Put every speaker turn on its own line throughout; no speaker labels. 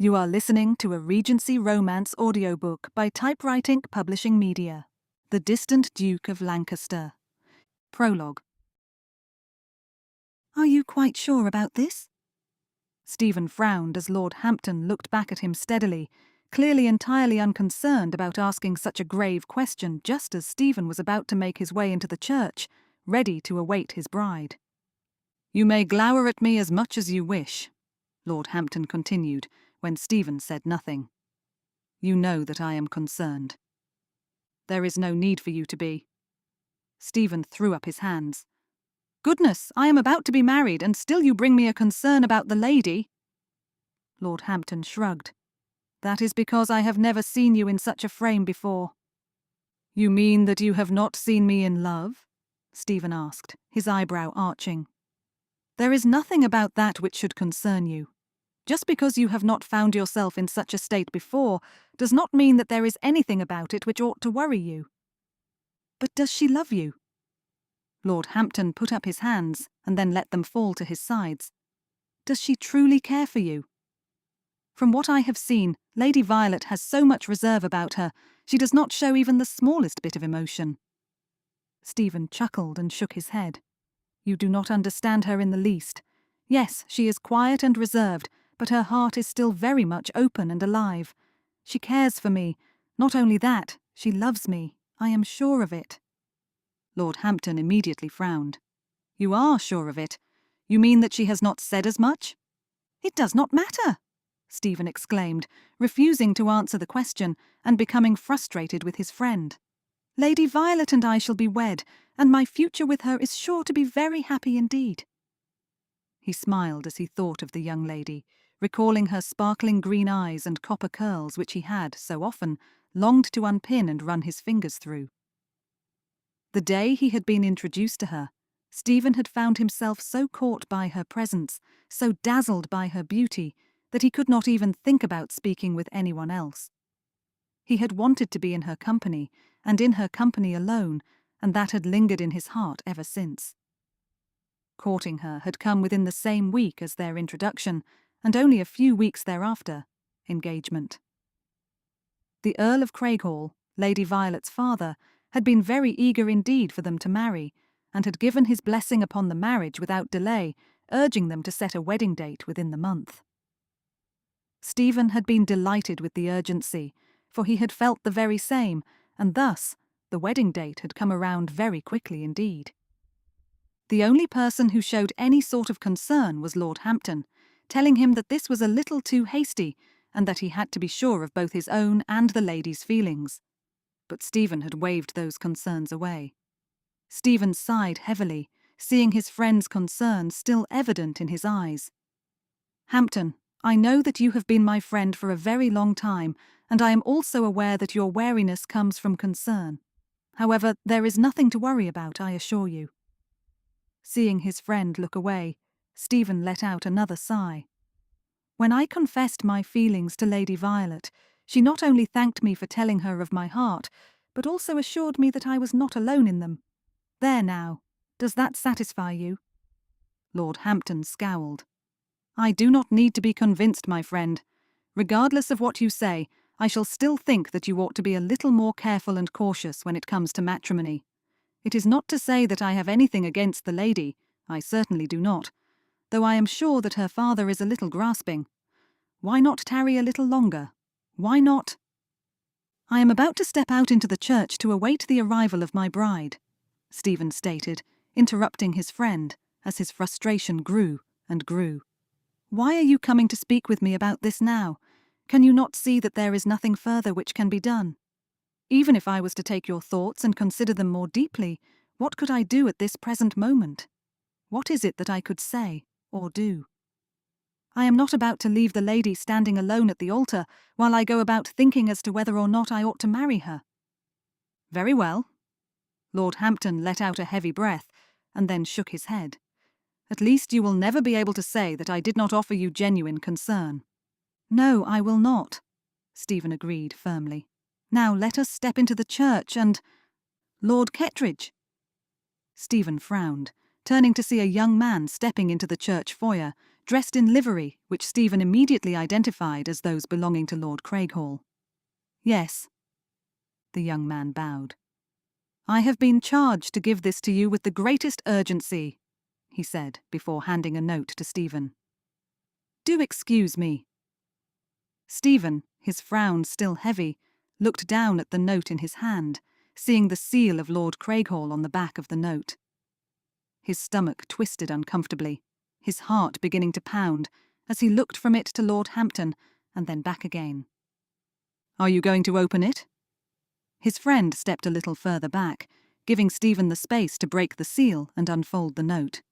You are listening to a Regency romance audiobook by Typewritink Publishing Media. The Distant Duke of Lancaster. Prologue. Are you quite sure about this? Stephen frowned as Lord Hampton looked back at him steadily, clearly entirely unconcerned about asking such a grave question just as Stephen was about to make his way into the church, ready to await his bride. You may glower at me as much as you wish, Lord Hampton continued, when Stephen said nothing. You know that I am concerned. There is no need for you to be. Stephen threw up his hands. Goodness, I am about to be married, and still you bring me a concern about the lady. Lord Hampton shrugged. That is because I have never seen you in such a frame before. You mean that you have not seen me in love? Stephen asked, his eyebrow arching. There is nothing about that which should concern you. Just because you have not found yourself in such a state before does not mean that there is anything about it which ought to worry you. But does she love you? Lord Hampton put up his hands and then let them fall to his sides. Does she truly care for you? From what I have seen, Lady Violet has so much reserve about her, she does not show even the smallest bit of emotion. Stephen chuckled and shook his head. You do not understand her in the least. Yes, she is quiet and reserved, but her heart is still very much open and alive. She cares for me. Not only that, she loves me. I am sure of it. Lord Hampton immediately frowned. You are sure of it? You mean that she has not said as much? It does not matter, Stephen exclaimed, refusing to answer the question and becoming frustrated with his friend. Lady Violet and I shall be wed, and my future with her is sure to be very happy indeed. He smiled as he thought of the young lady, recalling her sparkling green eyes and copper curls which he had, so often, longed to unpin and run his fingers through. The day he had been introduced to her, Stephen had found himself so caught by her presence, so dazzled by her beauty, that he could not even think about speaking with anyone else. He had wanted to be in her company, and in her company alone, and that had lingered in his heart ever since. Courting her had come within the same week as their introduction, and only a few weeks thereafter, engagement. The Earl of Craighall, Lady Violet's father, had been very eager indeed for them to marry, and had given his blessing upon the marriage without delay, urging them to set a wedding date within the month. Stephen had been delighted with the urgency, for he had felt the very same, and thus the wedding date had come around very quickly indeed. The only person who showed any sort of concern was Lord Hampton, telling him that this was a little too hasty, and that he had to be sure of both his own and the lady's feelings. But Stephen had waved those concerns away. Stephen sighed heavily, seeing his friend's concern still evident in his eyes. Hampton, I know that you have been my friend for a very long time, and I am also aware that your wariness comes from concern. However, there is nothing to worry about, I assure you. Seeing his friend look away, Stephen let out another sigh. When I confessed my feelings to Lady Violet, she not only thanked me for telling her of my heart, but also assured me that I was not alone in them. There now, does that satisfy you? Lord Hampton scowled. I do not need to be convinced, my friend. Regardless of what you say, I shall still think that you ought to be a little more careful and cautious when it comes to matrimony. It is not to say that I have anything against the lady, I certainly do not, though I am sure that her father is a little grasping. Why not tarry a little longer? Why not? I am about to step out into the church to await the arrival of my bride, Stephen stated, interrupting his friend as his frustration grew and grew. Why are you coming to speak with me about this now? Can you not see that there is nothing further which can be done? Even if I was to take your thoughts and consider them more deeply, what could I do at this present moment? What is it that I could say or do? I am not about to leave the lady standing alone at the altar while I go about thinking as to whether or not I ought to marry her. Very well. Lord Hampton let out a heavy breath and then shook his head. At least you will never be able to say that I did not offer you genuine concern. No, I will not, Stephen agreed firmly. Now let us step into the church and— Lord Kettridge. Stephen frowned, turning to see a young man stepping into the church foyer, dressed in livery, which Stephen immediately identified as those belonging to Lord Craighall. "Yes." The young man bowed. "I have been charged to give this to you with the greatest urgency," he said, before handing a note to Stephen. "Do excuse me." Stephen, his frown still heavy, looked down at the note in his hand, seeing the seal of Lord Craighall on the back of the note. His stomach twisted uncomfortably, his heart beginning to pound, as he looked from it to Lord Hampton, and then back again. "Are you going to open it?" His friend stepped a little further back, giving Stephen the space to break the seal and unfold the note.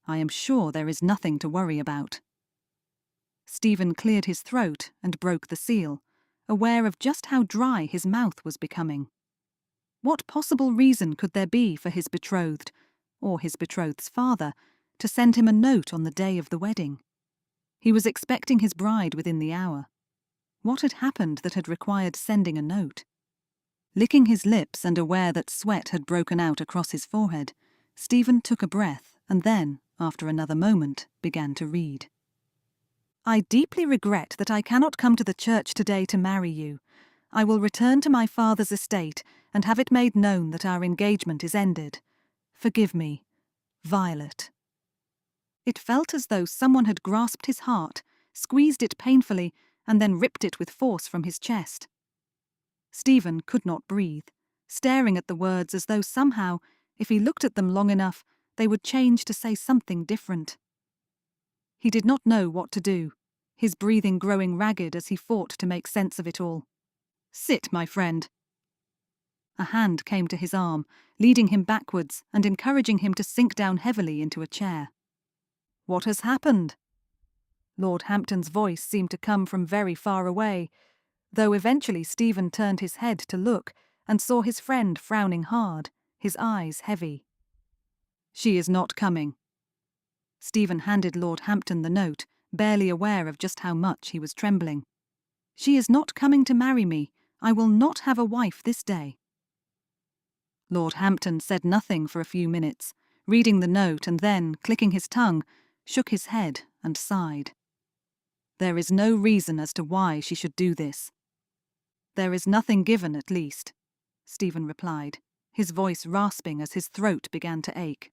"I am sure there is nothing to worry about." Stephen cleared his throat and broke the seal, aware of just how dry his mouth was becoming. What possible reason could there be for his betrothed, or his betrothed's father, to send him a note on the day of the wedding? He was expecting his bride within the hour. What had happened that had required sending a note? Licking his lips and aware that sweat had broken out across his forehead, Stephen took a breath and then, after another moment, began to read. "I deeply regret that I cannot come to the church today to marry you. I will return to my father's estate and have it made known that our engagement is ended. Forgive me. Violet." It felt as though someone had grasped his heart, squeezed it painfully, and then ripped it with force from his chest. Stephen could not breathe, staring at the words as though somehow, if he looked at them long enough, they would change to say something different. He did not know what to do, his breathing growing ragged as he fought to make sense of it all. "Sit, my friend." A hand came to his arm, leading him backwards and encouraging him to sink down heavily into a chair. "What has happened?" Lord Hampton's voice seemed to come from very far away, though eventually Stephen turned his head to look and saw his friend frowning hard, his eyes heavy. "She is not coming." Stephen handed Lord Hampton the note, barely aware of just how much he was trembling. "She is not coming to marry me. I will not have a wife this day." Lord Hampton said nothing for a few minutes, reading the note and then, clicking his tongue, shook his head and sighed. "There is no reason as to why she should do this." "There is nothing given, at least," Stephen replied, his voice rasping as his throat began to ache.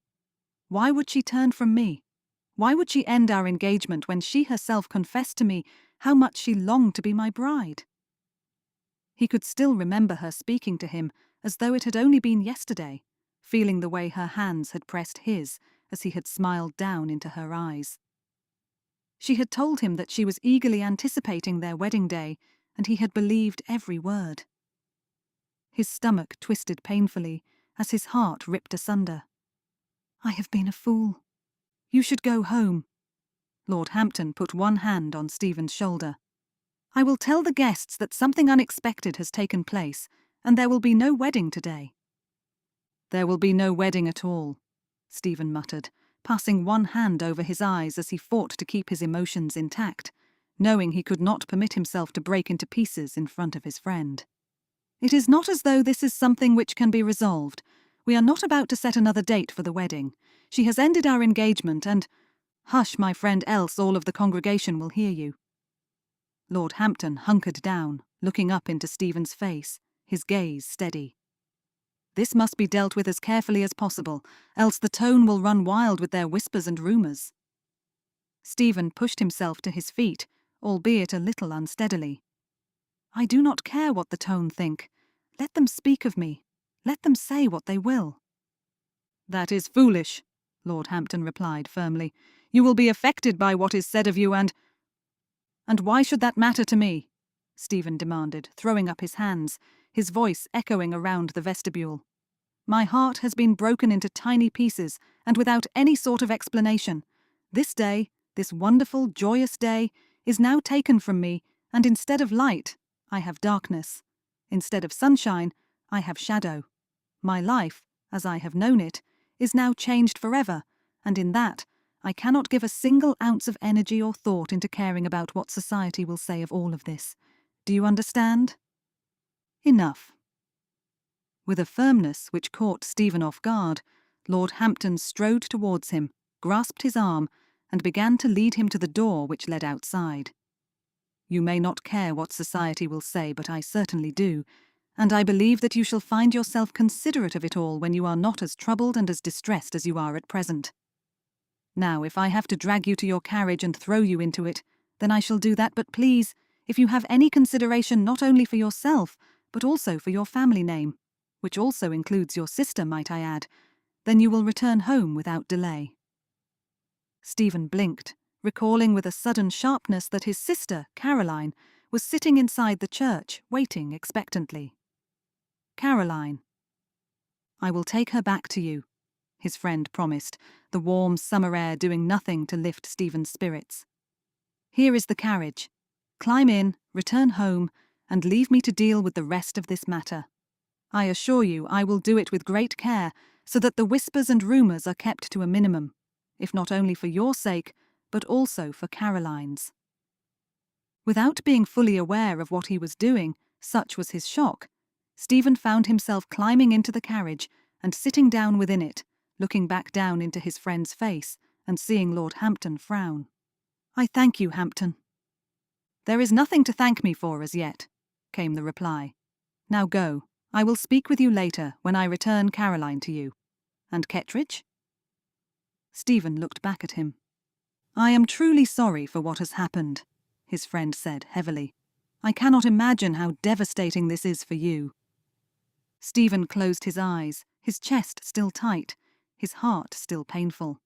"Why would she turn from me? Why would she end our engagement when she herself confessed to me how much she longed to be my bride?" He could still remember her speaking to him as though it had only been yesterday, feeling the way her hands had pressed his as he had smiled down into her eyes. She had told him that she was eagerly anticipating their wedding day, and he had believed every word. His stomach twisted painfully as his heart ripped asunder. "I have been a fool. You should go home." Lord Hampton put one hand on Stephen's shoulder. "I will tell the guests that something unexpected has taken place, and there will be no wedding today." "There will be no wedding at all," Stephen muttered, passing one hand over his eyes as he fought to keep his emotions intact, knowing he could not permit himself to break into pieces in front of his friend. "It is not as though this is something which can be resolved. We are not about to set another date for the wedding. She has ended our engagement and— Hush, my friend, else all of the congregation will hear you." Lord Hampton hunkered down, looking up into Stephen's face, his gaze steady. "This must be dealt with as carefully as possible, else the tone will run wild with their whispers and rumours." Stephen pushed himself to his feet, albeit a little unsteadily. "I do not care what the tone think. Let them speak of me. Let them say what they will." "That is foolish," Lord Hampton replied firmly. "You will be affected by what is said of you and—" "And why should that matter to me?" Stephen demanded, throwing up his hands, his voice echoing around the vestibule. "My heart has been broken into tiny pieces, and without any sort of explanation. This day, this wonderful, joyous day, is now taken from me, and instead of light, I have darkness. Instead of sunshine, I have shadow. My life, as I have known it, is now changed forever, and in that, I cannot give a single ounce of energy or thought into caring about what society will say of all of this. Do you understand?" "Enough." With a firmness which caught Stephen off guard, Lord Hampton strode towards him, grasped his arm, and began to lead him to the door which led outside. "You may not care what society will say, but I certainly do, and I believe that you shall find yourself considerate of it all when you are not as troubled and as distressed as you are at present. Now, if I have to drag you to your carriage and throw you into it, then I shall do that, but please, if you have any consideration not only for yourself, but also for your family name, which also includes your sister, might I add, then you will return home without delay." Stephen blinked, recalling with a sudden sharpness that his sister, Caroline, was sitting inside the church, waiting expectantly. "Caroline." "I will take her back to you," his friend promised, the warm summer air doing nothing to lift Stephen's spirits. "Here is the carriage. Climb in, return home, and leave me to deal with the rest of this matter. I assure you I will do it with great care, so that the whispers and rumours are kept to a minimum, if not only for your sake, but also for Caroline's." Without being fully aware of what he was doing, such was his shock, Stephen found himself climbing into the carriage and sitting down within it, looking back down into his friend's face and seeing Lord Hampton frown. "I thank you, Hampton." "There is nothing to thank me for as yet," came the reply. "Now go. I will speak with you later when I return Caroline to you. And Kettridge?" Stephen looked back at him. "I am truly sorry for what has happened," his friend said heavily. "I cannot imagine how devastating this is for you." Stephen closed his eyes, his chest still tight, his heart still painful.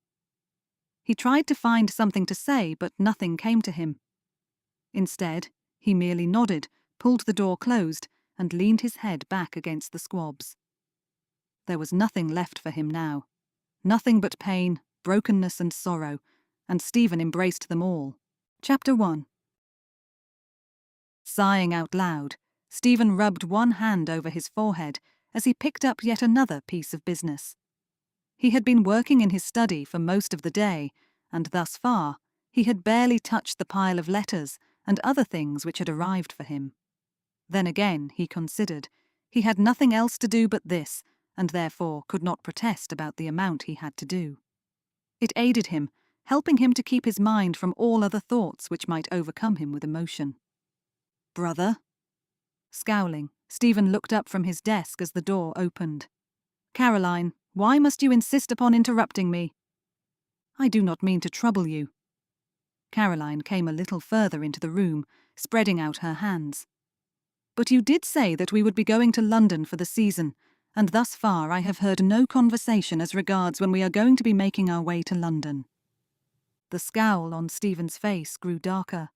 He tried to find something to say, but nothing came to him. Instead, he merely nodded, pulled the door closed, and leaned his head back against the squabs. There was nothing left for him now. Nothing but pain, brokenness and sorrow, and Stephen embraced them all. Chapter 1. Sighing out loud, Stephen rubbed one hand over his forehead as he picked up yet another piece of business. He had been working in his study for most of the day, and thus far he had barely touched the pile of letters and other things which had arrived for him. Then again, he considered, he had nothing else to do but this, and therefore could not protest about the amount he had to do. It aided him, helping him to keep his mind from all other thoughts which might overcome him with emotion. "Brother?" Scowling, Stephen looked up from his desk as the door opened. "Caroline, why must you insist upon interrupting me?" "I do not mean to trouble you." Caroline came a little further into the room, spreading out her hands. "But you did say that we would be going to London for the season, and thus far I have heard no conversation as regards when we are going to be making our way to London." The scowl on Stephen's face grew darker.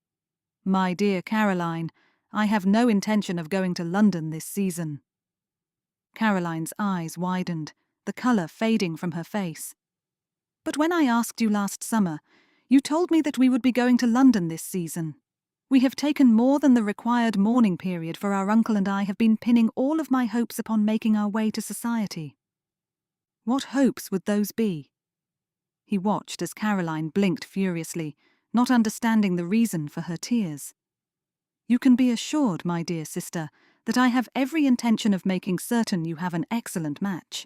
"My dear Caroline, I have no intention of going to London this season." Caroline's eyes widened, the colour fading from her face. "But when I asked you last summer, you told me that we would be going to London this season. We have taken more than the required mourning period, for our uncle and I have been pinning all of my hopes upon making our way to society." What hopes would those be? He watched as Caroline blinked furiously, not understanding the reason for her tears. "You can be assured, my dear sister, that I have every intention of making certain you have an excellent match."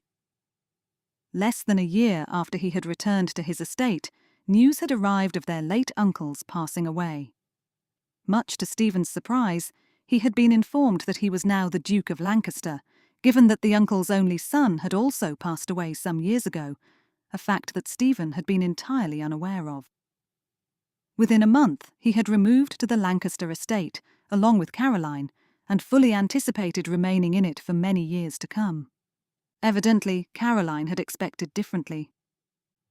Less than a year after he had returned to his estate, news had arrived of their late uncle's passing away. Much to Stephen's surprise, he had been informed that he was now the Duke of Lancaster, given that the uncle's only son had also passed away some years ago, a fact that Stephen had been entirely unaware of. Within a month, he had removed to the Lancaster estate, along with Caroline, and fully anticipated remaining in it for many years to come. Evidently, Caroline had expected differently.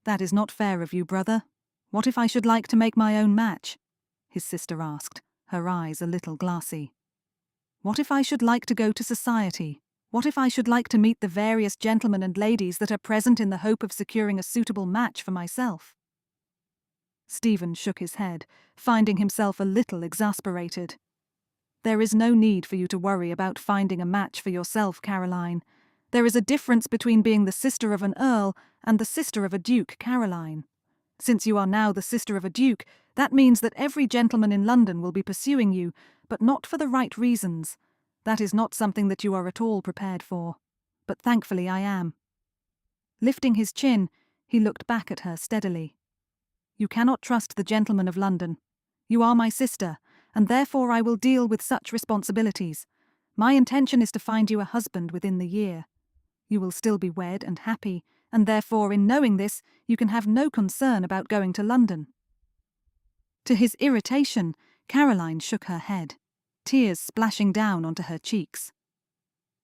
"That is not fair of you, brother. What if I should like to make my own match?" his sister asked, her eyes a little glassy. "What if I should like to go to society? What if I should like to meet the various gentlemen and ladies that are present in the hope of securing a suitable match for myself?" Stephen shook his head, finding himself a little exasperated. "There is no need for you to worry about finding a match for yourself, Caroline. There is a difference between being the sister of an earl and the sister of a duke, Caroline. Since you are now the sister of a duke, that means that every gentleman in London will be pursuing you, but not for the right reasons. That is not something that you are at all prepared for. But thankfully I am." Lifting his chin, he looked back at her steadily. You cannot trust the gentlemen of London. You are my sister, and therefore I will deal with such responsibilities. My intention is to find you a husband within the year. You will still be wed and happy, and therefore, in knowing this, you can have no concern about going to London." To his irritation, Caroline shook her head, tears splashing down onto her cheeks.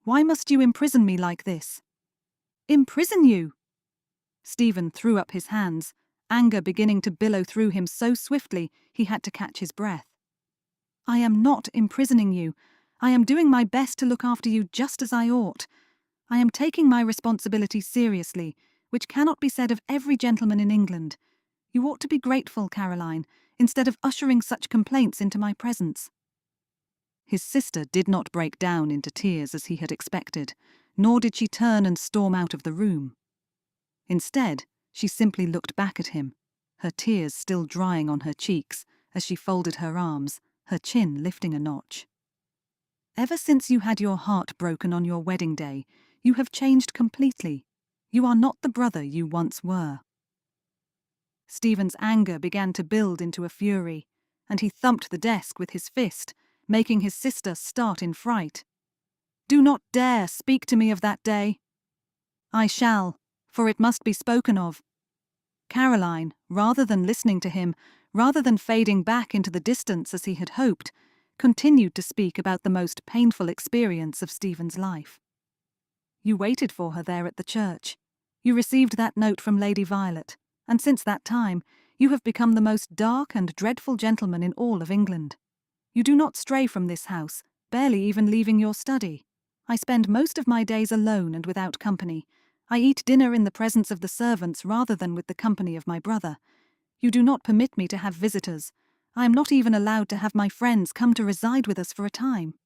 "Why must you imprison me like this?" "Imprison you?" Stephen threw up his hands, anger beginning to billow through him so swiftly he had to catch his breath. "I am not imprisoning you. I am doing my best to look after you just as I ought. I am taking my responsibility seriously, which cannot be said of every gentleman in England. You ought to be grateful, Caroline, instead of ushering such complaints into my presence." His sister did not break down into tears as he had expected, nor did she turn and storm out of the room. Instead, she simply looked back at him, her tears still drying on her cheeks as she folded her arms, her chin lifting a notch. "Ever since you had your heart broken on your wedding day, you have changed completely. You are not the brother you once were." Stephen's anger began to build into a fury, and he thumped the desk with his fist, making his sister start in fright. "Do not dare speak to me of that day." "I shall, for it must be spoken of." Caroline, rather than listening to him, rather than fading back into the distance as he had hoped, continued to speak about the most painful experience of Stephen's life. "You waited for her there at the church. You received that note from Lady Violet, and since that time you have become the most dark and dreadful gentleman in all of England. You do not stray from this house, barely even leaving your study. I spend most of my days alone and without company. I eat dinner in the presence of the servants rather than with the company of my brother. You do not permit me to have visitors. I am not even allowed to have my friends come to reside with us for a time.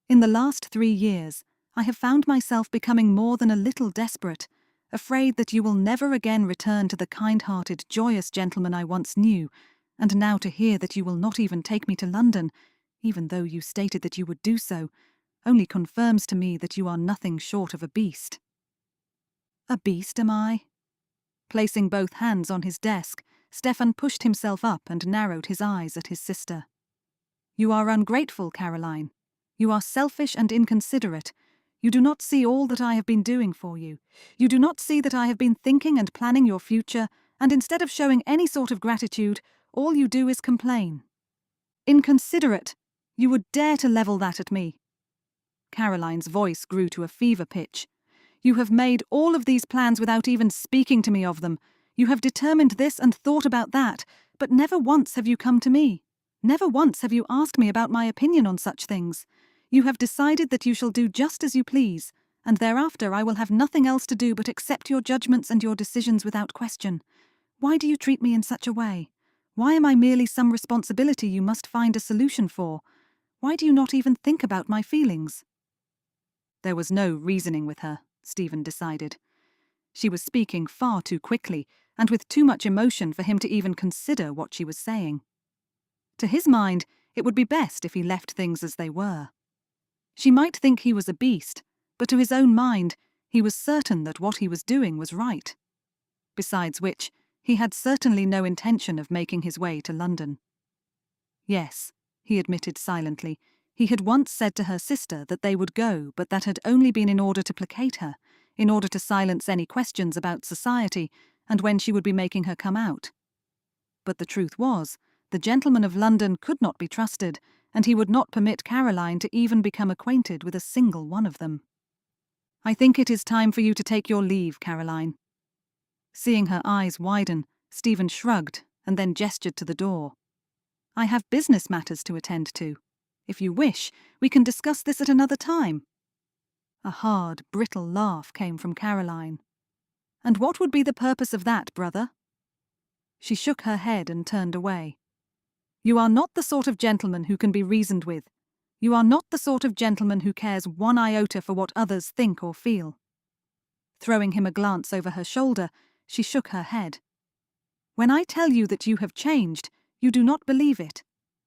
In the last 3 years, I have found myself becoming more than a little desperate, afraid that you will never again return to the kind-hearted, joyous gentleman I once knew, and now to hear that you will not even take me to London, even though you stated that you would do so, only confirms to me that you are nothing short of a beast." "A beast, am I?" Placing both hands on his desk, Stephen pushed himself up and narrowed his eyes at his sister. "You are ungrateful, Caroline. You are selfish and inconsiderate. You do not see all that I have been doing for you. You do not see that I have been thinking and planning your future, and instead of showing any sort of gratitude, all you do is complain. Inconsiderate! You would dare to level that at me." Caroline's voice grew to a fever pitch. "You have made all of these plans without even speaking to me of them. You have determined this and thought about that, but never once have you come to me. Never once have you asked me about my opinion on such things. You have decided that you shall do just as you please, and thereafter I will have nothing else to do but accept your judgments and your decisions without question. Why do you treat me in such a way? Why am I merely some responsibility you must find a solution for? Why do you not even think about my feelings?" There was no reasoning with her, Stephen decided. She was speaking far too quickly, and with too much emotion for him to even consider what she was saying. To his mind, it would be best if he left things as they were. She might think he was a beast, but to his own mind, he was certain that what he was doing was right. Besides which, he had certainly no intention of making his way to London. Yes, he admitted silently, he had once said to her sister that they would go, but that had only been in order to placate her, in order to silence any questions about society, and when she would be making her come out. But the truth was, the gentleman of London could not be trusted, and he would not permit Caroline to even become acquainted with a single one of them. "I think it is time for you to take your leave, Caroline." Seeing her eyes widen, Stephen shrugged and then gestured to the door. "I have business matters to attend to. If you wish, we can discuss this at another time." A hard, brittle laugh came from Caroline. "And what would be the purpose of that, brother?" She shook her head and turned away. "You are not the sort of gentleman who can be reasoned with. You are not the sort of gentleman who cares one iota for what others think or feel." Throwing him a glance over her shoulder, she shook her head. "When I tell you that you have changed, you do not believe it.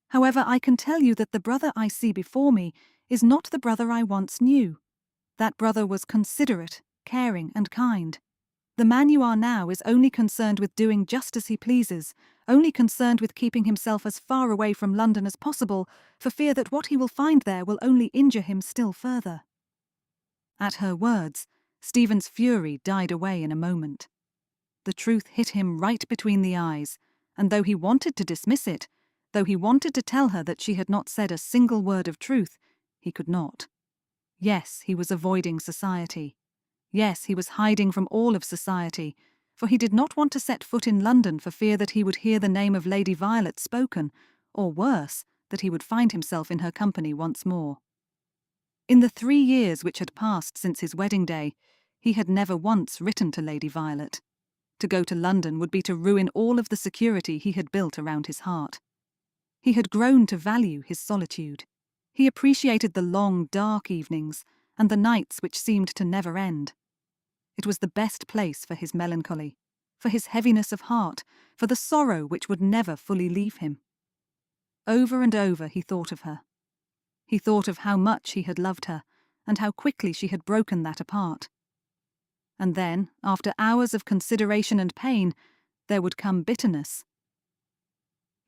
However, I can tell you that the brother I see before me is not the brother I once knew. That brother was considerate, caring, and kind. The man you are now is only concerned with doing just as he pleases, only concerned with keeping himself as far away from London as possible, for fear that what he will find there will only injure him still further." At her words, Stephen's fury died away in a moment. The truth hit him right between the eyes, and though he wanted to dismiss it, though he wanted to tell her that she had not said a single word of truth, he could not. Yes, he was avoiding society. Yes, he was hiding from all of society, for he did not want to set foot in London for fear that he would hear the name of Lady Violet spoken, or worse, that he would find himself in her company once more. In the 3 years which had passed since his wedding day, he had never once written to Lady Violet. To go to London would be to ruin all of the security he had built around his heart. He had grown to value his solitude. He appreciated the long, dark evenings and the nights which seemed to never end. It was the best place for his melancholy, for his heaviness of heart, for the sorrow which would never fully leave him. Over and over he thought of her. He thought of how much he had loved her, and how quickly she had broken that apart. And then, after hours of consideration and pain, there would come bitterness.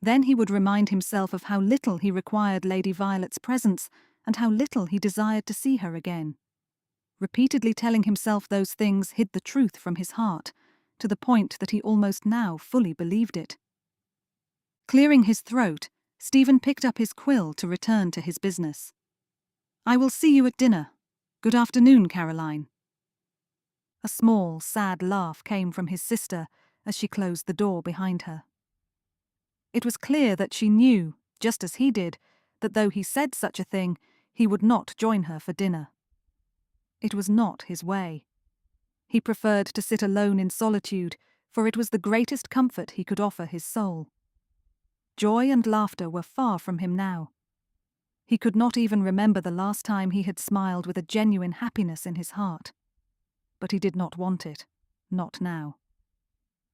Then he would remind himself of how little he required Lady Violet's presence, and how little he desired to see her again. Repeatedly telling himself those things hid the truth from his heart, to the point that he almost now fully believed it. Clearing his throat, Stephen picked up his quill to return to his business. "I will see you at dinner. Good afternoon, Caroline." A small, sad laugh came from his sister as she closed the door behind her. It was clear that she knew, just as he did, that though he said such a thing, he would not join her for dinner. It was not his way. He preferred to sit alone in solitude, for it was the greatest comfort he could offer his soul. Joy and laughter were far from him now. He could not even remember the last time he had smiled with a genuine happiness in his heart. But he did not want it, not now.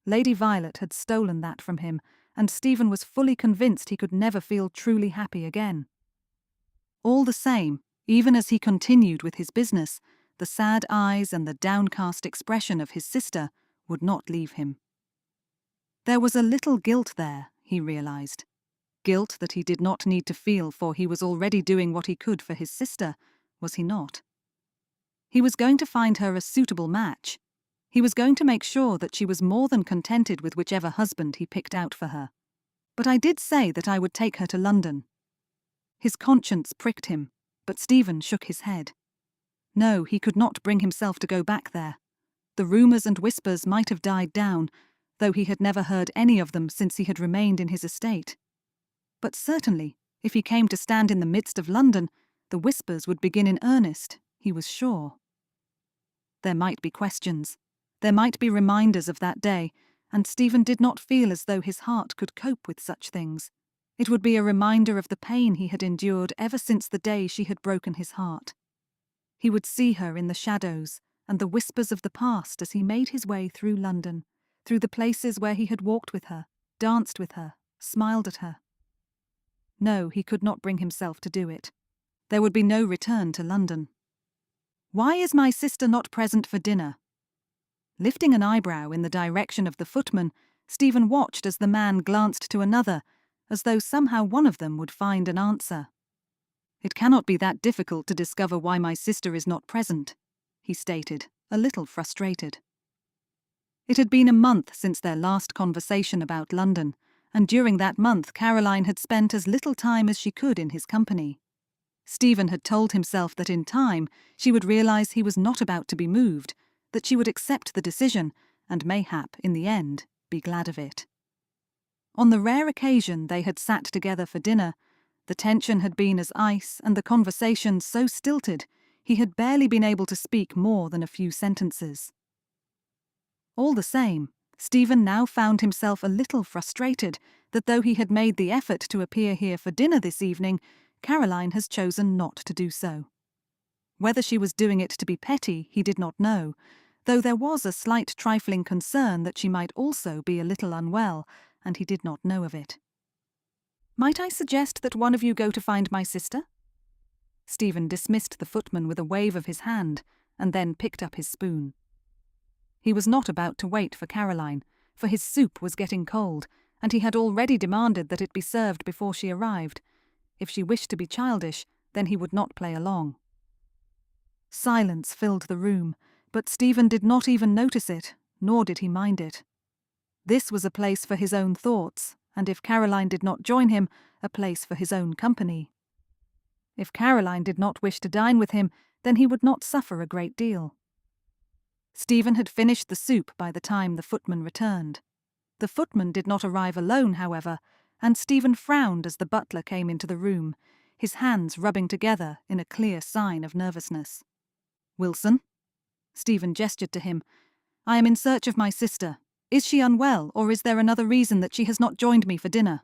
Lady Violet had stolen that from him, and Stephen was fully convinced he could never feel truly happy again. All the same, even as he continued with his business, the sad eyes and the downcast expression of his sister would not leave him. There was a little guilt there, he realized. Guilt that he did not need to feel, for he was already doing what he could for his sister, was he not? He was going to find her a suitable match. He was going to make sure that she was more than contented with whichever husband he picked out for her. "But I did say that I would take her to London." His conscience pricked him, but Stephen shook his head. No, he could not bring himself to go back there. The rumours and whispers might have died down, though he had never heard any of them since he had remained in his estate. But certainly, if he came to stand in the midst of London, the whispers would begin in earnest, he was sure. There might be questions. There might be reminders of that day, and Stephen did not feel as though his heart could cope with such things. It would be a reminder of the pain he had endured ever since the day she had broken his heart. He would see her in the shadows and the whispers of the past as he made his way through London, through the places where he had walked with her, danced with her, smiled at her. No, he could not bring himself to do it. There would be no return to London. "Why is my sister not present for dinner?" Lifting an eyebrow in the direction of the footman, Stephen watched as the man glanced to another, as though somehow one of them would find an answer. "It cannot be that difficult to discover why my sister is not present," he stated, a little frustrated. It had been a month since their last conversation about London, and during that month Caroline had spent as little time as she could in his company. Stephen had told himself that in time she would realize he was not about to be moved, that she would accept the decision, and mayhap, in the end, be glad of it. On the rare occasion they had sat together for dinner, the tension had been as ice and the conversation so stilted he had barely been able to speak more than a few sentences. All the same, Stephen now found himself a little frustrated that though he had made the effort to appear here for dinner this evening, Caroline has chosen not to do so. Whether she was doing it to be petty, he did not know, though there was a slight trifling concern that she might also be a little unwell, and he did not know of it. "Might I suggest that one of you go to find my sister?" Stephen dismissed the footman with a wave of his hand, and then picked up his spoon. He was not about to wait for Caroline, for his soup was getting cold, and he had already demanded that it be served before she arrived. If she wished to be childish, then he would not play along. Silence filled the room, but Stephen did not even notice it, nor did he mind it. This was a place for his own thoughts, and if Caroline did not join him, a place for his own company. If Caroline did not wish to dine with him, then he would not suffer a great deal. Stephen had finished the soup by the time the footman returned. The footman did not arrive alone, however, and Stephen frowned as the butler came into the room, his hands rubbing together in a clear sign of nervousness. "Wilson?" Stephen gestured to him. "I am in search of my sister. Is she unwell, or is there another reason that she has not joined me for dinner?"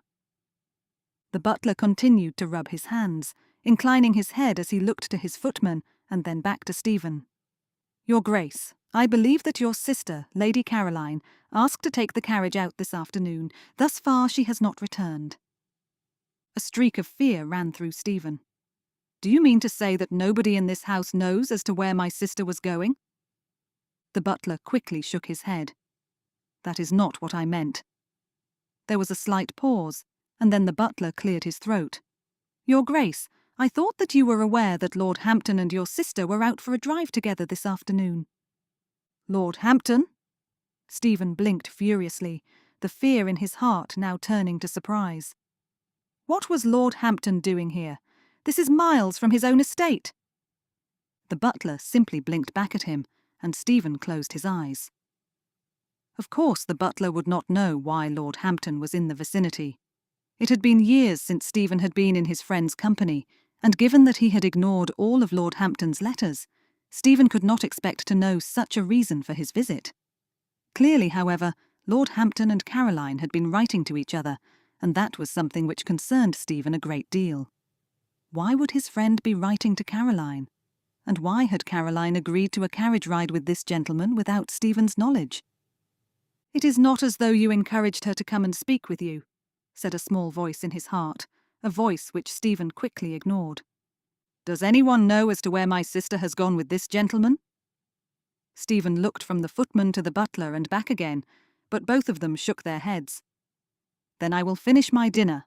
The butler continued to rub his hands, inclining his head as he looked to his footman and then back to Stephen. "Your Grace, I believe that your sister, Lady Caroline, asked to take the carriage out this afternoon. Thus far she has not returned." A streak of fear ran through Stephen. "Do you mean to say that nobody in this house knows as to where my sister was going?" The butler quickly shook his head. "That is not what I meant." There was a slight pause, and then the butler cleared his throat. "Your Grace, I thought that you were aware that Lord Hampton and your sister were out for a drive together this afternoon." "Lord Hampton?" Stephen blinked furiously, the fear in his heart now turning to surprise. What was Lord Hampton doing here? This is miles from his own estate. The butler simply blinked back at him, and Stephen closed his eyes. Of course the butler would not know why Lord Hampton was in the vicinity. It had been years since Stephen had been in his friend's company, and given that he had ignored all of Lord Hampton's letters, Stephen could not expect to know such a reason for his visit. Clearly, however, Lord Hampton and Caroline had been writing to each other, and that was something which concerned Stephen a great deal. Why would his friend be writing to Caroline? And why had Caroline agreed to a carriage ride with this gentleman without Stephen's knowledge? "It is not as though you encouraged her to come and speak with you," said a small voice in his heart, a voice which Stephen quickly ignored. "Does anyone know as to where my sister has gone with this gentleman?" Stephen looked from the footman to the butler and back again, but both of them shook their heads. "Then I will finish my dinner."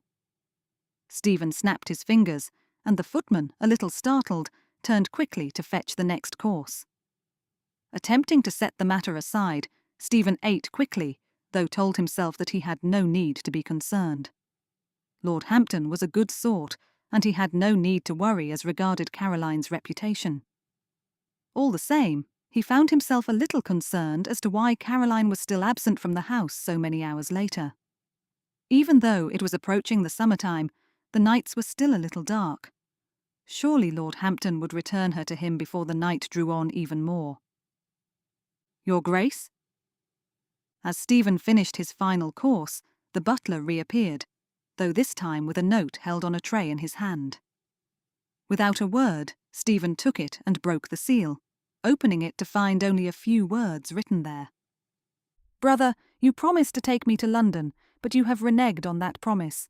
Stephen snapped his fingers, and the footman, a little startled, turned quickly to fetch the next course. Attempting to set the matter aside, Stephen ate quickly, though told himself that he had no need to be concerned. Lord Hampton was a good sort, and he had no need to worry as regarded Caroline's reputation. All the same, he found himself a little concerned as to why Caroline was still absent from the house so many hours later. Even though it was approaching the summertime, the nights were still a little dark. Surely Lord Hampton would return her to him before the night drew on even more. "Your Grace?" As Stephen finished his final course, the butler reappeared, though this time with a note held on a tray in his hand. Without a word, Stephen took it and broke the seal, opening it to find only a few words written there. "Brother, you promised to take me to London, but you have reneged on that promise.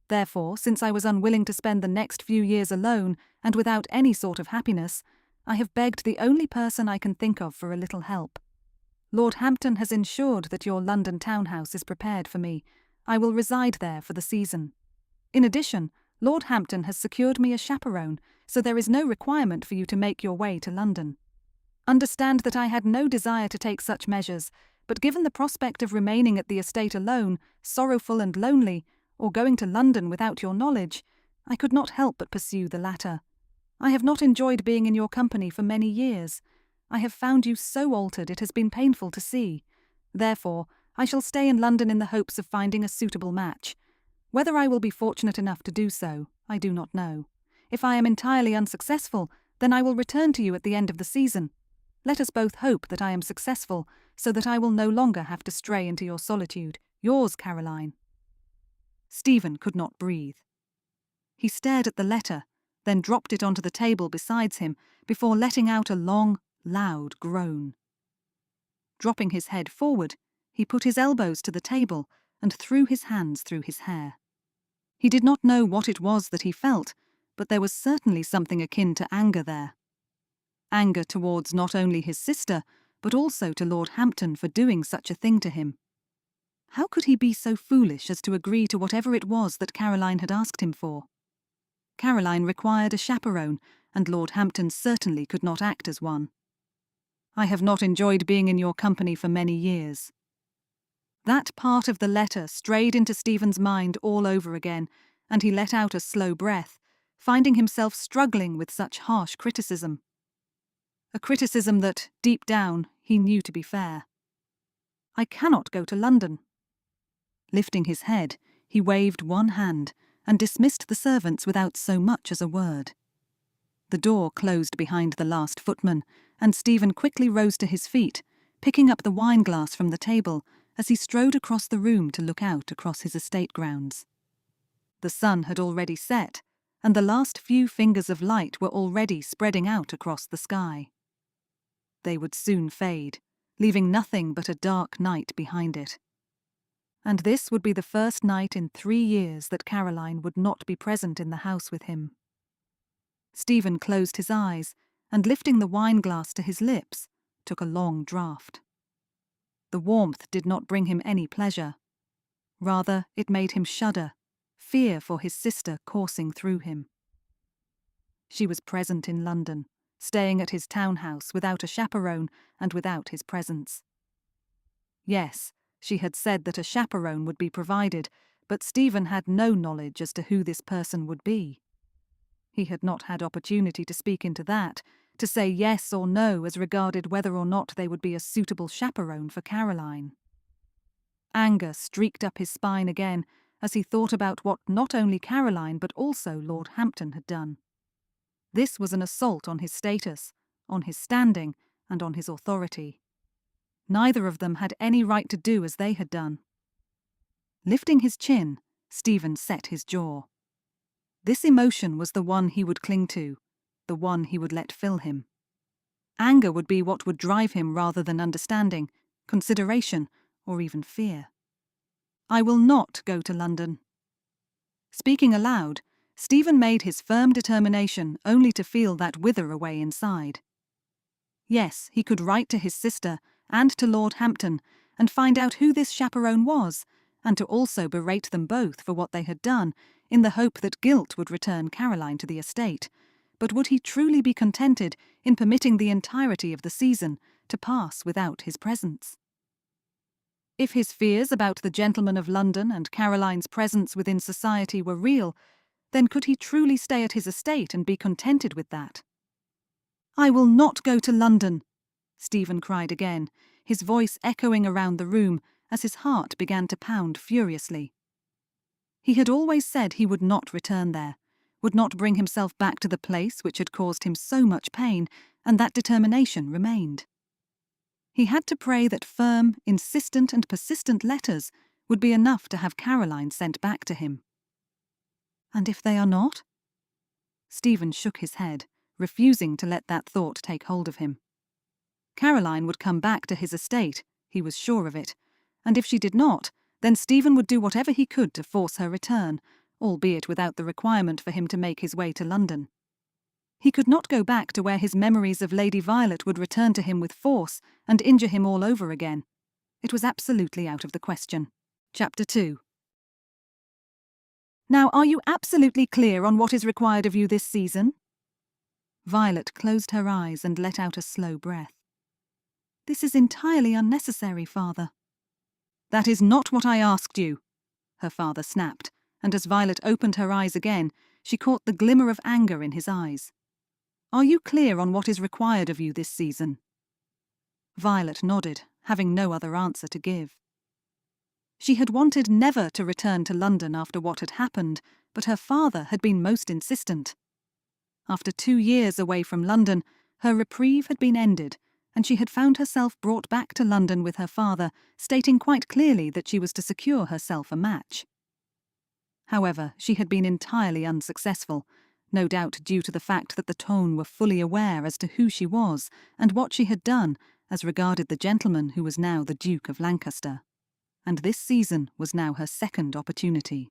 Therefore, since I was unwilling to spend the next few years alone and without any sort of happiness, I have begged the only person I can think of for a little help. Lord Hampton has ensured that your London townhouse is prepared for me. I will reside there for the season. In addition, Lord Hampton has secured me a chaperone, so there is no requirement for you to make your way to London. Understand that I had no desire to take such measures, but given the prospect of remaining at the estate alone, sorrowful and lonely, or going to London without your knowledge, I could not help but pursue the latter. I have not enjoyed being in your company for many years. I have found you so altered it has been painful to see. Therefore, I shall stay in London in the hopes of finding a suitable match. Whether I will be fortunate enough to do so, I do not know. If I am entirely unsuccessful, then I will return to you at the end of the season. Let us both hope that I am successful, so that I will no longer have to stray into your solitude. Yours, Caroline." Stephen could not breathe. He stared at the letter, then dropped it onto the table beside him before letting out a long, loud groan. Dropping his head forward, he put his elbows to the table and threw his hands through his hair. He did not know what it was that he felt, but there was certainly something akin to anger there. Anger towards not only his sister, but also to Lord Hampton for doing such a thing to him. How could he be so foolish as to agree to whatever it was that Caroline had asked him for? Caroline required a chaperone, and Lord Hampton certainly could not act as one. "I have not enjoyed being in your company for many years." That part of the letter strayed into Stephen's mind all over again, and he let out a slow breath, finding himself struggling with such harsh criticism. A criticism that, deep down, he knew to be fair. "I cannot go to London." Lifting his head, he waved one hand and dismissed the servants without so much as a word. The door closed behind the last footman, and Stephen quickly rose to his feet, picking up the wine-glass from the table as he strode across the room to look out across his estate grounds. The sun had already set, and the last few fingers of light were already spreading out across the sky. They would soon fade, leaving nothing but a dark night behind it. And this would be the first night in 3 years that Caroline would not be present in the house with him. Stephen closed his eyes and, lifting the wine-glass to his lips, took a long draught. The warmth did not bring him any pleasure. Rather, it made him shudder, fear for his sister coursing through him. She was present in London, staying at his townhouse without a chaperone and without his presence. Yes, she had said that a chaperone would be provided, but Stephen had no knowledge as to who this person would be. He had not had opportunity to speak into that, to say yes or no as regarded whether or not they would be a suitable chaperone for Caroline. Anger streaked up his spine again as he thought about what not only Caroline but also Lord Hampton had done. This was an assault on his status, on his standing, and on his authority. Neither of them had any right to do as they had done. Lifting his chin, Stephen set his jaw. This emotion was the one he would cling to, the one he would let fill him. Anger would be what would drive him rather than understanding, consideration, or even fear. "I will not go to London." Speaking aloud, Stephen made his firm determination only to feel that wither away inside. Yes, he could write to his sister and to Lord Hampton and find out who this chaperone was, and to also berate them both for what they had done, in the hope that guilt would return Caroline to the estate. But would he truly be contented in permitting the entirety of the season to pass without his presence? If his fears about the gentlemen of London and Caroline's presence within society were real, then could he truly stay at his estate and be contented with that? "I will not go to London," Stephen cried again, his voice echoing around the room as his heart began to pound furiously. He had always said he would not return there, would not bring himself back to the place which had caused him so much pain, and that determination remained. He had to pray that firm, insistent and persistent letters would be enough to have Caroline sent back to him. And if they are not? Stephen shook his head, refusing to let that thought take hold of him. Caroline would come back to his estate, he was sure of it, and if she did not, then Stephen would do whatever he could to force her return, albeit without the requirement for him to make his way to London. He could not go back to where his memories of Lady Violet would return to him with force and injure him all over again. It was absolutely out of the question. Chapter 2. "Now, are you absolutely clear on what is required of you this season?" Violet closed her eyes and let out a slow breath. "This is entirely unnecessary, father." "That is not what I asked you," her father snapped, and as Violet opened her eyes again, she caught the glimmer of anger in his eyes. "Are you clear on what is required of you this season?" Violet nodded, having no other answer to give. She had wanted never to return to London after what had happened, but her father had been most insistent. After 2 years away from London, her reprieve had been ended, and she had found herself brought back to London with her father, stating quite clearly that she was to secure herself a match. However, she had been entirely unsuccessful, no doubt due to the fact that the Tone were fully aware as to who she was and what she had done as regarded the gentleman who was now the Duke of Lancaster. And this season was now her second opportunity.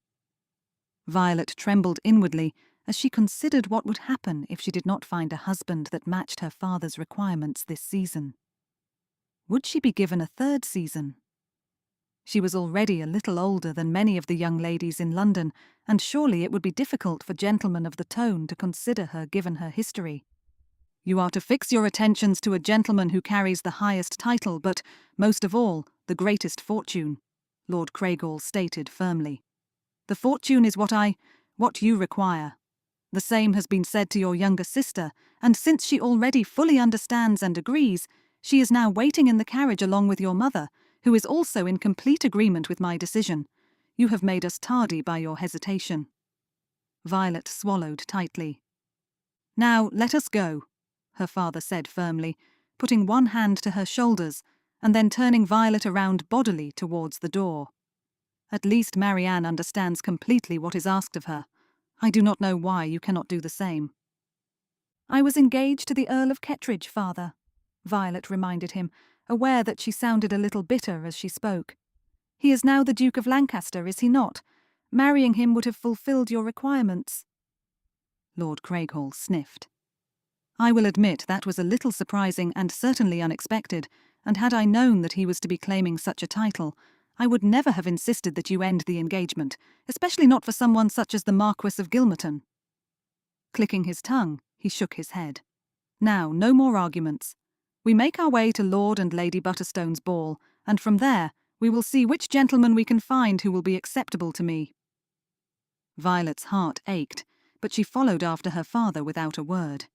Violet trembled inwardly as she considered what would happen if she did not find a husband that matched her father's requirements this season. Would she be given a third season? She was already a little older than many of the young ladies in London, and surely it would be difficult for gentlemen of the tone to consider her given her history. You are to fix your attentions to a gentleman who carries the highest title, but, most of all, the greatest fortune, Lord Craighall stated firmly. The fortune is what you require. The same has been said to your younger sister, and since she already fully understands and agrees, she is now waiting in the carriage along with your mother, who is also in complete agreement with my decision. You have made us tardy by your hesitation. Violet swallowed tightly. Now let us go, her father said firmly, putting one hand to her shoulders and then turning Violet around bodily towards the door. At least Marianne understands completely what is asked of her. I do not know why you cannot do the same. I was engaged to the Earl of Kettridge, father, Violet reminded him, aware that she sounded a little bitter as she spoke. He is now the Duke of Lancaster, is he not? Marrying him would have fulfilled your requirements. Lord Craighall sniffed. I will admit that was a little surprising and certainly unexpected, and had I known that he was to be claiming such a title, I would never have insisted that you end the engagement, especially not for someone such as the Marquis of Gilmerton. Clicking his tongue, he shook his head. Now, no more arguments. We make our way to Lord and Lady Butterstone's ball, and from there we will see which gentleman we can find who will be acceptable to me. Violet's heart ached, but she followed after her father without a word.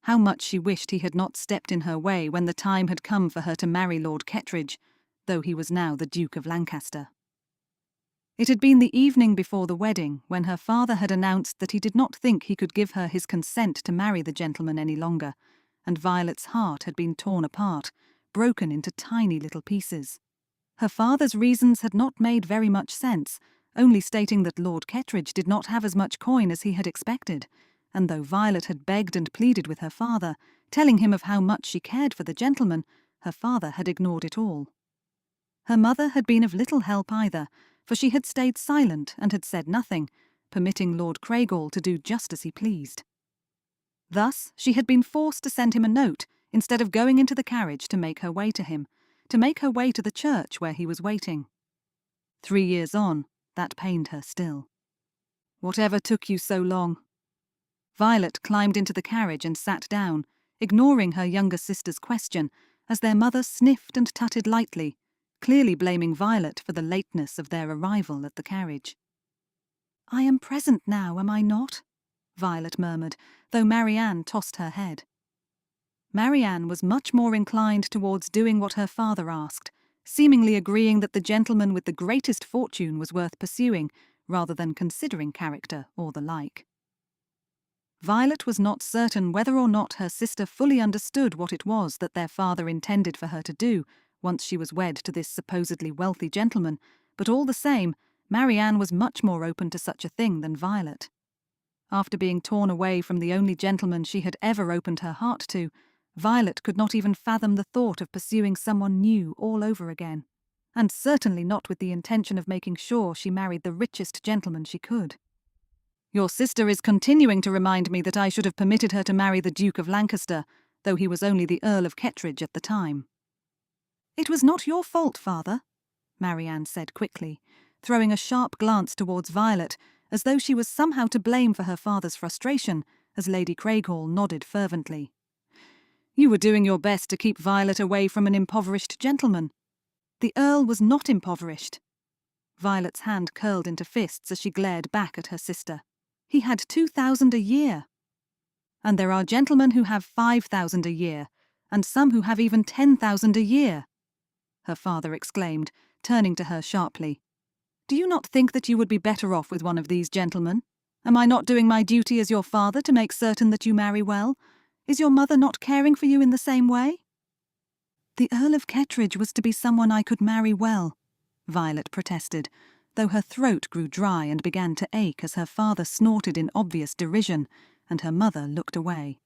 How much she wished he had not stepped in her way when the time had come for her to marry Lord Kettridge, though he was now the Duke of Lancaster. It had been the evening before the wedding when her father had announced that he did not think he could give her his consent to marry the gentleman any longer, and Violet's heart had been torn apart, broken into tiny little pieces. Her father's reasons had not made very much sense, only stating that Lord Kettridge did not have as much coin as he had expected, and though Violet had begged and pleaded with her father, telling him of how much she cared for the gentleman, her father had ignored it all. Her mother had been of little help either, for she had stayed silent and had said nothing, permitting Lord Craighall to do just as he pleased. Thus she had been forced to send him a note instead of going into the carriage to make her way to him, to make her way to the church where he was waiting. 3 years on, that pained her still. Whatever took you so long? Violet climbed into the carriage and sat down, ignoring her younger sister's question, as their mother sniffed and tutted lightly, clearly blaming Violet for the lateness of their arrival at the carriage. I am present now, am I not? Violet murmured, though Marianne tossed her head. Marianne was much more inclined towards doing what her father asked, seemingly agreeing that the gentleman with the greatest fortune was worth pursuing, rather than considering character or the like. Violet was not certain whether or not her sister fully understood what it was that their father intended for her to do once she was wed to this supposedly wealthy gentleman, but all the same, Marianne was much more open to such a thing than Violet. After being torn away from the only gentleman she had ever opened her heart to, Violet could not even fathom the thought of pursuing someone new all over again, and certainly not with the intention of making sure she married the richest gentleman she could. Your sister is continuing to remind me that I should have permitted her to marry the Duke of Lancaster, though he was only the Earl of Kettridge at the time. It was not your fault, father, Marianne said quickly, throwing a sharp glance towards Violet, as though she was somehow to blame for her father's frustration, as Lady Craighall nodded fervently. You were doing your best to keep Violet away from an impoverished gentleman. The Earl was not impoverished. Violet's hand curled into fists as she glared back at her sister. He had 2,000 a year. And there are gentlemen who have 5,000 a year, and some who have even 10,000 a year, her father exclaimed, turning to her sharply. Do you not think that you would be better off with one of these gentlemen? Am I not doing my duty as your father to make certain that you marry well? Is your mother not caring for you in the same way? The Earl of Kettridge was to be someone I could marry well, Violet protested, though her throat grew dry and began to ache as her father snorted in obvious derision, and her mother looked away.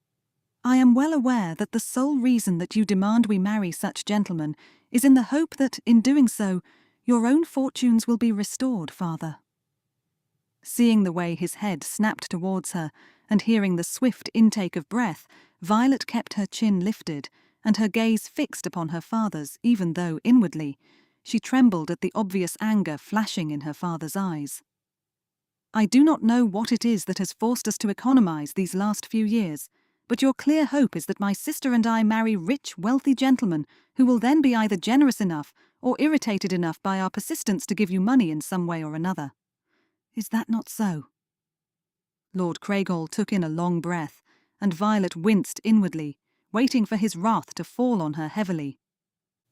I am well aware that the sole reason that you demand we marry such gentlemen is in the hope that, in doing so, your own fortunes will be restored, father. Seeing the way his head snapped towards her, and hearing the swift intake of breath, Violet kept her chin lifted, and her gaze fixed upon her father's, even though, inwardly, she trembled at the obvious anger flashing in her father's eyes. "I do not know what it is that has forced us to economize these last few years, but your clear hope is that my sister and I marry rich, wealthy gentlemen who will then be either generous enough or irritated enough by our persistence to give you money in some way or another. Is that not so?" Lord Craighall took in a long breath, and Violet winced inwardly, waiting for his wrath to fall on her heavily.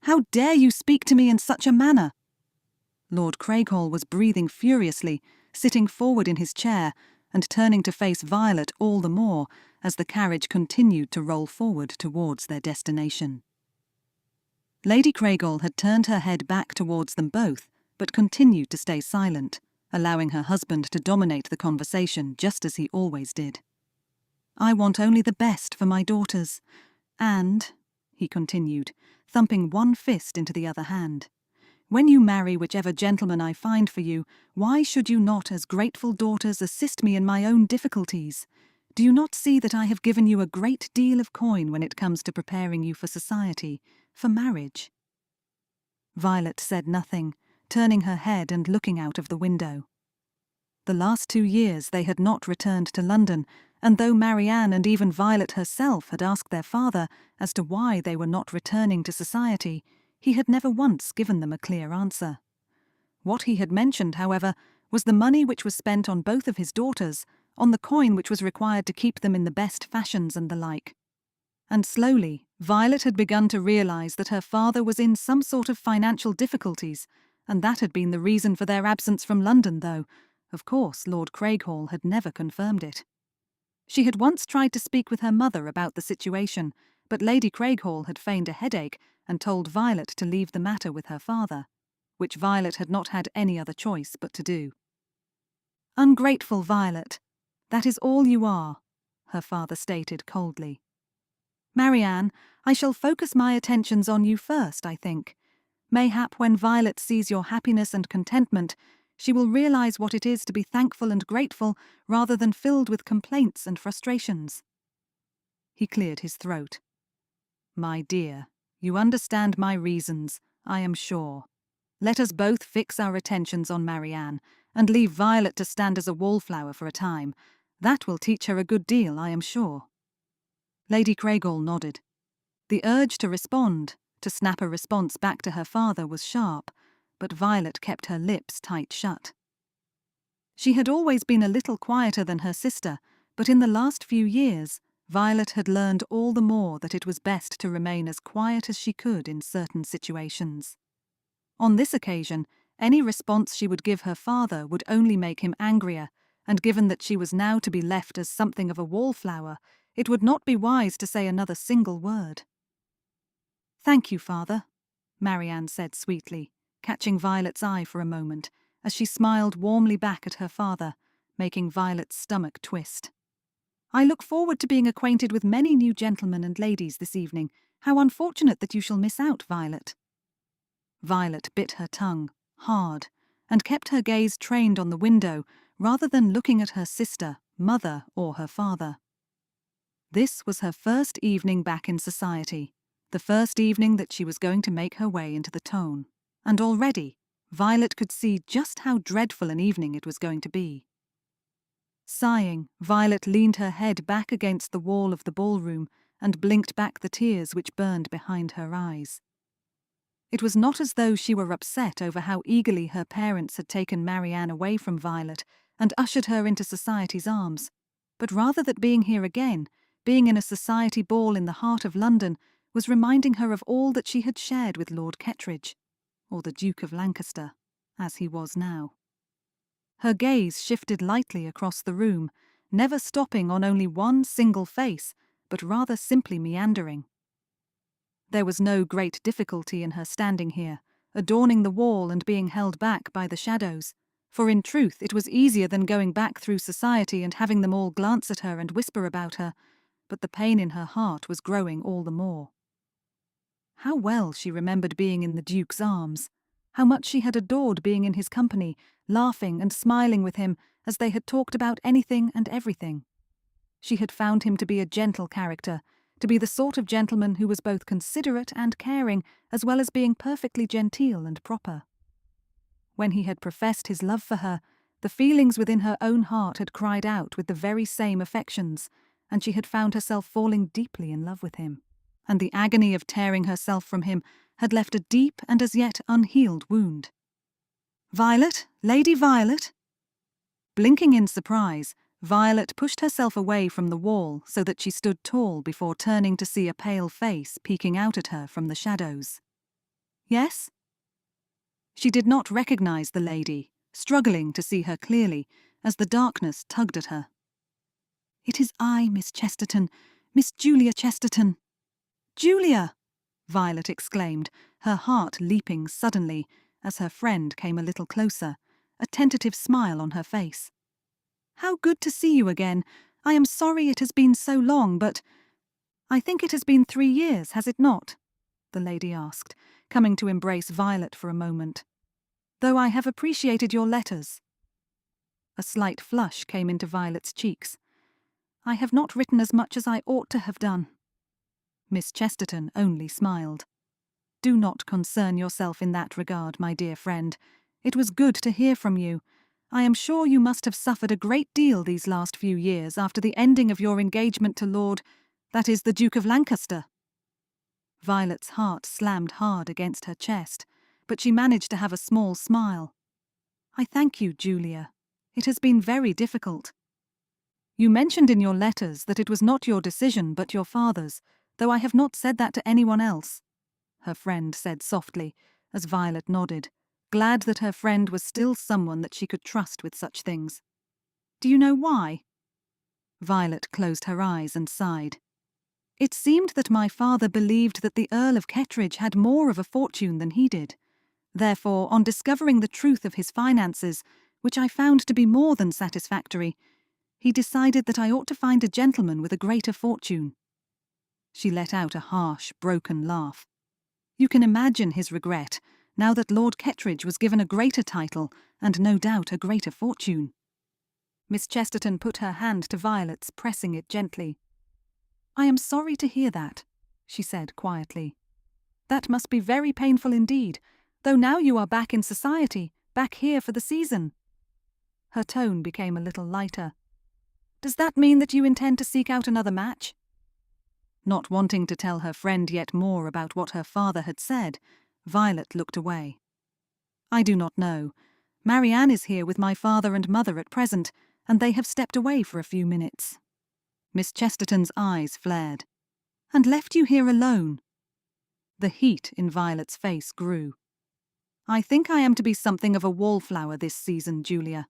"How dare you speak to me in such a manner?" Lord Craighall was breathing furiously, sitting forward in his chair and turning to face Violet all the more as the carriage continued to roll forward towards their destination. Lady Craighall had turned her head back towards them both, but continued to stay silent, allowing her husband to dominate the conversation just as he always did. "I want only the best for my daughters, and," he continued, thumping one fist into the other hand, "when you marry whichever gentleman I find for you, why should you not, as grateful daughters, assist me in my own difficulties? Do you not see that I have given you a great deal of coin when it comes to preparing you for society, for marriage?" Violet said nothing, turning her head and looking out of the window. The last 2 years they had not returned to London, and though Marianne and even Violet herself had asked their father as to why they were not returning to society, he had never once given them a clear answer. What he had mentioned, however, was the money which was spent on both of his daughters, on the coin which was required to keep them in the best fashions and the like. And slowly, Violet had begun to realize that her father was in some sort of financial difficulties, and that had been the reason for their absence from London, though, of course, Lord Craighall had never confirmed it. She had once tried to speak with her mother about the situation, but Lady Craighall had feigned a headache and told Violet to leave the matter with her father, which Violet had not had any other choice but to do. "Ungrateful Violet, that is all you are," her father stated coldly. "Marianne, I shall focus my attentions on you first, I think. Mayhap when Violet sees your happiness and contentment, she will realize what it is to be thankful and grateful rather than filled with complaints and frustrations." He cleared his throat. "My dear, you understand my reasons, I am sure. Let us both fix our attentions on Marianne, and leave Violet to stand as a wallflower for a time. That will teach her a good deal, I am sure." Lady Craighall nodded. The urge to respond, to snap a response back to her father, was sharp, but Violet kept her lips tight shut. She had always been a little quieter than her sister, but in the last few years, Violet had learned all the more that it was best to remain as quiet as she could in certain situations. On this occasion, any response she would give her father would only make him angrier, and given that she was now to be left as something of a wallflower, it would not be wise to say another single word. "Thank you, father," Marianne said sweetly, catching Violet's eye for a moment, as she smiled warmly back at her father, making Violet's stomach twist. "I look forward to being acquainted with many new gentlemen and ladies this evening. How unfortunate that you shall miss out, Violet." Violet bit her tongue, hard, and kept her gaze trained on the window, rather than looking at her sister, mother, or her father. This was her first evening back in society, the first evening that she was going to make her way into the tone, and already Violet could see just how dreadful an evening it was going to be. Sighing, Violet leaned her head back against the wall of the ballroom and blinked back the tears which burned behind her eyes. It was not as though she were upset over how eagerly her parents had taken Marianne away from Violet and ushered her into society's arms, but rather that being here again, being in a society ball in the heart of London, was reminding her of all that she had shared with Lord Kettridge, or the Duke of Lancaster, as he was now. Her gaze shifted lightly across the room, never stopping on only one single face, but rather simply meandering. There was no great difficulty in her standing here, adorning the wall and being held back by the shadows, for in truth it was easier than going back through society and having them all glance at her and whisper about her, but the pain in her heart was growing all the more. How well she remembered being in the Duke's arms, how much she had adored being in his company, laughing and smiling with him as they had talked about anything and everything. She had found him to be a gentle character, to be the sort of gentleman who was both considerate and caring, as well as being perfectly genteel and proper. When he had professed his love for her, the feelings within her own heart had cried out with the very same affections, and she had found herself falling deeply in love with him. And the agony of tearing herself from him had left a deep and as yet unhealed wound. "Violet, Lady Violet!" Blinking in surprise, Violet pushed herself away from the wall so that she stood tall before turning to see a pale face peeking out at her from the shadows. "Yes?" She did not recognize the lady, struggling to see her clearly, as the darkness tugged at her. "It is I, Miss Chesterton, Miss Julia Chesterton." "Julia!" Violet exclaimed, her heart leaping suddenly as her friend came a little closer, a tentative smile on her face. "How good to see you again. I am sorry it has been so long, but—" "I think it has been 3 years, has it not?" the lady asked, coming to embrace Violet for a moment. "Though I have appreciated your letters." A slight flush came into Violet's cheeks. "I have not written as much as I ought to have done." Miss Chesterton only smiled. "Do not concern yourself in that regard, my dear friend. It was good to hear from you. I am sure you must have suffered a great deal these last few years after the ending of your engagement to that is, the Duke of Lancaster." Violet's heart slammed hard against her chest, but she managed to have a small smile. "I thank you, Julia. It has been very difficult. You mentioned in your letters that it was not your decision but your father's, though I have not said that to anyone else," her friend said softly, as Violet nodded, glad that her friend was still someone that she could trust with such things. "Do you know why?" Violet closed her eyes and sighed. "It seemed that my father believed that the Earl of Kettridge had more of a fortune than he did. Therefore, on discovering the truth of his finances, which I found to be more than satisfactory, he decided that I ought to find a gentleman with a greater fortune." She let out a harsh, broken laugh. "You can imagine his regret, now that Lord Kettridge was given a greater title and no doubt a greater fortune." Miss Chesterton put her hand to Violet's, pressing it gently. "I am sorry to hear that," she said quietly. "That must be very painful indeed, though now you are back in society, back here for the season." Her tone became a little lighter. "Does that mean that you intend to seek out another match?" Not wanting to tell her friend yet more about what her father had said, Violet looked away. "I do not know. Marianne is here with my father and mother at present, and they have stepped away for a few minutes." Miss Chesterton's eyes flared. "And left you here alone?" The heat in Violet's face grew. "I think I am to be something of a wallflower this season, Julia.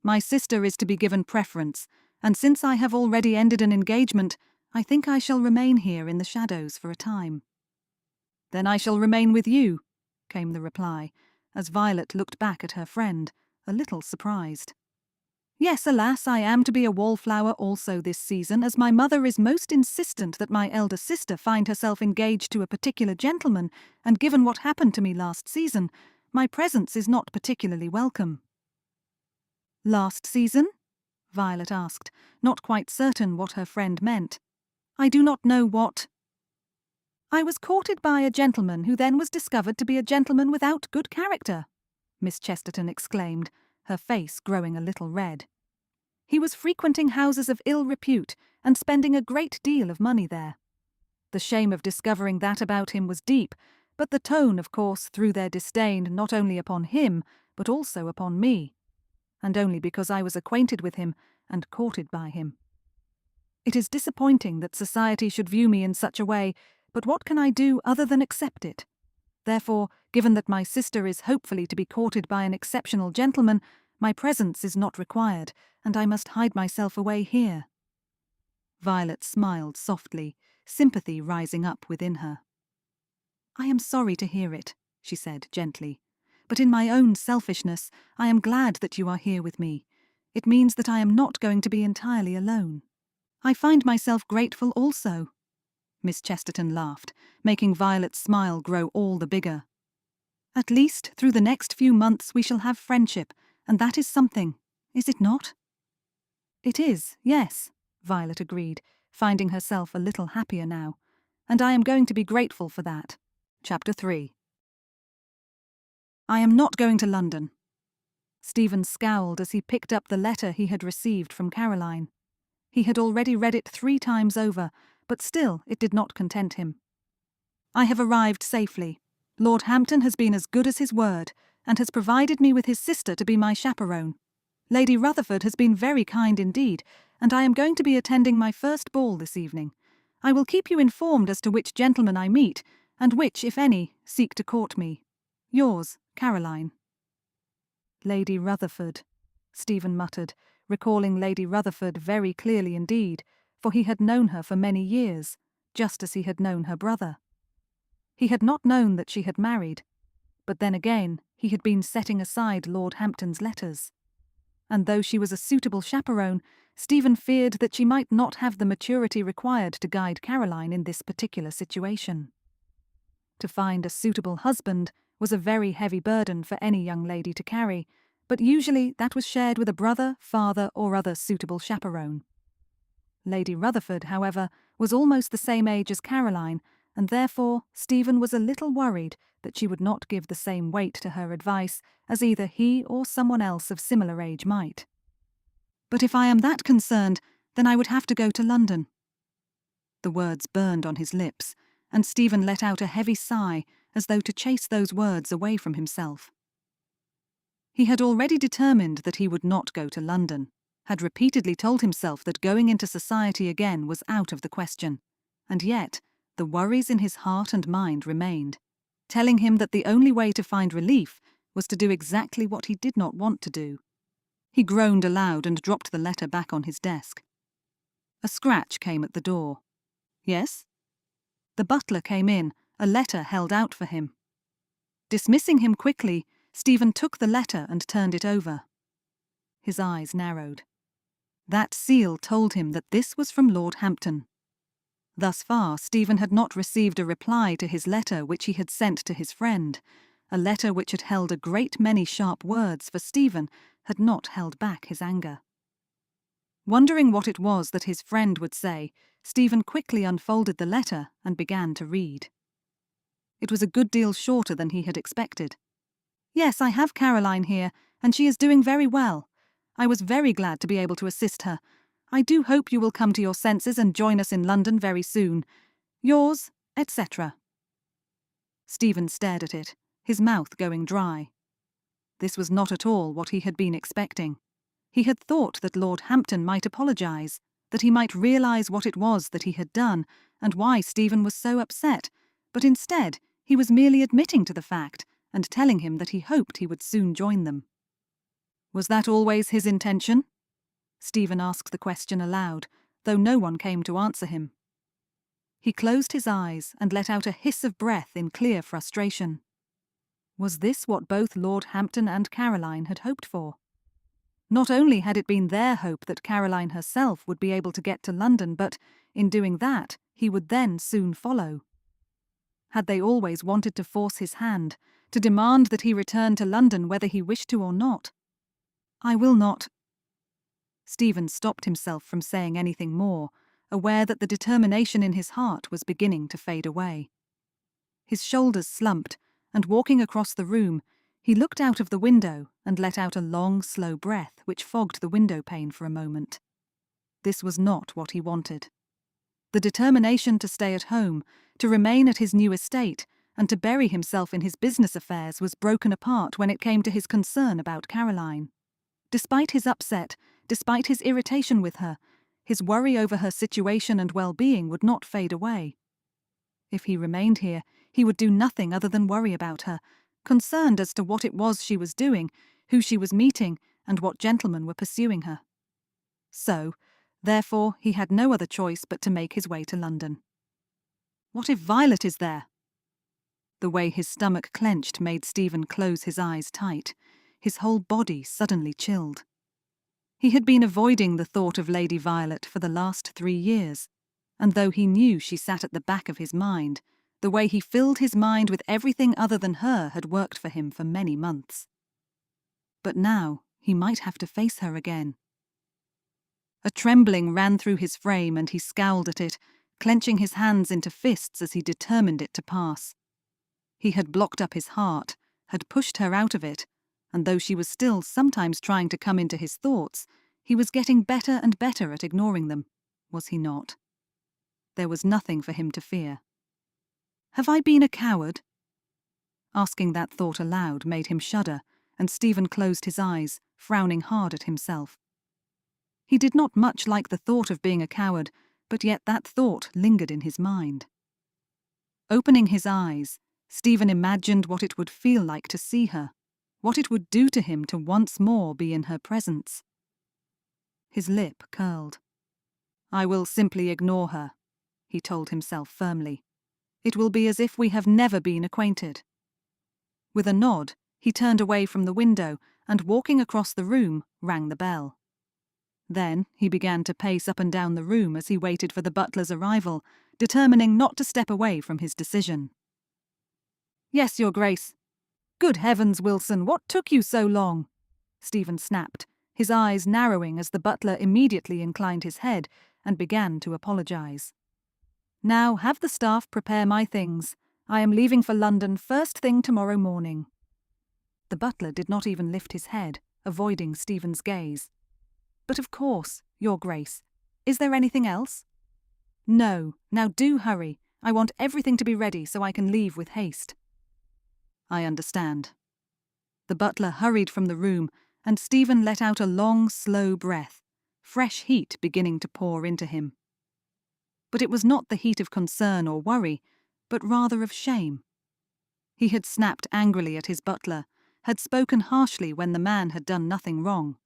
My sister is to be given preference, and since I have already ended an engagement, I think I shall remain here in the shadows for a time." "Then I shall remain with you," came the reply, as Violet looked back at her friend, a little surprised. "Yes, alas, I am to be a wallflower also this season, as my mother is most insistent that my elder sister find herself engaged to a particular gentleman, and given what happened to me last season, my presence is not particularly welcome." "Last season?" Violet asked, not quite certain what her friend meant. "I do not know what—" "I was courted by a gentleman who then was discovered to be a gentleman without good character," Miss Chesterton exclaimed, her face growing a little red. "He was frequenting houses of ill repute and spending a great deal of money there. The shame of discovering that about him was deep, but the tone, of course, threw their disdain not only upon him, but also upon me, and only because I was acquainted with him and courted by him. It is disappointing that society should view me in such a way, but what can I do other than accept it? Therefore, given that my sister is hopefully to be courted by an exceptional gentleman, my presence is not required, and I must hide myself away here." Violet smiled softly, sympathy rising up within her. "I am sorry to hear it," she said gently, "but in my own selfishness, I am glad that you are here with me. It means that I am not going to be entirely alone." "I find myself grateful also." Miss Chesterton laughed, making Violet's smile grow all the bigger. "At least, through the next few months we shall have friendship, and that is something, is it not?" "It is, yes," Violet agreed, finding herself a little happier now, and I am going to be grateful for that. Chapter 3. I am not going to London. Stephen scowled as he picked up the letter he had received from Caroline. He had already read it 3 times over, but still it did not content him. I have arrived safely. Lord Hampton has been as good as his word, and has provided me with his sister to be my chaperone. Lady Rutherford has been very kind indeed, and I am going to be attending my first ball this evening. I will keep you informed as to which gentlemen I meet, and which, if any, seek to court me. Yours, Caroline. Lady Rutherford, Stephen muttered, recalling Lady Rutherford very clearly indeed, for he had known her for many years, just as he had known her brother. He had not known that she had married, but then again he had been setting aside Lord Hampton's letters. And though she was a suitable chaperone, Stephen feared that she might not have the maturity required to guide Caroline in this particular situation. To find a suitable husband was a very heavy burden for any young lady to carry, but usually that was shared with a brother, father, or other suitable chaperone. Lady Rutherford, however, was almost the same age as Caroline, and therefore Stephen was a little worried that she would not give the same weight to her advice as either he or someone else of similar age might. But if I am that concerned, then I would have to go to London. The words burned on his lips, and Stephen let out a heavy sigh as though to chase those words away from himself. He had already determined that he would not go to London, had repeatedly told himself that going into society again was out of the question, and yet the worries in his heart and mind remained, telling him that the only way to find relief was to do exactly what he did not want to do. He groaned aloud and dropped the letter back on his desk. A scratch came at the door. Yes? The butler came in, a letter held out for him. Dismissing him quickly, Stephen took the letter and turned it over. His eyes narrowed. That seal told him that this was from Lord Hampton. Thus far, Stephen had not received a reply to his letter which he had sent to his friend. A letter which had held a great many sharp words for Stephen had not held back his anger. Wondering what it was that his friend would say, Stephen quickly unfolded the letter and began to read. It was a good deal shorter than he had expected. Yes, I have Caroline here, and she is doing very well. I was very glad to be able to assist her. I do hope you will come to your senses and join us in London very soon. Yours, etc. Stephen stared at it, his mouth going dry. This was not at all what he had been expecting. He had thought that Lord Hampton might apologise, that he might realise what it was that he had done, and why Stephen was so upset, but instead he was merely admitting to the fact and telling him that he hoped he would soon join them. Was that always his intention? Stephen asked the question aloud, though no one came to answer him. He closed his eyes and let out a hiss of breath in clear frustration. Was this what both Lord Hampton and Caroline had hoped for? Not only had it been their hope that Caroline herself would be able to get to London, but, in doing that, he would then soon follow. Had they always wanted to force his hand, to demand that he return to London whether he wished to or not? I will not. Stephen stopped himself from saying anything more, aware that the determination in his heart was beginning to fade away. His shoulders slumped, and walking across the room, he looked out of the window and let out a long, slow breath which fogged the window pane for a moment. This was not what he wanted. The determination to stay at home, to remain at his new estate, and to bury himself in his business affairs was broken apart when it came to his concern about Caroline. Despite his upset, despite his irritation with her, his worry over her situation and well-being would not fade away. If he remained here, he would do nothing other than worry about her, concerned as to what it was she was doing, who she was meeting, and what gentlemen were pursuing her. So, therefore, he had no other choice but to make his way to London. What if Violet is there? The way his stomach clenched made Stephen close his eyes tight. His whole body suddenly chilled. He had been avoiding the thought of Lady Violet for the last 3 years, and though he knew she sat at the back of his mind, the way he filled his mind with everything other than her had worked for him for many months. But now he might have to face her again. A trembling ran through his frame and he scowled at it, clenching his hands into fists as he determined it to pass. He had blocked up his heart, had pushed her out of it, and though she was still sometimes trying to come into his thoughts, he was getting better and better at ignoring them, was he not? There was nothing for him to fear. Have I been a coward? Asking that thought aloud made him shudder, and Stephen closed his eyes, frowning hard at himself. He did not much like the thought of being a coward, but yet that thought lingered in his mind. Opening his eyes, Stephen imagined what it would feel like to see her, what it would do to him to once more be in her presence. His lip curled. I will simply ignore her, he told himself firmly. It will be as if we have never been acquainted. With a nod, he turned away from the window and, walking across the room, rang the bell. Then he began to pace up and down the room as he waited for the butler's arrival, determining not to step away from his decision. Yes, Your Grace. Good heavens, Wilson, what took you so long? Stephen snapped, his eyes narrowing as the butler immediately inclined his head and began to apologize. Now have the staff prepare my things. I am leaving for London first thing tomorrow morning. The butler did not even lift his head, avoiding Stephen's gaze. But of course, Your Grace. Is there anything else? No, now do hurry. I want everything to be ready so I can leave with haste. I understand. The butler hurried from the room, and Stephen let out a long, slow breath, fresh heat beginning to pour into him. But it was not the heat of concern or worry, but rather of shame. He had snapped angrily at his butler, had spoken harshly when the man had done nothing wrong.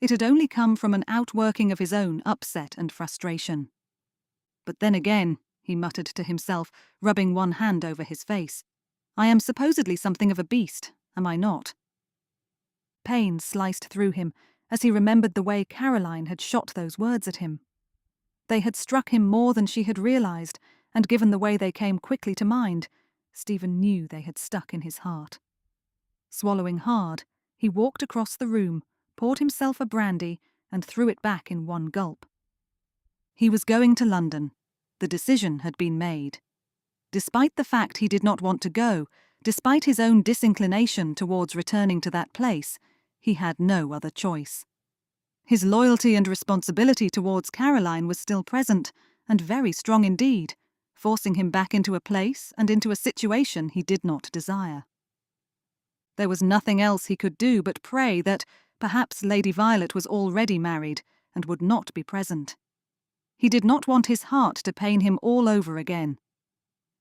It had only come from an outworking of his own upset and frustration. But then again, he muttered to himself, rubbing one hand over his face, I am supposedly something of a beast, am I not? Pain sliced through him as he remembered the way Caroline had shot those words at him. They had struck him more than she had realized, and given the way they came quickly to mind, Stephen knew they had stuck in his heart. Swallowing hard, he walked across the room, poured himself a brandy, and threw it back in one gulp. He was going to London. The decision had been made. Despite the fact he did not want to go, despite his own disinclination towards returning to that place, he had no other choice. His loyalty and responsibility towards Caroline was still present, and very strong indeed, forcing him back into a place and into a situation he did not desire. There was nothing else he could do but pray that perhaps Lady Violet was already married and would not be present. He did not want his heart to pain him all over again.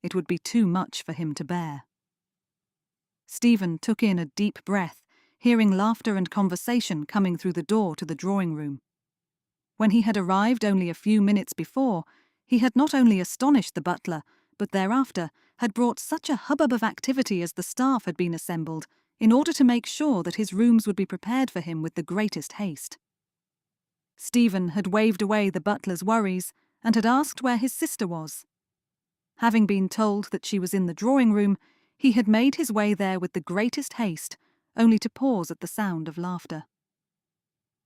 It would be too much for him to bear. Stephen took in a deep breath, hearing laughter and conversation coming through the door to the drawing room. When he had arrived only a few minutes before, he had not only astonished the butler, but thereafter had brought such a hubbub of activity as the staff had been assembled, in order to make sure that his rooms would be prepared for him with the greatest haste. Stephen had waved away the butler's worries and had asked where his sister was. Having been told that she was in the drawing room, he had made his way there with the greatest haste, only to pause at the sound of laughter.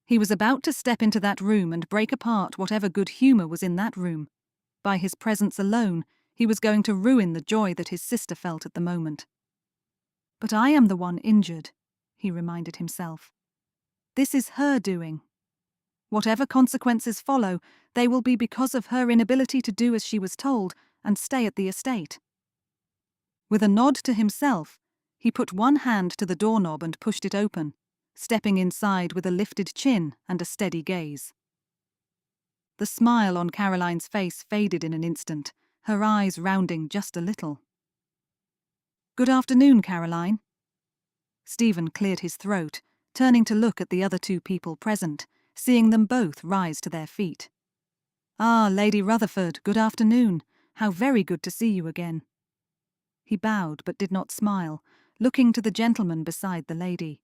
He was about to step into that room and break apart whatever good humour was in that room. By his presence alone, he was going to ruin the joy that his sister felt at the moment. But I am the one injured, he reminded himself. This is her doing. Whatever consequences follow, they will be because of her inability to do as she was told and stay at the estate. With a nod to himself, he put one hand to the doorknob and pushed it open, stepping inside with a lifted chin and a steady gaze. The smile on Caroline's face faded in an instant, her eyes rounding just a little. Good afternoon, Caroline. Stephen cleared his throat, turning to look at the other two people present, seeing them both rise to their feet. Ah, Lady Rutherford, good afternoon. How very good to see you again. He bowed but did not smile, looking to the gentleman beside the lady.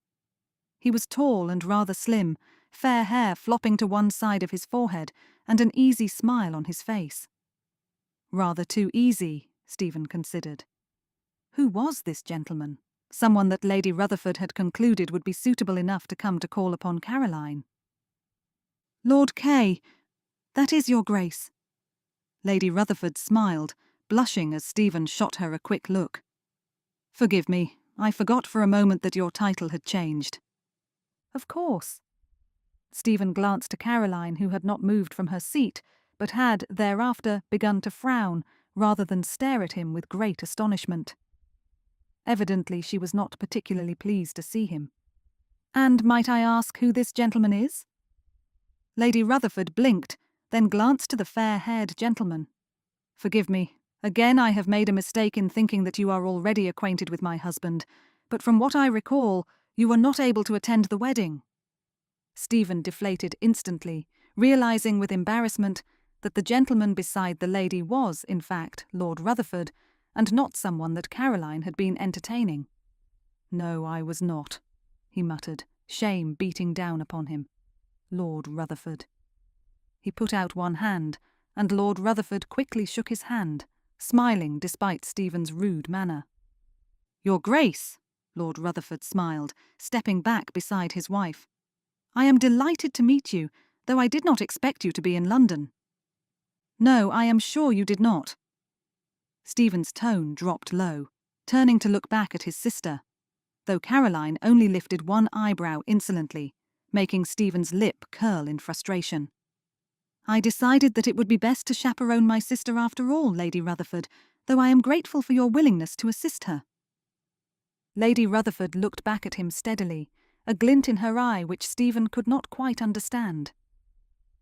He was tall and rather slim, fair hair flopping to one side of his forehead, and an easy smile on his face. Rather too easy, Stephen considered. Who was this gentleman? Someone that Lady Rutherford had concluded would be suitable enough to come to call upon Caroline. Lord Kay, that is your grace. Lady Rutherford smiled, blushing as Stephen shot her a quick look. Forgive me, I forgot for a moment that your title had changed. Of course. Stephen glanced to Caroline, who had not moved from her seat, but had, thereafter, begun to frown, rather than stare at him with great astonishment. Evidently she was not particularly pleased to see him. And might I ask who this gentleman is? Lady Rutherford blinked, then glanced to the fair-haired gentleman. Forgive me. Again I have made a mistake in thinking that you are already acquainted with my husband, but from what I recall, you were not able to attend the wedding. Stephen deflated instantly, realizing with embarrassment that the gentleman beside the lady was, in fact, Lord Rutherford, and not someone that Caroline had been entertaining. No, I was not, he muttered, shame beating down upon him. Lord Rutherford. He put out one hand, and Lord Rutherford quickly shook his hand, smiling despite Stephen's rude manner. Your Grace, Lord Rutherford smiled, stepping back beside his wife. I am delighted to meet you, though I did not expect you to be in London. No, I am sure you did not. Stephen's tone dropped low, turning to look back at his sister, though Caroline only lifted one eyebrow insolently, making Stephen's lip curl in frustration. I decided that it would be best to chaperone my sister after all, Lady Rutherford, though I am grateful for your willingness to assist her. Lady Rutherford looked back at him steadily, a glint in her eye which Stephen could not quite understand.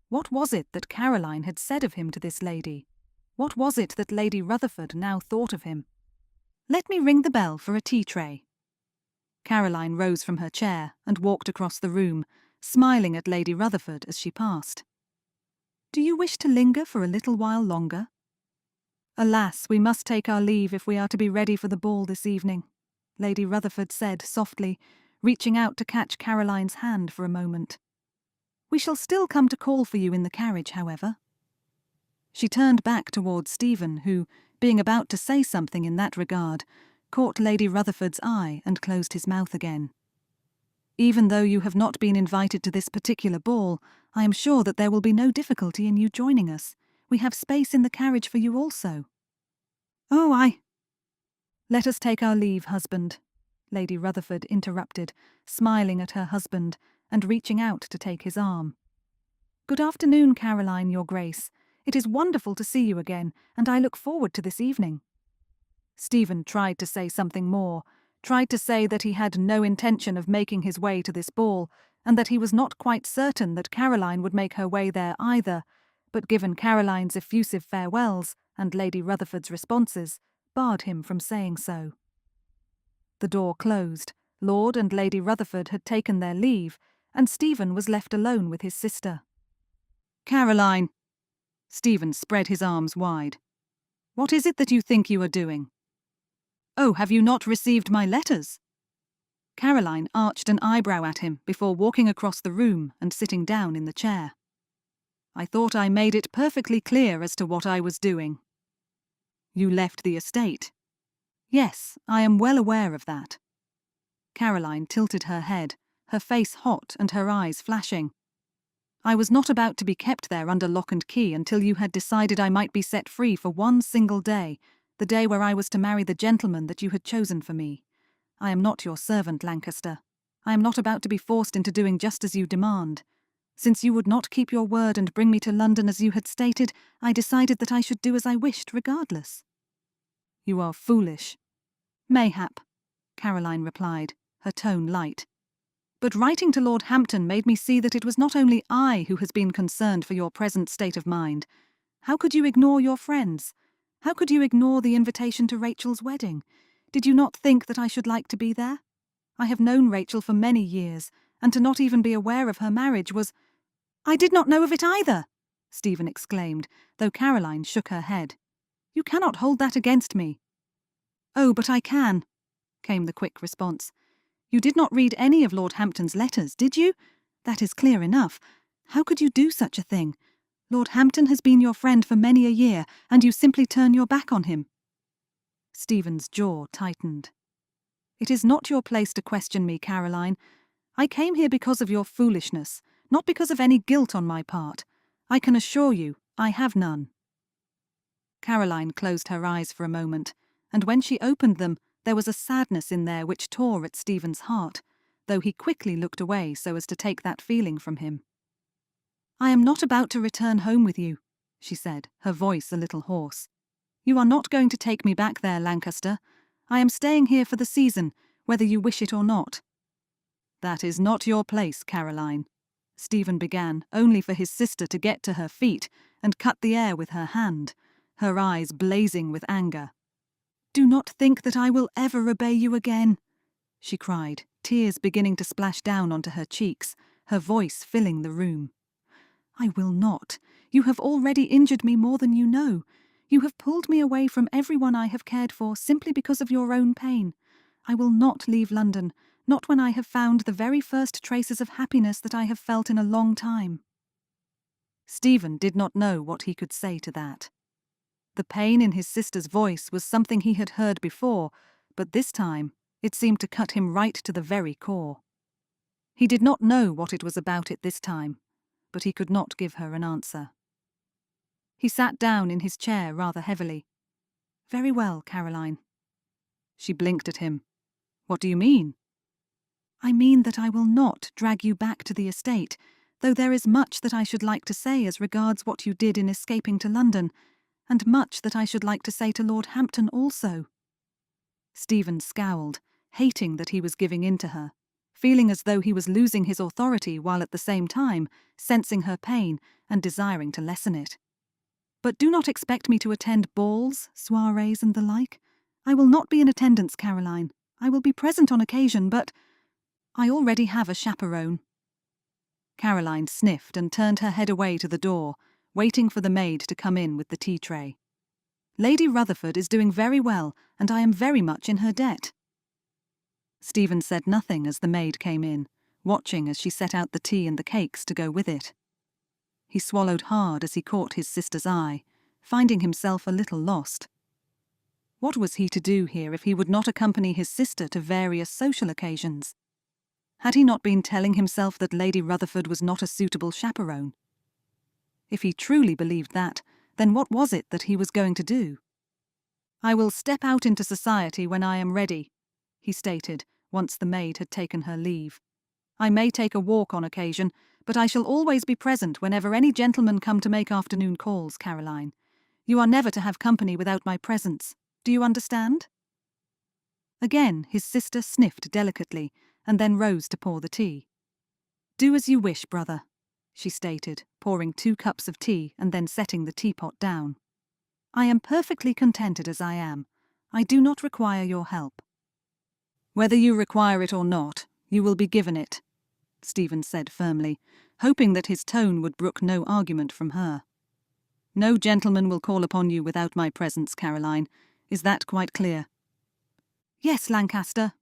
What was it that Caroline had said of him to this lady? What was it that Lady Rutherford now thought of him? Let me ring the bell for a tea tray. Caroline rose from her chair and walked across the room, smiling at Lady Rutherford as she passed. Do you wish to linger for a little while longer? Alas, we must take our leave if we are to be ready for the ball this evening, Lady Rutherford said softly, reaching out to catch Caroline's hand for a moment. We shall still come to call for you in the carriage, however. She turned back towards Stephen, who, being about to say something in that regard, caught Lady Rutherford's eye and closed his mouth again. Even though you have not been invited to this particular ball, I am sure that there will be no difficulty in you joining us. We have space in the carriage for you also. Oh, Let us take our leave, husband, Lady Rutherford interrupted, smiling at her husband and reaching out to take his arm. Good afternoon, Caroline, your Grace. It is wonderful to see you again, and I look forward to this evening. Stephen tried to say something more, tried to say that he had no intention of making his way to this ball, and that he was not quite certain that Caroline would make her way there either, but given Caroline's effusive farewells and Lady Rutherford's responses, barred him from saying so. The door closed, Lord and Lady Rutherford had taken their leave, and Stephen was left alone with his sister. Caroline! Stephen spread his arms wide. What is it that you think you are doing? Oh, have you not received my letters? Caroline arched an eyebrow at him before walking across the room and sitting down in the chair. I thought I made it perfectly clear as to what I was doing. You left the estate? Yes, I am well aware of that. Caroline tilted her head, her face hot and her eyes flashing. I was not about to be kept there under lock and key until you had decided I might be set free for one single day, the day where I was to marry the gentleman that you had chosen for me. I am not your servant, Lancaster. I am not about to be forced into doing just as you demand. Since you would not keep your word and bring me to London as you had stated, I decided that I should do as I wished regardless. You are foolish. Mayhap, Caroline replied, her tone light. But writing to Lord Hampton made me see that it was not only I who has been concerned for your present state of mind. How could you ignore your friends? How could you ignore the invitation to Rachel's wedding? Did you not think that I should like to be there? I have known Rachel for many years, and to not even be aware of her marriage was— I did not know of it either, Stephen exclaimed, though Caroline shook her head. You cannot hold that against me. Oh, but I can, came the quick response. You did not read any of Lord Hampton's letters, did you? That is clear enough. How could you do such a thing? Lord Hampton has been your friend for many a year, and you simply turn your back on him. Stephen's jaw tightened. It is not your place to question me, Caroline. I came here because of your foolishness, not because of any guilt on my part. I can assure you, I have none." Caroline closed her eyes for a moment, and when she opened them, there was a sadness in there which tore at Stephen's heart, though he quickly looked away so as to take that feeling from him. "I am not about to return home with you," she said, her voice a little hoarse. "You are not going to take me back there, Lancaster. I am staying here for the season, whether you wish it or not." "That is not your place, Caroline," Stephen began, only for his sister to get to her feet and cut the air with her hand, her eyes blazing with anger. "Do not think that I will ever obey you again," she cried, tears beginning to splash down onto her cheeks, her voice filling the room. "I will not. You have already injured me more than you know. You have pulled me away from everyone I have cared for simply because of your own pain. I will not leave London, not when I have found the very first traces of happiness that I have felt in a long time." Stephen did not know what he could say to that. The pain in his sister's voice was something he had heard before, but this time it seemed to cut him right to the very core. He did not know what it was about it this time, but he could not give her an answer. He sat down in his chair rather heavily. "Very well, Caroline." She blinked at him. "What do you mean?" "I mean that I will not drag you back to the estate, though there is much that I should like to say as regards what you did in escaping to London, and much that I should like to say to Lord Hampton also." Stephen scowled, hating that he was giving in to her, feeling as though he was losing his authority while at the same time sensing her pain and desiring to lessen it. "But do not expect me to attend balls, soirees, and the like. I will not be in attendance, Caroline. I will be present on occasion, but I already have a chaperone." Caroline sniffed and turned her head away to the door, waiting for the maid to come in with the tea tray. "Lady Rutherford is doing very well, and I am very much in her debt." Stephen said nothing as the maid came in, watching as she set out the tea and the cakes to go with it. He swallowed hard as he caught his sister's eye, finding himself a little lost. What was he to do here if he would not accompany his sister to various social occasions? Had he not been telling himself that Lady Rutherford was not a suitable chaperone? If he truly believed that, then what was it that he was going to do? "I will step out into society when I am ready," he stated, once the maid had taken her leave. "I may take a walk on occasion, but I shall always be present whenever any gentlemen come to make afternoon calls, Caroline. You are never to have company without my presence. Do you understand?" Again his sister sniffed delicately, and then rose to pour the tea. "Do as you wish, brother," she stated, pouring 2 cups of tea and then setting the teapot down. "I am perfectly contented as I am. I do not require your help." "Whether you require it or not, you will be given it," Stephen said firmly, hoping that his tone would brook no argument from her. "No gentleman will call upon you without my presence, Caroline. Is that quite clear?" "Yes, Lancaster."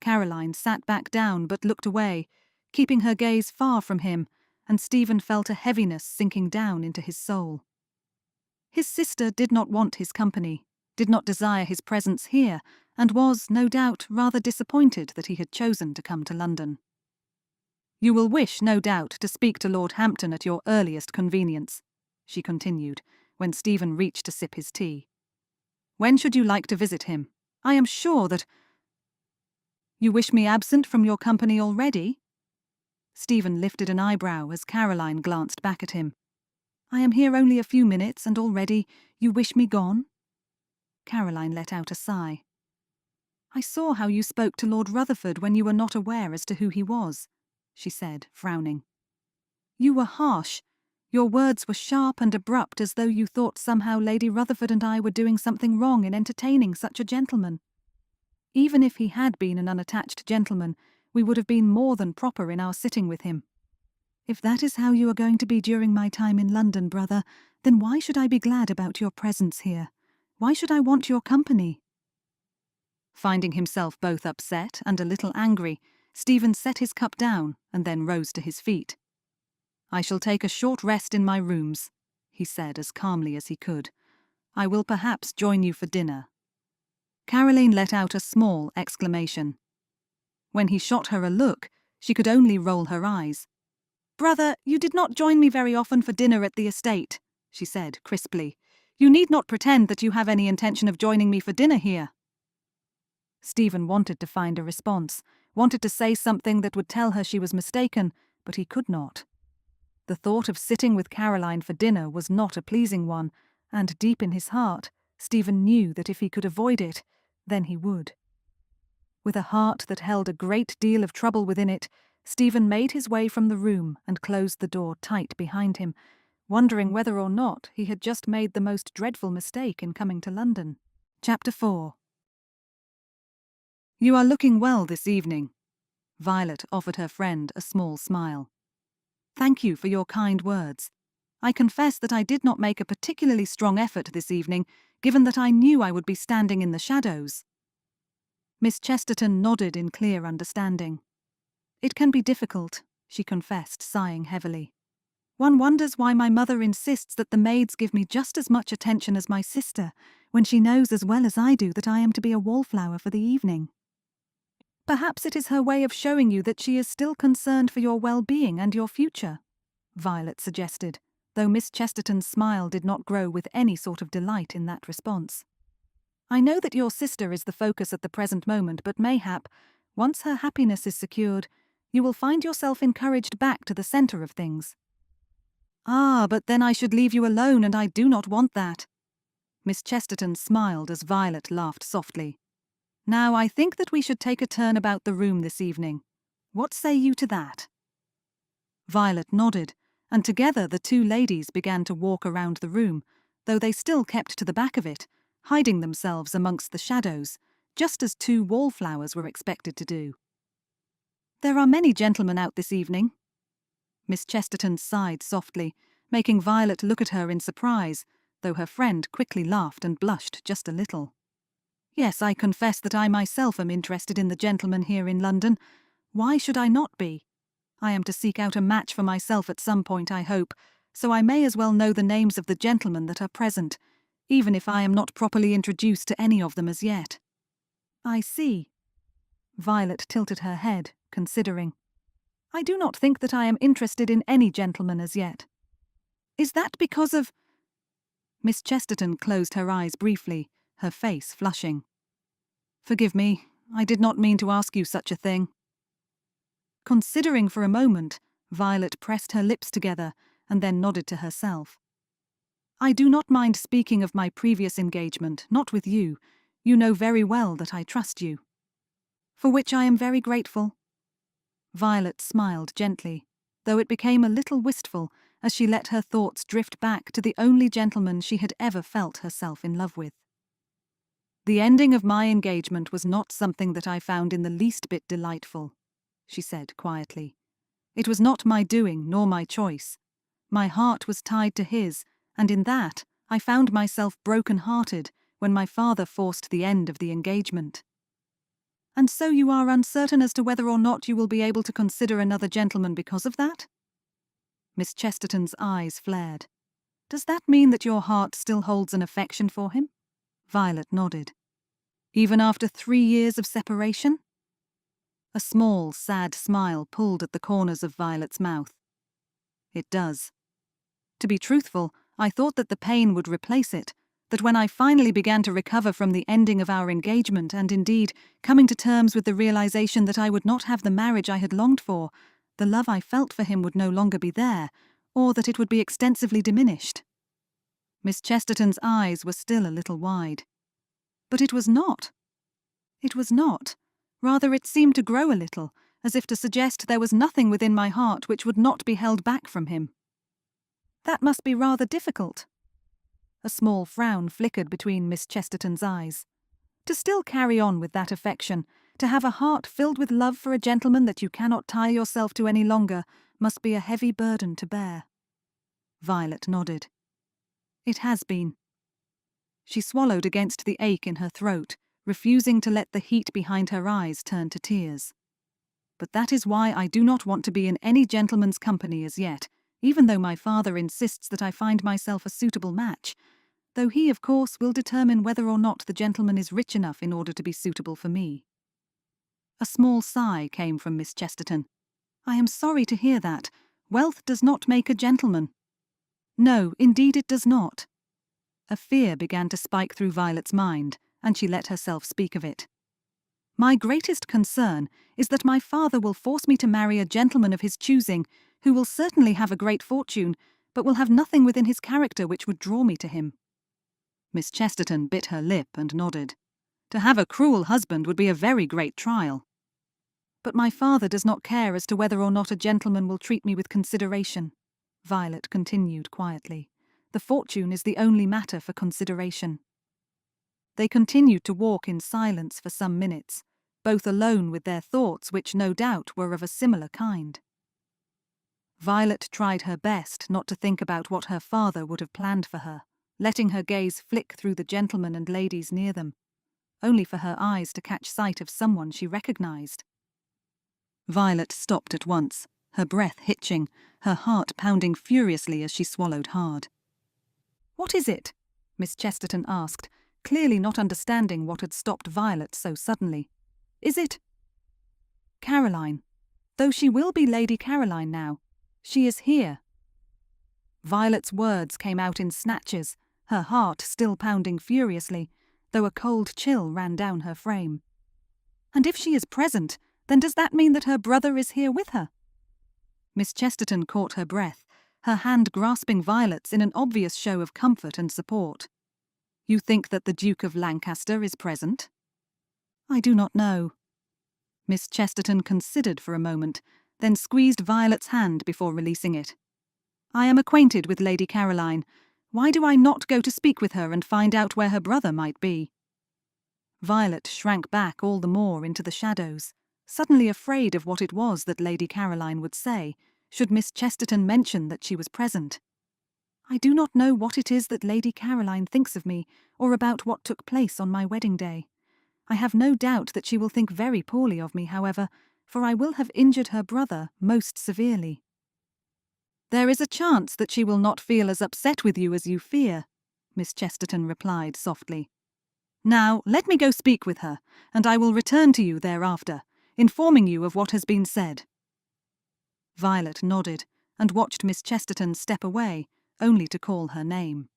Caroline sat back down but looked away, keeping her gaze far from him, and Stephen felt a heaviness sinking down into his soul. His sister did not want his company, did not desire his presence here, and was, no doubt, rather disappointed that he had chosen to come to London. "You will wish, no doubt, to speak to Lord Hampton at your earliest convenience," she continued, when Stephen reached to sip his tea. "When should you like to visit him? I am sure that—" "You wish me absent from your company already?" Stephen lifted an eyebrow as Caroline glanced back at him. "I am here only a few minutes, and already you wish me gone?" Caroline let out a sigh. "I saw how you spoke to Lord Rutherford when you were not aware as to who he was," she said, frowning. "You were harsh. Your words were sharp and abrupt, as though you thought somehow Lady Rutherford and I were doing something wrong in entertaining such a gentleman. Even if he had been an unattached gentleman, we would have been more than proper in our sitting with him. If that is how you are going to be during my time in London, brother, then why should I be glad about your presence here? Why should I want your company?" Finding himself both upset and a little angry, Stephen set his cup down and then rose to his feet. "I shall take a short rest in my rooms," he said as calmly as he could. "I will perhaps join you for dinner." Caroline let out a small exclamation. When he shot her a look, she could only roll her eyes. "Brother, you did not join me very often for dinner at the estate," she said crisply. "You need not pretend that you have any intention of joining me for dinner here." Stephen wanted to find a response, wanted to say something that would tell her she was mistaken, but he could not. The thought of sitting with Caroline for dinner was not a pleasing one, and deep in his heart, Stephen knew that if he could avoid it, then he would. With a heart that held a great deal of trouble within it, Stephen made his way from the room and closed the door tight behind him, wondering whether or not he had just made the most dreadful mistake in coming to London. Chapter 4. "You are looking well this evening." Violet offered her friend a small smile. "Thank you for your kind words. I confess that I did not make a particularly strong effort this evening, given that I knew I would be standing in the shadows." Miss Chesterton nodded in clear understanding. "It can be difficult," she confessed, sighing heavily. "One wonders why my mother insists that the maids give me just as much attention as my sister, when she knows as well as I do that I am to be a wallflower for the evening." "Perhaps it is her way of showing you that she is still concerned for your well-being and your future," Violet suggested, though Miss Chesterton's smile did not grow with any sort of delight in that response. "I know that your sister is the focus at the present moment, but mayhap, once her happiness is secured, you will find yourself encouraged back to the centre of things." "Ah, but then I should leave you alone, and I do not want that." Miss Chesterton smiled as Violet laughed softly. "Now I think that we should take a turn about the room this evening. What say you to that?" Violet nodded, and together the two ladies began to walk around the room, though they still kept to the back of it, hiding themselves amongst the shadows, just as two wallflowers were expected to do. "There are many gentlemen out this evening." Miss Chesterton sighed softly, making Violet look at her in surprise, though her friend quickly laughed and blushed just a little. "Yes, I confess that I myself am interested in the gentlemen here in London. Why should I not be? I am to seek out a match for myself at some point, I hope, so I may as well know the names of the gentlemen that are present, even if I am not properly introduced to any of them as yet." "I see." Violet tilted her head, considering. "I do not think that I am interested in any gentleman as yet." "Is that because of—" Miss Chesterton closed her eyes briefly, her face flushing. "Forgive me, I did not mean to ask you such a thing." Considering for a moment, Violet pressed her lips together and then nodded to herself. "I do not mind speaking of my previous engagement, not with you. You know very well that I trust you." "For which I am very grateful." Violet smiled gently, though it became a little wistful as she let her thoughts drift back to the only gentleman she had ever felt herself in love with. "The ending of my engagement was not something that I found in the least bit delightful," she said quietly. "It was not my doing nor my choice. My heart was tied to his, and in that I found myself broken-hearted when my father forced the end of the engagement." "And so you are uncertain as to whether or not you will be able to consider another gentleman because of that?" Miss Chesterton's eyes flared. "Does that mean that your heart still holds an affection for him?" Violet nodded. "Even after 3 years of separation?" A small, sad smile pulled at the corners of Violet's mouth. "It does. To be truthful, I thought that the pain would replace it, that when I finally began to recover from the ending of our engagement and indeed coming to terms with the realization that I would not have the marriage I had longed for, the love I felt for him would no longer be there, or that it would be extensively diminished." Miss Chesterton's eyes were still a little wide. "But it was not." "It was not. Rather, it seemed to grow a little, as if to suggest there was nothing within my heart which would not be held back from him." "That must be rather difficult." A small frown flickered between Miss Chesterton's eyes. "To still carry on with that affection, to have a heart filled with love for a gentleman that you cannot tie yourself to any longer, must be a heavy burden to bear." Violet nodded. "It has been." She swallowed against the ache in her throat, refusing to let the heat behind her eyes turn to tears. "But that is why I do not want to be in any gentleman's company as yet, even though my father insists that I find myself a suitable match, though he, of course, will determine whether or not the gentleman is rich enough in order to be suitable for me." A small sigh came from Miss Chesterton. "I am sorry to hear that. Wealth does not make a gentleman. No, indeed it does not. A fear began to spike through Violet's mind, and she let herself speak of it. My greatest concern is that my father will force me to marry a gentleman of his choosing, who will certainly have a great fortune, but will have nothing within his character which would draw me to him. Miss Chesterton bit her lip and nodded. To have a cruel husband would be a very great trial. But my father does not care as to whether or not a gentleman will treat me with consideration, Violet continued quietly. The fortune is the only matter for consideration. They continued to walk in silence for some minutes, both alone with their thoughts, which no doubt were of a similar kind. Violet tried her best not to think about what her father would have planned for her, letting her gaze flick through the gentlemen and ladies near them, only for her eyes to catch sight of someone she recognized. Violet stopped at once, her breath hitching, her heart pounding furiously as she swallowed hard. "What is it?" Miss Chesterton asked, clearly not understanding what had stopped Violet so suddenly. "Is it—" "Caroline. Though she will be Lady Caroline now. She is here." Violet's words came out in snatches, her heart still pounding furiously, though a cold chill ran down her frame. "And if she is present, then does that mean that her brother is here with her?" Miss Chesterton caught her breath, her hand grasping Violet's in an obvious show of comfort and support. "You think that the Duke of Lancaster is present?" "I do not know." Miss Chesterton considered for a moment, then squeezed Violet's hand before releasing it. "I am acquainted with Lady Caroline. Why do I not go to speak with her and find out where her brother might be?" Violet shrank back all the more into the shadows, suddenly afraid of what it was that Lady Caroline would say, should Miss Chesterton mention that she was present. "I do not know what it is that Lady Caroline thinks of me, or about what took place on my wedding day. I have no doubt that she will think very poorly of me, however, for I will have injured her brother most severely." "There is a chance that she will not feel as upset with you as you fear," Miss Chesterton replied softly. "Now, let me go speak with her, and I will return to you thereafter, informing you of what has been said." Violet nodded, and watched Miss Chesterton step away, only to call her name.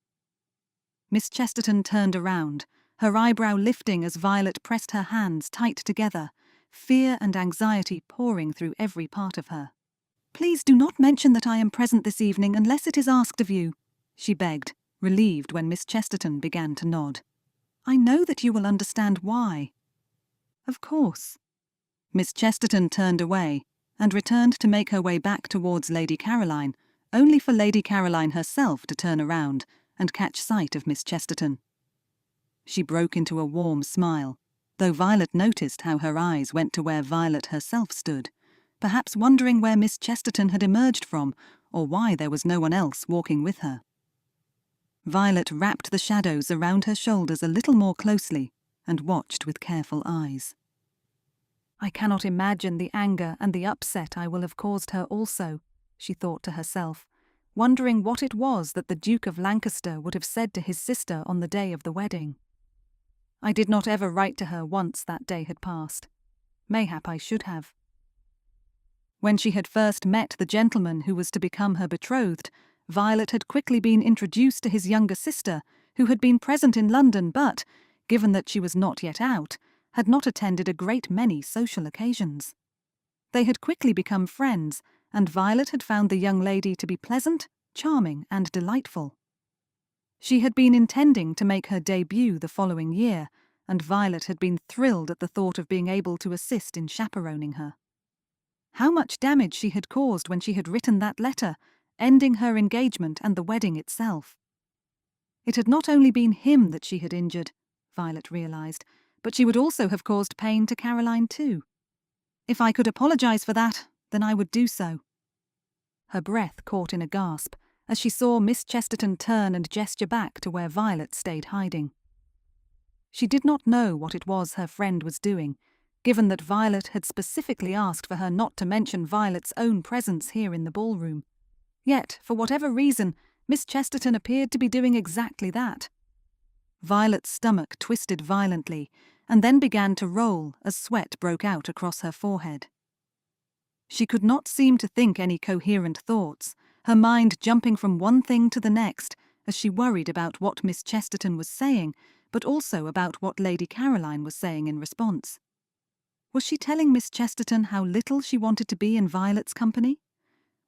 Miss Chesterton turned around, her eyebrow lifting as Violet pressed her hands tight together, fear and anxiety pouring through every part of her. "Please do not mention that I am present this evening unless it is asked of you," she begged, relieved when Miss Chesterton began to nod. "I know that you will understand why." "Of course." Miss Chesterton turned away and returned to make her way back towards Lady Caroline, only for Lady Caroline herself to turn around and catch sight of Miss Chesterton. She broke into a warm smile, though Violet noticed how her eyes went to where Violet herself stood, perhaps wondering where Miss Chesterton had emerged from, or why there was no one else walking with her. Violet wrapped the shadows around her shoulders a little more closely and watched with careful eyes. "I cannot imagine the anger and the upset I will have caused her also," she thought to herself, wondering what it was that the Duke of Lancaster would have said to his sister on the day of the wedding. I did not ever write to her once that day had passed. Mayhap I should have. When she had first met the gentleman who was to become her betrothed, Violet had quickly been introduced to his younger sister, who had been present in London but, given that she was not yet out, had not attended a great many social occasions. They had quickly become friends, and Violet had found the young lady to be pleasant, charming, and delightful. She had been intending to make her debut the following year, and Violet had been thrilled at the thought of being able to assist in chaperoning her. How much damage she had caused when she had written that letter, ending her engagement and the wedding itself. It had not only been him that she had injured, Violet realized, but she would also have caused pain to Caroline too. If I could apologize for that, then I would do so. Her breath caught in a gasp as she saw Miss Chesterton turn and gesture back to where Violet stayed hiding. She did not know what it was her friend was doing, given that Violet had specifically asked for her not to mention Violet's own presence here in the ballroom. Yet, for whatever reason, Miss Chesterton appeared to be doing exactly that. Violet's stomach twisted violently, and then began to roll as sweat broke out across her forehead. She could not seem to think any coherent thoughts, her mind jumping from one thing to the next as she worried about what Miss Chesterton was saying, but also about what Lady Caroline was saying in response. Was she telling Miss Chesterton how little she wanted to be in Violet's company?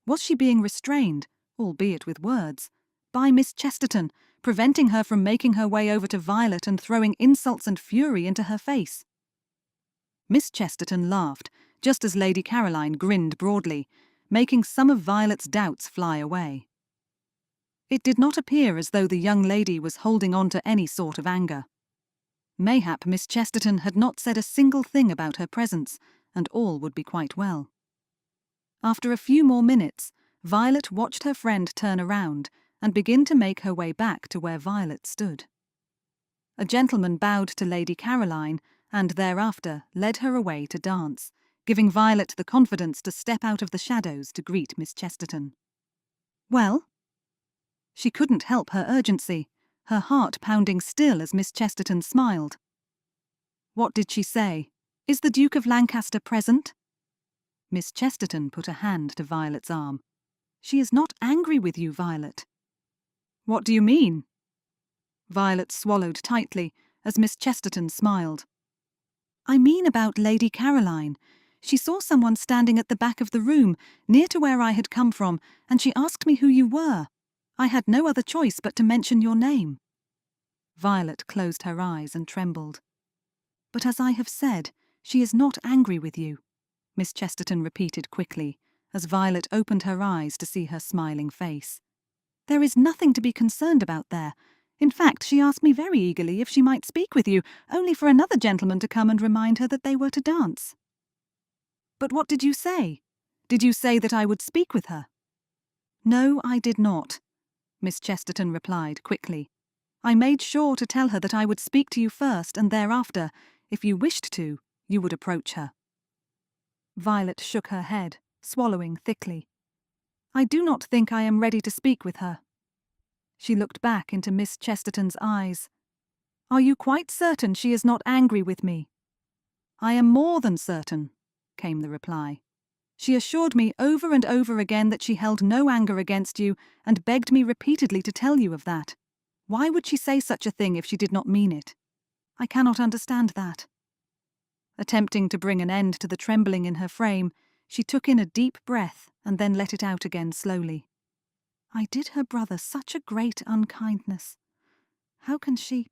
Was she being restrained, albeit with words, by Miss Chesterton, preventing her from making her way over to Violet and throwing insults and fury into her face? Miss Chesterton laughed, just as Lady Caroline grinned broadly, making some of Violet's doubts fly away. It did not appear as though the young lady was holding on to any sort of anger. Mayhap Miss Chesterton had not said a single thing about her presence, and all would be quite well. After a few more minutes, Violet watched her friend turn around and begin to make her way back to where Violet stood. A gentleman bowed to Lady Caroline and thereafter led her away to dance, giving Violet the confidence to step out of the shadows to greet Miss Chesterton. "Well?" She couldn't help her urgency, her heart pounding still as Miss Chesterton smiled. "What did she say? Is the Duke of Lancaster present?" Miss Chesterton put a hand to Violet's arm. "She is not angry with you, Violet." "What do you mean?" Violet swallowed tightly as Miss Chesterton smiled. "I mean about Lady Caroline. She saw someone standing at the back of the room, near to where I had come from, and she asked me who you were. I had no other choice but to mention your name." Violet closed her eyes and trembled. "But as I have said, she is not angry with you," Miss Chesterton repeated quickly, as Violet opened her eyes to see her smiling face. "There is nothing to be concerned about there. In fact, she asked me very eagerly if she might speak with you, only for another gentleman to come and remind her that they were to dance." "But what did you say? Did you say that I would speak with her?" "No, I did not," Miss Chesterton replied quickly. "I made sure to tell her that I would speak to you first, and thereafter, if you wished to, you would approach her." Violet shook her head, swallowing thickly. "I do not think I am ready to speak with her." She looked back into Miss Chesterton's eyes. "Are you quite certain she is not angry with me?" "I am more than certain," came the reply. "She assured me over and over again that she held no anger against you, and begged me repeatedly to tell you of that. Why would she say such a thing if she did not mean it? I cannot understand that." Attempting to bring an end to the trembling in her frame, she took in a deep breath and then let it out again slowly. "I did her brother such a great unkindness. How can she—"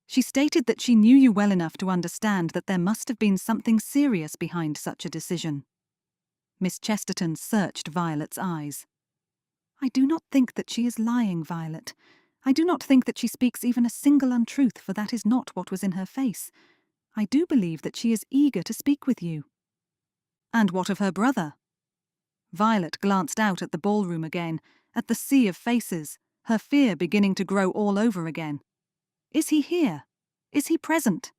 She stated that she knew you well enough to understand that there must have been something serious behind such a decision. Miss Chesterton searched Violet's eyes. "I do not think that she is lying, Violet. I do not think that she speaks even a single untruth, for that is not what was in her face. I do believe that she is eager to speak with you." "And what of her brother?" Violet glanced out at the ballroom again, at the sea of faces, her fear beginning to grow all over again. "Is he here? Is he present?"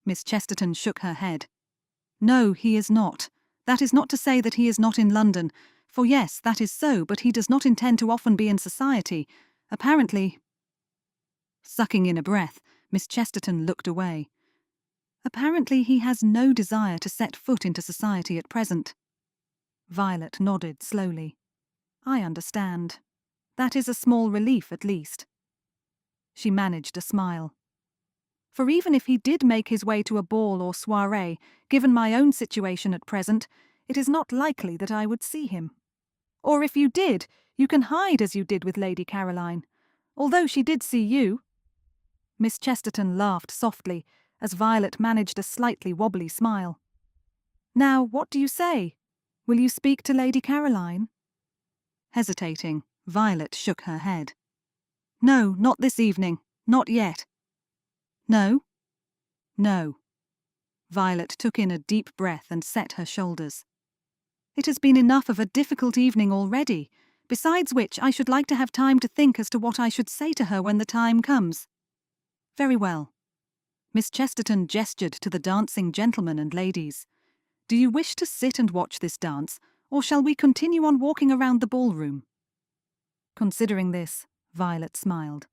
Miss Chesterton shook her head. "No, he is not. That is not to say that he is not in London, for yes, that is so, but he does not intend to often be in society. Apparently—" Sucking in a breath, Miss Chesterton looked away. "Apparently he has no desire to set foot into society at present." Violet nodded slowly. "I understand. That is a small relief, at least." She managed a smile. "For even if he did make his way to a ball or soirée, given my own situation at present, it is not likely that I would see him. Or if you did, you can hide as you did with Lady Caroline. Although she did see you." Miss Chesterton laughed softly, as Violet managed a slightly wobbly smile. "Now, what do you say? Will you speak to Lady Caroline?" Hesitating, Violet shook her head. "No, not this evening. Not yet." "No?" "No." Violet took in a deep breath and set her shoulders. "It has been enough of a difficult evening already, besides which I should like to have time to think as to what I should say to her when the time comes." "Very well." Miss Chesterton gestured to the dancing gentlemen and ladies. "Do you wish to sit and watch this dance, or shall we continue on walking around the ballroom?" Considering this, Violet smiled.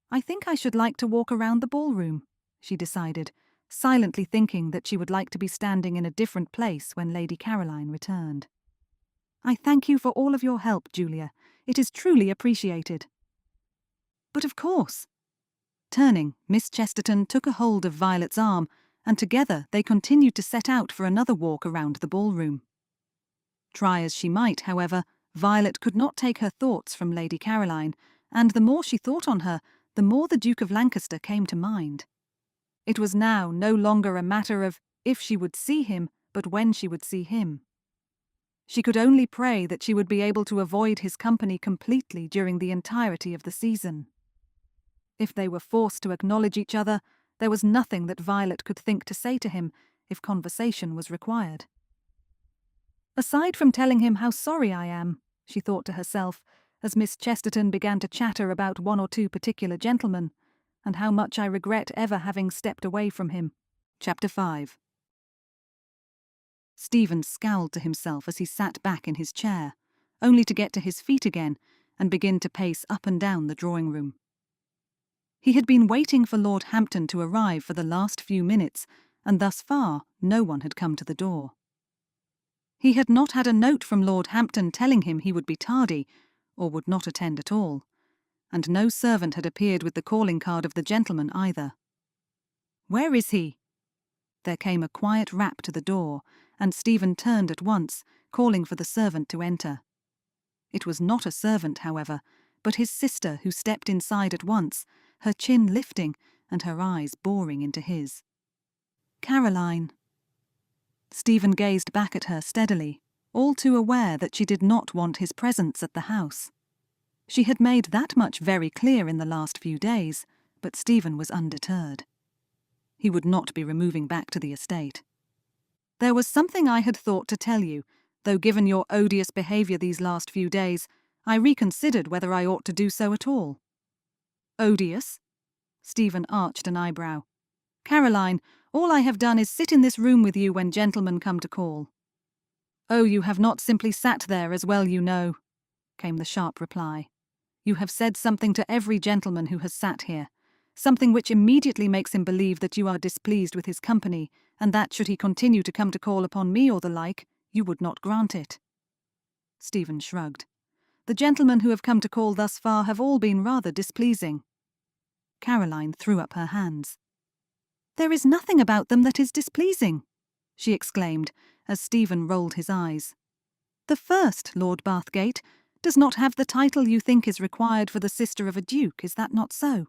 "I think I should like to walk around the ballroom," she decided, silently thinking that she would like to be standing in a different place when Lady Caroline returned. "I thank you for all of your help, Julia. It is truly appreciated." "But of course." Turning, Miss Chesterton took a hold of Violet's arm, and together they continued to set out for another walk around the ballroom. Try as she might, however, Violet could not take her thoughts from Lady Caroline, and the more she thought on her, the more the Duke of Lancaster came to mind. It was now no longer a matter of if she would see him, but when she would see him. She could only pray that she would be able to avoid his company completely during the entirety of the season. If they were forced to acknowledge each other, there was nothing that Violet could think to say to him if conversation was required. "Aside from telling him how sorry I am," she thought to herself, as Miss Chesterton began to chatter about one or two particular gentlemen, "and how much I regret ever having stepped away from him." Chapter 5. Stephen scowled to himself as he sat back in his chair, only to get to his feet again and begin to pace up and down the drawing room. He had been waiting for Lord Hampton to arrive for the last few minutes, and thus far no one had come to the door. He had not had a note from Lord Hampton telling him he would be tardy, or would not attend at all, and no servant had appeared with the calling card of the gentleman either. "Where is he?" There came a quiet rap to the door, and Stephen turned at once, calling for the servant to enter. It was not a servant, however, but his sister, who stepped inside at once, her chin lifting and her eyes boring into his. "Caroline." Stephen gazed back at her steadily, all too aware that she did not want his presence at the house. She had made that much very clear in the last few days, but Stephen was undeterred. He would not be removing back to the estate. "There was something I had thought to tell you, though given your odious behaviour these last few days, I reconsidered whether I ought to do so at all." "Odious?" Stephen arched an eyebrow. "Caroline, all I have done is sit in this room with you when gentlemen come to call." "Oh, you have not simply sat there, as well you know," came the sharp reply. "You have said something to every gentleman who has sat here, something which immediately makes him believe that you are displeased with his company, and that, should he continue to come to call upon me or the like, you would not grant it." Stephen shrugged. "The gentlemen who have come to call thus far have all been rather displeasing." Caroline threw up her hands. "There is nothing about them that is displeasing," she exclaimed, as Stephen rolled his eyes. "The first, Lord Bathgate, does not have the title you think is required for the sister of a duke, is that not so?"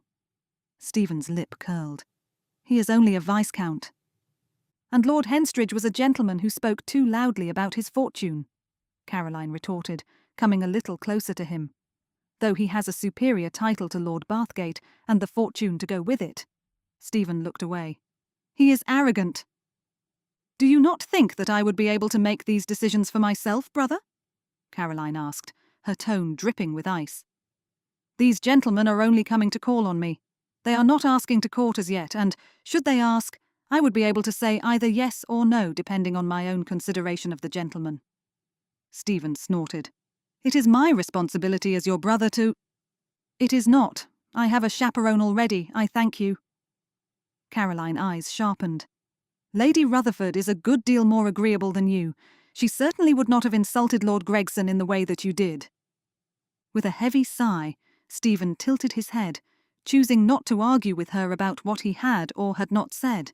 Stephen's lip curled. "He is only a viscount." "And Lord Henstridge was a gentleman who spoke too loudly about his fortune," Caroline retorted, coming a little closer to him. "Though he has a superior title to Lord Bathgate, and the fortune to go with it." Stephen looked away. "He is arrogant." "Do you not think that I would be able to make these decisions for myself, brother?" Caroline asked, her tone dripping with ice. "These gentlemen are only coming to call on me. They are not asking to court as yet, and, should they ask, I would be able to say either yes or no depending on my own consideration of the gentleman." Stephen snorted. "It is my responsibility as your brother to—" "It is not. I have a chaperone already, I thank you." Caroline's eyes sharpened. "Lady Rutherford is a good deal more agreeable than you. She certainly would not have insulted Lord Gregson in the way that you did." With a heavy sigh, Stephen tilted his head, choosing not to argue with her about what he had or had not said.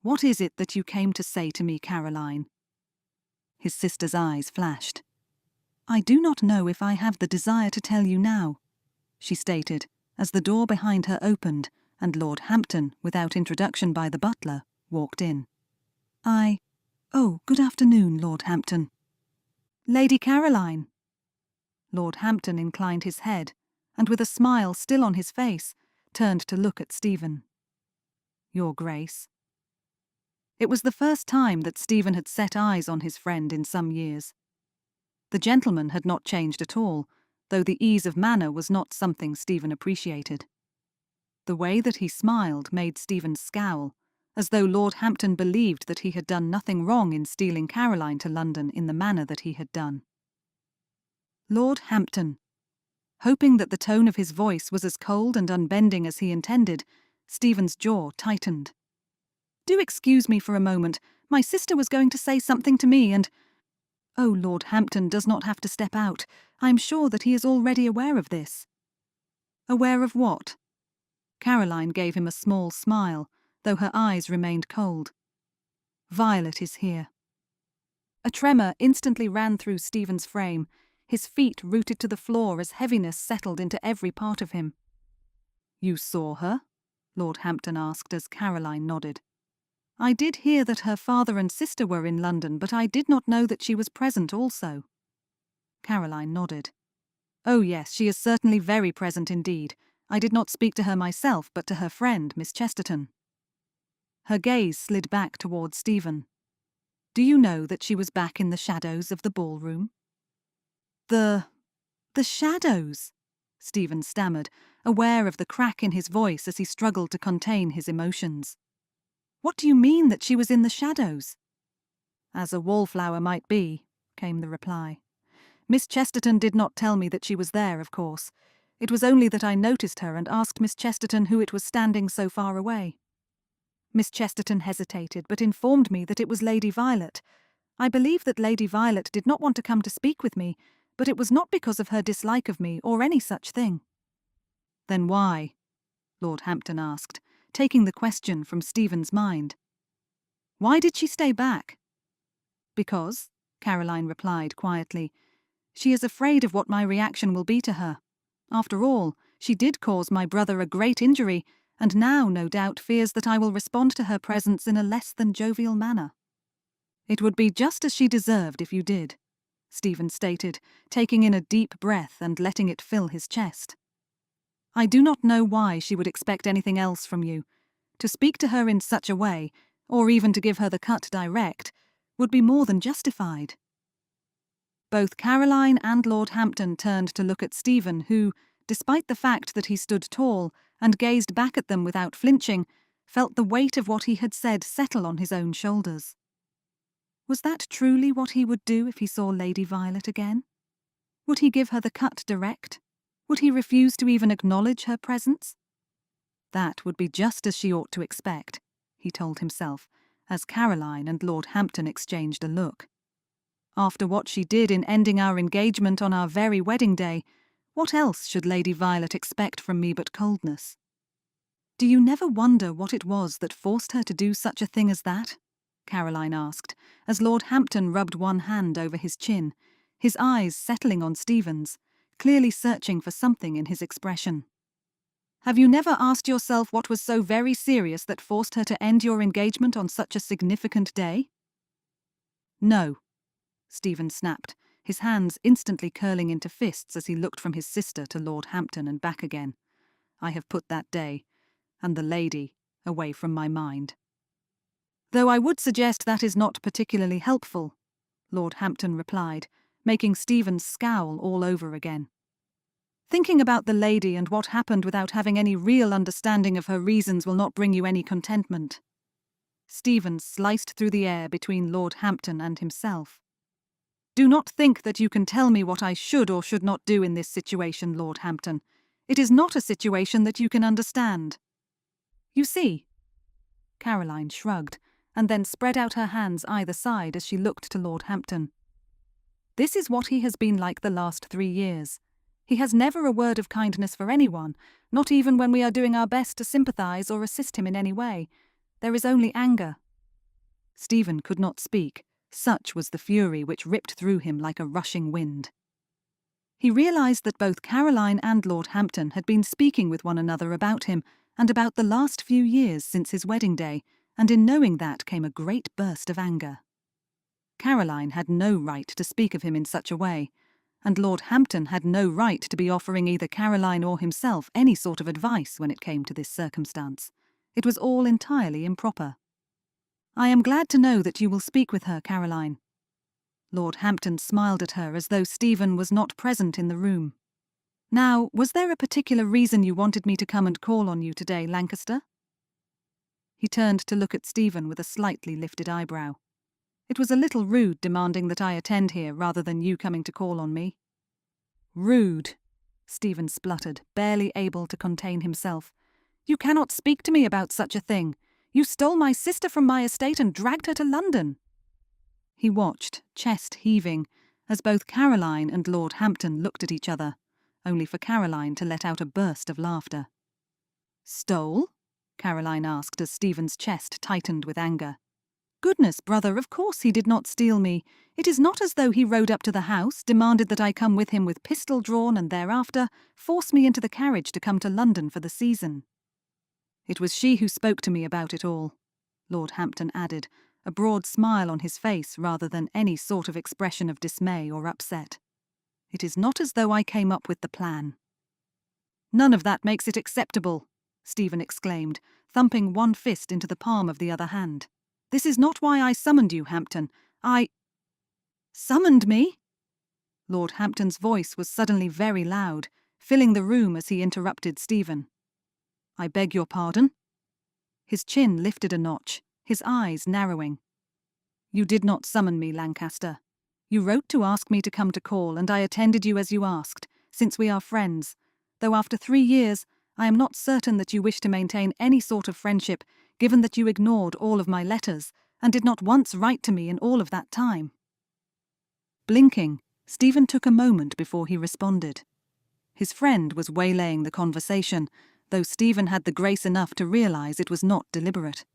"What is it that you came to say to me, Caroline?" His sister's eyes flashed. "I do not know if I have the desire to tell you now," she stated, as the door behind her opened and Lord Hampton, without introduction by the butler, walked in. Oh, good afternoon, Lord Hampton." "Lady Caroline." Lord Hampton inclined his head, and with a smile still on his face, turned to look at Stephen. "Your Grace." It was the first time that Stephen had set eyes on his friend in some years. The gentleman had not changed at all, though the ease of manner was not something Stephen appreciated. The way that he smiled made Stephen scowl, as though Lord Hampton believed that he had done nothing wrong in stealing Caroline to London in the manner that he had done. "Lord Hampton." Hoping that the tone of his voice was as cold and unbending as he intended, Stephen's jaw tightened. Do excuse me for a moment. My sister was going to say something to me and— Oh, Lord Hampton does not have to step out. I am sure that he is already aware of this. Aware of what? Caroline gave him a small smile, though her eyes remained cold. Violet is here. A tremor instantly ran through Stephen's frame. His feet rooted to the floor as heaviness settled into every part of him. You saw her? Lord Hampton asked as Caroline nodded. I did hear that her father and sister were in London, but I did not know that she was present also. Caroline nodded. Oh yes, she is certainly very present indeed. I did not speak to her myself, but to her friend, Miss Chesterton. Her gaze slid back towards Stephen. Do you know that she was back in the shadows of the ballroom? The shadows, Stephen stammered, aware of the crack in his voice as he struggled to contain his emotions. What do you mean that she was in the shadows? As a wallflower might be, came the reply. Miss Chesterton did not tell me that she was there, of course. It was only that I noticed her and asked Miss Chesterton who it was standing so far away. Miss Chesterton hesitated, but informed me that it was Lady Violet. I believe that Lady Violet did not want to come to speak with me, but it was not because of her dislike of me or any such thing. Then why? Lord Hampton asked, taking the question from Stephen's mind. Why did she stay back? Because, Caroline replied quietly, she is afraid of what my reaction will be to her. After all, she did cause my brother a great injury, and now, no doubt, fears that I will respond to her presence in a less than jovial manner. It would be just as she deserved if you did, Stephen stated, taking in a deep breath and letting it fill his chest. I do not know why she would expect anything else from you. To speak to her in such a way, or even to give her the cut direct, would be more than justified. Both Caroline and Lord Hampton turned to look at Stephen, who, despite the fact that he stood tall and gazed back at them without flinching, felt the weight of what he had said settle on his own shoulders. Was that truly what he would do if he saw Lady Violet again? Would he give her the cut direct? Would he refuse to even acknowledge her presence? That would be just as she ought to expect, he told himself, as Caroline and Lord Hampton exchanged a look. After what she did in ending our engagement on our very wedding day, what else should Lady Violet expect from me but coldness? Do you never wonder what it was that forced her to do such a thing as that? Caroline asked, as Lord Hampton rubbed one hand over his chin, his eyes settling on Stephen's, clearly searching for something in his expression. Have you never asked yourself what was so very serious that forced her to end your engagement on such a significant day? No, Stephen snapped, his hands instantly curling into fists as he looked from his sister to Lord Hampton and back again. I have put that day, and the lady, away from my mind. Though I would suggest that is not particularly helpful, Lord Hampton replied, making Stephen scowl all over again. Thinking about the lady and what happened without having any real understanding of her reasons will not bring you any contentment. Stephen sliced through the air between Lord Hampton and himself. Do not think that you can tell me what I should or should not do in this situation, Lord Hampton. It is not a situation that you can understand. You see, Caroline shrugged, and then spread out her hands either side as she looked to Lord Hampton. This is what he has been like the last 3 years. He has never a word of kindness for anyone, not even when we are doing our best to sympathise or assist him in any way. There is only anger. Stephen could not speak, such was the fury which ripped through him like a rushing wind. He realised that both Caroline and Lord Hampton had been speaking with one another about him and about the last few years since his wedding day, and in knowing that came a great burst of anger. Caroline had no right to speak of him in such a way, and Lord Hampton had no right to be offering either Caroline or himself any sort of advice when it came to this circumstance. It was all entirely improper. I am glad to know that you will speak with her, Caroline. Lord Hampton smiled at her as though Stephen was not present in the room. Now, was there a particular reason you wanted me to come and call on you today, Lancaster? He turned to look at Stephen with a slightly lifted eyebrow. It was a little rude demanding that I attend here rather than you coming to call on me. Rude, Stephen spluttered, barely able to contain himself. You cannot speak to me about such a thing. You stole my sister from my estate and dragged her to London." He watched, chest heaving, as both Caroline and Lord Hampton looked at each other, only for Caroline to let out a burst of laughter. "Stole?" Caroline asked as Stephen's chest tightened with anger. "Goodness, brother, of course he did not steal me. It is not as though he rode up to the house, demanded that I come with him with pistol drawn, and thereafter forced me into the carriage to come to London for the season. It was she who spoke to me about it all," Lord Hampton added, a broad smile on his face rather than any sort of expression of dismay or upset. "It is not as though I came up with the plan." "None of that makes it acceptable," Stephen exclaimed, thumping one fist into the palm of the other hand. "This is not why I summoned you, Hampton. Summoned me?" Lord Hampton's voice was suddenly very loud, filling the room as he interrupted Stephen. "I beg your pardon?" His chin lifted a notch, his eyes narrowing. "You did not summon me, Lancaster. You wrote to ask me to come to call, and I attended you as you asked, since we are friends, though after 3 years I am not certain that you wish to maintain any sort of friendship, given that you ignored all of my letters and did not once write to me in all of that time." Blinking, Stephen took a moment before he responded. His friend was waylaying the conversation, though Stephen had the grace enough to realise it was not deliberate.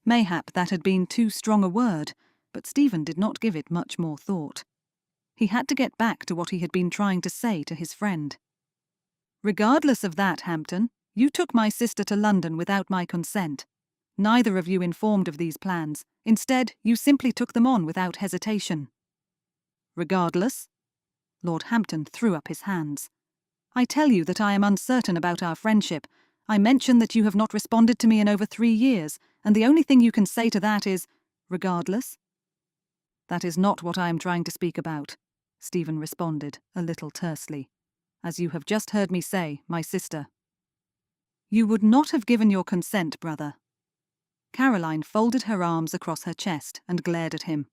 Mayhap that had been too strong a word, but Stephen did not give it much more thought. He had to get back to what he had been trying to say to his friend. "Regardless of that, Hampton, you took my sister to London without my consent. Neither of you informed of these plans. Instead, you simply took them on without hesitation." "Regardless?" Lord Hampton threw up his hands. "I tell you that I am uncertain about our friendship. I mention that you have not responded to me in over 3 years, and the only thing you can say to that is, regardless?" "That is not what I am trying to speak about," Stephen responded, a little tersely. "As you have just heard me say, my sister." "You would not have given your consent, brother." Caroline folded her arms across her chest and glared at him.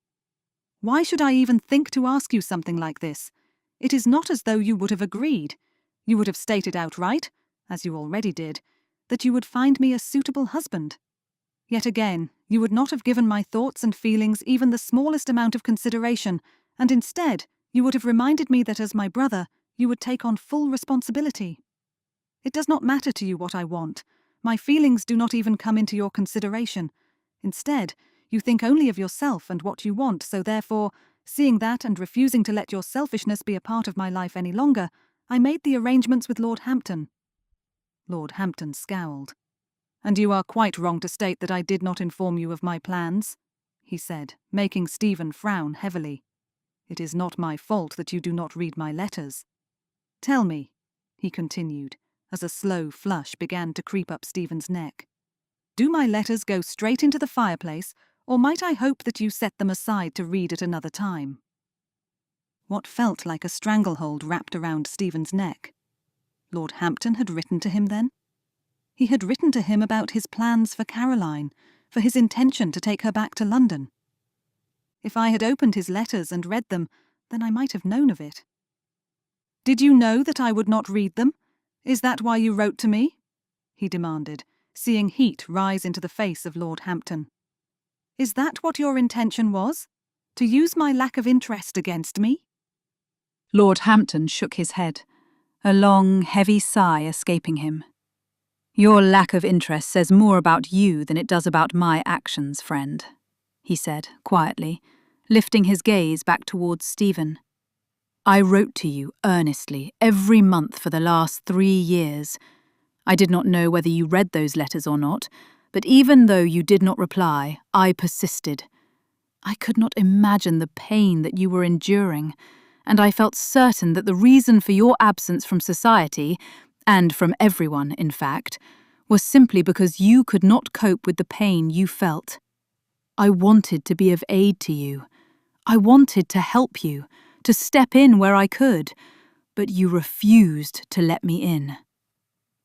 "Why should I even think to ask you something like this? It is not as though you would have agreed. You would have stated outright, as you already did, that you would find me a suitable husband. Yet again, you would not have given my thoughts and feelings even the smallest amount of consideration, and instead, you would have reminded me that as my brother, you would take on full responsibility. It does not matter to you what I want. My feelings do not even come into your consideration. Instead, you think only of yourself and what you want, so therefore, seeing that and refusing to let your selfishness be a part of my life any longer, I made the arrangements with Lord Hampton." Lord Hampton scowled. "And you are quite wrong to state that I did not inform you of my plans," he said, making Stephen frown heavily. "It is not my fault that you do not read my letters. Tell me," he continued, as a slow flush began to creep up Stephen's neck, "do my letters go straight into the fireplace, or might I hope that you set them aside to read at another time?" What felt like a stranglehold wrapped around Stephen's neck. Lord Hampton had written to him then? He had written to him about his plans for Caroline, for his intention to take her back to London. If I had opened his letters and read them, then I might have known of it. "Did you know that I would not read them? Is that why you wrote to me?" he demanded, seeing heat rise into the face of Lord Hampton. "Is that what your intention was? To use my lack of interest against me?"
Lord Hampton shook his head, a long, heavy sigh escaping him. "Your lack of interest says more about you than it does about my actions, friend," he said, quietly, lifting his gaze back towards Stephen. "I wrote to you earnestly every month for the last 3 years. I did not know whether you read those letters or not, but even though you did not reply, I persisted. I could not imagine the pain that you were enduring, and I felt certain that the reason for your absence from society, and from everyone, in fact, was simply because you could not cope with the pain you felt. I wanted to be of aid to you. I wanted to help you, to step in where I could, but you refused to let me in.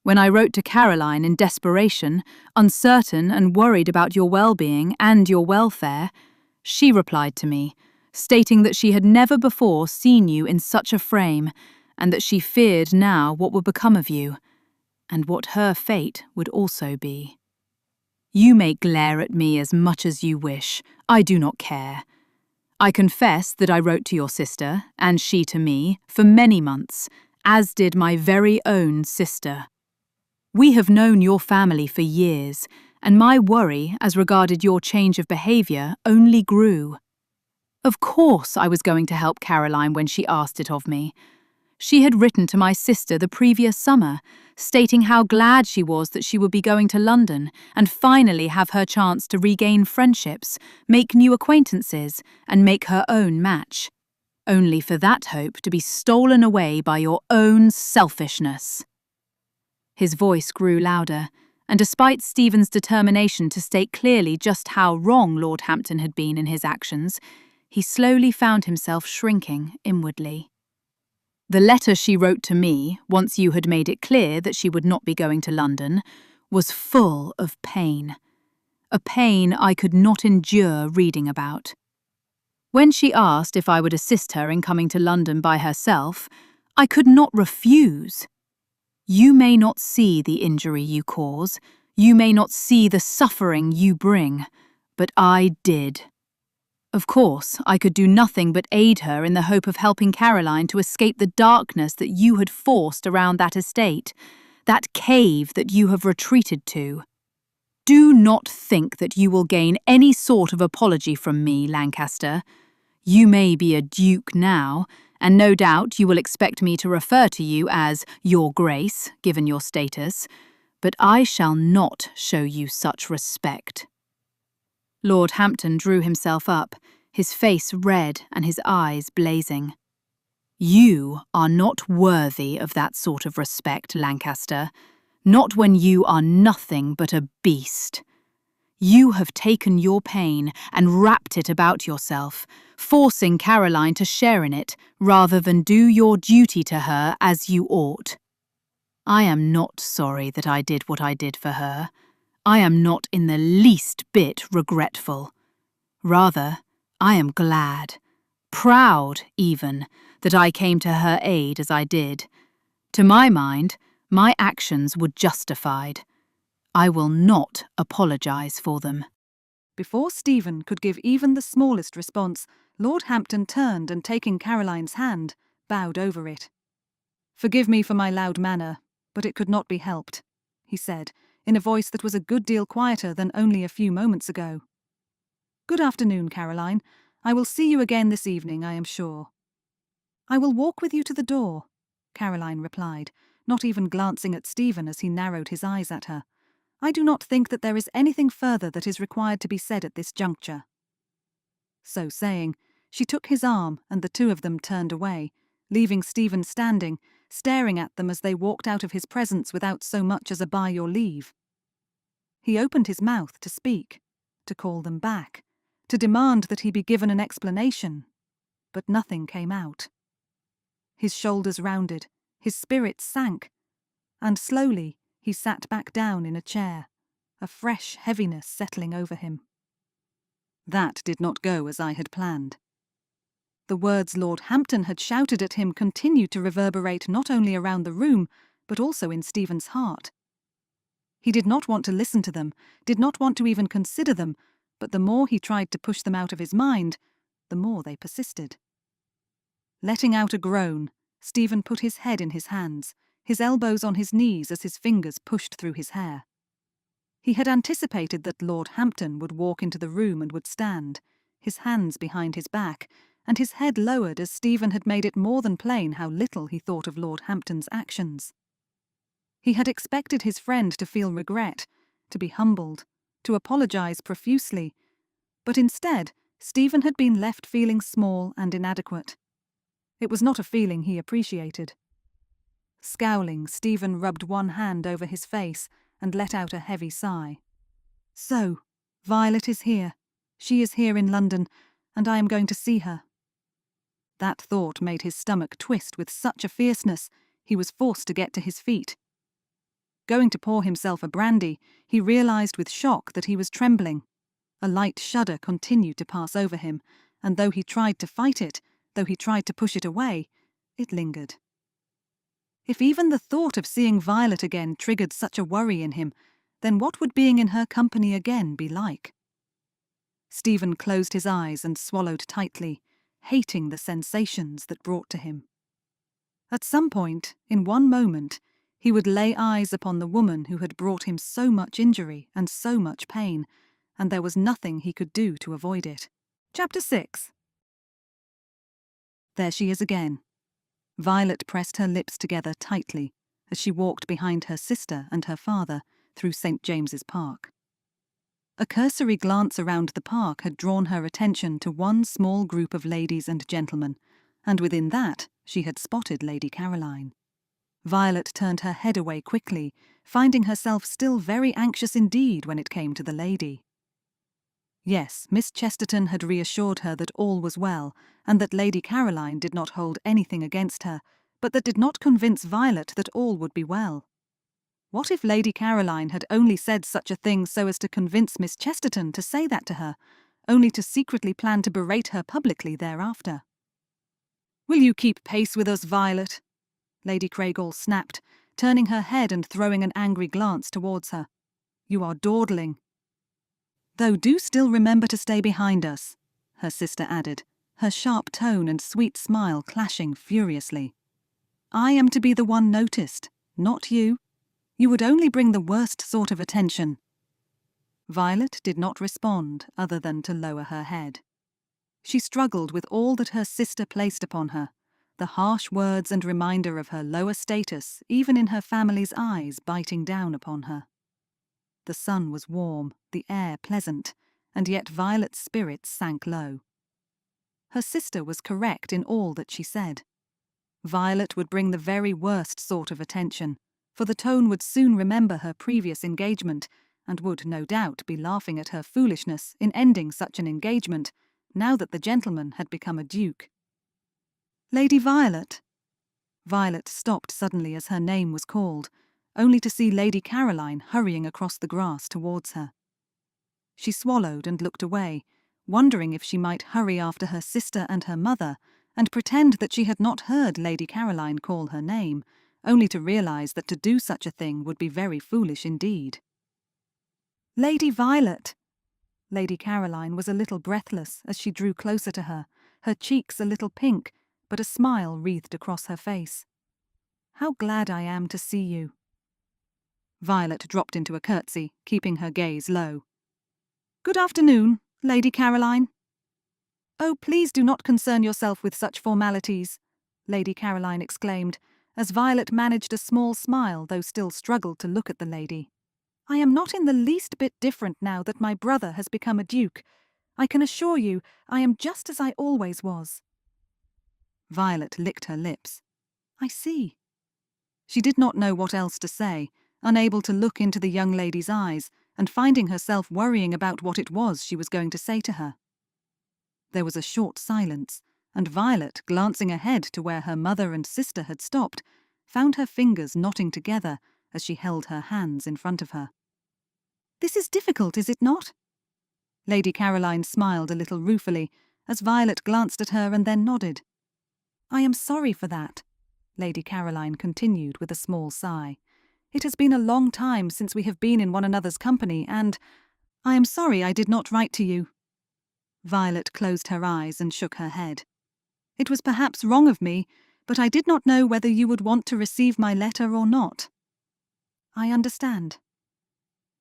When I wrote to Caroline in desperation, uncertain and worried about your well-being and your welfare, she replied to me, stating that she had never before seen you in such a frame, and that she feared now what would become of you, and what her fate would also be." You may glare at me as much as you wish. I do not care. I confess that I wrote to your sister, and she to me, for many months, as did my very own sister. We have known your family for years, and my worry as regarded your change of behaviour only grew. Of course I was going to help Caroline when she asked it of me. She had written to my sister the previous summer, stating how glad she was that she would be going to London and finally have her chance to regain friendships, make new acquaintances, and make her own match. Only for that hope to be stolen away by your own selfishness. His voice grew louder, and despite Stephen's determination to state clearly just how wrong Lord Hampton had been in his actions, he slowly found himself shrinking inwardly. The letter she wrote to me, once you had made it clear that she would not be going to London, was full of pain. A pain I could not endure reading about. When she asked if I would assist her in coming to London by herself, I could not refuse. You may not see the injury you cause, you may not see the suffering you bring, but I did. Of course, I could do nothing but aid her in the hope of helping Caroline to escape the darkness that you had forced around that estate, that cave that you have retreated to. Do not think that you will gain any sort of apology from me, Lancaster. You may be a duke now, and no doubt you will expect me to refer to you as Your Grace, given your status, but I shall not show you such respect. Lord Hampton drew himself up, his face red and his eyes blazing. You are not worthy of that sort of respect, Lancaster, not when you are nothing but a beast. You have taken your pain and wrapped it about yourself, forcing Caroline to share in it rather than do your duty to her as you ought. I am not sorry that I did what I did for her. I am not in the least bit regretful. Rather, I am glad, proud even, that I came to her aid as I did. To my mind, my actions were justified. I will not apologise for them.
Before Stephen could give even the smallest response, Lord Hampton turned and, taking Caroline's hand, bowed over it. "Forgive me for my loud manner, but it could not be helped," he said, in a voice that was a good deal quieter than only a few moments ago. "Good afternoon, Caroline. I will see you again this evening, I am sure." "I will walk with you to the door," Caroline replied, not even glancing at Stephen as he narrowed his eyes at her. "I do not think that there is anything further that is required to be said at this juncture." So saying, she took his arm and the two of them turned away, leaving Stephen standing, staring at them as they walked out of his presence without so much as a "by your leave." He opened his mouth to speak, to call them back, to demand that he be given an explanation, but nothing came out. His shoulders rounded, his spirits sank, and slowly he sat back down in a chair, a fresh heaviness settling over him. That did not go as I had planned. The words Lord Hampton had shouted at him continued to reverberate not only around the room, but also in Stephen's heart. He did not want to listen to them, did not want to even consider them, but the more he tried to push them out of his mind, the more they persisted. Letting out a groan, Stephen put his head in his hands, his elbows on his knees as his fingers pushed through his hair. He had anticipated that Lord Hampton would walk into the room and would stand, his hands behind his back, and his head lowered as Stephen had made it more than plain how little he thought of Lord Hampton's actions. He had expected his friend to feel regret, to be humbled, to apologise profusely, but instead Stephen had been left feeling small and inadequate. It was not a feeling he appreciated. Scowling, Stephen rubbed one hand over his face and let out a heavy sigh. "So, Violet is here. She is here in London, and I am going to see her." That thought made his stomach twist with such a fierceness he was forced to get to his feet. Going to pour himself a brandy, he realised with shock that he was trembling. A light shudder continued to pass over him, and though he tried to fight it, though he tried to push it away, it lingered. If even the thought of seeing Violet again triggered such a worry in him, then what would being in her company again be like? Stephen closed his eyes and swallowed tightly, hating the sensations that brought to him. At some point, in one moment, he would lay eyes upon the woman who had brought him so much injury and so much pain, and there was nothing he could do to avoid it. Chapter 6. There she is again. Violet pressed her lips together tightly as she walked behind her sister and her father through St. James's Park. A cursory glance around the park had drawn her attention to one small group of ladies and gentlemen, and within that she had spotted Lady Caroline. Violet turned her head away quickly, finding herself still very anxious indeed when it came to the lady. Yes, Miss Chesterton had reassured her that all was well, and that Lady Caroline did not hold anything against her, but that did not convince Violet that all would be well. What if Lady Caroline had only said such a thing so as to convince Miss Chesterton to say that to her, only to secretly plan to berate her publicly thereafter? "Will you keep pace with us, Violet?" Lady Craighall snapped, turning her head and throwing an angry glance towards her. "You are dawdling." "Though do still remember to stay behind us," her sister added, her sharp tone and sweet smile clashing furiously. "I am to be the one noticed, not you. You would only bring the worst sort of attention." Violet did not respond other than to lower her head. She struggled with all that her sister placed upon her, the harsh words and reminder of her lower status, even in her family's eyes, biting down upon her. The sun was warm, the air pleasant, and yet Violet's spirits sank low. Her sister was correct in all that she said. Violet would bring the very worst sort of attention, for the tone would soon remember her previous engagement, and would no doubt be laughing at her foolishness in ending such an engagement, now that the gentleman had become a duke. "Lady Violet." Violet stopped suddenly as her name was called, only to see Lady Caroline hurrying across the grass towards her. She swallowed and looked away, wondering if she might hurry after her sister and her mother, and pretend that she had not heard Lady Caroline call her name, only to realize that to do such a thing would be very foolish indeed. "Lady Violet." Lady Caroline was a little breathless as she drew closer to her cheeks a little pink, but a smile wreathed across her face. "How glad I am to see you." Violet dropped into a curtsy, keeping her gaze low. "Good afternoon, Lady Caroline." "Oh, please do not concern yourself with such formalities," Lady Caroline exclaimed, as Violet managed a small smile though still struggled to look at the lady. "I am not in the least bit different now that my brother has become a duke. I can assure you I am just as I always was." Violet licked her lips. "I see." She did not know what else to say, unable to look into the young lady's eyes, and finding herself worrying about what it was she was going to say to her. There was a short silence, and Violet, glancing ahead to where her mother and sister had stopped, found her fingers knotting together as she held her hands in front of her. "This is difficult, is it not?" Lady Caroline smiled a little ruefully as Violet glanced at her and then nodded. "I am sorry for that," Lady Caroline continued with a small sigh. "It has been a long time since we have been in one another's company, and I am sorry I did not write to you." Violet closed her eyes and shook her head. "It was perhaps wrong of me, but I did not know whether you would want to receive my letter or not." "I understand."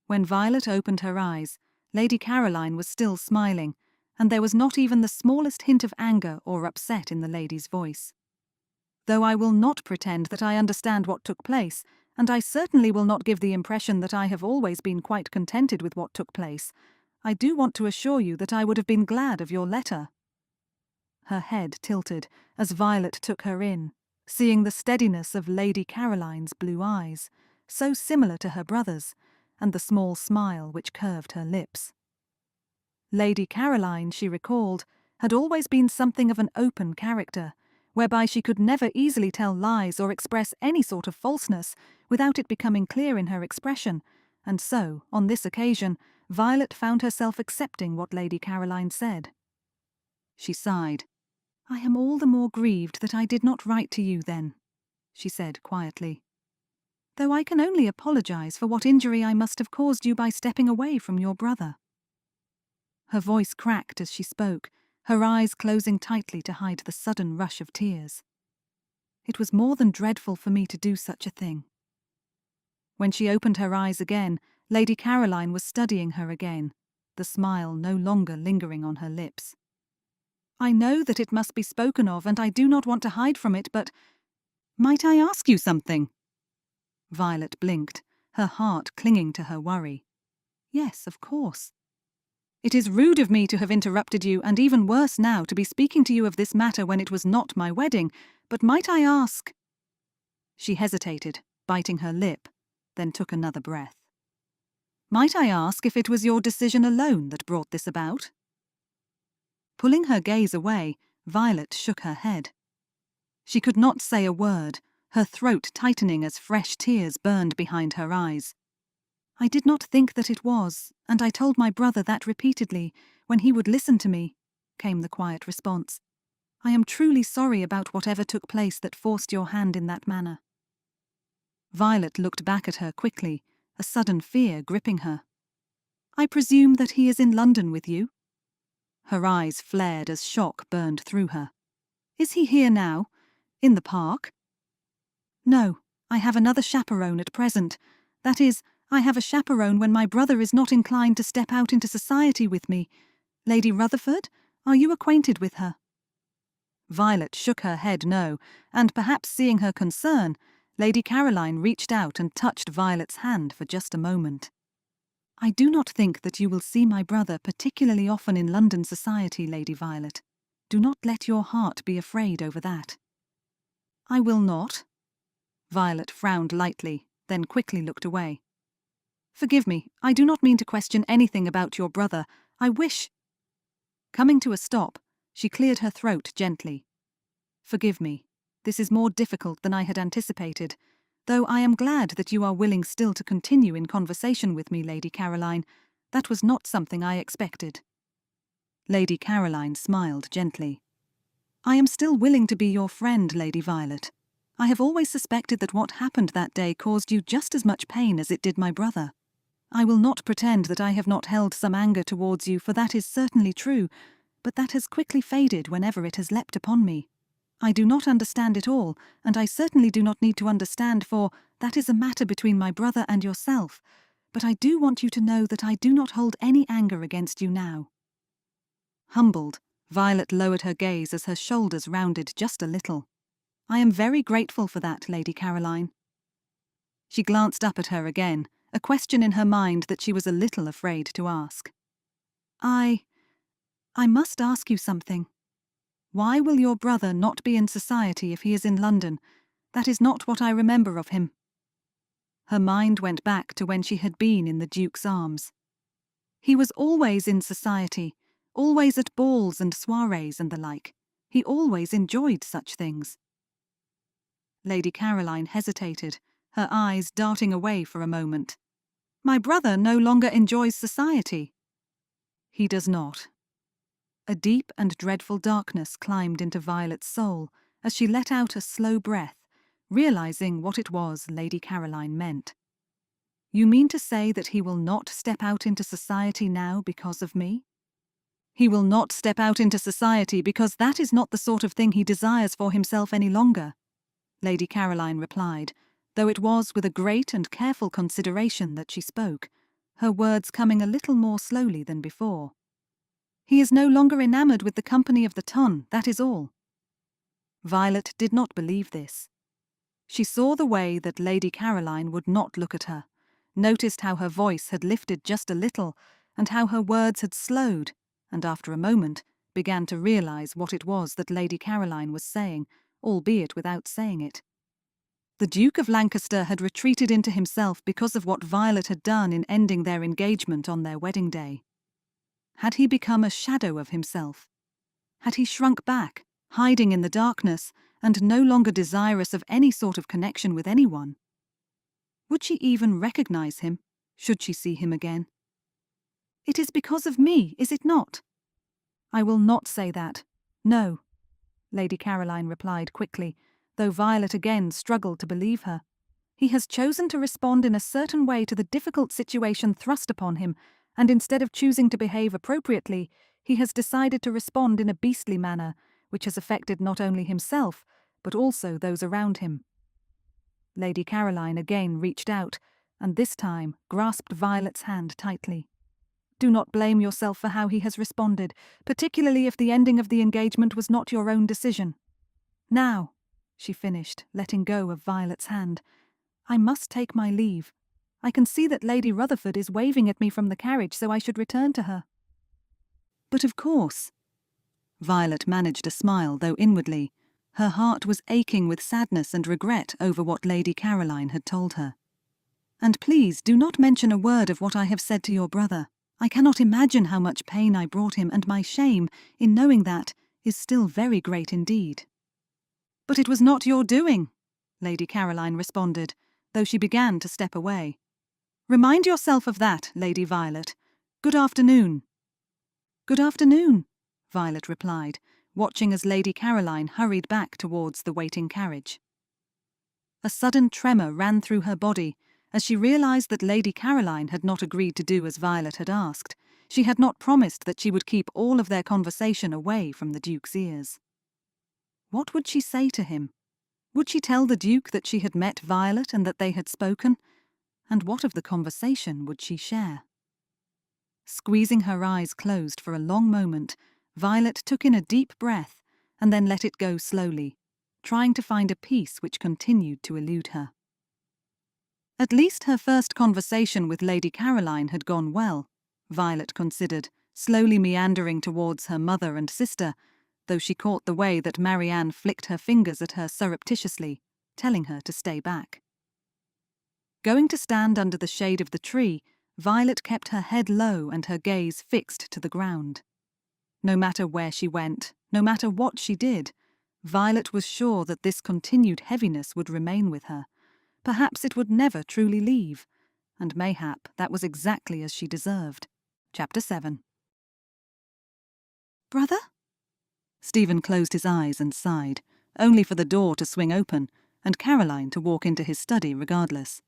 When Violet opened her eyes, Lady Caroline was still smiling, and there was not even the smallest hint of anger or upset in the lady's voice. "Though I will not pretend that I understand what took place, and I certainly will not give the impression that I have always been quite contented with what took place, I do want to assure you that I would have been glad of your letter." Her head tilted as Violet took her in, seeing the steadiness of Lady Caroline's blue eyes, so similar to her brother's, and the small smile which curved her lips. Lady Caroline, she recalled, had always been something of an open character, whereby she could never easily tell lies or express any sort of falseness without it becoming clear in her expression, and so, on this occasion, Violet found herself accepting what Lady Caroline said. She sighed. "I am all the more grieved that I did not write to you then," she said quietly. though I can only apologize for what injury I must have caused you by stepping away from your brother." Her voice cracked as she spoke, her eyes closing tightly to hide the sudden rush of tears. It was more than dreadful for me to do such a thing. When she opened her eyes again, Lady Caroline was studying her again, the smile no longer lingering on her lips. "I know that it must be spoken of, and I do not want to hide from it, but might I ask you something?" Violet blinked, her heart clinging to her worry. "Yes, of course." "It is rude of me to have interrupted you, and even worse now to be speaking to you of this matter when it was not my wedding, but might I ask—" She hesitated, biting her lip, then took another breath. "Might I ask if it was your decision alone that brought this about?" Pulling her gaze away, Violet shook her head. She could not say a word, her throat tightening as fresh tears burned behind her eyes. "I did not think that it was, and I told my brother that repeatedly, when he would listen to me," came the quiet response. "I am truly sorry about whatever took place that forced your hand in that manner." Violet looked back at her quickly, a sudden fear gripping her. "I presume that he is in London with you?" Her eyes flared as shock burned through her. "Is he here now? In the park?" "No, I have another chaperone at present. That is, I have a chaperone when my brother is not inclined to step out into society with me. Lady Rutherford, are you acquainted with her?" Violet shook her head no, and perhaps seeing her concern, Lady Caroline reached out and touched Violet's hand for just a moment. "I do not think that you will see my brother particularly often in London society, Lady Violet. Do not let your heart be afraid over that." "I will not." Violet frowned lightly, then quickly looked away. "Forgive me, I do not mean to question anything about your brother. I wish—" Coming to a stop, she cleared her throat gently. "Forgive me. This is more difficult than I had anticipated, though I am glad that you are willing still to continue in conversation with me, Lady Caroline. That was not something I expected." Lady Caroline smiled gently. "I am still willing to be your friend, Lady Violet. I have always suspected that what happened that day caused you just as much pain as it did my brother. I will not pretend that I have not held some anger towards you, for that is certainly true, but that has quickly faded whenever it has leapt upon me. I do not understand it all, and I certainly do not need to understand, for that is a matter between my brother and yourself, but I do want you to know that I do not hold any anger against you now." Humbled, Violet lowered her gaze as her shoulders rounded just a little. "I am very grateful for that, Lady Caroline." She glanced up at her again, a question in her mind that she was a little afraid to ask. I must ask you something. Why will your brother not be in society if he is in London? That is not what I remember of him." Her mind went back to when she had been in the Duke's arms. "He was always in society, always at balls and soirees and the like. He always enjoyed such things." Lady Caroline hesitated, her eyes darting away for a moment. "My brother no longer enjoys society." "He does not." A deep and dreadful darkness climbed into Violet's soul as she let out a slow breath, realizing what it was Lady Caroline meant. "You mean to say that he will not step out into society now because of me?" "He will not step out into society because that is not the sort of thing he desires for himself any longer," Lady Caroline replied, though it was with a great and careful consideration that she spoke, her words coming a little more slowly than before. "He is no longer enamoured with the company of the ton, that is all." Violet did not believe this. She saw the way that Lady Caroline would not look at her, noticed how her voice had lifted just a little, and how her words had slowed, and after a moment began to realise what it was that Lady Caroline was saying, albeit without saying it. The Duke of Lancaster had retreated into himself because of what Violet had done in ending their engagement on their wedding day. Had he become a shadow of himself? Had he shrunk back, hiding in the darkness, and no longer desirous of any sort of connection with anyone? Would she even recognise him, should she see him again? "It is because of me, is it not?" "I will not say that. No," Lady Caroline replied quickly, though Violet again struggled to believe her. He has chosen to respond in a certain way to the difficult situation thrust upon him, and instead of choosing to behave appropriately, he has decided to respond in a beastly manner, which has affected not only himself, but also those around him. Lady Caroline again reached out, and this time grasped Violet's hand tightly. Do not blame yourself for how he has responded, particularly if the ending of the engagement was not your own decision. Now, she finished, letting go of Violet's hand, I must take my leave. I can see that Lady Rutherford is waving at me from the carriage, so I should return to her. But of course. Violet managed a smile, though inwardly her heart was aching with sadness and regret over what Lady Caroline had told her. And please do not mention a word of what I have said to your brother. I cannot imagine how much pain I brought him, and my shame, in knowing that, is still very great indeed. But it was not your doing, Lady Caroline responded, though she began to step away. Remind yourself of that, Lady Violet. Good afternoon. Good afternoon, Violet replied, watching as Lady Caroline hurried back towards the waiting carriage. A sudden tremor ran through her body as she realized that Lady Caroline had not agreed to do as Violet had asked. She had not promised that she would keep all of their conversation away from the Duke's ears. What would she say to him? Would she tell the Duke that she had met Violet and that they had spoken? And what of the conversation would she share? Squeezing her eyes closed for a long moment, Violet took in a deep breath and then let it go slowly, trying to find a peace which continued to elude her. At least her first conversation with Lady Caroline had gone well, Violet considered, slowly meandering towards her mother and sister, though she caught the way that Marianne flicked her fingers at her surreptitiously, telling her to stay back. Going to stand under the shade of the tree, Violet kept her head low and her gaze fixed to the ground. No matter where she went, no matter what she did, Violet was sure that this continued heaviness would remain with her. Perhaps it would never truly leave, and mayhap that was exactly as she deserved. Chapter 7. Brother? Stephen closed his eyes and sighed, only for the door to swing open and Caroline to walk into his study regardless.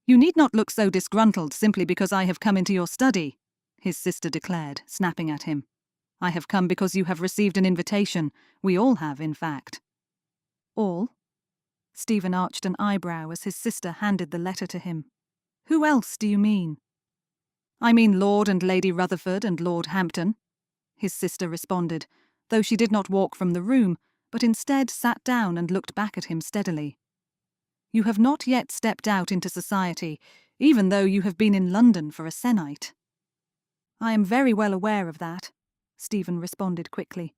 You need not look so disgruntled simply because I have come into your study, his sister declared, snapping at him. I have come because you have received an invitation. We all have, in fact. All? Stephen arched an eyebrow as his sister handed the letter to him. Who else do you mean? I mean Lord and Lady Rutherford and Lord Hampton, his sister responded, though she did not walk from the room, but instead sat down and looked back at him steadily. You have not yet stepped out into society, even though you have been in London for a se'nnight. I am very well aware of that, Stephen responded quickly.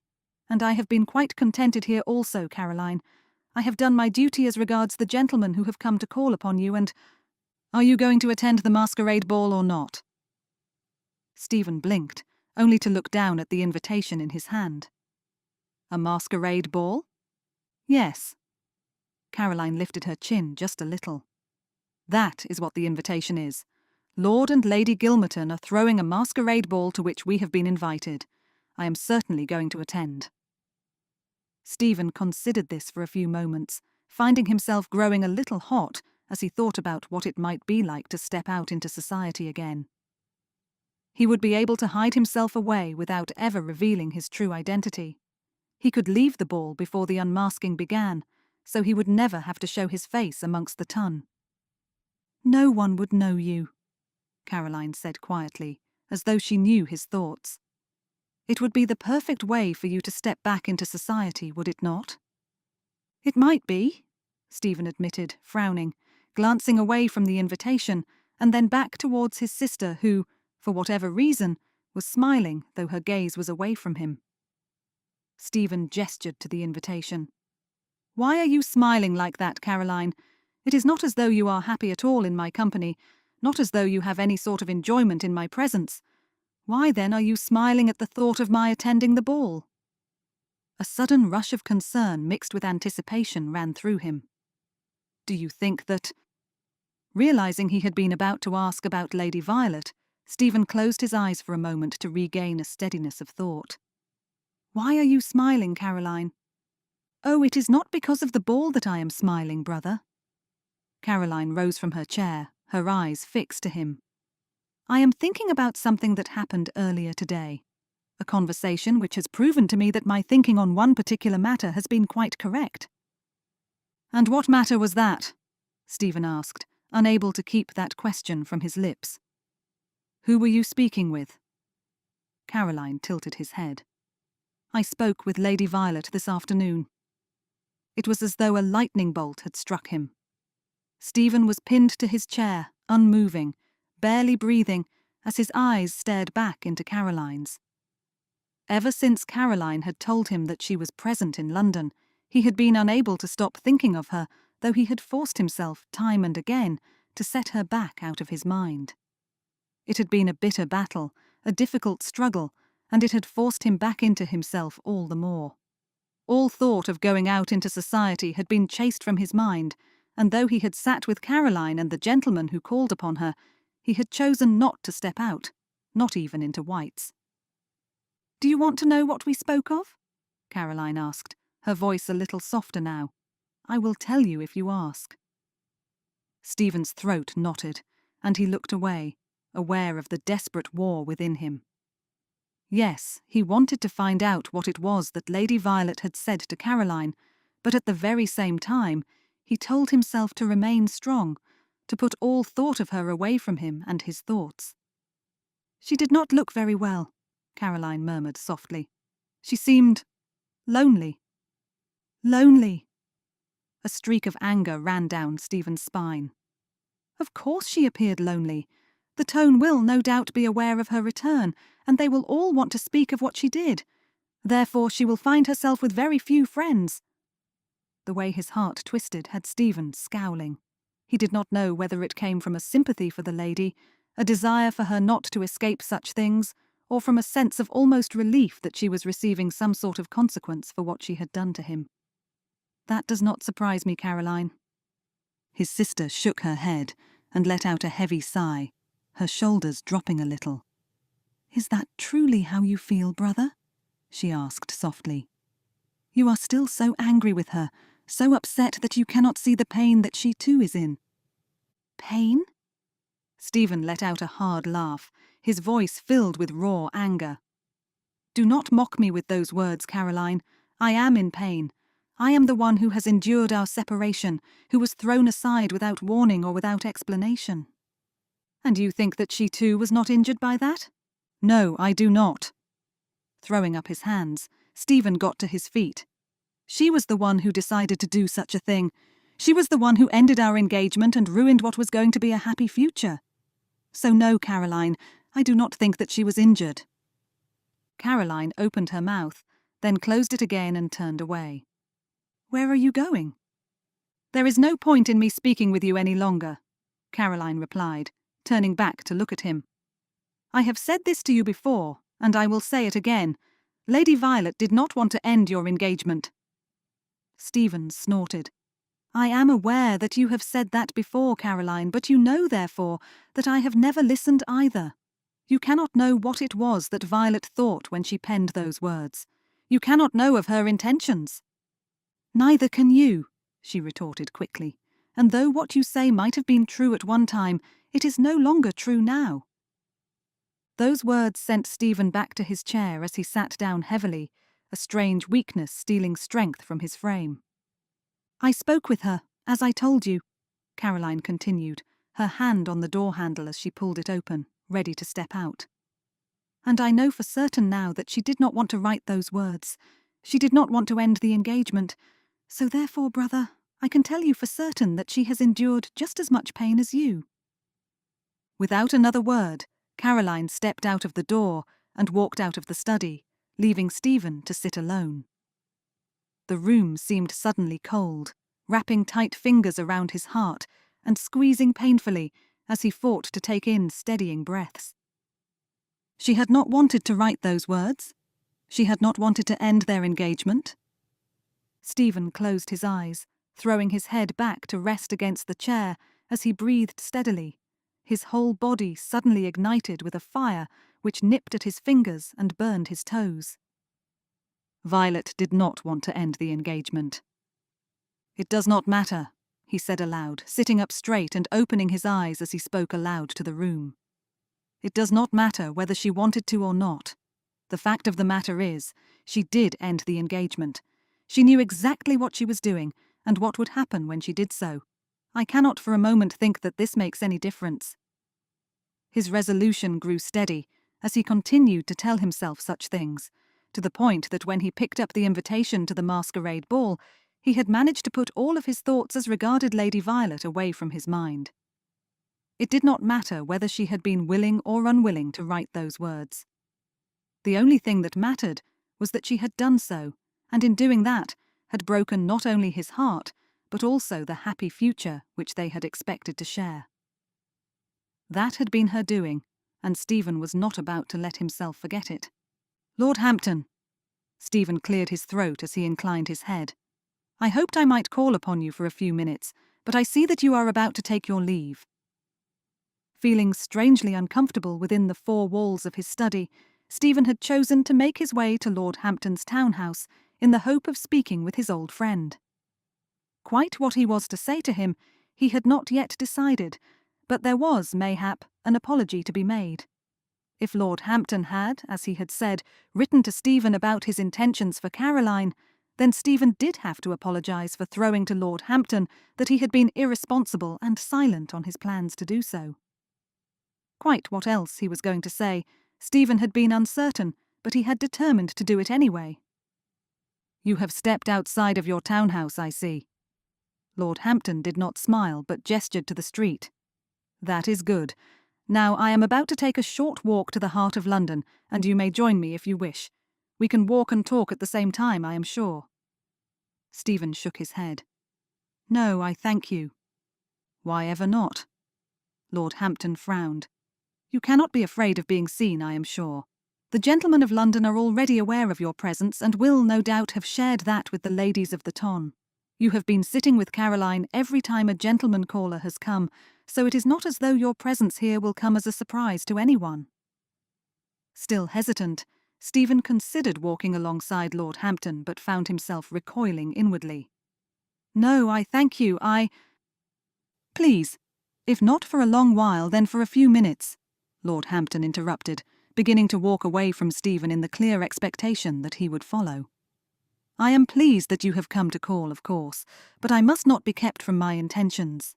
And I have been quite contented here also, Caroline. I have done my duty as regards the gentlemen who have come to call upon you, and— Are you going to attend the masquerade ball or not? Stephen blinked, only to look down at the invitation in his hand. A masquerade ball? Yes. Caroline lifted her chin just a little. That is what the invitation is. Lord and Lady Gilmerton are throwing a masquerade ball to which we have been invited. I am certainly going to attend. Stephen considered this for a few moments, finding himself growing a little hot as he thought about what it might be like to step out into society again. He would be able to hide himself away without ever revealing his true identity. He could leave the ball before the unmasking began, so he would never have to show his face amongst the ton. No one would know you, Caroline said quietly, as though she knew his thoughts. It would be the perfect way for you to step back into society, would it not? It might be, Stephen admitted, frowning, glancing away from the invitation and then back towards his sister who, for whatever reason, was smiling though her gaze was away from him. Stephen gestured to the invitation. Why are you smiling like that, Caroline? It is not as though you are happy at all in my company, not as though you have any sort of enjoyment in my presence. Why then are you smiling at the thought of my attending the ball? A sudden rush of concern mixed with anticipation ran through him. Do you think that— Realizing he had been about to ask about Lady Violet, Stephen closed his eyes for a moment to regain a steadiness of thought. Why are you smiling, Caroline? Oh, it is not because of the ball that I am smiling, brother. Caroline rose from her chair, her eyes fixed to him. I am thinking about something that happened earlier today. A conversation which has proven to me that my thinking on one particular matter has been quite correct. And what matter was that? Stephen asked, unable to keep that question from his lips. Who were you speaking with? Caroline tilted his head. I spoke with Lady Violet this afternoon. It was as though a lightning bolt had struck him. Stephen was pinned to his chair, unmoving, barely breathing, as his eyes stared back into Caroline's. Ever since Caroline had told him that she was present in London, he had been unable to stop thinking of her, though he had forced himself time and again to set her back out of his mind. It had been a bitter battle, a difficult struggle, and it had forced him back into himself all the more. All thought of going out into society had been chased from his mind, and though he had sat with Caroline and the gentleman who called upon her, he had chosen not to step out, not even into White's. Do you want to know what we spoke of? Caroline asked, her voice a little softer now. I will tell you if you ask. Stephen's throat knotted, and he looked away, aware of the desperate war within him. Yes, he wanted to find out what it was that Lady Violet had said to Caroline, but at the very same time, he told himself to remain strong, to put all thought of her away from him and his thoughts. She did not look very well, Caroline murmured softly. She seemed lonely. Lonely. A streak of anger ran down Stephen's spine. Of course she appeared lonely. The Tone will no doubt be aware of her return, and they will all want to speak of what she did. Therefore she will find herself with very few friends. The way his heart twisted had Stephen scowling. He did not know whether it came from a sympathy for the lady, a desire for her not to escape such things, or from a sense of almost relief that she was receiving some sort of consequence for what she had done to him. That does not surprise me, Caroline. His sister shook her head and let out a heavy sigh, her shoulders dropping a little. Is that truly how you feel, brother? She asked softly. You are still so angry with her, so upset that you cannot see the pain that she too is in. Pain? Stephen let out a hard laugh, his voice filled with raw anger. Do not mock me with those words, Caroline. I am in pain. I am the one who has endured our separation, who was thrown aside without warning or without explanation. And you think that she too was not injured by that? No, I do not. Throwing up his hands, Stephen got to his feet. She was the one who decided to do such a thing. She was the one who ended our engagement and ruined what was going to be a happy future. So no, Caroline, I do not think that she was injured. Caroline opened her mouth, then closed it again and turned away. Where are you going? There is no point in me speaking with you any longer, Caroline replied, turning back to look at him. I have said this to you before, and I will say it again. Lady Violet did not want to end your engagement. Stephen snorted. I am aware that you have said that before, Caroline, but you know, therefore, that I have never listened either. You cannot know what it was that Violet thought when she penned those words. You cannot know of her intentions. Neither can you, she retorted quickly, and though what you say might have been true at one time, it is no longer true now. Those words sent Stephen back to his chair as he sat down heavily, a strange weakness stealing strength from his frame. I spoke with her, as I told you, Caroline continued, her hand on the door handle as she pulled it open, ready to step out. And I know for certain now that she did not want to write those words. She did not want to end the engagement. So therefore, brother, I can tell you for certain that she has endured just as much pain as you. Without another word, Caroline stepped out of the door and walked out of the study, leaving Stephen to sit alone. The room seemed suddenly cold, wrapping tight fingers around his heart and squeezing painfully as he fought to take in steadying breaths. She had not wanted to write those words. She had not wanted to end their engagement. Stephen closed his eyes, throwing his head back to rest against the chair as he breathed steadily, his whole body suddenly ignited with a fire which nipped at his fingers and burned his toes. Violet did not want to end the engagement. It does not matter, he said aloud, sitting up straight and opening his eyes as he spoke aloud to the room. It does not matter whether she wanted to or not. The fact of the matter is, she did end the engagement. She knew exactly what she was doing and what would happen when she did so. I cannot for a moment think that this makes any difference. His resolution grew steady as he continued to tell himself such things, to the point that when he picked up the invitation to the masquerade ball, he had managed to put all of his thoughts as regarded Lady Violet away from his mind. It did not matter whether she had been willing or unwilling to write those words. The only thing that mattered was that she had done so, and in doing that, had broken not only his heart, but also the happy future which they had expected to share. That had been her doing, and Stephen was not about to let himself forget it. "Lord Hampton," Stephen cleared his throat as he inclined his head, "I hoped I might call upon you for a few minutes, but I see that you are about to take your leave." Feeling strangely uncomfortable within the four walls of his study, Stephen had chosen to make his way to Lord Hampton's townhouse in the hope of speaking with his old friend. Quite what he was to say to him, he had not yet decided, but there was, mayhap, an apology to be made. If Lord Hampton had, as he had said, written to Stephen about his intentions for Caroline, then Stephen did have to apologise for throwing to Lord Hampton that he had been irresponsible and silent on his plans to do so. Quite what else he was going to say, Stephen had been uncertain, but he had determined to do it anyway. "You have stepped outside of your townhouse, I see." Lord Hampton did not smile, but gestured to the street. "That is good. Now I am about to take a short walk to the heart of London, and you may join me if you wish. We can walk and talk at the same time, I am sure." Stephen shook his head. "No, I thank you." "Why ever not?" Lord Hampton frowned. "You cannot be afraid of being seen, I am sure. The gentlemen of London are already aware of your presence and will, no doubt, have shared that with the ladies of the ton. You have been sitting with Caroline every time a gentleman caller has come, so it is not as though your presence here will come as a surprise to anyone." Still hesitant, Stephen considered walking alongside Lord Hampton, but found himself recoiling inwardly. "No, I thank you, Please, if not for a long while, then for a few minutes," Lord Hampton interrupted, beginning to walk away from Stephen in the clear expectation that he would follow. "I am pleased that you have come to call, of course, but I must not be kept from my intentions."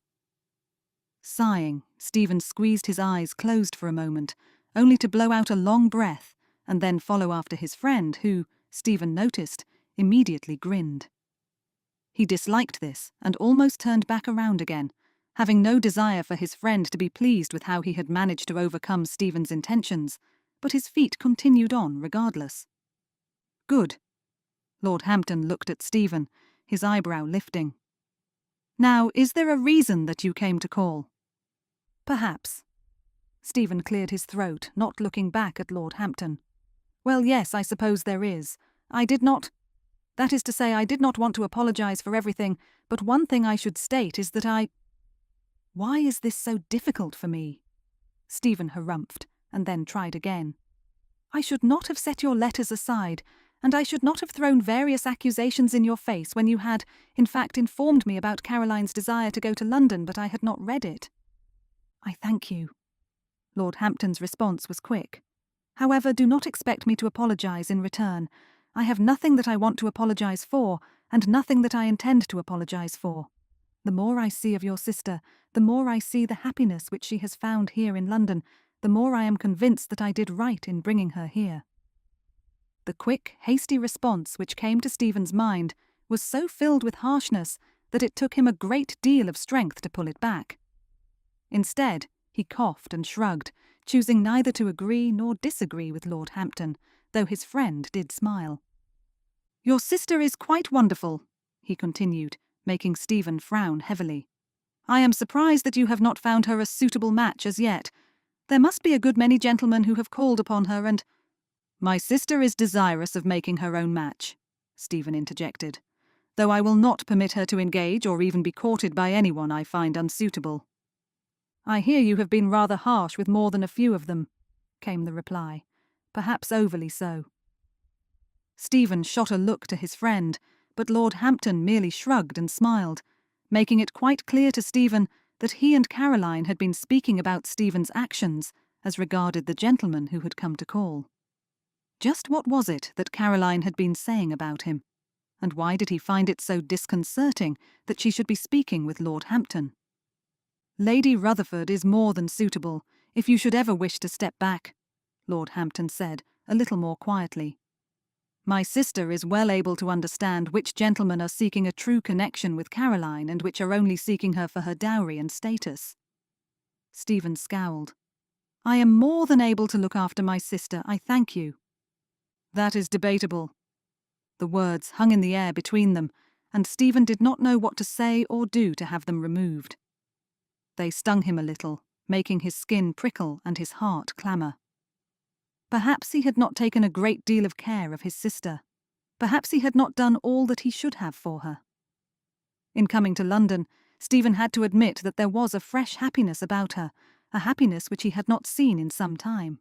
Sighing, Stephen squeezed his eyes closed for a moment, only to blow out a long breath and then follow after his friend who, Stephen noticed, immediately grinned. He disliked this and almost turned back around again, having no desire for his friend to be pleased with how he had managed to overcome Stephen's intentions, but his feet continued on regardless. "Good." Lord Hampton looked at Stephen, his eyebrow lifting. "Now, is there a reason that you came to call?" "Perhaps." Stephen cleared his throat, not looking back at Lord Hampton. "Well, yes, I suppose there is. That is to say, I did not want to apologise for everything, but one thing I should state is that Why is this so difficult for me?" Stephen harumphed, and then tried again. "I should not have set your letters aside, and I should not have thrown various accusations in your face when you had, in fact, informed me about Caroline's desire to go to London, but I had not read it." "I thank you." Lord Hampton's response was quick. "However, do not expect me to apologise in return. I have nothing that I want to apologise for, and nothing that I intend to apologise for. The more I see of your sister, the more I see the happiness which she has found here in London, the more I am convinced that I did right in bringing her here." The quick, hasty response which came to Stephen's mind was so filled with harshness that it took him a great deal of strength to pull it back. Instead, he coughed and shrugged, choosing neither to agree nor disagree with Lord Hampton, though his friend did smile. "Your sister is quite wonderful," he continued, making Stephen frown heavily. "I am surprised that you have not found her a suitable match as yet. There must be a good many gentlemen who have called upon her and—" "My sister is desirous of making her own match," Stephen interjected, "though I will not permit her to engage or even be courted by anyone I find unsuitable." "I hear you have been rather harsh with more than a few of them," came the reply, perhaps overly so. Stephen shot a look to his friend, but Lord Hampton merely shrugged and smiled, making it quite clear to Stephen that he and Caroline had been speaking about Stephen's actions as regarded the gentleman who had come to call. Just what was it that Caroline had been saying about him, and why did he find it so disconcerting that she should be speaking with Lord Hampton? "Lady Rutherford is more than suitable, if you should ever wish to step back," Lord Hampton said, a little more quietly. "My sister is well able to understand which gentlemen are seeking a true connection with Caroline and which are only seeking her for her dowry and status." Stephen scowled. "I am more than able to look after my sister, I thank you." "That is debatable." The words hung in the air between them, and Stephen did not know what to say or do to have them removed. They stung him a little, making his skin prickle and his heart clamour. Perhaps he had not taken a great deal of care of his sister. Perhaps he had not done all that he should have for her. In coming to London, Stephen had to admit that there was a fresh happiness about her, a happiness which he had not seen in some time.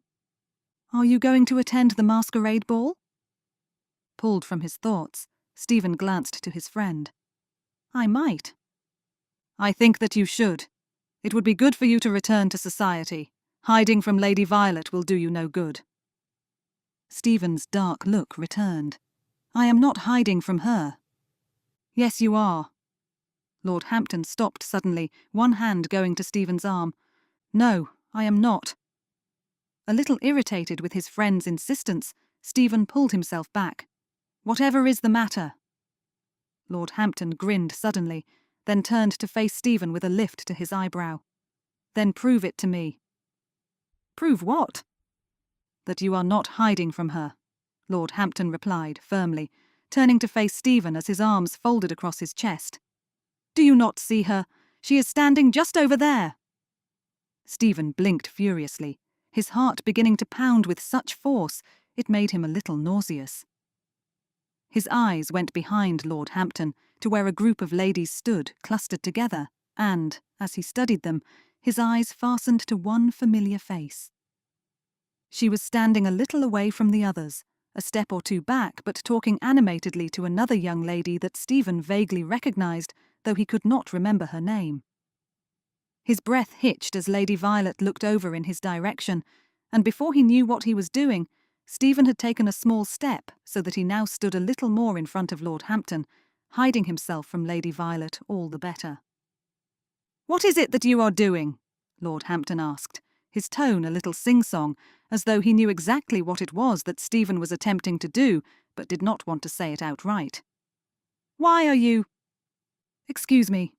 "Are you going to attend the masquerade ball?" Pulled from his thoughts, Stephen glanced to his friend. "I might." "I think that you should. It would be good for you to return to society. Hiding from Lady Violet will do you no good." Stephen's dark look returned. "I am not hiding from her." "Yes, you are." Lord Hampton stopped suddenly, one hand going to Stephen's arm. "No, I am not." A little irritated with his friend's insistence, Stephen pulled himself back. "Whatever is the matter?" Lord Hampton grinned suddenly, then turned to face Stephen with a lift to his eyebrow. "Then prove it to me." "Prove what?" "That you are not hiding from her," Lord Hampton replied firmly, turning to face Stephen as his arms folded across his chest. "Do you not see her? She is standing just over there." Stephen blinked furiously, his heart beginning to pound with such force it made him a little nauseous. His eyes went behind Lord Hampton to where a group of ladies stood clustered together, and, as he studied them, his eyes fastened to one familiar face. She was standing a little away from the others, a step or two back, but talking animatedly to another young lady that Stephen vaguely recognised, though he could not remember her name. His breath hitched as Lady Violet looked over in his direction, and before he knew what he was doing, Stephen had taken a small step so that he now stood a little more in front of Lord Hampton, hiding himself from Lady Violet all the better. "What is it that you are doing?" Lord Hampton asked, his tone a little sing-song, as though he knew exactly what it was that Stephen was attempting to do, but did not want to say it outright. "Why are you—" "Excuse me."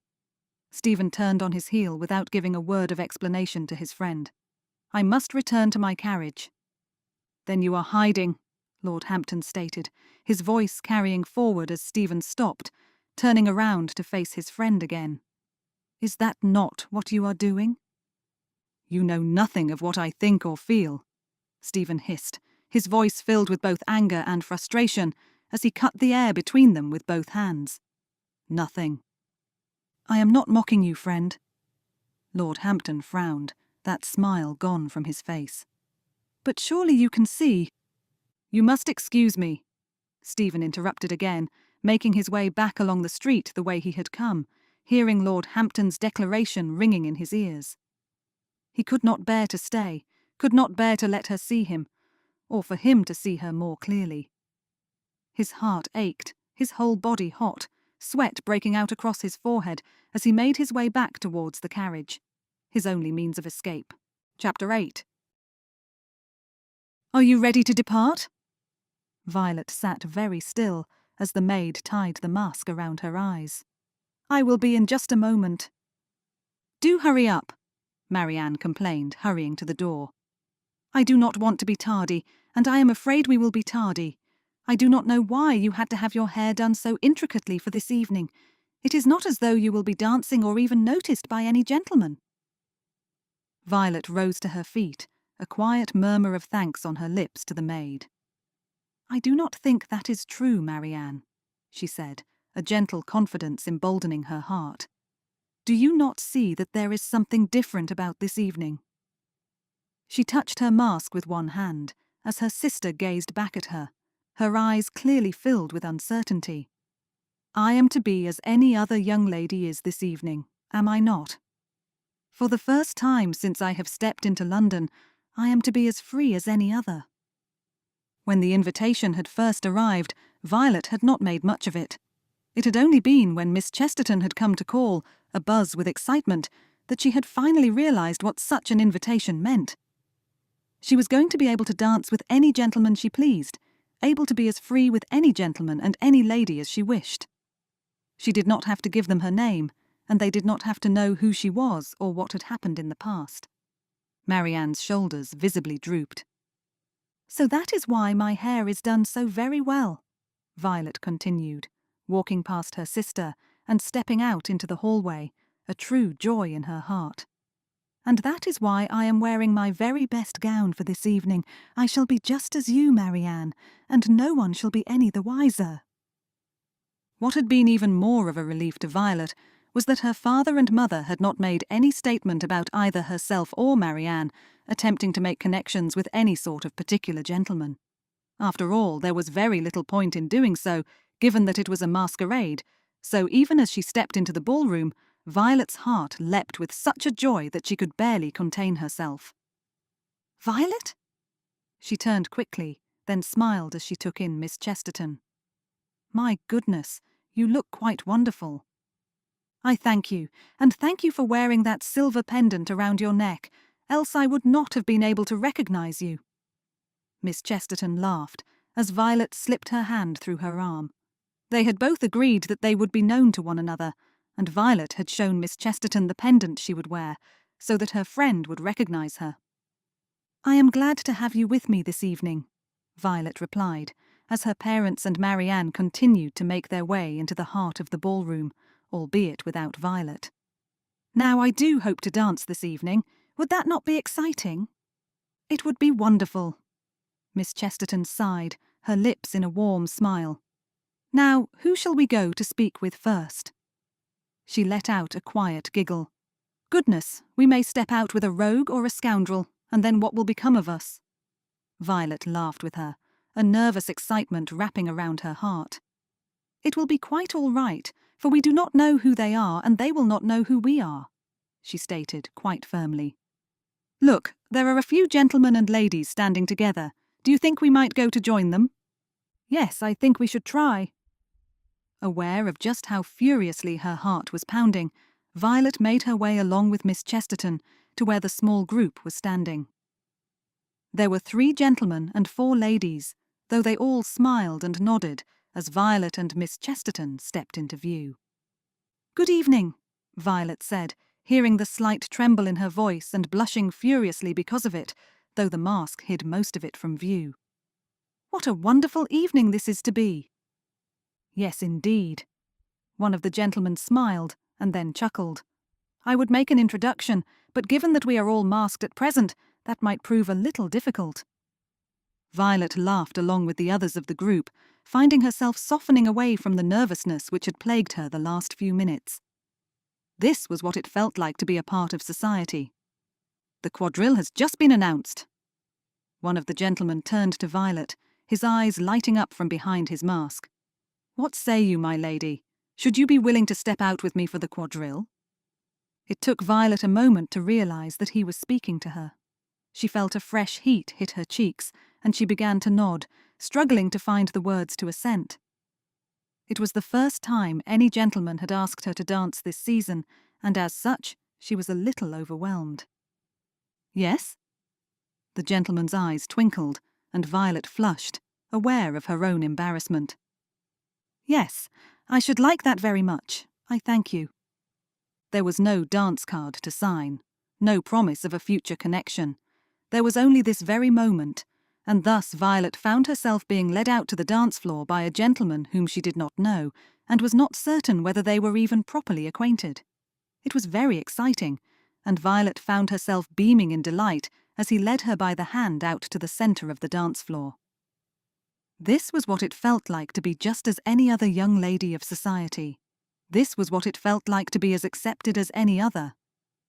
Stephen turned on his heel without giving a word of explanation to his friend. "I must return to my carriage." "Then you are hiding," Lord Hampton stated, his voice carrying forward as Stephen stopped, turning around to face his friend again. "Is that not what you are doing?" "You know nothing of what I think or feel," Stephen hissed, his voice filled with both anger and frustration as he cut the air between them with both hands. "Nothing." "I am not mocking you, friend." Lord Hampton frowned, that smile gone from his face. "But surely you can see—" "You must excuse me," Stephen interrupted again, making his way back along the street the way he had come, hearing Lord Hampton's declaration ringing in his ears. He could not bear to stay, could not bear to let her see him, or for him to see her more clearly. His heart ached, his whole body hot, sweat breaking out across his forehead as he made his way back towards the carriage, his only means of escape. Chapter 8. "Are you ready to depart?" Violet sat very still as the maid tied the mask around her eyes. "I will be in just a moment." "Do hurry up," Marianne complained, hurrying to the door. "I do not want to be tardy, and I am afraid we will be tardy. I do not know why you had to have your hair done so intricately for this evening. It is not as though you will be dancing or even noticed by any gentleman." Violet rose to her feet, a quiet murmur of thanks on her lips to the maid. "I do not think that is true, Marianne," she said, a gentle confidence emboldening her heart. "Do you not see that there is something different about this evening?" She touched her mask with one hand as her sister gazed back at her, her eyes clearly filled with uncertainty. I am to be as any other young lady is this evening, am I not? For the first time since I have stepped into London, I am to be as free as any other. When the invitation had first arrived, Violet had not made much of it. It had only been when Miss Chesterton had come to call, abuzz with excitement, that she had finally realised what such an invitation meant. She was going to be able to dance with any gentleman she pleased, able to be as free with any gentleman and any lady as she wished. She did not have to give them her name, and they did not have to know who she was or what had happened in the past. Marianne's shoulders visibly drooped. So that is why my hair is done so very well, Violet continued, walking past her sister and stepping out into the hallway, a true joy in her heart. And that is why I am wearing my very best gown for this evening. I shall be just as you, Marianne, and no one shall be any the wiser. What had been even more of a relief to Violet was that her father and mother had not made any statement about either herself or Marianne attempting to make connections with any sort of particular gentleman. After all, there was very little point in doing so, given that it was a masquerade, so even as she stepped into the ballroom, Violet's heart leapt with such a joy that she could barely contain herself. "Violet?" She turned quickly, then smiled as she took in Miss Chesterton. "My goodness, you look quite wonderful." "I thank you, and thank you for wearing that silver pendant around your neck, else I would not have been able to recognize you." Miss Chesterton laughed as Violet slipped her hand through her arm. They had both agreed that they would be known to one another, and Violet had shown Miss Chesterton the pendant she would wear, so that her friend would recognize her. "I am glad to have you with me this evening," Violet replied, as her parents and Marianne continued to make their way into the heart of the ballroom, albeit without Violet. "Now I do hope to dance this evening. Would that not be exciting?" "It would be wonderful." Miss Chesterton sighed, her lips in a warm smile. "Now, who shall we go to speak with first?" She let out a quiet giggle. "Goodness, we may step out with a rogue or a scoundrel, and then what will become of us?" Violet laughed with her, a nervous excitement wrapping around her heart. "It will be quite all right, for we do not know who they are, and they will not know who we are," she stated quite firmly. "Look, there are a few gentlemen and ladies standing together. Do you think we might go to join them?" "Yes, I think we should try." Aware of just how furiously her heart was pounding, Violet made her way along with Miss Chesterton to where the small group was standing. There were 3 gentlemen and 4 ladies, though they all smiled and nodded as Violet and Miss Chesterton stepped into view. "Good evening," Violet said, hearing the slight tremble in her voice and blushing furiously because of it, though the mask hid most of it from view. "What a wonderful evening this is to be." "Yes, indeed." One of the gentlemen smiled and then chuckled. "I would make an introduction, but given that we are all masked at present, that might prove a little difficult." Violet laughed along with the others of the group, finding herself softening away from the nervousness which had plagued her the last few minutes. This was what it felt like to be a part of society. "The quadrille has just been announced." One of the gentlemen turned to Violet, his eyes lighting up from behind his mask. "What say you, my lady? Should you be willing to step out with me for the quadrille?" It took Violet a moment to realize that he was speaking to her. She felt a fresh heat hit her cheeks, and she began to nod, struggling to find the words to assent. It was the first time any gentleman had asked her to dance this season, and as such, she was a little overwhelmed. "Yes?" The gentleman's eyes twinkled, and Violet flushed, aware of her own embarrassment. "Yes, I should like that very much. I thank you." There was no dance card to sign, no promise of a future connection. There was only this very moment, and thus Violet found herself being led out to the dance floor by a gentleman whom she did not know, and was not certain whether they were even properly acquainted. It was very exciting, and Violet found herself beaming in delight as he led her by the hand out to the centre of the dance floor. This was what it felt like to be just as any other young lady of society. This was what it felt like to be as accepted as any other.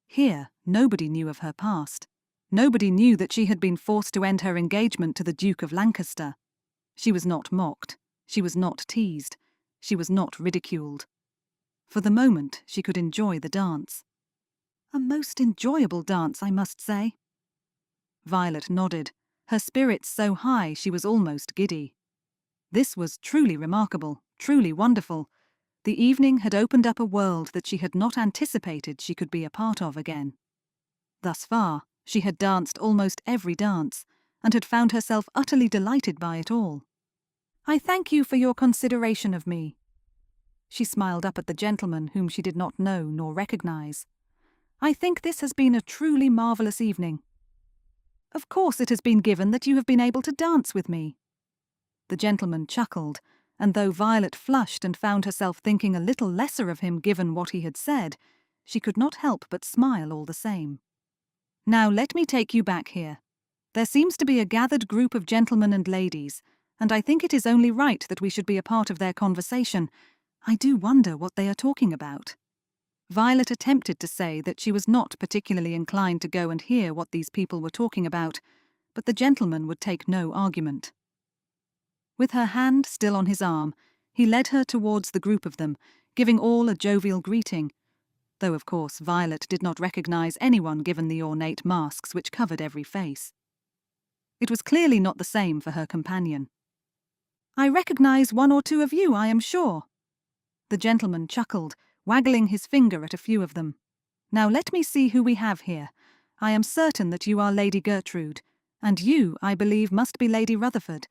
Here, nobody knew of her past. Nobody knew that she had been forced to end her engagement to the Duke of Lancaster. She was not mocked. She was not teased. She was not ridiculed. For the moment, she could enjoy the dance. A most enjoyable dance, I must say. Violet nodded, her spirits so high she was almost giddy. This was truly remarkable, truly wonderful. The evening had opened up a world that she had not anticipated she could be a part of again. Thus far, she had danced almost every dance, and had found herself utterly delighted by it all. "I thank you for your consideration of me." She smiled up at the gentleman whom she did not know nor recognize. "I think this has been a truly marvelous evening. Of course it has been given that you have been able to dance with me." The gentleman chuckled, and though Violet flushed and found herself thinking a little lesser of him given what he had said, she could not help but smile all the same. "Now let me take you back here. There seems to be a gathered group of gentlemen and ladies, and I think it is only right that we should be a part of their conversation. I do wonder what they are talking about." Violet attempted to say that she was not particularly inclined to go and hear what these people were talking about, but the gentleman would take no argument. With her hand still on his arm, he led her towards the group of them, giving all a jovial greeting, though of course Violet did not recognize anyone given the ornate masks which covered every face. It was clearly not the same for her companion. "I recognize one or two of you, I am sure." The gentleman chuckled, waggling his finger at a few of them. "Now let me see who we have here. I am certain that you are Lady Gertrude, and you, I believe, must be Lady Rutherford.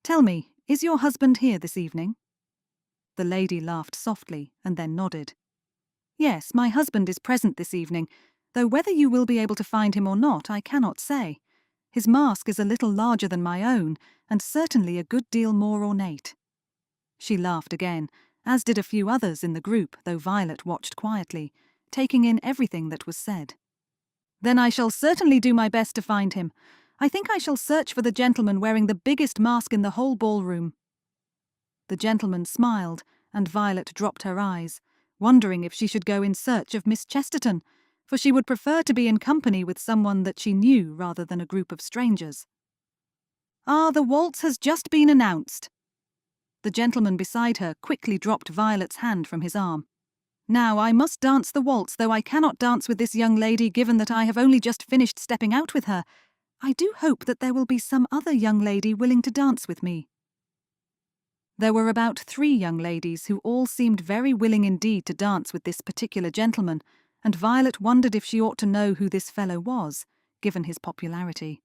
Tell me, is your husband here this evening?" The lady laughed softly and then nodded. "Yes, my husband is present this evening, though whether you will be able to find him or not, I cannot say. His mask is a little larger than my own, and certainly a good deal more ornate." She laughed again, as did a few others in the group, though Violet watched quietly, taking in everything that was said. "Then I shall certainly do my best to find him. I think I shall search for the gentleman wearing the biggest mask in the whole ballroom." The gentleman smiled, and Violet dropped her eyes, wondering if she should go in search of Miss Chesterton, for she would prefer to be in company with someone that she knew rather than a group of strangers. "Ah, the waltz has just been announced." The gentleman beside her quickly dropped Violet's hand from his arm. "Now I must dance the waltz, though I cannot dance with this young lady given that I have only just finished stepping out with her. I do hope that there will be some other young lady willing to dance with me." There were about 3 young ladies who all seemed very willing indeed to dance with this particular gentleman, and Violet wondered if she ought to know who this fellow was, given his popularity.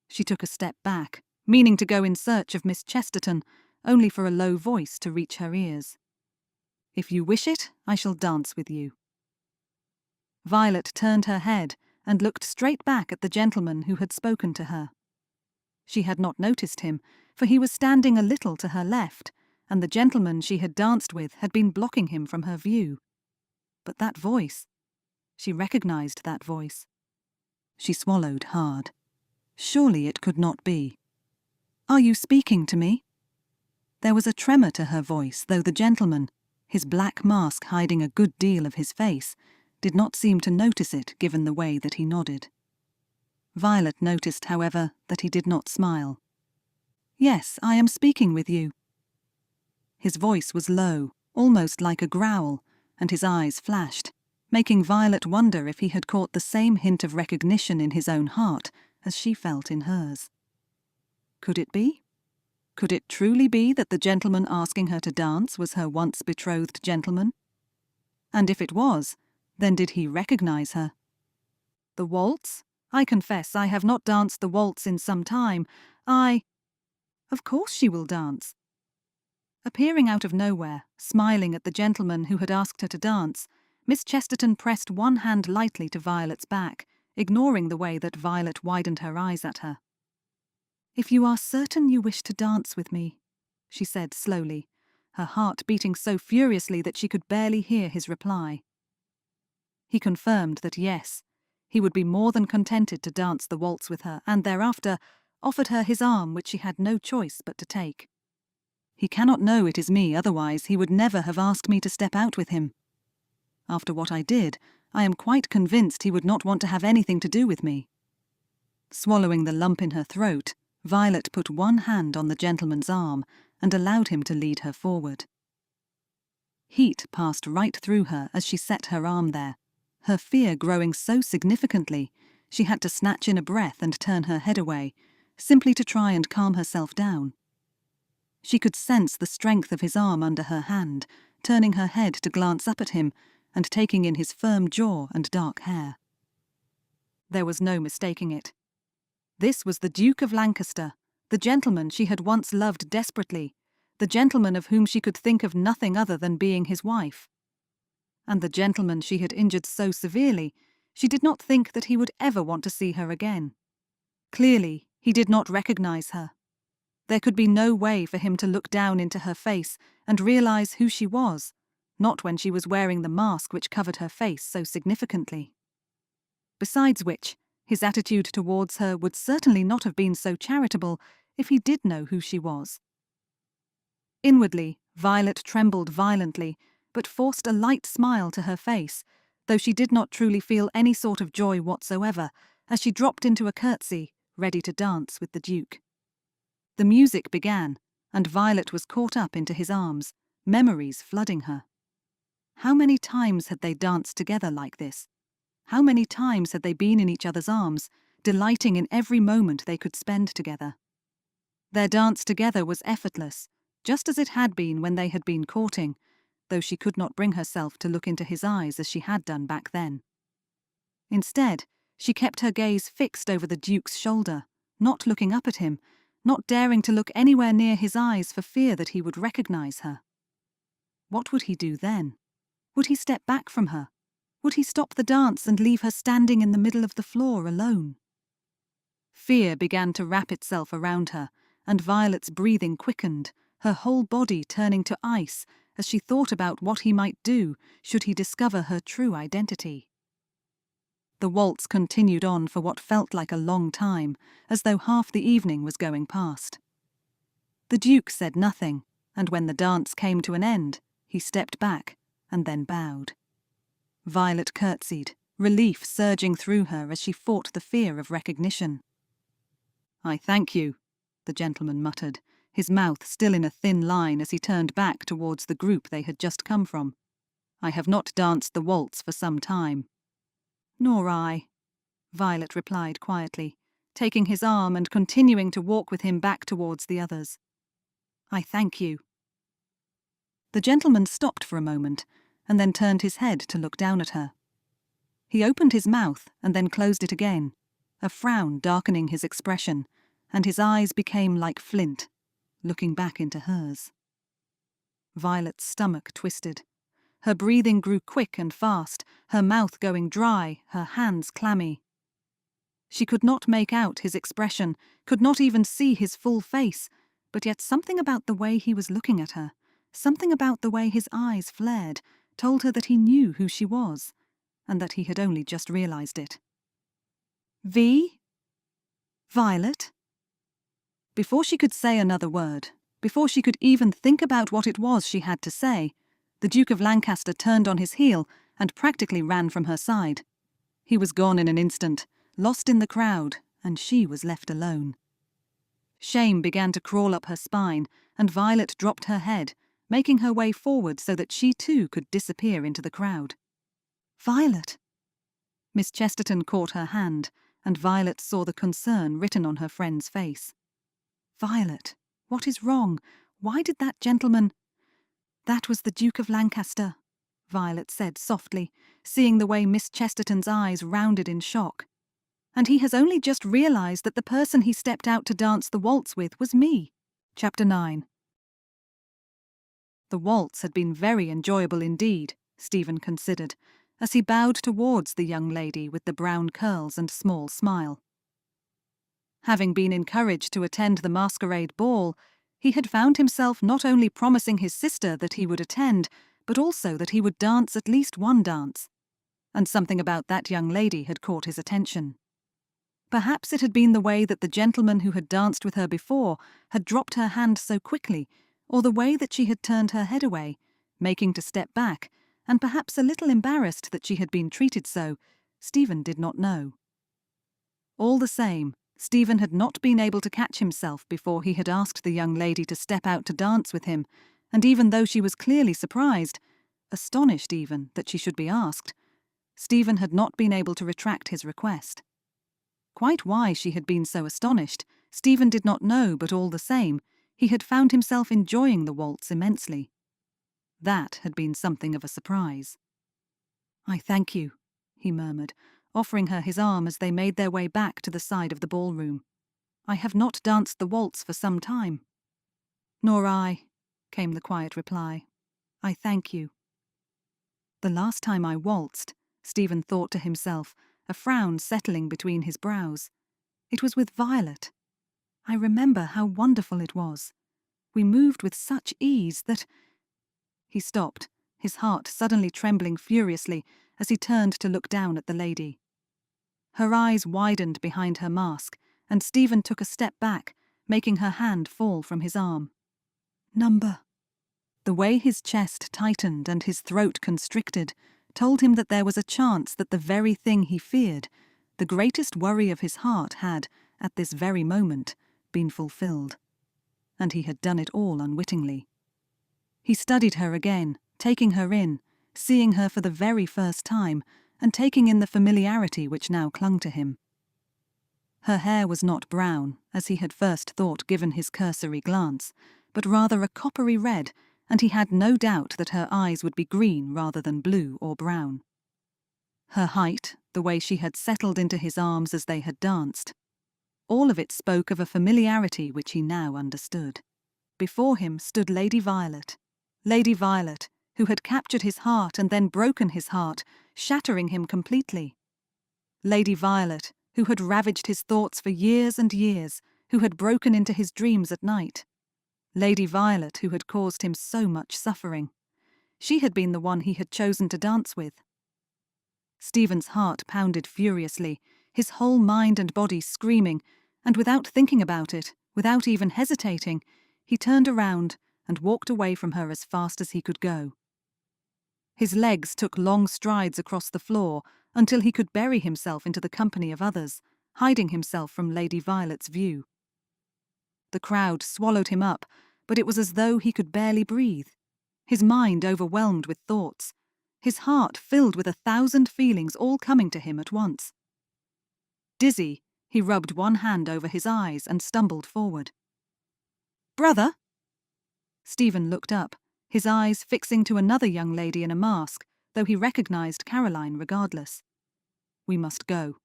She took a step back, meaning to go in search of Miss Chesterton, only for a low voice to reach her ears. "If you wish it, I shall dance with you." Violet turned her head and looked straight back at the gentleman who had spoken to her. She had not noticed him, for he was standing a little to her left, and the gentleman she had danced with had been blocking him from her view. But that voice, she recognized that voice. She swallowed hard. Surely it could not be. "Are you speaking to me?" There was a tremor to her voice, though the gentleman, his black mask hiding a good deal of his face, did not seem to notice it given the way that he nodded. Violet noticed, however, that he did not smile. "Yes, I am speaking with you." His voice was low, almost like a growl, and his eyes flashed, making Violet wonder if he had caught the same hint of recognition in his own heart as she felt in hers. Could it be? Could it truly be that the gentleman asking her to dance was her once betrothed gentleman? And if it was, then did he recognize her? "The waltz? I confess I have not danced the waltz in some time. Of course she will dance." Appearing out of nowhere, smiling at the gentleman who had asked her to dance, Miss Chesterton pressed one hand lightly to Violet's back, ignoring the way that Violet widened her eyes at her. "If you are certain you wish to dance with me," she said slowly, her heart beating so furiously that she could barely hear his reply. He confirmed that yes, he would be more than contented to dance the waltz with her, and thereafter offered her his arm, which she had no choice but to take. "He cannot know it is me, otherwise he would never have asked me to step out with him. After what I did, I am quite convinced he would not want to have anything to do with me." Swallowing the lump in her throat, Violet put one hand on the gentleman's arm and allowed him to lead her forward. Heat passed right through her as she set her arm there, her fear growing so significantly she had to snatch in a breath and turn her head away, simply to try and calm herself down. She could sense the strength of his arm under her hand, turning her head to glance up at him and taking in his firm jaw and dark hair. There was no mistaking it. This was the Duke of Lancaster, the gentleman she had once loved desperately, the gentleman of whom she could think of nothing other than being his wife. And the gentleman she had injured so severely, she did not think that he would ever want to see her again. Clearly, he did not recognize her. There could be no way for him to look down into her face and realize who she was, not when she was wearing the mask which covered her face so significantly. Besides which, his attitude towards her would certainly not have been so charitable if he did know who she was. Inwardly, Violet trembled violently, but forced a light smile to her face, though she did not truly feel any sort of joy whatsoever, as she dropped into a curtsy, ready to dance with the Duke. The music began, and Violet was caught up into his arms, memories flooding her. How many times had they danced together like this? How many times had they been in each other's arms, delighting in every moment they could spend together? Their dance together was effortless, just as it had been when they had been courting, though she could not bring herself to look into his eyes as she had done back then. Instead, she kept her gaze fixed over the Duke's shoulder, not looking up at him, not daring to look anywhere near his eyes for fear that he would recognize her. What would he do then? Would he step back from her? Would he stop the dance and leave her standing in the middle of the floor alone? Fear began to wrap itself around her, and Violet's breathing quickened, her whole body turning to ice as she thought about what he might do should he discover her true identity. The waltz continued on for what felt like a long time, as though half the evening was going past. The Duke said nothing, and when the dance came to an end, he stepped back and then bowed. Violet curtsied, relief surging through her as she fought the fear of recognition. "I thank you," the gentleman muttered, his mouth still in a thin line as he turned back towards the group they had just come from. "I have not danced the waltz for some time." "Nor I," Violet replied quietly, taking his arm and continuing to walk with him back towards the others. "I thank you." The gentleman stopped for a moment, and then turned his head to look down at her. He opened his mouth and then closed it again, a frown darkening his expression, and his eyes became like flint, looking back into hers. Violet's stomach twisted. Her breathing grew quick and fast, her mouth going dry, her hands clammy. She could not make out his expression, could not even see his full face, but yet something about the way he was looking at her, something about the way his eyes flared, told her that he knew who she was, and that he had only just realized it. "V? Violet?" Before she could say another word, before she could even think about what it was she had to say, the Duke of Lancaster turned on his heel and practically ran from her side. He was gone in an instant, lost in the crowd, and she was left alone. Shame began to crawl up her spine, and Violet dropped her head, making her way forward so that she too could disappear into the crowd. "Violet!" Miss Chesterton caught her hand, and Violet saw the concern written on her friend's face. "Violet, what is wrong? Why did that gentleman—" "That was the Duke of Lancaster," Violet said softly, seeing the way Miss Chesterton's eyes rounded in shock. "And he has only just realized that the person he stepped out to dance the waltz with was me." Chapter 9. The waltz had been very enjoyable indeed, Stephen considered, as he bowed towards the young lady with the brown curls and small smile. Having been encouraged to attend the masquerade ball, he had found himself not only promising his sister that he would attend, but also that he would dance at least one dance. And something about that young lady had caught his attention. Perhaps it had been the way that the gentleman who had danced with her before had dropped her hand so quickly, or the way that she had turned her head away, making to step back, and perhaps a little embarrassed that she had been treated so. Stephen did not know. All the same, Stephen had not been able to catch himself before he had asked the young lady to step out to dance with him, and even though she was clearly surprised, astonished even that she should be asked. Stephen had not been able to retract his request. Quite why she had been so astonished, Stephen did not know, but all the same, he had found himself enjoying the waltz immensely. That had been something of a surprise. "I thank you," he murmured, offering her his arm as they made their way back to the side of the ballroom. "I have not danced the waltz for some time." "Nor I," came the quiet reply. "I thank you." "The last time I waltzed," Stephen thought to himself, a frown settling between his brows, "it was with Violet. I remember how wonderful it was. We moved with such ease that—" He stopped, his heart suddenly trembling furiously as he turned to look down at the lady. Her eyes widened behind her mask, and Stephen took a step back, making her hand fall from his arm. "Number—" The way his chest tightened and his throat constricted told him that there was a chance that the very thing he feared, the greatest worry of his heart, had, at this very moment, been fulfilled. And he had done it all unwittingly. He studied her again, taking her in, seeing her for the very first time, and taking in the familiarity which now clung to him. Her hair was not brown, as he had first thought given his cursory glance, but rather a coppery red, and he had no doubt that her eyes would be green rather than blue or brown. Her height, the way she had settled into his arms as they had danced, all of it spoke of a familiarity which he now understood. Before him stood Lady Violet, who had captured his heart and then broken his heart, shattering him completely. Lady Violet, who had ravaged his thoughts for years and years, who had broken into his dreams at night. Lady Violet, who had caused him so much suffering. She had been the one he had chosen to dance with. Stephen's heart pounded furiously, his whole mind and body screaming, and without thinking about it, without even hesitating, he turned around and walked away from her as fast as he could go. His legs took long strides across the floor until he could bury himself into the company of others, hiding himself from Lady Violet's view. The crowd swallowed him up, but it was as though he could barely breathe, his mind overwhelmed with thoughts, his heart filled with 1,000 feelings all coming to him at once. Dizzy, he rubbed one hand over his eyes and stumbled forward. "Brother?" Stephen looked up, his eyes fixing to another young lady in a mask, though he recognized Caroline regardless. "We must go."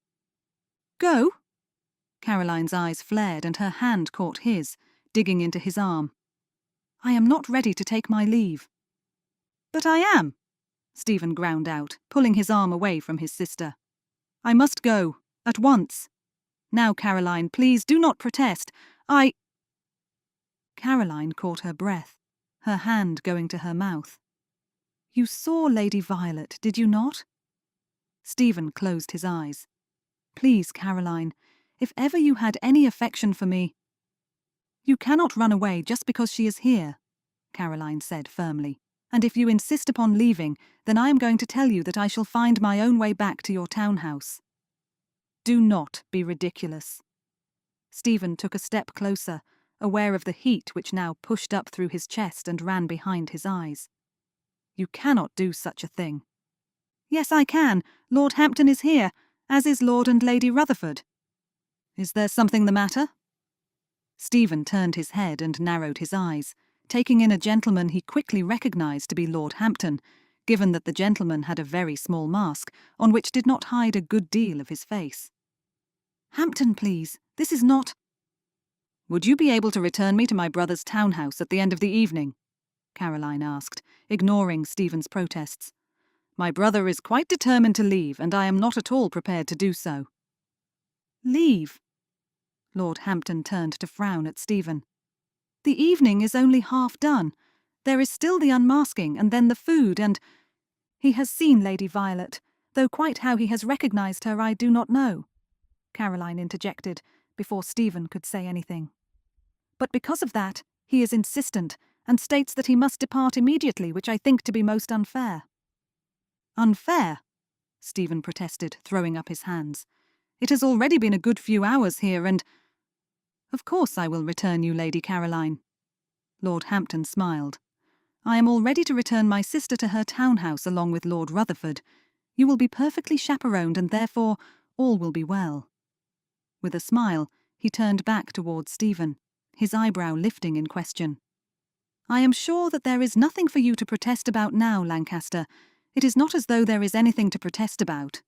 "Go?" Caroline's eyes flared and her hand caught his, digging into his arm. "I am not ready to take my leave." "But I am," Stephen ground out, pulling his arm away from his sister. "I must go, at once. Now, Caroline, please do not protest. Caroline caught her breath, her hand going to her mouth. "You saw Lady Violet, did you not?" Stephen closed his eyes. "Please, Caroline, if ever you had any affection for me—" "You cannot run away just because she is here," Caroline said firmly. "And if you insist upon leaving, then I am going to tell you that I shall find my own way back to your townhouse." "Do not be ridiculous." Stephen took a step closer, aware of the heat which now pushed up through his chest and ran behind his eyes. "You cannot do such a thing." "Yes, I can. Lord Hampton is here, as is Lord and Lady Rutherford." "Is there something the matter?" Stephen turned his head and narrowed his eyes, taking in a gentleman he quickly recognised to be Lord Hampton, given that the gentleman had a very small mask, on which did not hide a good deal of his face. "Hampton, please, this is not—" "Would you be able to return me to my brother's townhouse at the end of the evening?" Caroline asked, ignoring Stephen's protests. "My brother is quite determined to leave, and I am not at all prepared to do so." "Leave?" Lord Hampton turned to frown at Stephen. "The evening is only half done. There is still the unmasking, and then the food, and— He has seen Lady Violet, though quite how he has recognised her I do not know," Caroline interjected, before Stephen could say anything. "But because of that, he is insistent, and states that he must depart immediately, which I think to be most unfair." "Unfair?" Stephen protested, throwing up his hands. "It has already been a good few hours here, and—" "Of course I will return you, Lady Caroline." Lord Hampton smiled. I am all ready to return my sister to her townhouse along with Lord Rutherford. You will be perfectly chaperoned, and therefore all will be well." With a smile, he turned back towards Stephen, his eyebrow lifting in question. "I am sure that there is nothing for you to protest about now, Lancaster. It is not as though there is anything to protest about."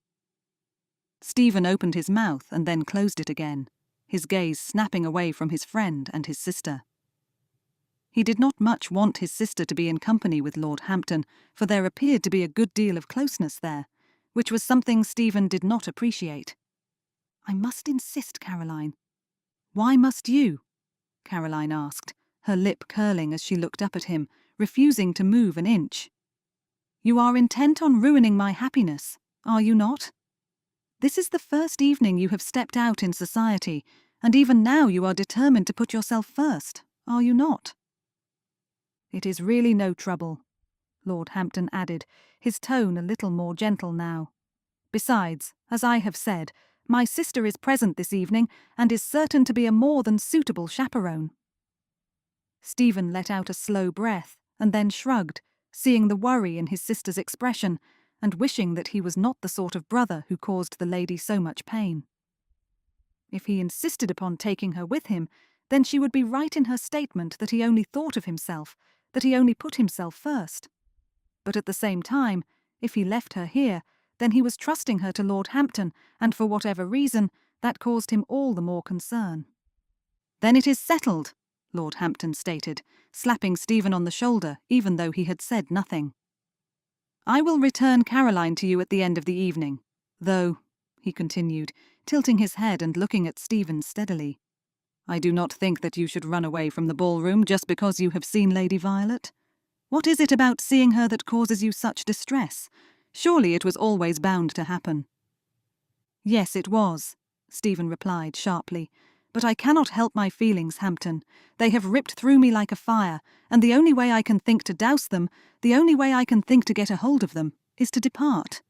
Stephen opened his mouth and then closed it again, his gaze snapping away from his friend and his sister. He did not much want his sister to be in company with Lord Hampton, for there appeared to be a good deal of closeness there, which was something Stephen did not appreciate. "I must insist, Caroline." "Why must you?" Caroline asked, her lip curling as she looked up at him, refusing to move an inch. "You are intent on ruining my happiness, are you not? This is the first evening you have stepped out in society, and even now you are determined to put yourself first, are you not?" "It is really no trouble," Lord Hampton added, his tone a little more gentle now. "Besides, as I have said, my sister is present this evening and is certain to be a more than suitable chaperone." Stephen let out a slow breath and then shrugged, seeing the worry in his sister's expression and wishing that he was not the sort of brother who caused the lady so much pain. If he insisted upon taking her with him, then she would be right in her statement that he only thought of himself, that he only put himself first. But at the same time, if he left her here, then he was trusting her to Lord Hampton, and for whatever reason, that caused him all the more concern. "Then it is settled," Lord Hampton stated, slapping Stephen on the shoulder even though he had said nothing. "I will return Caroline to you at the end of the evening, though," he continued, tilting his head and looking at Stephen steadily, "I do not think that you should run away from the ballroom just because you have seen Lady Violet. What is it about seeing her that causes you such distress? Surely it was always bound to happen." "Yes, it was," Stephen replied sharply, "but I cannot help my feelings, Hampton. They have ripped through me like a fire, and the only way I can think to douse them, the only way I can think to get a hold of them, is to depart.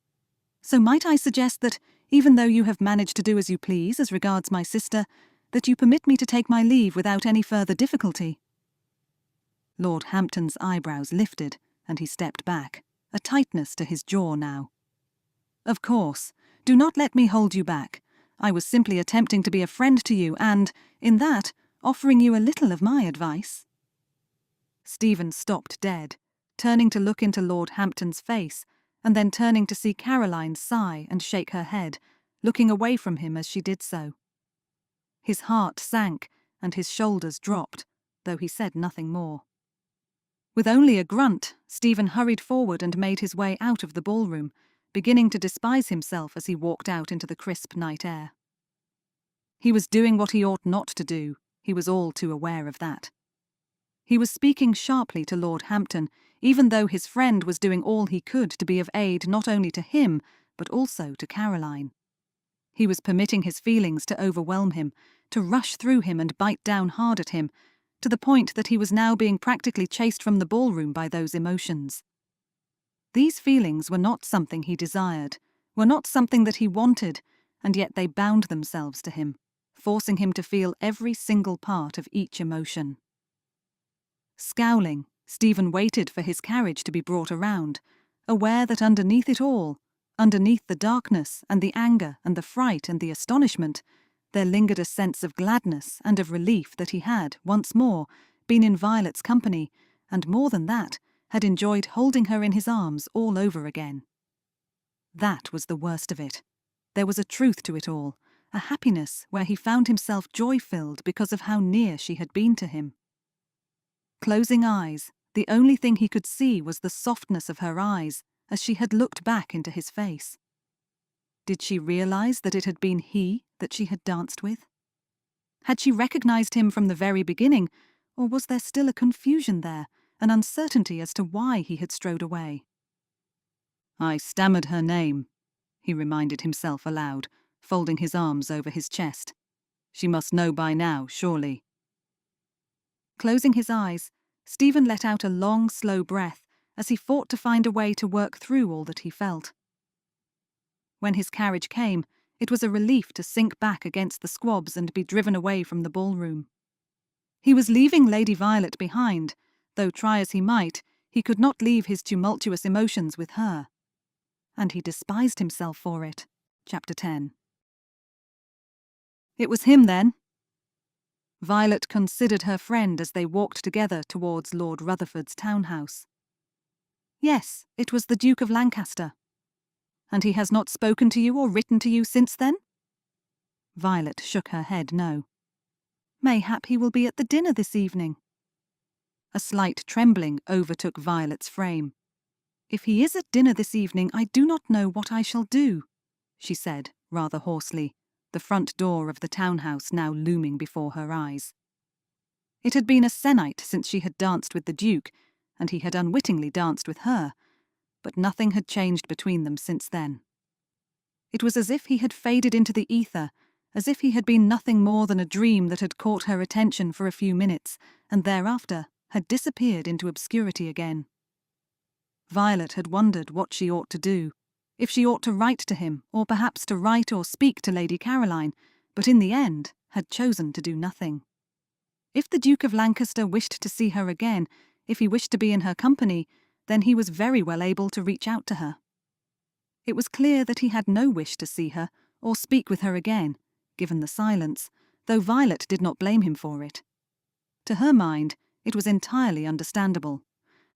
So might I suggest that, even though you have managed to do as you please as regards my sister, that you permit me to take my leave without any further difficulty?" Lord Hampton's eyebrows lifted, and he stepped back, a tightness to his jaw now. "Of course. Do not let me hold you back. I was simply attempting to be a friend to you and, in that, offering you a little of my advice." Stephen stopped dead, turning to look into Lord Hampton's face, and then turning to see Caroline sigh and shake her head, looking away from him as she did so. His heart sank, and his shoulders dropped, though he said nothing more. With only a grunt, Stephen hurried forward and made his way out of the ballroom, beginning to despise himself as he walked out into the crisp night air. He was doing what he ought not to do, he was all too aware of that. He was speaking sharply to Lord Hampton, even though his friend was doing all he could to be of aid not only to him, but also to Caroline. He was permitting his feelings to overwhelm him, to rush through him and bite down hard at him, to the point that he was now being practically chased from the ballroom by those emotions. These feelings were not something he desired, were not something that he wanted, and yet they bound themselves to him, forcing him to feel every single part of each emotion. Scowling, Stephen waited for his carriage to be brought around, aware that underneath it all, underneath the darkness and the anger and the fright and the astonishment, there lingered a sense of gladness and of relief that he had, once more, been in Violet's company, and more than that, had enjoyed holding her in his arms all over again. That was the worst of it. There was a truth to it all, a happiness where he found himself joy-filled because of how near she had been to him. Closing eyes, the only thing he could see was the softness of her eyes as she had looked back into his face. Did she realize that it had been he that she had danced with? Had she recognized him from the very beginning, or was there still a confusion there, an uncertainty as to why he had strode away? "I stammered her name," he reminded himself aloud, folding his arms over his chest. "She must know by now, surely." Closing his eyes, Stephen let out a long, slow breath as he fought to find a way to work through all that he felt. When his carriage came, it was a relief to sink back against the squabs and be driven away from the ballroom. He was leaving Lady Violet behind, though try as he might, He could not leave his tumultuous emotions with her. And he despised himself for it. Chapter 10. It was him, then? Violet considered her friend as they walked together towards Lord Rutherford's townhouse. Yes, it was the Duke of Lancaster. And he has not spoken to you or written to you since then? Violet shook her head no. Mayhap he will be at the dinner this evening. A slight trembling overtook Violet's frame. If he is at dinner this evening, I do not know what I shall do, she said, rather hoarsely, the front door of the townhouse now looming before her eyes. It had been a se'nnight since she had danced with the Duke, and he had unwittingly danced with her, but nothing had changed between them since then. It was as if he had faded into the ether, as if he had been nothing more than a dream that had caught her attention for a few minutes, and thereafter had disappeared into obscurity again. Violet had wondered what she ought to do, if she ought to write to him, or perhaps to write or speak to Lady Caroline, but in the end had chosen to do nothing. If the Duke of Lancaster wished to see her again, if he wished to be in her company, then he was very well able to reach out to her. It was clear that he had no wish to see her or speak with her again, given the silence, though Violet did not blame him for it. To her mind, it was entirely understandable.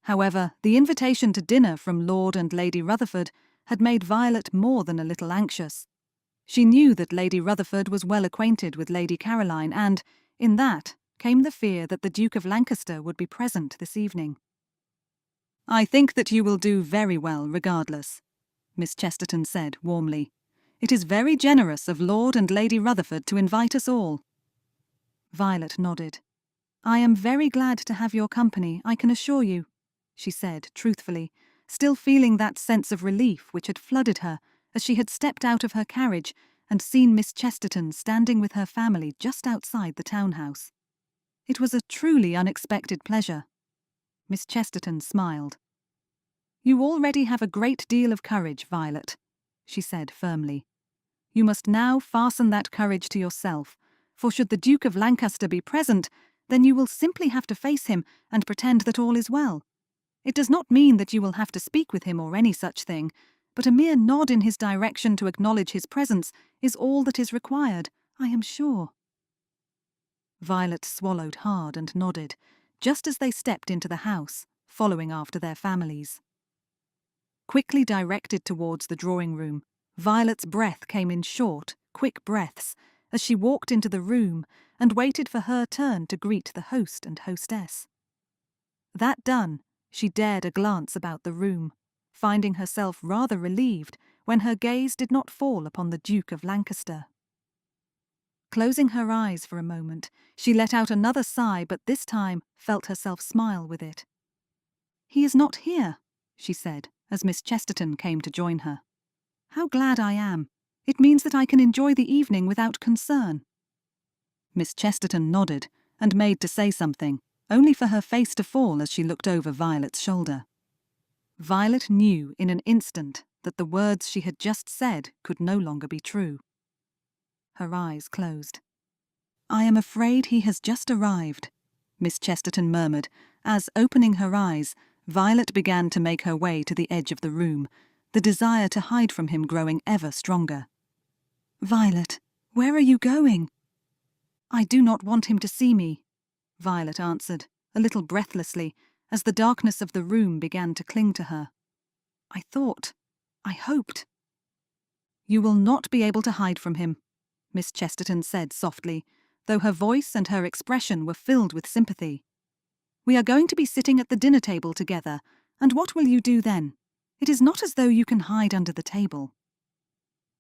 However, the invitation to dinner from Lord and Lady Rutherford had made Violet more than a little anxious. She knew that Lady Rutherford was well acquainted with Lady Caroline, and, in that, came the fear that the Duke of Lancaster would be present this evening. I think that you will do very well regardless, Miss Chesterton said warmly. It is very generous of Lord and Lady Rutherford to invite us all. Violet nodded. I am very glad to have your company, I can assure you, she said truthfully, still feeling that sense of relief which had flooded her as she had stepped out of her carriage and seen Miss Chesterton standing with her family just outside the townhouse. It was a truly unexpected pleasure. Miss Chesterton smiled. You already have a great deal of courage, Violet, she said firmly. You must now fasten that courage to yourself, for should the Duke of Lancaster be present, then you will simply have to face him and pretend that all is well. It does not mean that you will have to speak with him or any such thing, but a mere nod in his direction to acknowledge his presence is all that is required, I am sure. Violet swallowed hard and nodded, just as they stepped into the house, following after their families. Quickly directed towards the drawing-room, Violet's breath came in short, quick breaths as she walked into the room and waited for her turn to greet the host and hostess. That done, she dared a glance about the room, finding herself rather relieved when her gaze did not fall upon the Duke of Lancaster. Closing her eyes for a moment, she let out another sigh, but this time felt herself smile with it. He is not here, she said, as Miss Chesterton came to join her. How glad I am. It means that I can enjoy the evening without concern. Miss Chesterton nodded and made to say something, only for her face to fall as she looked over Violet's shoulder. Violet knew in an instant that the words she had just said could no longer be true. Her eyes closed. I am afraid he has just arrived, Miss Chesterton murmured, as, opening her eyes, Violet began to make her way to the edge of the room, the desire to hide from him growing ever stronger. Violet, where are you going? I do not want him to see me, Violet answered, a little breathlessly, as the darkness of the room began to cling to her. I hoped. You will not be able to hide from him, Miss Chesterton said softly, though her voice and her expression were filled with sympathy. We are going to be sitting at the dinner table together, and what will you do then? It is not as though you can hide under the table.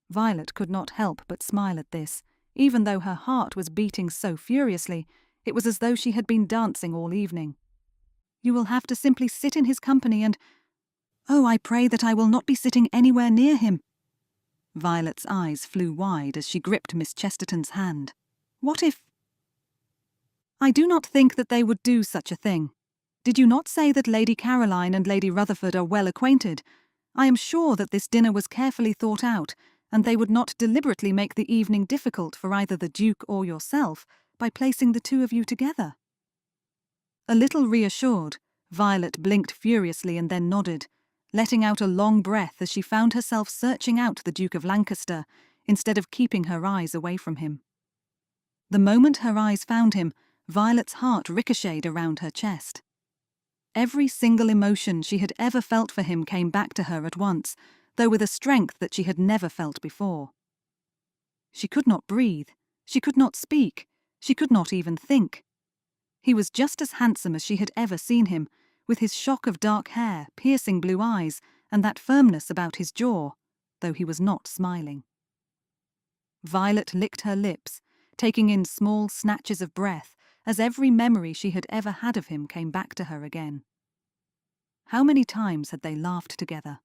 Violet could not help but smile at this. Even though her heart was beating so furiously, it was as though she had been dancing all evening. You will have to simply sit in his company and— Oh, I pray that I will not be sitting anywhere near him. Violet's eyes flew wide as she gripped Miss Chesterton's hand. What if— I do not think that they would do such a thing. Did you not say that Lady Caroline and Lady Rutherford are well acquainted? I am sure that this dinner was carefully thought out, and they would not deliberately make the evening difficult for either the Duke or yourself by placing the two of you together. A little reassured, Violet blinked furiously and then nodded, letting out a long breath as she found herself searching out the Duke of Lancaster instead of keeping her eyes away from him. The moment her eyes found him, Violet's heart ricocheted around her chest. Every single emotion she had ever felt for him came back to her at once, though with a strength that she had never felt before. She could not breathe, she could not speak, she could not even think. He was just as handsome as she had ever seen him, with his shock of dark hair, piercing blue eyes, and that firmness about his jaw, though he was not smiling. Violet licked her lips, taking in small snatches of breath, as every memory she had ever had of him came back to her again. How many times had they laughed together?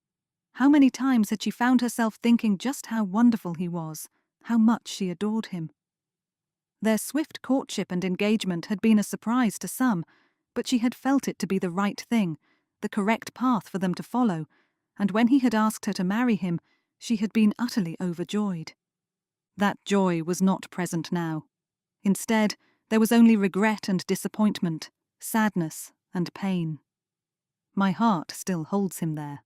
How many times had she found herself thinking just how wonderful he was, how much she adored him? Their swift courtship and engagement had been a surprise to some, but she had felt it to be the right thing, the correct path for them to follow, and when he had asked her to marry him, she had been utterly overjoyed. That joy was not present now. Instead, there was only regret and disappointment, sadness and pain. My heart still holds him there.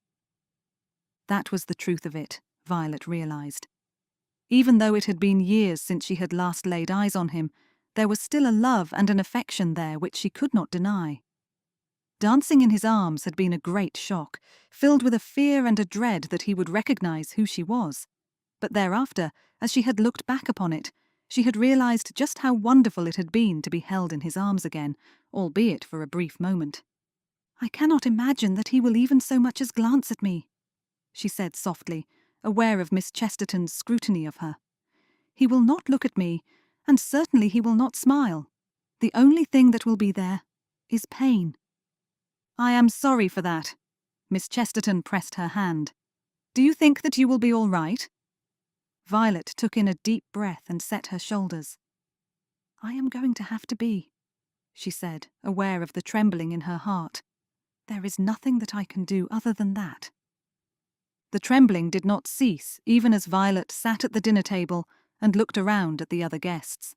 That was the truth of it, Violet realized. Even though it had been years since she had last laid eyes on him, there was still a love and an affection there which she could not deny. Dancing in his arms had been a great shock, filled with a fear and a dread that he would recognize who she was. But thereafter, as she had looked back upon it, she had realized just how wonderful it had been to be held in his arms again, albeit for a brief moment. "I cannot imagine that he will even so much as glance at me," she said softly, aware of Miss Chesterton's scrutiny of her. "He will not look at me, and certainly he will not smile. The only thing that will be there is pain." "I am sorry for that." Miss Chesterton pressed her hand. "Do you think that you will be all right?" Violet took in a deep breath and set her shoulders. "I am going to have to be," she said, aware of the trembling in her heart. "There is nothing that I can do other than that." The trembling did not cease even as Violet sat at the dinner table and looked around at the other guests.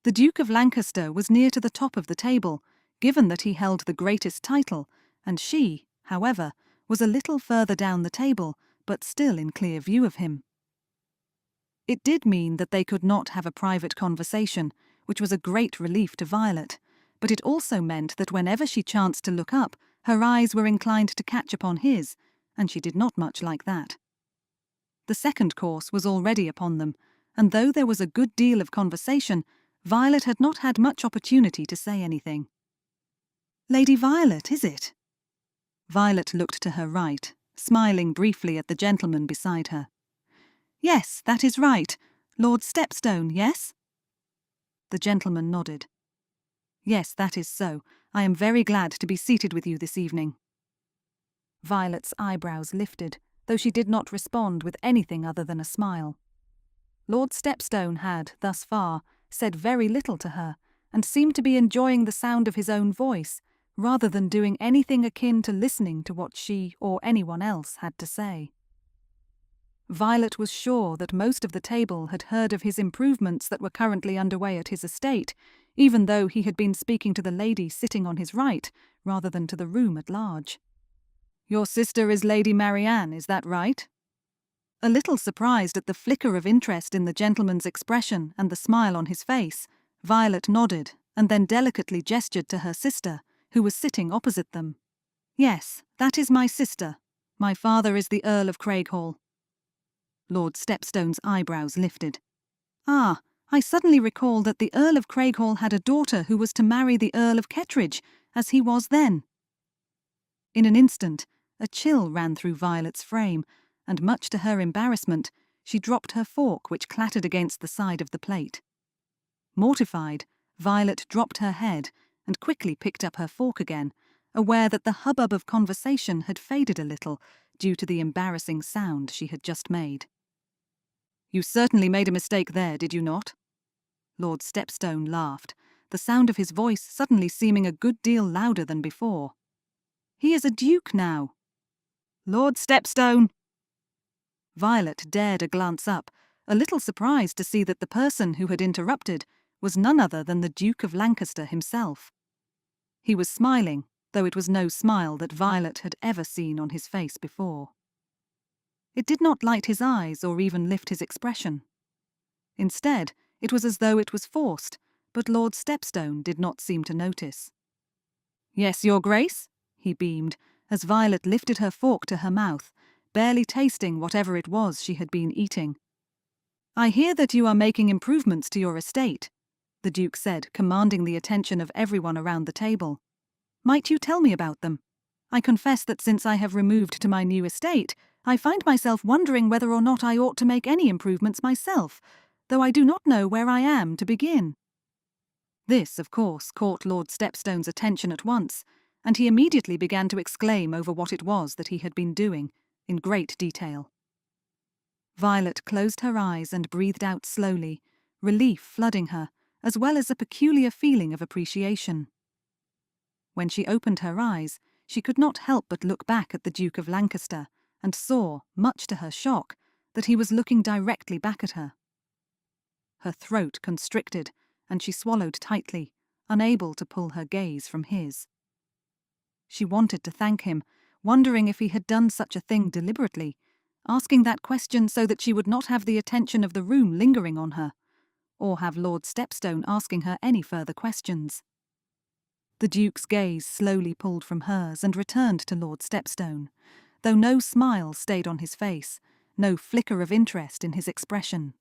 The Duke of Lancaster was near to the top of the table, given that he held the greatest title, and she, however, was a little further down the table, but still in clear view of him. It did mean that they could not have a private conversation, which was a great relief to Violet, but it also meant that whenever she chanced to look up, her eyes were inclined to catch upon his, and she did not much like that. The second course was already upon them, and though there was a good deal of conversation, Violet had not had much opportunity to say anything. "Lady Violet, is it?" Violet looked to her right, smiling briefly at the gentleman beside her. "Yes, that is right. Lord Stepstone, yes?" The gentleman nodded. "Yes, that is so. I am very glad to be seated with you this evening." Violet's eyebrows lifted, though she did not respond with anything other than a smile. Lord Stepstone had, thus far, said very little to her, and seemed to be enjoying the sound of his own voice, rather than doing anything akin to listening to what she or anyone else had to say. Violet was sure that most of the table had heard of his improvements that were currently underway at his estate, even though he had been speaking to the lady sitting on his right, rather than to the room at large. "Your sister is Lady Marianne, is that right?" A little surprised at the flicker of interest in the gentleman's expression and the smile on his face, Violet nodded and then delicately gestured to her sister, who was sitting opposite them. "Yes, that is my sister. My father is the Earl of Craighall." Lord Stepstone's eyebrows lifted. "Ah, I suddenly recalled that the Earl of Craighall had a daughter who was to marry the Earl of Kettridge, as he was then." In an instant, a chill ran through Violet's frame, and much to her embarrassment, she dropped her fork, which clattered against the side of the plate. Mortified, Violet dropped her head and quickly picked up her fork again, aware that the hubbub of conversation had faded a little due to the embarrassing sound she had just made. "You certainly made a mistake there, did you not?" Lord Stepstone laughed, the sound of his voice suddenly seeming a good deal louder than before. "He is a duke now." "Lord Stepstone!" Violet dared a glance up, a little surprised to see that the person who had interrupted was none other than the Duke of Lancaster himself. He was smiling, though it was no smile that Violet had ever seen on his face before. It did not light his eyes or even lift his expression. Instead, it was as though it was forced, but Lord Stepstone did not seem to notice. "Yes, Your Grace," he beamed, as Violet lifted her fork to her mouth, barely tasting whatever it was she had been eating. "I hear that you are making improvements to your estate," the Duke said, commanding the attention of everyone around the table. "Might you tell me about them? I confess that since I have removed to my new estate, I find myself wondering whether or not I ought to make any improvements myself, though I do not know where I am to begin." This, of course, caught Lord Stepstone's attention at once, and he immediately began to exclaim over what it was that he had been doing, in great detail. Violet closed her eyes and breathed out slowly, relief flooding her, as well as a peculiar feeling of appreciation. When she opened her eyes, she could not help but look back at the Duke of Lancaster, and saw, much to her shock, that he was looking directly back at her. Her throat constricted, and she swallowed tightly, unable to pull her gaze from his. She wanted to thank him, wondering if he had done such a thing deliberately, asking that question so that she would not have the attention of the room lingering on her, or have Lord Stepstone asking her any further questions. The Duke's gaze slowly pulled from hers and returned to Lord Stepstone, though no smile stayed on his face, no flicker of interest in his expression.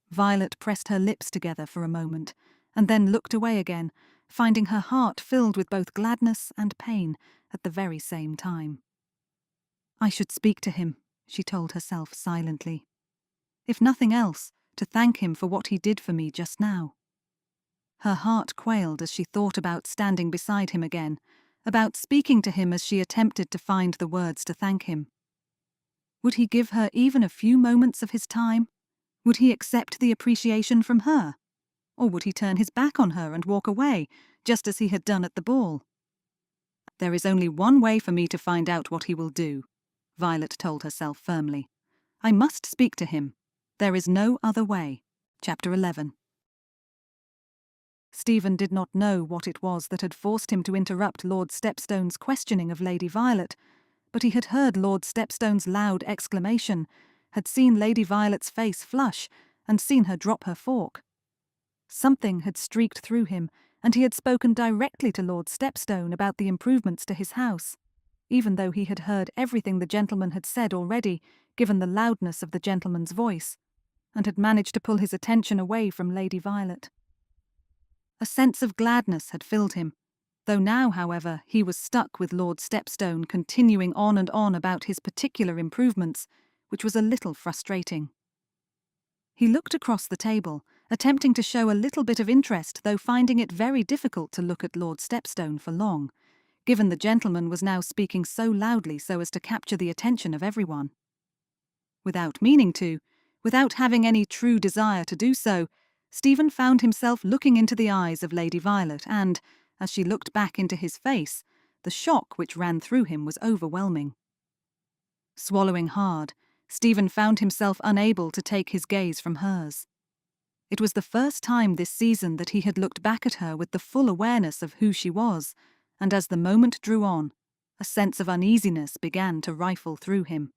Violet pressed her lips together for a moment, and then looked away again, finding her heart filled with both gladness and pain at the very same time. "I should speak to him," she told herself silently. "If nothing else, to thank him for what he did for me just now." Her heart quailed as she thought about standing beside him again, about speaking to him as she attempted to find the words to thank him. Would he give her even a few moments of his time? Would he accept the appreciation from her? Or would he turn his back on her and walk away, just as he had done at the ball? "There is only one way for me to find out what he will do," Violet told herself firmly. "I must speak to him. There is no other way." Chapter 11. Stephen did not know what it was that had forced him to interrupt Lord Stepstone's questioning of Lady Violet, but he had heard Lord Stepstone's loud exclamation, had seen Lady Violet's face flush, and seen her drop her fork. Something had streaked through him, and he had spoken directly to Lord Stepstone about the improvements to his house, even though he had heard everything the gentleman had said already, given the loudness of the gentleman's voice, and had managed to pull his attention away from Lady Violet. A sense of gladness had filled him, though now, however, he was stuck with Lord Stepstone continuing on and on about his particular improvements, which was a little frustrating. He looked across the table, attempting to show a little bit of interest, though finding it very difficult to look at Lord Stepstone for long, given the gentleman was now speaking so loudly so as to capture the attention of everyone. Without meaning to, without having any true desire to do so, Stephen found himself looking into the eyes of Lady Violet, and, as she looked back into his face, the shock which ran through him was overwhelming. Swallowing hard, Stephen found himself unable to take his gaze from hers. It was the first time this season that he had looked back at her with the full awareness of who she was, and as the moment drew on, a sense of uneasiness began to rifle through him.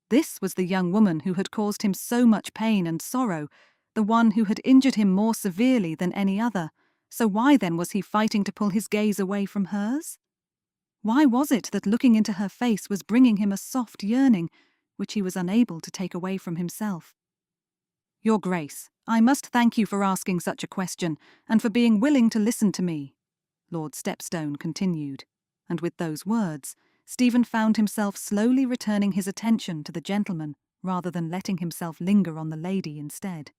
This was the young woman who had caused him so much pain and sorrow, the one who had injured him more severely than any other, so why then was he fighting to pull his gaze away from hers? Why was it that looking into her face was bringing him a soft yearning, which he was unable to take away from himself? "Your Grace, I must thank you for asking such a question, and for being willing to listen to me," Lord Stepstone continued, and with those words, Stephen found himself slowly returning his attention to the gentleman, rather than letting himself linger on the lady instead.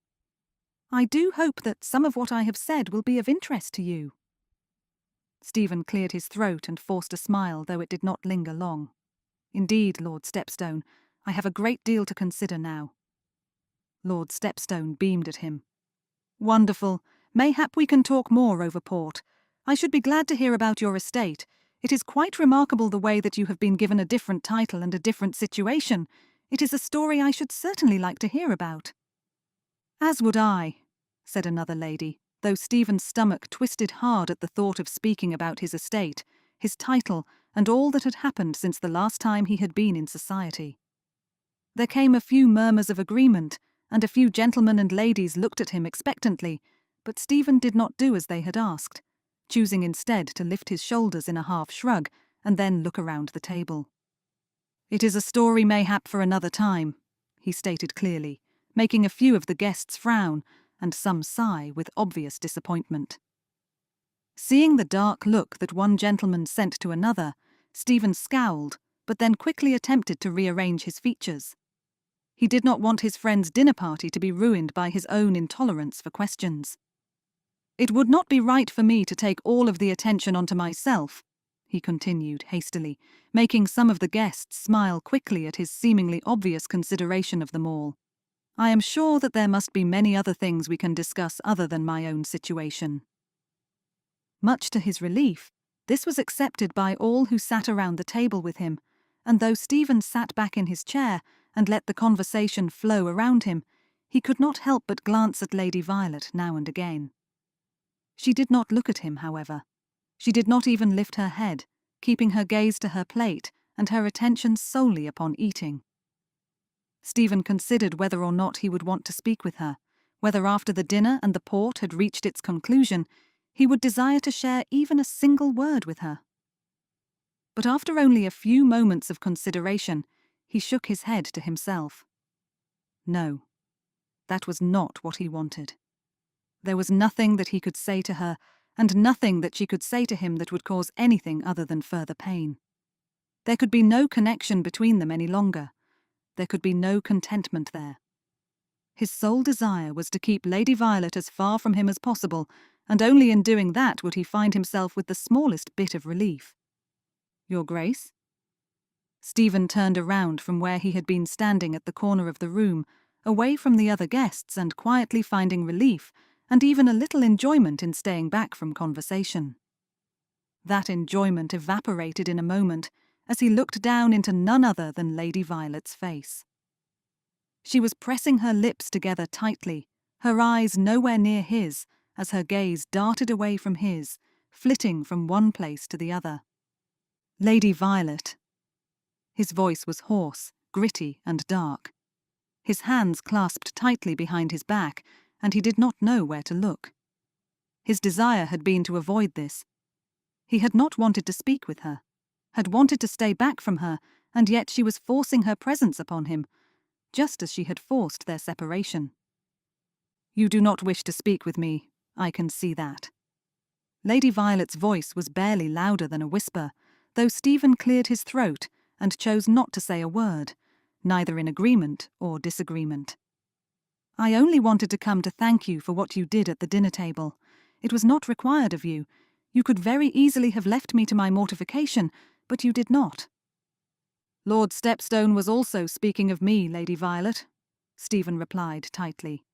"I do hope that some of what I have said will be of interest to you." Stephen cleared his throat and forced a smile, though it did not linger long. "Indeed, Lord Stepstone, I have a great deal to consider now." Lord Stepstone beamed at him. "Wonderful. Mayhap we can talk more over port. I should be glad to hear about your estate. It is quite remarkable the way that you have been given a different title and a different situation. It is a story I should certainly like to hear about." "As would I," said another lady, though Stephen's stomach twisted hard at the thought of speaking about his estate, his title, and all that had happened since the last time he had been in society. There came a few murmurs of agreement, and a few gentlemen and ladies looked at him expectantly, but Stephen did not do as they had asked, choosing instead to lift his shoulders in a half shrug and then look around the table. "It is a story mayhap for another time," he stated clearly, making a few of the guests frown and some sigh with obvious disappointment. Seeing the dark look that one gentleman sent to another, Stephen scowled, but then quickly attempted to rearrange his features. He did not want his friend's dinner party to be ruined by his own intolerance for questions. "It would not be right for me to take all of the attention onto myself," he continued hastily, making some of the guests smile quickly at his seemingly obvious consideration of them all. "I am sure that there must be many other things we can discuss other than my own situation." Much to his relief, this was accepted by all who sat around the table with him, and though Stephen sat back in his chair and let the conversation flow around him, he could not help but glance at Lady Violet now and again. She did not look at him, however. She did not even lift her head, keeping her gaze to her plate and her attention solely upon eating. Stephen considered whether or not he would want to speak with her, whether after the dinner and the port had reached its conclusion, he would desire to share even a single word with her. But after only a few moments of consideration, he shook his head to himself. No, that was not what he wanted. There was nothing that he could say to her, and nothing that she could say to him that would cause anything other than further pain. There could be no connection between them any longer. There could be no contentment there. His sole desire was to keep Lady Violet as far from him as possible, and only in doing that would he find himself with the smallest bit of relief. "Your Grace?" Stephen turned around from where he had been standing at the corner of the room, away from the other guests and quietly finding relief and even a little enjoyment in staying back from conversation. That enjoyment evaporated in a moment as he looked down into none other than Lady Violet's face. She was pressing her lips together tightly, her eyes nowhere near his, as her gaze darted away from his, flitting from one place to the other. "Lady Violet." His voice was hoarse, gritty, and dark. His hands clasped tightly behind his back, and he did not know where to look. His desire had been to avoid this. He had not wanted to speak with her, had wanted to stay back from her, and yet she was forcing her presence upon him, just as she had forced their separation. "You do not wish to speak with me, I can see that." Lady Violet's voice was barely louder than a whisper, though Stephen cleared his throat and chose not to say a word, neither in agreement or disagreement. "I only wanted to come to thank you for what you did at the dinner table. It was not required of you. You could very easily have left me to my mortification, but you did not." "Lord Stepstone was also speaking of me, Lady Violet," Stephen replied tightly.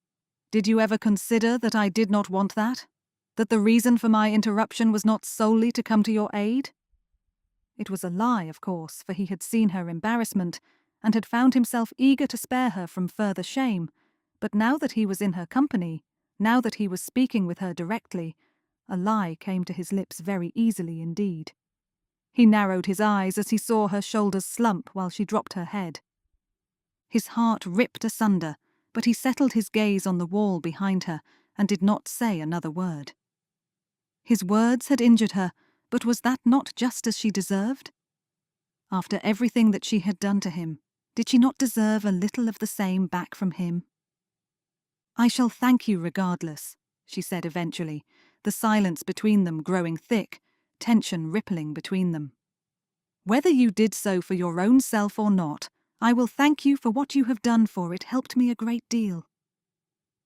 "Did you ever consider that I did not want that? That the reason for my interruption was not solely to come to your aid?" It was a lie, of course, for he had seen her embarrassment and had found himself eager to spare her from further shame, but now that he was in her company, now that he was speaking with her directly, a lie came to his lips very easily indeed. He narrowed his eyes as he saw her shoulders slump while she dropped her head. His heart ripped asunder, but he settled his gaze on the wall behind her and did not say another word. His words had injured her, but was that not just as she deserved? After everything that she had done to him, did she not deserve a little of the same back from him? "I shall thank you regardless," she said eventually, the silence between them growing thick, tension rippling between them. "Whether you did so for your own self or not, I will thank you for what you have done, for it helped me a great deal."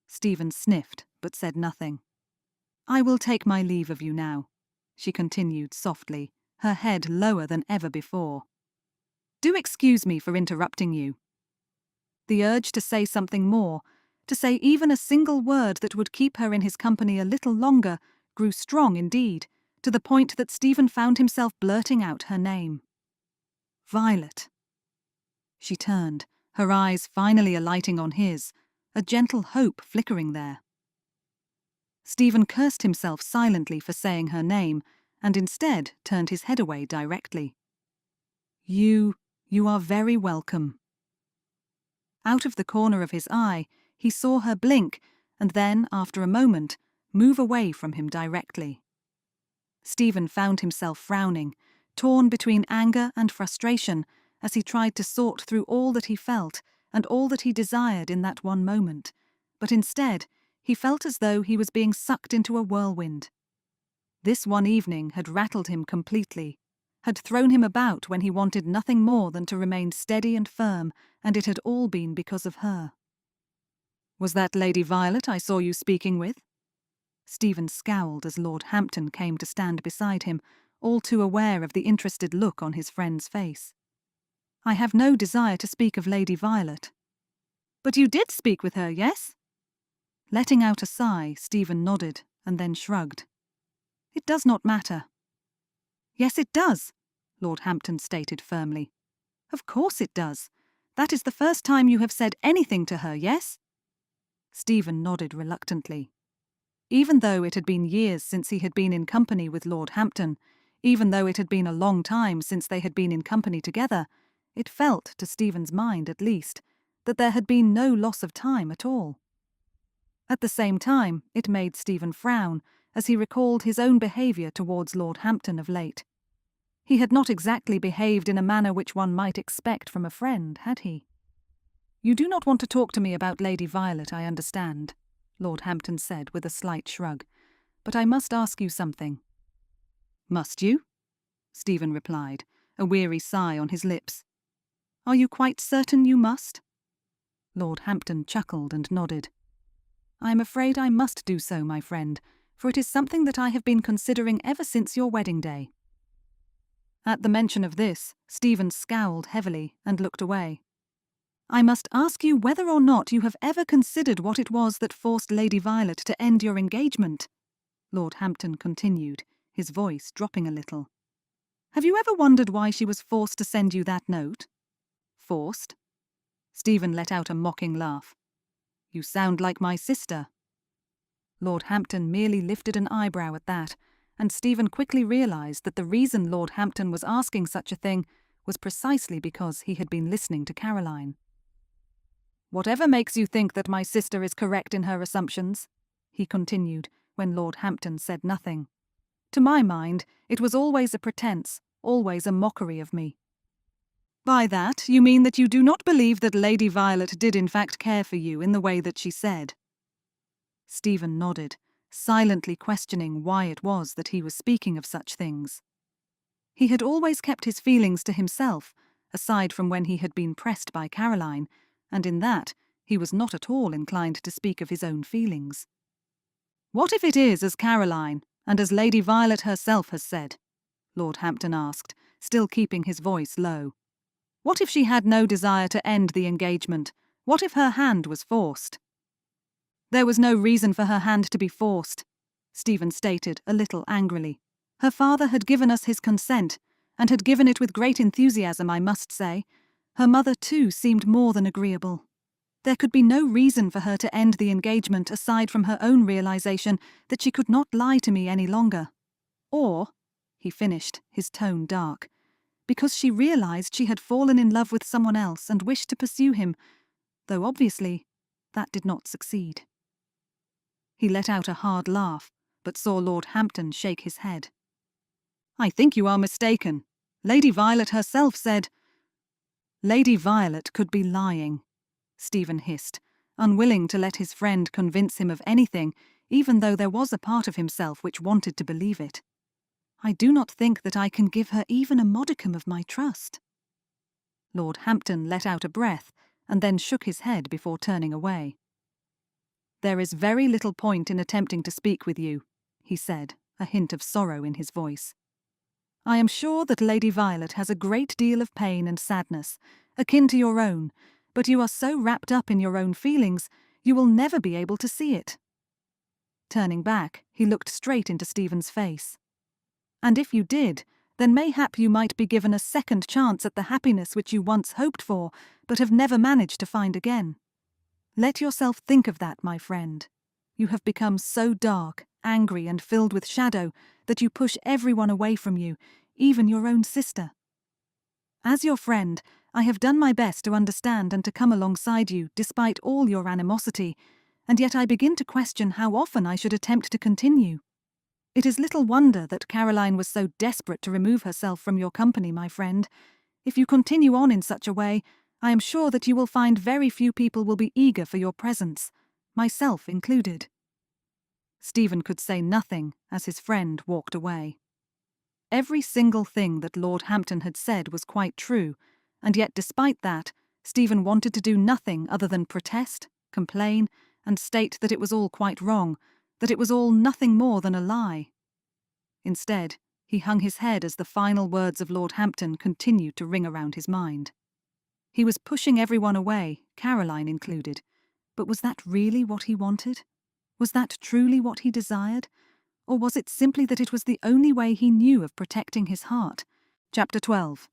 Stephen sniffed, but said nothing. "I will take my leave of you now," she continued softly, her head lower than ever before. "Do excuse me for interrupting you." The urge to say something more, to say even a single word that would keep her in his company a little longer, grew strong indeed, to the point that Stephen found himself blurting out her name. "Violet." She turned, her eyes finally alighting on his, a gentle hope flickering there. Stephen cursed himself silently for saying her name, and instead turned his head away directly. You are very welcome." Out of the corner of his eye, he saw her blink, and then, after a moment, move away from him directly. Stephen found himself frowning, torn between anger and frustration, as he tried to sort through all that he felt and all that he desired in that one moment, but instead he felt as though he was being sucked into a whirlwind. This one evening had rattled him completely, had thrown him about when he wanted nothing more than to remain steady and firm, and it had all been because of her. "Was that Lady Violet I saw you speaking with?" Stephen scowled as Lord Hampton came to stand beside him, all too aware of the interested look on his friend's face. "I have no desire to speak of Lady Violet." "But you did speak with her, yes?" Letting out a sigh, Stephen nodded and then shrugged. "It does not matter." "Yes, it does," Lord Hampton stated firmly. "Of course it does. That is the first time you have said anything to her, yes?" Stephen nodded reluctantly. Even though it had been years since he had been in company with Lord Hampton, even though it had been a long time since they had been in company together, it felt, to Stephen's mind at least, that there had been no loss of time at all. At the same time, it made Stephen frown as he recalled his own behaviour towards Lord Hampton of late. He had not exactly behaved in a manner which one might expect from a friend, had he? "You do not want to talk to me about Lady Violet, I understand," Lord Hampton said with a slight shrug, "but I must ask you something." "Must you?" Stephen replied, a weary sigh on his lips. "Are you quite certain you must?" Lord Hampton chuckled and nodded. "I am afraid I must do so, my friend, for it is something that I have been considering ever since your wedding day." At the mention of this, Stephen scowled heavily and looked away. "I must ask you whether or not you have ever considered what it was that forced Lady Violet to end your engagement," Lord Hampton continued, his voice dropping a little. "Have you ever wondered why she was forced to send you that note?" "Forced?" Stephen let out a mocking laugh. "You sound like my sister." Lord Hampton merely lifted an eyebrow at that, and Stephen quickly realised that the reason Lord Hampton was asking such a thing was precisely because he had been listening to Caroline. "Whatever makes you think that my sister is correct in her assumptions," he continued, when Lord Hampton said nothing. "To my mind, it was always a pretence, always a mockery of me." "By that, you mean that you do not believe that Lady Violet did in fact care for you in the way that she said?" Stephen nodded, silently questioning why it was that he was speaking of such things. He had always kept his feelings to himself, aside from when he had been pressed by Caroline, and in that he was not at all inclined to speak of his own feelings. "What if it is as Caroline, and as Lady Violet herself has said?" Lord Hampton asked, still keeping his voice low. "What if she had no desire to end the engagement? What if her hand was forced?" "There was no reason for her hand to be forced," Stephen stated a little angrily. "Her father had given us his consent, and had given it with great enthusiasm, I must say. Her mother, too, seemed more than agreeable. There could be no reason for her to end the engagement aside from her own realization that she could not lie to me any longer. Or," he finished, his tone dark, "because she realized she had fallen in love with someone else and wished to pursue him, though obviously that did not succeed." He let out a hard laugh, but saw Lord Hampton shake his head. "I think you are mistaken. Lady Violet herself said—" "Lady Violet could be lying," Stephen hissed, unwilling to let his friend convince him of anything, even though there was a part of himself which wanted to believe it. "I do not think that I can give her even a modicum of my trust." Lord Hampton let out a breath, and then shook his head before turning away. "There is very little point in attempting to speak with you," he said, a hint of sorrow in his voice. "I am sure that Lady Violet has a great deal of pain and sadness, akin to your own, but you are so wrapped up in your own feelings, you will never be able to see it." Turning back, he looked straight into Stephen's face. "And if you did, then mayhap you might be given a second chance at the happiness which you once hoped for, but have never managed to find again. Let yourself think of that, my friend. You have become so dark, angry, and filled with shadow that you push everyone away from you, even your own sister. As your friend, I have done my best to understand and to come alongside you despite all your animosity, and yet I begin to question how often I should attempt to continue. It is little wonder that Caroline was so desperate to remove herself from your company, my friend. If you continue on in such a way, I am sure that you will find very few people will be eager for your presence, myself included. Stephen could say nothing as his friend walked away. Every single thing that Lord Hampton had said was quite true, and yet despite that, Stephen wanted to do nothing other than protest, complain, and state that it was all quite wrong, that it was all nothing more than a lie. Instead, he hung his head as the final words of Lord Hampton continued to ring around his mind. He was pushing everyone away, Caroline included, but was that really what he wanted? Was that truly what he desired? Or was it simply that it was the only way he knew of protecting his heart? Chapter 12.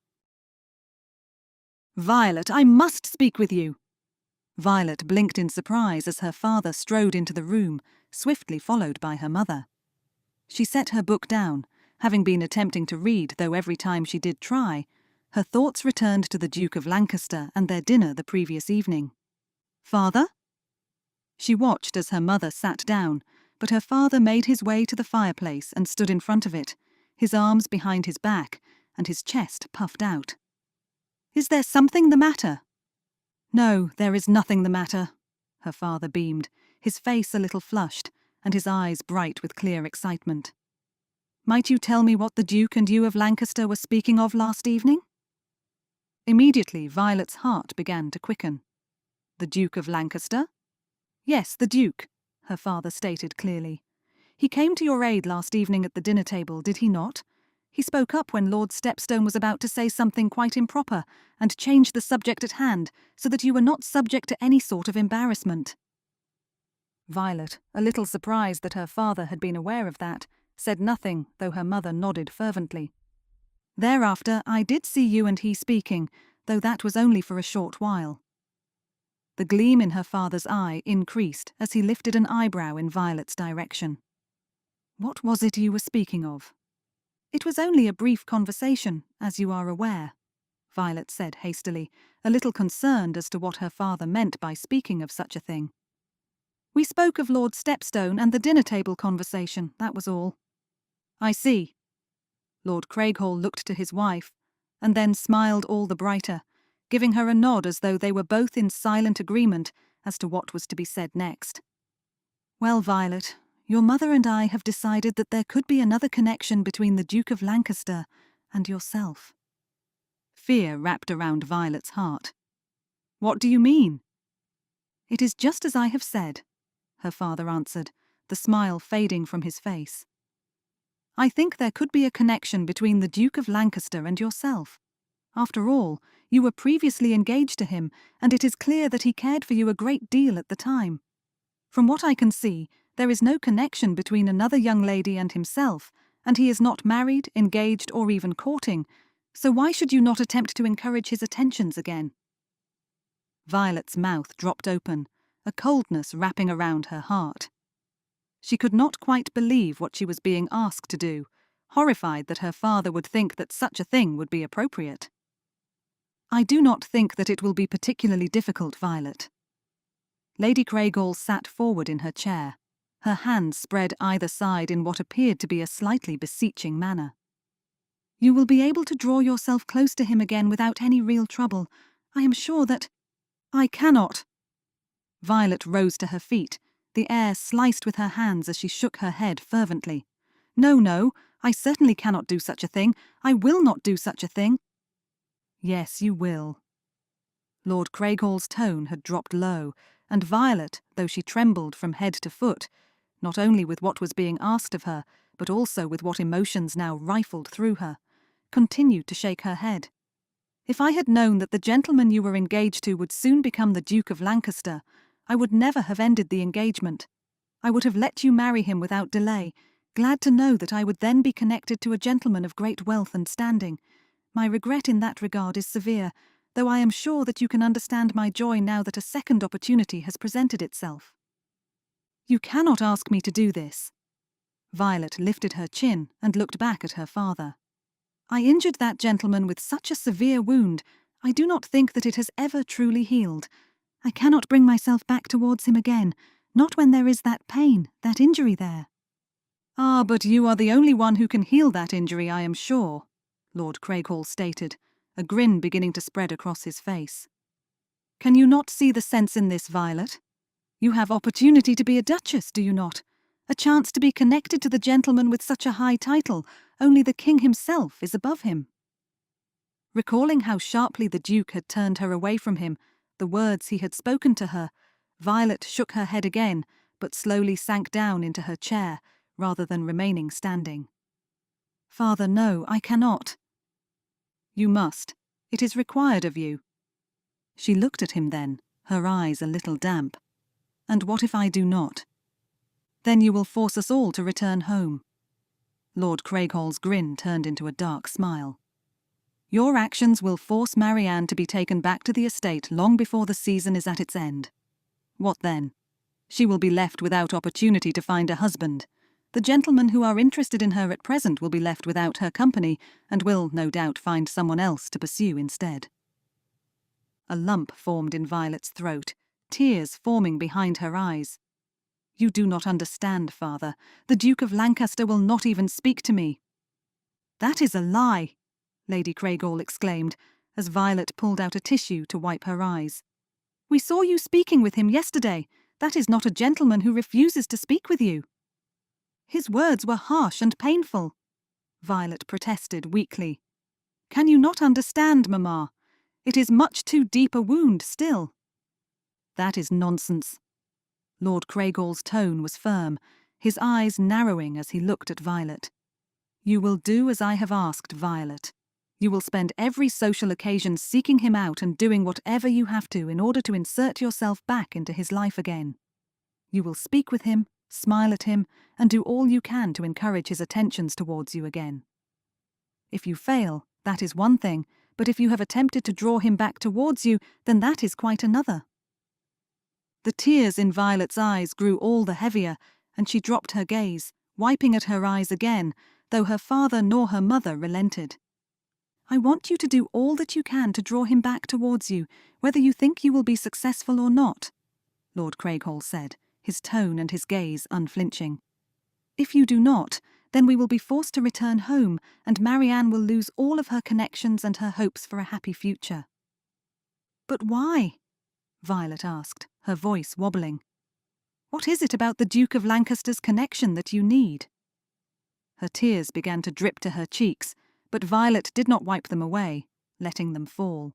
Violet, I must speak with you! Violet blinked in surprise as her father strode into the room, swiftly followed by her mother. She set her book down, having been attempting to read, though every time she did try, her thoughts returned to the Duke of Lancaster and their dinner the previous evening. Father? She watched as her mother sat down, but her father made his way to the fireplace and stood in front of it, his arms behind his back and his chest puffed out. Is there something the matter? No, there is nothing the matter, her father beamed, his face a little flushed and his eyes bright with clear excitement. Might you tell me what the Duke and you of Lancaster were speaking of last evening? Immediately Violet's heart began to quicken. The Duke of Lancaster? Yes, the Duke, her father stated clearly. He came to your aid last evening at the dinner table, did he not? He spoke up when Lord Stepstone was about to say something quite improper and changed the subject at hand so that you were not subject to any sort of embarrassment. Violet, a little surprised that her father had been aware of that, said nothing, though her mother nodded fervently. Thereafter I did see you and he speaking, though that was only for a short while. The gleam in her father's eye increased as he lifted an eyebrow in Violet's direction. What was it you were speaking of? It was only a brief conversation, as you are aware, Violet said hastily, a little concerned as to what her father meant by speaking of such a thing. We spoke of Lord Stepstone and the dinner-table conversation, that was all. I see. Lord Craighall looked to his wife, and then smiled all the brighter, giving her a nod as though they were both in silent agreement as to what was to be said next. Well, Violet, your mother and I have decided that there could be another connection between the Duke of Lancaster and yourself. Fear wrapped around Violet's heart. What do you mean? It is just as I have said, her father answered, the smile fading from his face. I think there could be a connection between the Duke of Lancaster and yourself. After all, you were previously engaged to him, and it is clear that he cared for you a great deal at the time. From what I can see, there is no connection between another young lady and himself, and he is not married, engaged, or even courting, so why should you not attempt to encourage his attentions again? Violet's mouth dropped open, a coldness wrapping around her heart. She could not quite believe what she was being asked to do, horrified that her father would think that such a thing would be appropriate. I do not think that it will be particularly difficult, Violet. Lady Craighall sat forward in her chair, her hands spread either side in what appeared to be a slightly beseeching manner. You will be able to draw yourself close to him again without any real trouble. I am sure that... I cannot. Violet rose to her feet, the air sliced with her hands as she shook her head fervently. No, I certainly cannot do such a thing. I will not do such a thing. Yes, you will. Lord Craighall's tone had dropped low, and Violet, though she trembled from head to foot, not only with what was being asked of her, but also with what emotions now rifled through her, continued to shake her head. If I had known that the gentleman you were engaged to would soon become the Duke of Lancaster, I would never have ended the engagement. I would have let you marry him without delay, glad to know that I would then be connected to a gentleman of great wealth and standing. My regret in that regard is severe, though I am sure that you can understand my joy now that a second opportunity has presented itself. You cannot ask me to do this. Violet lifted her chin and looked back at her father. I injured that gentleman with such a severe wound, I do not think that it has ever truly healed. I cannot bring myself back towards him again, not when there is that pain, that injury there. Ah, but you are the only one who can heal that injury, I am sure, Lord Craighall stated, a grin beginning to spread across his face. Can you not see the sense in this, Violet? You have opportunity to be a duchess, do you not? A chance to be connected to the gentleman with such a high title, only the king himself is above him. Recalling how sharply the Duke had turned her away from him, the words he had spoken to her, Violet shook her head again, but slowly sank down into her chair, rather than remaining standing. Father, no, I cannot. You must. It is required of you. She looked at him then, her eyes a little damp. And what if I do not? Then you will force us all to return home. Lord Craighall's grin turned into a dark smile. Your actions will force Marianne to be taken back to the estate long before the season is at its end. What then? She will be left without opportunity to find a husband. The gentlemen who are interested in her at present will be left without her company, and will, no doubt, find someone else to pursue instead. A lump formed in Violet's throat, tears forming behind her eyes. You do not understand, father. The Duke of Lancaster will not even speak to me. That is a lie, Lady Craighall exclaimed, as Violet pulled out a tissue to wipe her eyes. We saw you speaking with him yesterday. That is not a gentleman who refuses to speak with you. His words were harsh and painful, Violet protested weakly. Can you not understand, Mamma? It is much too deep a wound still. That is nonsense. Lord Craighall's tone was firm, his eyes narrowing as he looked at Violet. You will do as I have asked, Violet. You will spend every social occasion seeking him out and doing whatever you have to in order to insert yourself back into his life again. You will speak with him, smile at him, and do all you can to encourage his attentions towards you again. If you fail, that is one thing, but if you have attempted to draw him back towards you, then that is quite another. The tears in Violet's eyes grew all the heavier, and she dropped her gaze, wiping at her eyes again, though her father nor her mother relented. I want you to do all that you can to draw him back towards you, whether you think you will be successful or not, Lord Craighall said, his tone and his gaze unflinching. If you do not, then we will be forced to return home, and Marianne will lose all of her connections and her hopes for a happy future. But why? Violet asked, her voice wobbling. What is it about the Duke of Lancaster's connection that you need? Her tears began to drip to her cheeks, but Violet did not wipe them away, letting them fall.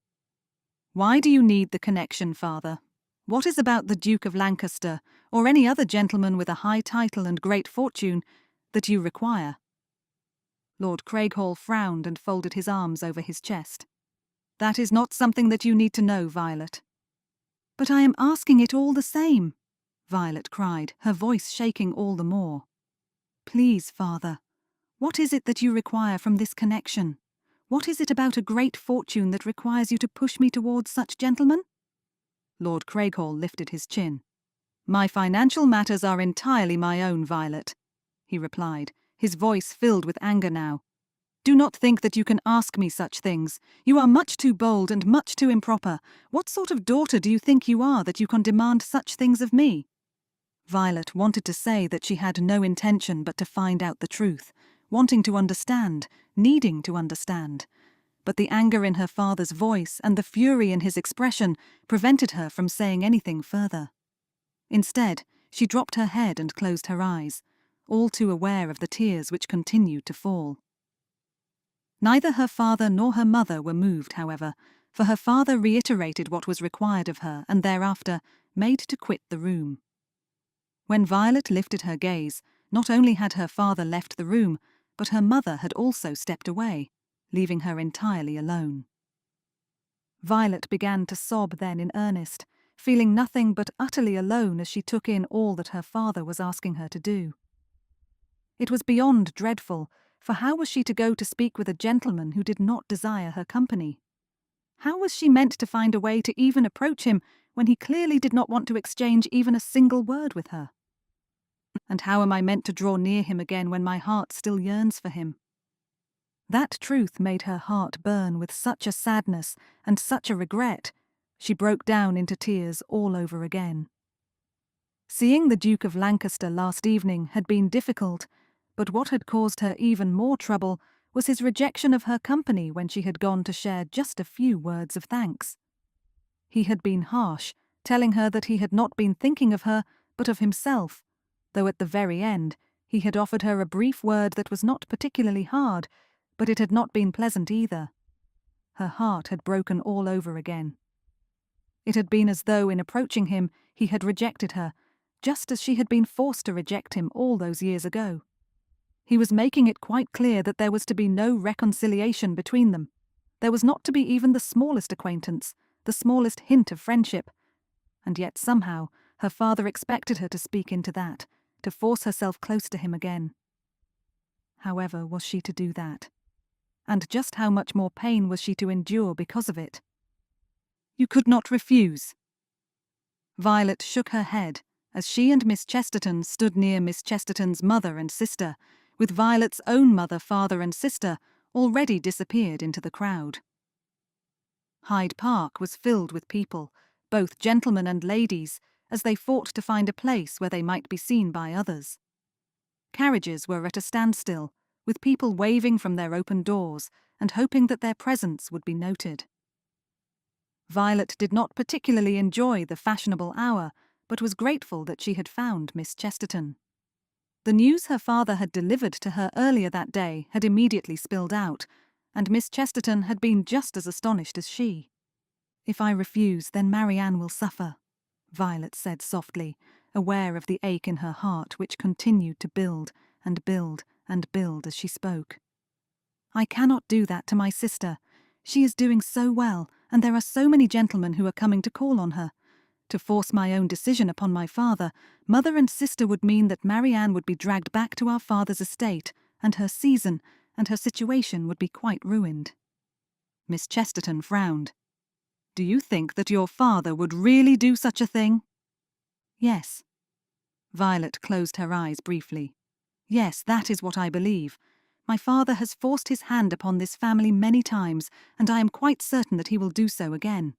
Why do you need the connection, father? What is about the Duke of Lancaster, or any other gentleman with a high title and great fortune, that you require? Lord Craighall frowned and folded his arms over his chest. That is not something that you need to know, Violet. But I am asking it all the same, Violet cried, her voice shaking all the more. Please, father, what is it that you require from this connection? What is it about a great fortune that requires you to push me towards such gentlemen? Lord Craighall lifted his chin. My financial matters are entirely my own, Violet, he replied, his voice filled with anger now. Do not think that you can ask me such things. You are much too bold and much too improper. What sort of daughter do you think you are that you can demand such things of me? Violet wanted to say that she had no intention but to find out the truth, wanting to understand, needing to understand. But the anger in her father's voice and the fury in his expression prevented her from saying anything further. Instead, she dropped her head and closed her eyes, all too aware of the tears which continued to fall. Neither her father nor her mother were moved, however, for her father reiterated what was required of her and thereafter made to quit the room. When Violet lifted her gaze, not only had her father left the room, but her mother had also stepped away, leaving her entirely alone. Violet began to sob then in earnest, feeling nothing but utterly alone as she took in all that her father was asking her to do. It was beyond dreadful, for how was she to go to speak with a gentleman who did not desire her company? How was she meant to find a way to even approach him when he clearly did not want to exchange even a single word with her? And how am I meant to draw near him again when my heart still yearns for him? That truth made her heart burn with such a sadness and such a regret, she broke down into tears all over again. Seeing the Duke of Lancaster last evening had been difficult, but what had caused her even more trouble was his rejection of her company when she had gone to share just a few words of thanks. He had been harsh, telling her that he had not been thinking of her, but of himself, though at the very end he had offered her a brief word that was not particularly hard, but it had not been pleasant either. Her heart had broken all over again. It had been as though in approaching him he had rejected her, just as she had been forced to reject him all those years ago. He was making it quite clear that there was to be no reconciliation between them. There was not to be even the smallest acquaintance, the smallest hint of friendship. And yet somehow her father expected her to speak into that, to force herself close to him again. However, was she to do that? And just how much more pain was she to endure because of it? You could not refuse. Violet shook her head as she and Miss Chesterton stood near Miss Chesterton's mother and sister, with Violet's own mother, father and sister already disappeared into the crowd. Hyde Park was filled with people, both gentlemen and ladies, as they fought to find a place where they might be seen by others. Carriages were at a standstill, with people waving from their open doors and hoping that their presence would be noted. Violet did not particularly enjoy the fashionable hour, but was grateful that she had found Miss Chesterton. The news her father had delivered to her earlier that day had immediately spilled out, and Miss Chesterton had been just as astonished as she. "If I refuse, then Marianne will suffer," Violet said softly, aware of the ache in her heart which continued to build and build and build as she spoke. "I cannot do that to my sister. She is doing so well, and there are so many gentlemen who are coming to call on her. To force my own decision upon my father, mother and sister would mean that Marianne would be dragged back to our father's estate, and her season and her situation would be quite ruined." Miss Chesterton frowned. "Do you think that your father would really do such a thing?" "Yes." Violet closed her eyes briefly. "Yes, that is what I believe. My father has forced his hand upon this family many times, and I am quite certain that he will do so again."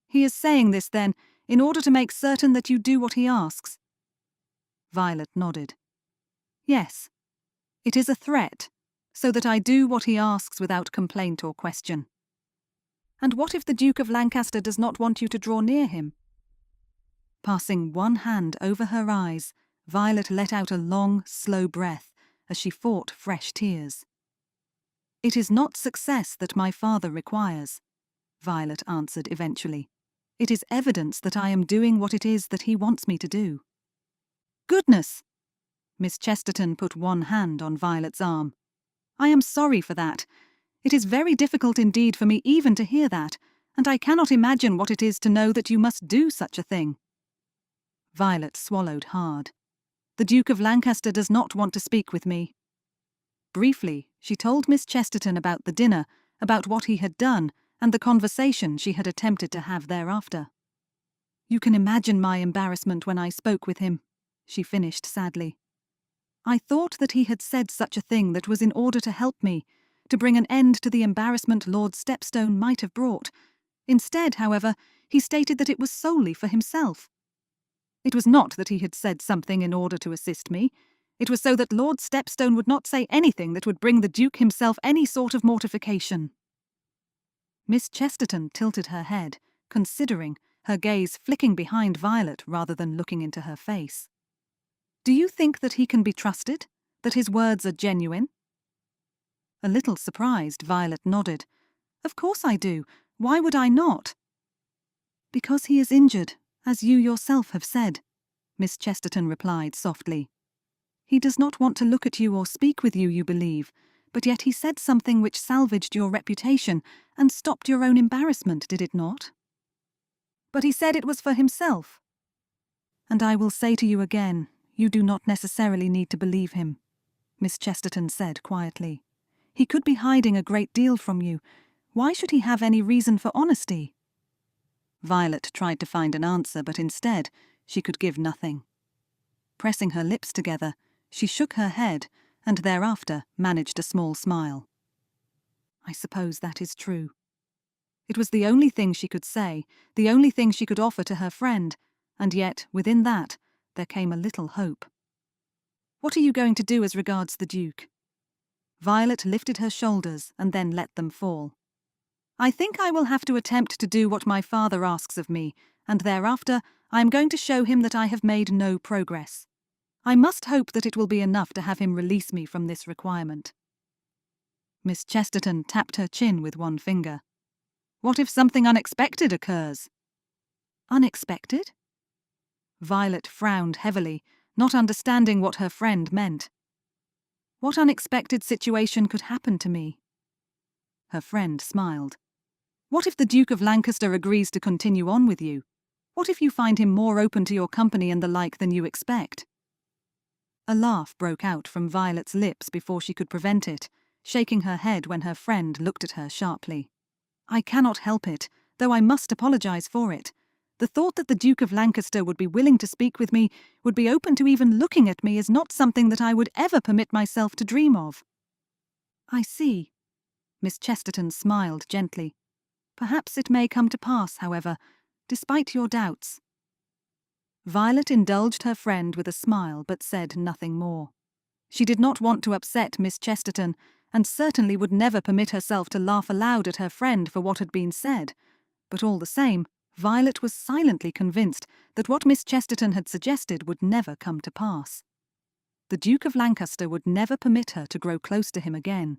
"He is saying this, then, in order to make certain that you do what he asks?" Violet nodded. "Yes. It is a threat, so that I do what he asks without complaint or question." "And what if the Duke of Lancaster does not want you to draw near him?" Passing one hand over her eyes, Violet let out a long, slow breath as she fought fresh tears. "It is not success that my father requires," Violet answered eventually. "It is evidence that I am doing what it is that he wants me to do." "Goodness!" Miss Chesterton put one hand on Violet's arm. "I am sorry for that. It is very difficult indeed for me even to hear that, and I cannot imagine what it is to know that you must do such a thing." Violet swallowed hard. "The Duke of Lancaster does not want to speak with me." Briefly, she told Miss Chesterton about the dinner, about what he had done, and the conversation she had attempted to have thereafter. "You can imagine my embarrassment when I spoke with him," she finished sadly. "I thought that he had said such a thing that was in order to help me, to bring an end to the embarrassment Lord Stepstone might have brought. Instead, however, he stated that it was solely for himself. It was not that he had said something in order to assist me. It was so that Lord Stepstone would not say anything that would bring the Duke himself any sort of mortification." Miss Chesterton tilted her head, considering, her gaze flicking behind Violet rather than looking into her face. "Do you think that he can be trusted? That his words are genuine?" A little surprised, Violet nodded. "Of course I do. Why would I not?" "Because he is injured, as you yourself have said," Miss Chesterton replied softly. "He does not want to look at you or speak with you, you believe, but yet he said something which salvaged your reputation and stopped your own embarrassment, did it not?" "But he said it was for himself." "And I will say to you again, you do not necessarily need to believe him," Miss Chesterton said quietly. "He could be hiding a great deal from you. Why should he have any reason for honesty?" Violet tried to find an answer, but instead she could give nothing. pressing her lips together, she shook her head and thereafter managed a small smile. I suppose that is true. It was the only thing she could say, the only thing she could offer to her friend, and yet, within that, there came a little hope. What are you going to do as regards the Duke? Violet lifted her shoulders and then let them fall. I think I will have to attempt to do what my father asks of me, and thereafter I am going to show him that I have made no progress. I must hope that it will be enough to have him release me from this requirement. Miss Chesterton tapped her chin with one finger. What if something unexpected occurs? Unexpected? Violet frowned heavily, not understanding what her friend meant. What unexpected situation could happen to me? Her friend smiled. What if the Duke of Lancaster agrees to continue on with you? What if you find him more open to your company and the like than you expect? A laugh broke out from Violet's lips before she could prevent it, shaking her head when her friend looked at her sharply. I cannot help it, though I must apologize for it. The thought that the Duke of Lancaster would be willing to speak with me, would be open to even looking at me, is not something that I would ever permit myself to dream of. I see. Miss Chesterton smiled gently. Perhaps it may come to pass, however, despite your doubts. Violet indulged her friend with a smile but said nothing more. She did not want to upset Miss Chesterton, and certainly would never permit herself to laugh aloud at her friend for what had been said, but all the same, Violet was silently convinced that what Miss Chesterton had suggested would never come to pass. The Duke of Lancaster would never permit her to grow close to him again.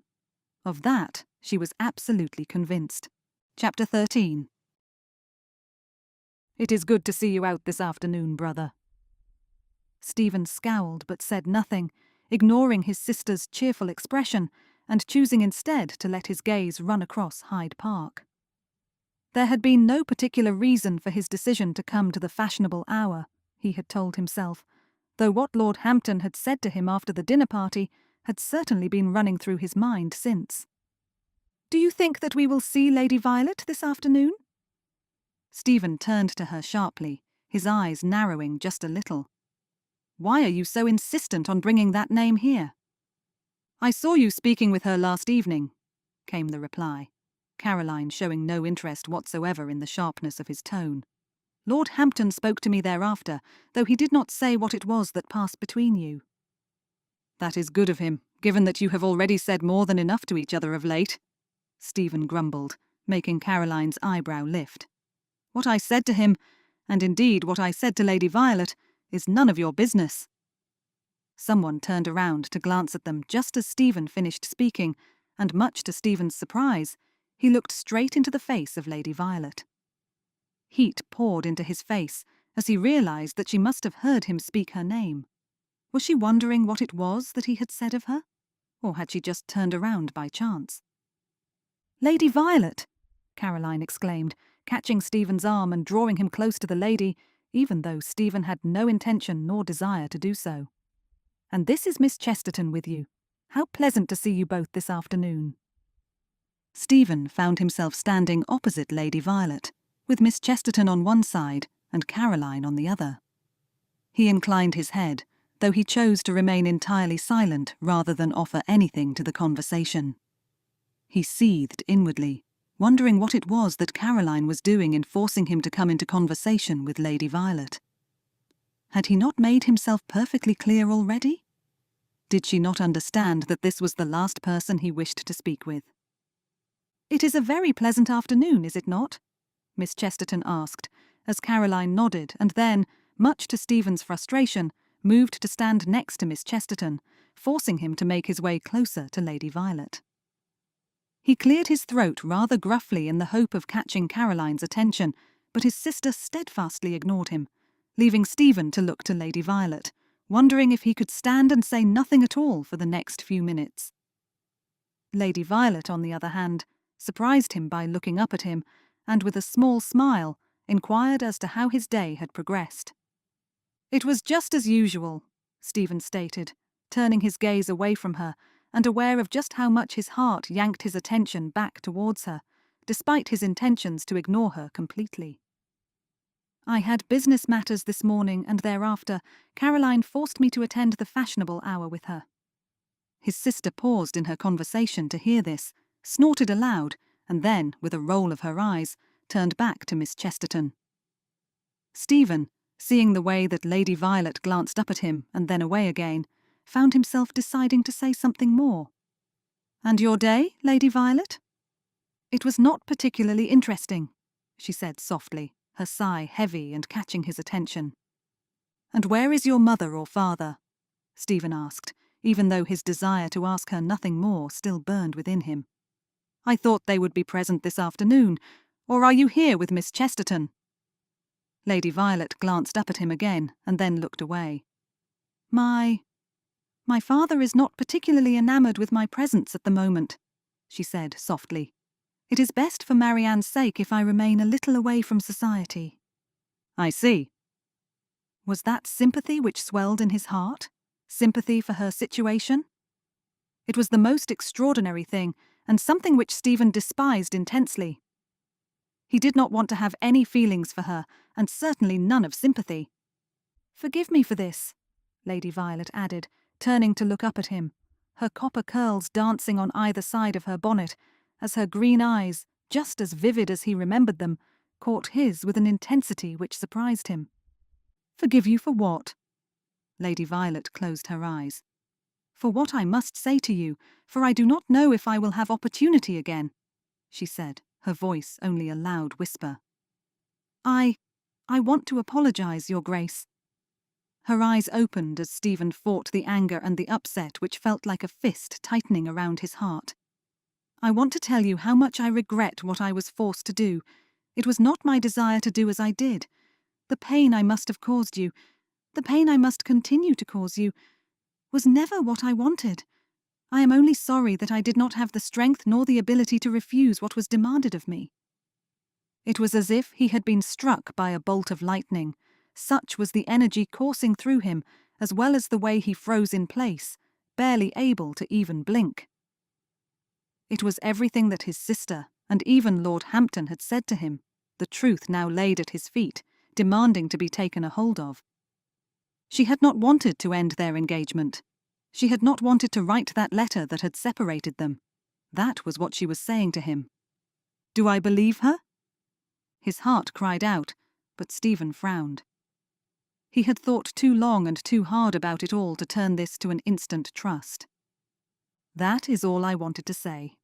Of that she was absolutely convinced. Chapter 13. It is good to see you out this afternoon, brother. Stephen scowled but said nothing, ignoring his sister's cheerful expression and choosing instead to let his gaze run across Hyde Park. There had been no particular reason for his decision to come to the fashionable hour, he had told himself, though what Lord Hampton had said to him after the dinner party had certainly been running through his mind since. Do you think that we will see Lady Violet this afternoon? Stephen turned to her sharply, his eyes narrowing just a little. Why are you so insistent on bringing that name here? I saw you speaking with her last evening, came the reply, Caroline showing no interest whatsoever in the sharpness of his tone. Lord Hampton spoke to me thereafter, though he did not say what it was that passed between you. That is good of him, given that you have already said more than enough to each other of late, Stephen grumbled, making Caroline's eyebrow lift. What I said to him, and indeed what I said to Lady Violet, is none of your business. Someone turned around to glance at them just as Stephen finished speaking, and much to Stephen's surprise, he looked straight into the face of Lady Violet. Heat poured into his face as he realized that she must have heard him speak her name. Was she wondering what it was that he had said of her? Or had she just turned around by chance? Lady Violet! Caroline exclaimed, catching Stephen's arm and drawing him close to the lady, even though Stephen had no intention nor desire to do so. And this is Miss Chesterton with you. How pleasant to see you both this afternoon. Stephen found himself standing opposite Lady Violet, with Miss Chesterton on one side and Caroline on the other. He inclined his head, though he chose to remain entirely silent rather than offer anything to the conversation. He seethed inwardly, wondering what it was that Caroline was doing in forcing him to come into conversation with Lady Violet. Had he not made himself perfectly clear already? Did she not understand that this was the last person he wished to speak with? It is a very pleasant afternoon, is it not? Miss Chesterton asked, as Caroline nodded and then, much to Stephen's frustration, moved to stand next to Miss Chesterton, forcing him to make his way closer to Lady Violet. He cleared his throat rather gruffly in the hope of catching Caroline's attention, but his sister steadfastly ignored him, leaving Stephen to look to Lady Violet, wondering if he could stand and say nothing at all for the next few minutes. Lady Violet, on the other hand, surprised him by looking up at him, and with a small smile, inquired as to how his day had progressed. It was just as usual, Stephen stated, turning his gaze away from her, and aware of just how much his heart yanked his attention back towards her, despite his intentions to ignore her completely. I had business matters this morning, and thereafter Caroline forced me to attend the fashionable hour with her. His sister paused in her conversation to hear this, snorted aloud, and then, with a roll of her eyes, turned back to Miss Chesterton. Stephen, seeing the way that Lady Violet glanced up at him and then away again, found himself deciding to say something more. "And your day, Lady Violet?" "It was not particularly interesting," she said softly, her sigh heavy and catching his attention. "And where is your mother or father?" Stephen asked, even though his desire to ask her nothing more still burned within him. "I thought they would be present this afternoon. Or are you here with Miss Chesterton?" Lady Violet glanced up at him again and then looked away. My father is not particularly enamoured with my presence at the moment," she said softly. "It is best for Marianne's sake if I remain a little away from society." "I see." Was that sympathy which swelled in his heart? Sympathy for her situation? It was the most extraordinary thing, and something which Stephen despised intensely. He did not want to have any feelings for her, and certainly none of sympathy. "Forgive me for this," Lady Violet added, turning to look up at him, her copper curls dancing on either side of her bonnet, as her green eyes, just as vivid as he remembered them, caught his with an intensity which surprised him. "Forgive you for what?" Lady Violet closed her eyes. "For what I must say to you, for I do not know if I will have opportunity again," she said, her voice only a loud whisper. I want to apologize, Your Grace." Her eyes opened as Stephen fought the anger and the upset which felt like a fist tightening around his heart. "I want to tell you how much I regret what I was forced to do. It was not my desire to do as I did. The pain I must have caused you, the pain I must continue to cause you, was never what I wanted. I am only sorry that I did not have the strength nor the ability to refuse what was demanded of me." It was as if he had been struck by a bolt of lightning. Such was the energy coursing through him, as well as the way he froze in place, barely able to even blink. It was everything that his sister, and even Lord Hampton, had said to him, the truth now laid at his feet, demanding to be taken a hold of. She had not wanted to end their engagement. She had not wanted to write that letter that had separated them. That was what she was saying to him. "Do I believe her?" His heart cried out, but Stephen frowned. He had thought too long and too hard about it all to turn this to an instant trust. "That is all I wanted to say."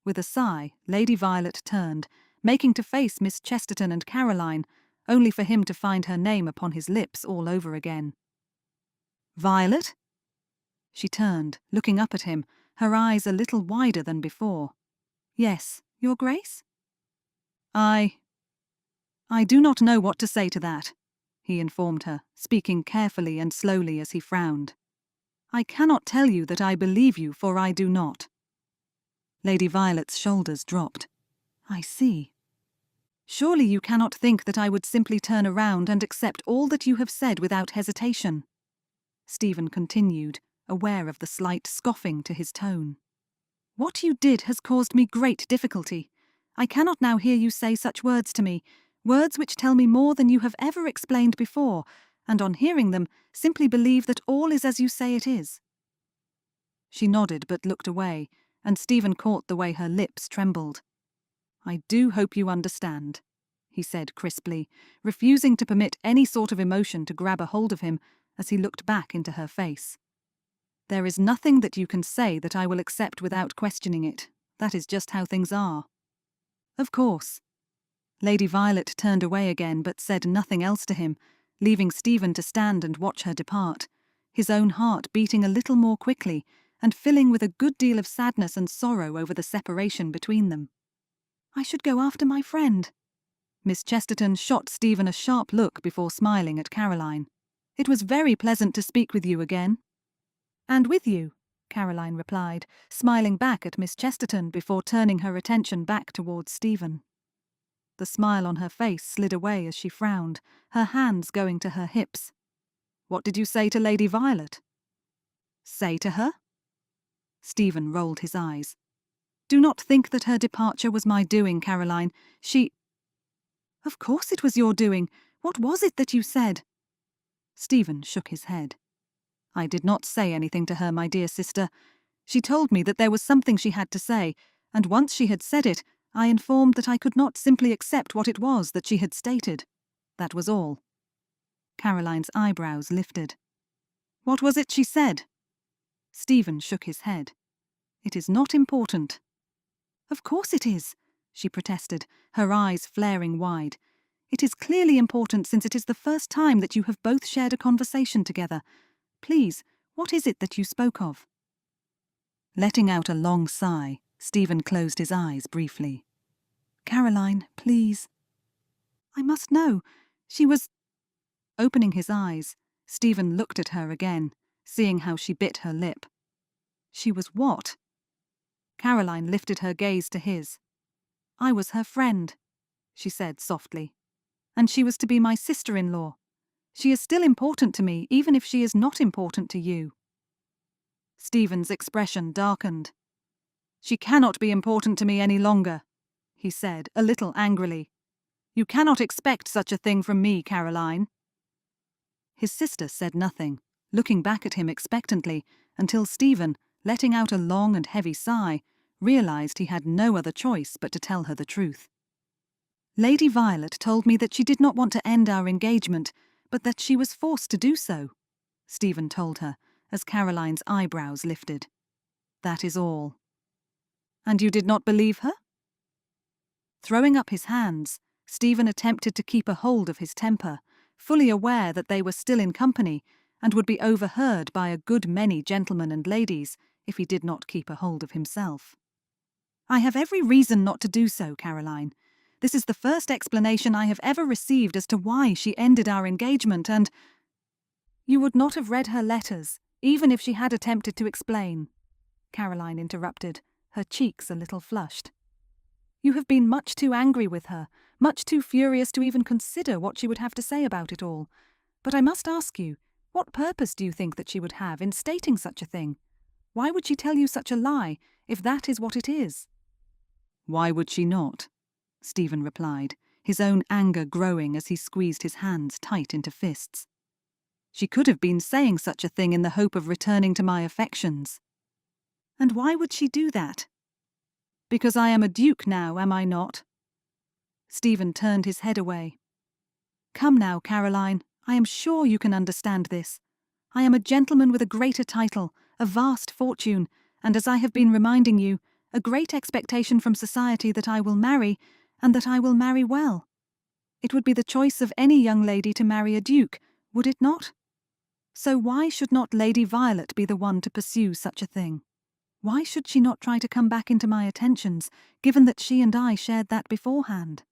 With a sigh, Lady Violet turned, making to face Miss Chesterton and Caroline, only for him to find her name upon his lips all over again. "Violet?" She turned, looking up at him, her eyes a little wider than before. "Yes, Your Grace?" I do not know what to say to that," he informed her, speaking carefully and slowly as he frowned. "I cannot tell you that I believe you, for I do not." Lady Violet's shoulders dropped. "I see. Surely you cannot think that I would simply turn around and accept all that you have said without hesitation," Stephen continued, aware of the slight scoffing to his tone. "What you did has caused me great difficulty. I cannot now hear you say such words to me, words which tell me more than you have ever explained before, and on hearing them, simply believe that all is as you say it is." She nodded but looked away, and Stephen caught the way her lips trembled. "I do hope you understand," he said crisply, refusing to permit any sort of emotion to grab a hold of him as he looked back into her face. "There is nothing that you can say that I will accept without questioning it. That is just how things are." "Of course." Lady Violet turned away again but said nothing else to him, leaving Stephen to stand and watch her depart, his own heart beating a little more quickly and filling with a good deal of sadness and sorrow over the separation between them. "I should go after my friend." Miss Chesterton shot Stephen a sharp look before smiling at Caroline. "It was very pleasant to speak with you again." "And with you," Caroline replied, smiling back at Miss Chesterton before turning her attention back towards Stephen. The smile on her face slid away as she frowned, her hands going to her hips. "What did you say to Lady Violet?" "Say to her?" Stephen rolled his eyes. "Do not think that her departure was my doing, Caroline. She—" Of course it was your doing. What was it that you said? Stephen shook his head. I did not say anything to her, my dear sister. She told me that there was something she had to say, and once she had said it, I informed that I could not simply accept what it was that she had stated. That was all. Caroline's eyebrows lifted. What was it she said? Stephen shook his head. It is not important. Of course it is, she protested, her eyes flaring wide. It is clearly important since it is the first time that you have both shared a conversation together. Please, what is it that you spoke of? Letting out a long sigh, Stephen closed his eyes briefly. Caroline, please. I must know. She was... Opening his eyes, Stephen looked at her again, seeing how she bit her lip. She was what? Caroline lifted her gaze to his. I was her friend, she said softly. And she was to be my sister-in-law. She is still important to me, even if she is not important to you. Stephen's expression darkened. She cannot be important to me any longer, he said, a little angrily. You cannot expect such a thing from me, Caroline. His sister said nothing, looking back at him expectantly, until Stephen, letting out a long and heavy sigh, realized he had no other choice but to tell her the truth. Lady Violet told me that she did not want to end our engagement, but that she was forced to do so, Stephen told her, as Caroline's eyebrows lifted. That is all. And you did not believe her? Throwing up his hands, Stephen attempted to keep a hold of his temper, fully aware that they were still in company and would be overheard by a good many gentlemen and ladies if he did not keep a hold of himself. I have every reason not to do so, Caroline. This is the first explanation I have ever received as to why she ended our engagement, and... You would not have read her letters, even if she had attempted to explain, Caroline interrupted, her cheeks a little flushed. You have been much too angry with her, much too furious to even consider what she would have to say about it all. But I must ask you, what purpose do you think that she would have in stating such a thing? Why would she tell you such a lie, if that is what it is? Why would she not? Stephen replied, his own anger growing as he squeezed his hands tight into fists. She could have been saying such a thing in the hope of returning to my affections. And why would she do that? Because I am a duke now, am I not? Stephen turned his head away. Come now, Caroline, I am sure you can understand this. I am a gentleman with a greater title, a vast fortune, and as I have been reminding you, a great expectation from society that I will marry, and that I will marry well. It would be the choice of any young lady to marry a duke, would it not? So why should not Lady Violet be the one to pursue such a thing? Why should she not try to come back into my attentions, given that she and I shared that beforehand?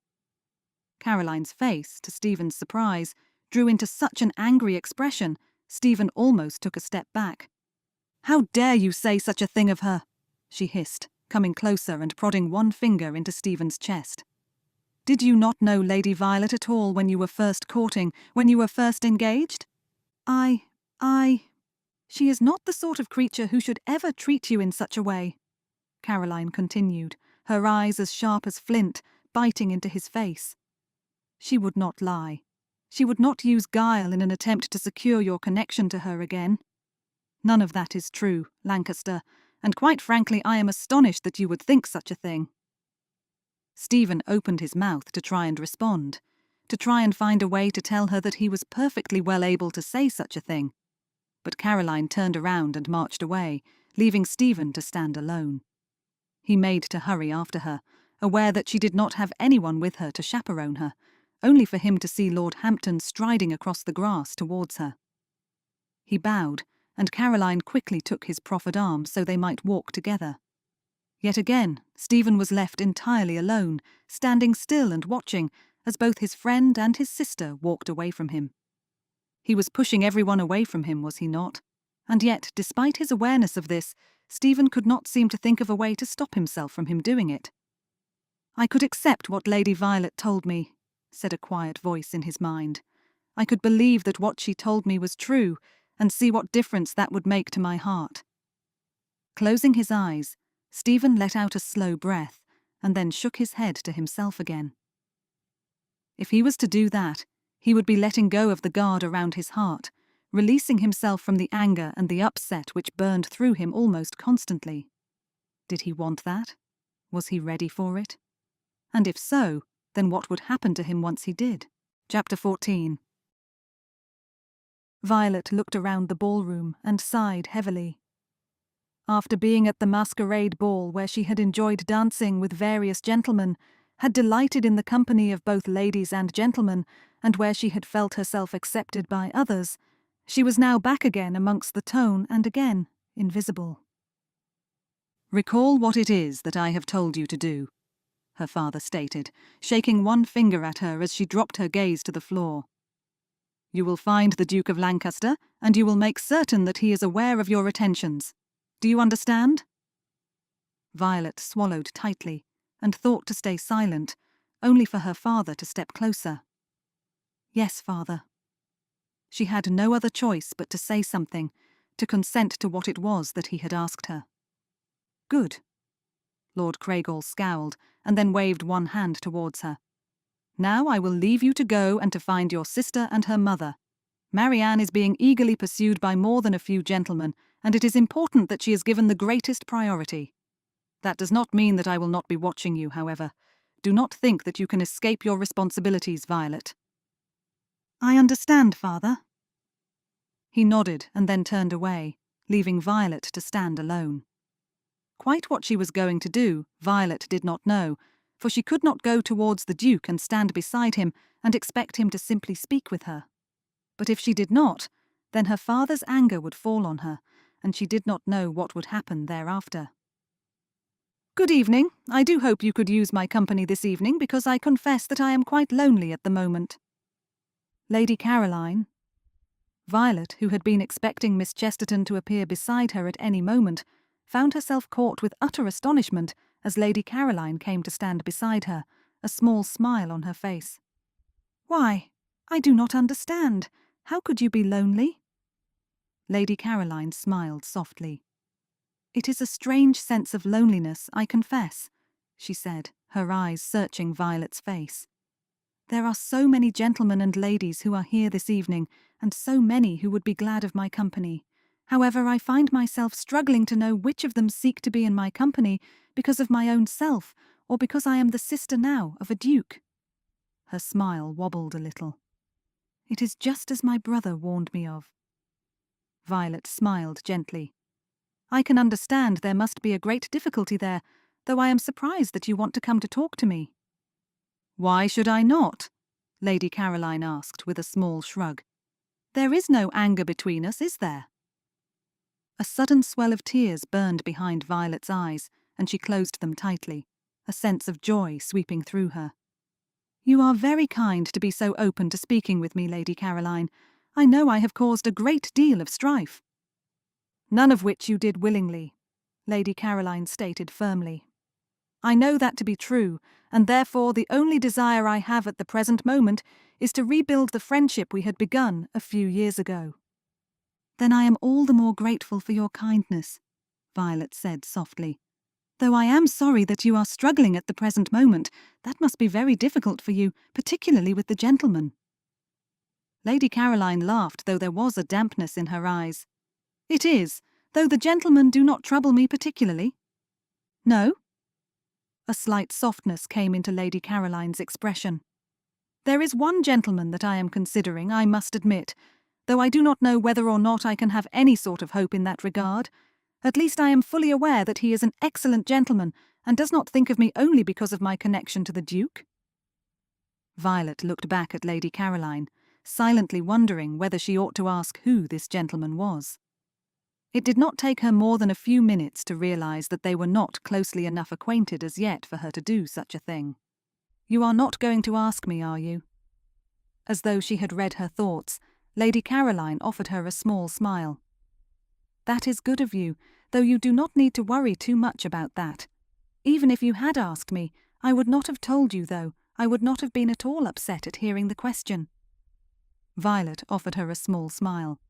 Caroline's face, to Stephen's surprise, drew into such an angry expression, Stephen almost took a step back. How dare you say such a thing of her? She hissed, coming closer and prodding one finger into Stephen's chest. Did you not know Lady Violet at all when you were first courting, when you were first engaged? She is not the sort of creature who should ever treat you in such a way, Caroline continued, her eyes as sharp as flint, biting into his face. She would not lie. She would not use guile in an attempt to secure your connection to her again. None of that is true, Lancaster, and quite frankly I am astonished that you would think such a thing. Stephen opened his mouth to try and respond, to try and find a way to tell her that he was perfectly well able to say such a thing. But Caroline turned around and marched away, leaving Stephen to stand alone. He made to hurry after her, aware that she did not have anyone with her to chaperone her, only for him to see Lord Hampton striding across the grass towards her. He bowed, and Caroline quickly took his proffered arm so they might walk together. Yet again, Stephen was left entirely alone, standing still and watching, as both his friend and his sister walked away from him. He was pushing everyone away from him, was he not? And yet, despite his awareness of this, Stephen could not seem to think of a way to stop himself from him doing it. I could accept what Lady Violet told me, said a quiet voice in his mind. I could believe that what she told me was true, and see what difference that would make to my heart. Closing his eyes, Stephen let out a slow breath, and then shook his head to himself again. If he was to do that, he would be letting go of the guard around his heart, releasing himself from the anger and the upset which burned through him almost constantly. Did he want that? Was he ready for it? And if so, then what would happen to him once he did? Chapter 14. Violet looked around the ballroom and sighed heavily. After being at the masquerade ball where she had enjoyed dancing with various gentlemen, had delighted in the company of both ladies and gentlemen, and where she had felt herself accepted by others, she was now back again amongst the tone and again invisible. "Recall what it is that I have told you to do," her father stated, shaking one finger at her as she dropped her gaze to the floor. "You will find the Duke of Lancaster, and you will make certain that he is aware of your attentions. Do you understand?" Violet swallowed tightly and thought to stay silent, only for her father to step closer. "Yes, father." She had no other choice but to say something, to consent to what it was that he had asked her. "Good." Lord Craighall scowled and then waved one hand towards her. "Now I will leave you to go and to find your sister and her mother. Marianne is being eagerly pursued by more than a few gentlemen, and it is important that she is given the greatest priority. That does not mean that I will not be watching you, however. Do not think that you can escape your responsibilities, Violet." "I understand, father." He nodded and then turned away, leaving Violet to stand alone. Quite what she was going to do, Violet did not know, for she could not go towards the Duke and stand beside him and expect him to simply speak with her. But if she did not, then her father's anger would fall on her, and she did not know what would happen thereafter. "Good evening. I do hope you could use my company this evening, because I confess that I am quite lonely at the moment." Lady Caroline. Violet, who had been expecting Miss Chesterton to appear beside her at any moment, found herself caught with utter astonishment as Lady Caroline came to stand beside her, a small smile on her face. "Why, I do not understand. How could you be lonely?" Lady Caroline smiled softly. "It is a strange sense of loneliness, I confess," she said, her eyes searching Violet's face. "There are so many gentlemen and ladies who are here this evening, and so many who would be glad of my company. However, I find myself struggling to know which of them seek to be in my company because of my own self, or because I am the sister now of a duke." Her smile wobbled a little. "It is just as my brother warned me of." Violet smiled gently. "I can understand there must be a great difficulty there, though I am surprised that you want to come to talk to me." "Why should I not?" Lady Caroline asked with a small shrug. "There is no anger between us, is there?" A sudden swell of tears burned behind Violet's eyes, and she closed them tightly, a sense of joy sweeping through her. "You are very kind to be so open to speaking with me, Lady Caroline. I know I have caused a great deal of strife." "None of which you did willingly," Lady Caroline stated firmly. "I know that to be true, and therefore the only desire I have at the present moment is to rebuild the friendship we had begun a few years ago." "Then I am all the more grateful for your kindness," Violet said softly. "Though I am sorry that you are struggling at the present moment. That must be very difficult for you, particularly with the gentlemen." Lady Caroline laughed, though there was a dampness in her eyes. "It is, though the gentlemen do not trouble me particularly." "No?" A slight softness came into Lady Caroline's expression. "There is one gentleman that I am considering, I must admit, though I do not know whether or not I can have any sort of hope in that regard. At least I am fully aware that he is an excellent gentleman, and does not think of me only because of my connection to the Duke." Violet looked back at Lady Caroline, silently wondering whether she ought to ask who this gentleman was. It did not take her more than a few minutes to realize that they were not closely enough acquainted as yet for her to do such a thing. "You are not going to ask me, are you?" As though she had read her thoughts, Lady Caroline offered her a small smile. "That is good of you, though you do not need to worry too much about that. Even if you had asked me, I would not have told you, though. I would not have been at all upset at hearing the question." Violet offered her a small smile.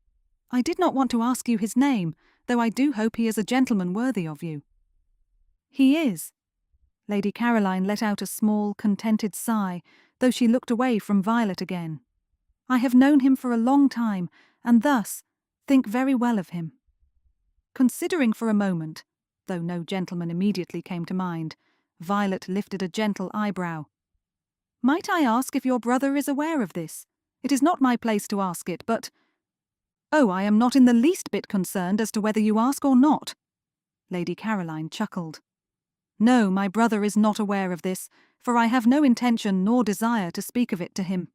"I did not want to ask you his name, though I do hope he is a gentleman worthy of you." "He is." Lady Caroline let out a small, contented sigh, though she looked away from Violet again. "I have known him for a long time, and thus think very well of him." Considering for a moment, though no gentleman immediately came to mind, Violet lifted a gentle eyebrow. "Might I ask if your brother is aware of this? It is not my place to ask it, but—" "Oh, I am not in the least bit concerned as to whether you ask or not." Lady Caroline chuckled. "No, my brother is not aware of this, for I have no intention nor desire to speak of it to him."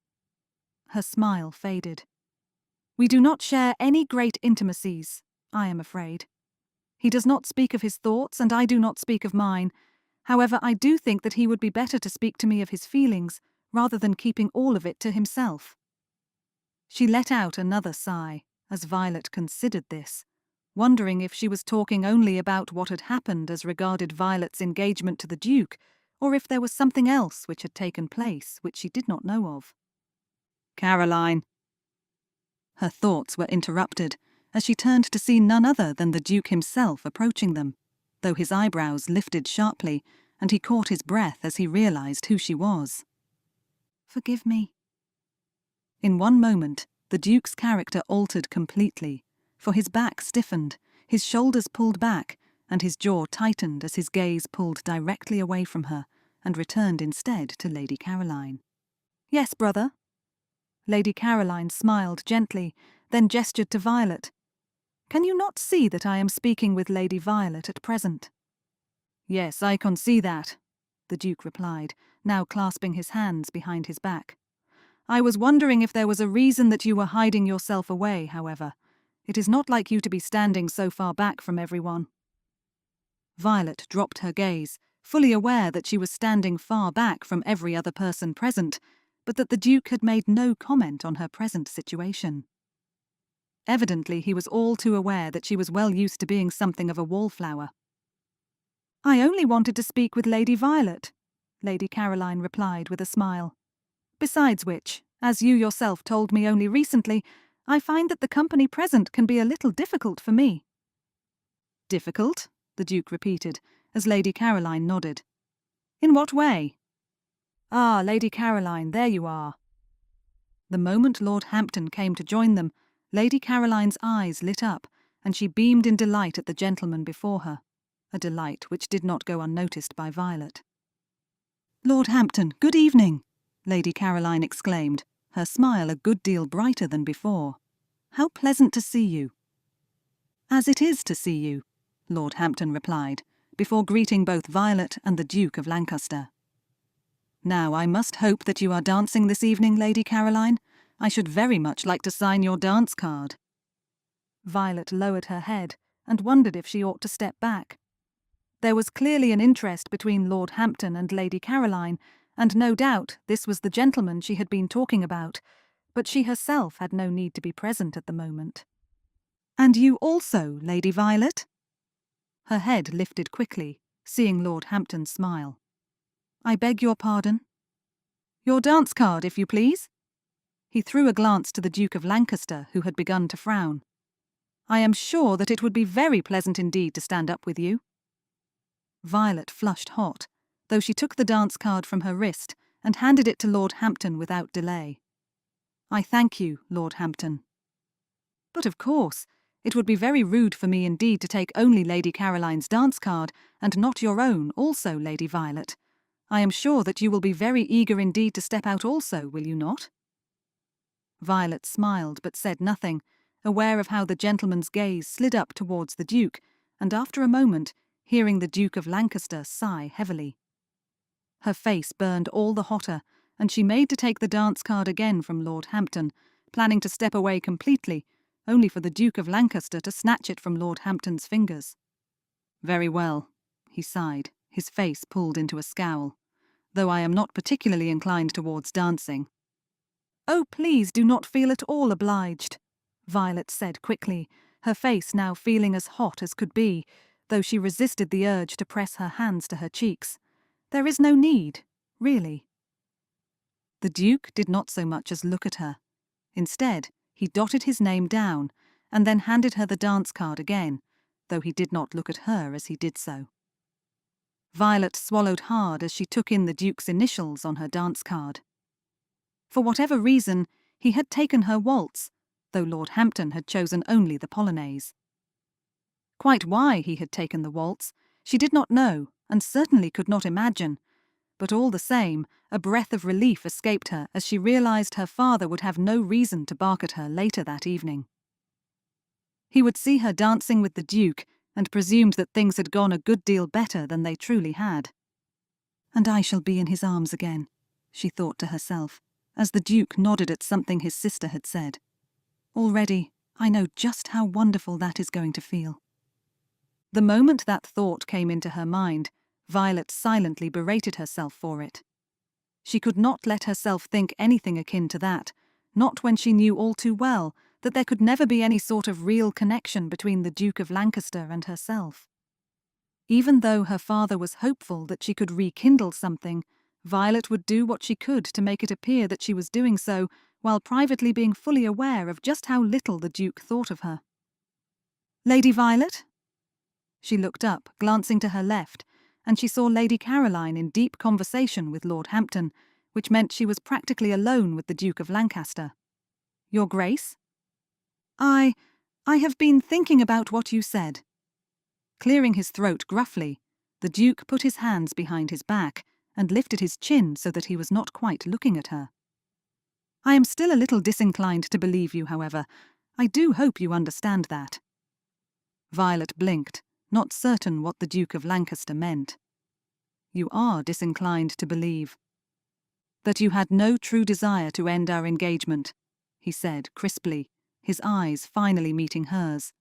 Her smile faded. "We do not share any great intimacies, I am afraid. He does not speak of his thoughts, and I do not speak of mine. However, I do think that he would be better to speak to me of his feelings, rather than keeping all of it to himself." She let out another sigh, as Violet considered this, wondering if she was talking only about what had happened as regarded Violet's engagement to the Duke, or if there was something else which had taken place which she did not know of. "Caroline!" Her thoughts were interrupted, as she turned to see none other than the Duke himself approaching them, though his eyebrows lifted sharply, and he caught his breath as he realized who she was. "Forgive me." In one moment, the Duke's character altered completely, for his back stiffened, his shoulders pulled back, and his jaw tightened as his gaze pulled directly away from her and returned instead to Lady Caroline. "Yes, brother." Lady Caroline smiled gently, then gestured to Violet. "Can you not see that I am speaking with Lady Violet at present?" "Yes, I can see that," the Duke replied, now clasping his hands behind his back. "I was wondering if there was a reason that you were hiding yourself away, however. It is not like you to be standing so far back from everyone." Violet dropped her gaze, fully aware that she was standing far back from every other person present, but that the Duke had made no comment on her present situation. Evidently he was all too aware that she was well used to being something of a wallflower. "I only wanted to speak with Lady Violet," Lady Caroline replied with a smile. "Besides which, as you yourself told me only recently, I find that the company present can be a little difficult for me." "Difficult?" the Duke repeated, as Lady Caroline nodded. "In what way?" "Ah, Lady Caroline, there you are." The moment Lord Hampton came to join them, Lady Caroline's eyes lit up, and she beamed in delight at the gentleman before her, a delight which did not go unnoticed by Violet. "Lord Hampton, good evening," Lady Caroline exclaimed, her smile a good deal brighter than before. "How pleasant to see you." "As it is to see you," Lord Hampton replied, before greeting both Violet and the Duke of Lancaster. "Now, I must hope that you are dancing this evening, Lady Caroline. I should very much like to sign your dance card." Violet lowered her head and wondered if she ought to step back. There was clearly an interest between Lord Hampton and Lady Caroline, and no doubt this was the gentleman she had been talking about, but she herself had no need to be present at the moment. "And you also, Lady Violet?" Her head lifted quickly, seeing Lord Hampton smile. "I beg your pardon?" "Your dance card, if you please." He threw a glance to the Duke of Lancaster, who had begun to frown. "I am sure that it would be very pleasant indeed to stand up with you." Violet flushed hot, though she took the dance card from her wrist and handed it to Lord Hampton without delay. "I thank you, Lord Hampton." "But of course, it would be very rude for me indeed to take only Lady Caroline's dance card, and not your own also, Lady Violet. I am sure that you will be very eager indeed to step out also, will you not?" Violet smiled but said nothing, aware of how the gentleman's gaze slid up towards the Duke, and after a moment, hearing the Duke of Lancaster sigh heavily. Her face burned all the hotter, and she made to take the dance card again from Lord Hampton, planning to step away completely, only for the Duke of Lancaster to snatch it from Lord Hampton's fingers. "Very well," he sighed, his face pulled into a scowl, "though I am not particularly inclined towards dancing." "Oh, please do not feel at all obliged," Violet said quickly, her face now feeling as hot as could be, though she resisted the urge to press her hands to her cheeks. "There is no need, really." The Duke did not so much as look at her. Instead, he dotted his name down, and then handed her the dance card again, though he did not look at her as he did so. Violet swallowed hard as she took in the Duke's initials on her dance card. For whatever reason, he had taken her waltz, though Lord Hampton had chosen only the polonaise. Quite why he had taken the waltz, she did not know, and certainly could not imagine, but all the same, a breath of relief escaped her as she realised her father would have no reason to bark at her later that evening. He would see her dancing with the Duke, and presumed that things had gone a good deal better than they truly had. And I shall be in his arms again, she thought to herself, as the Duke nodded at something his sister had said. Already, I know just how wonderful that is going to feel. The moment that thought came into her mind, Violet silently berated herself for it. She could not let herself think anything akin to that, not when she knew all too well that there could never be any sort of real connection between the Duke of Lancaster and herself. Even though her father was hopeful that she could rekindle something, Violet would do what she could to make it appear that she was doing so, while privately being fully aware of just how little the Duke thought of her. "Lady Violet?" She looked up, glancing to her left, and she saw Lady Caroline in deep conversation with Lord Hampton, which meant she was practically alone with the Duke of Lancaster. "Your Grace?" I have been thinking about what you said." Clearing his throat gruffly, the Duke put his hands behind his back and lifted his chin so that he was not quite looking at her. "I am still a little disinclined to believe you, however. I do hope you understand that." Violet blinked, not certain what the Duke of Lancaster meant. "You are disinclined to believe." "That you had no true desire to end our engagement," he said crisply, his eyes finally meeting hers.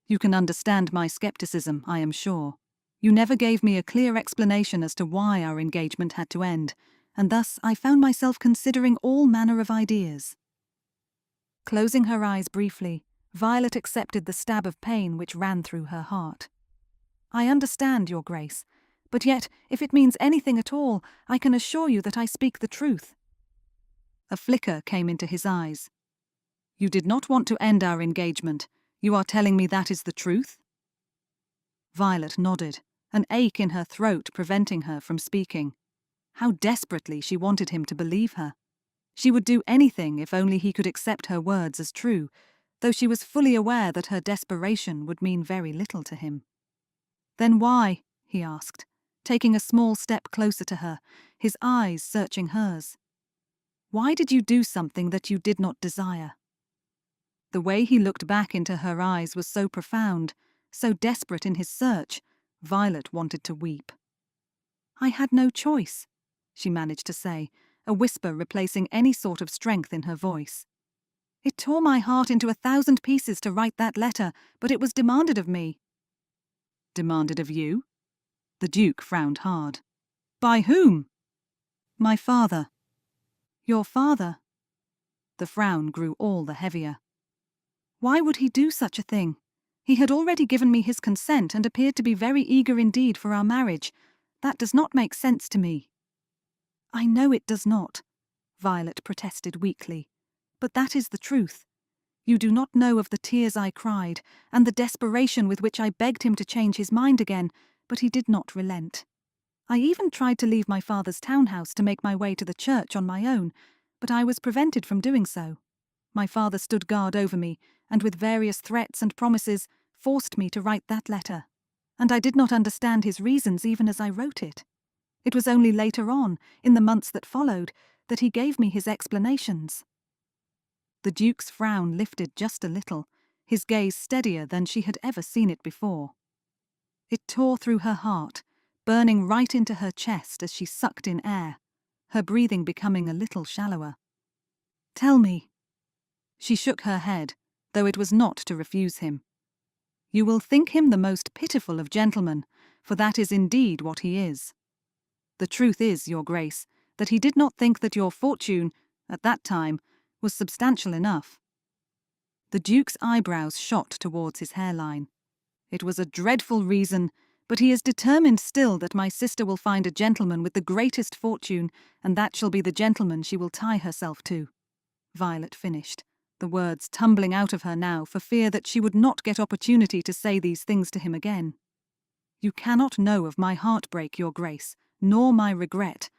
"You can understand my skepticism, I am sure. You never gave me a clear explanation as to why our engagement had to end, and thus I found myself considering all manner of ideas." Closing her eyes briefly, Violet accepted the stab of pain which ran through her heart. "I understand, Your Grace, but yet, if it means anything at all, I can assure you that I speak the truth." A flicker came into his eyes. "You did not want to end our engagement. You are telling me that is the truth?" Violet nodded, an ache in her throat preventing her from speaking. How desperately she wanted him to believe her. She would do anything if only he could accept her words as true, though she was fully aware that her desperation would mean very little to him. "Then why?" he asked, taking a small step closer to her, his eyes searching hers. "Why did you do something that you did not desire?" The way he looked back into her eyes was so profound, so desperate in his search, Violet wanted to weep. "I had no choice," she managed to say, a whisper replacing any sort of strength in her voice. "It tore my heart into 1,000 pieces to write that letter, but it was demanded of me." "Demanded of you?" The Duke frowned hard. "By whom?" "My father." "Your father?" The frown grew all the heavier. "Why would he do such a thing? He had already given me his consent and appeared to be very eager indeed for our marriage. That does not make sense to me." "I know it does not," Violet protested weakly, "but that is the truth. You do not know of the tears I cried, and the desperation with which I begged him to change his mind again, but he did not relent. I even tried to leave my father's townhouse to make my way to the church on my own, but I was prevented from doing so. My father stood guard over me, and with various threats and promises, forced me to write that letter. And I did not understand his reasons even as I wrote it. It was only later on, in the months that followed, that he gave me his explanations." The Duke's frown lifted just a little, his gaze steadier than she had ever seen it before. It tore through her heart, burning right into her chest as she sucked in air, her breathing becoming a little shallower. "Tell me." She shook her head, though it was not to refuse him. "You will think him the most pitiful of gentlemen, for that is indeed what he is. The truth is, Your Grace, that he did not think that your fortune, at that time, was substantial enough." The Duke's eyebrows shot towards his hairline. "It was a dreadful reason, but he is determined still that my sister will find a gentleman with the greatest fortune, and that shall be the gentleman she will tie herself to," Violet finished, the words tumbling out of her now for fear that she would not get opportunity to say these things to him again. "You cannot know of my heartbreak, Your Grace, nor my regret.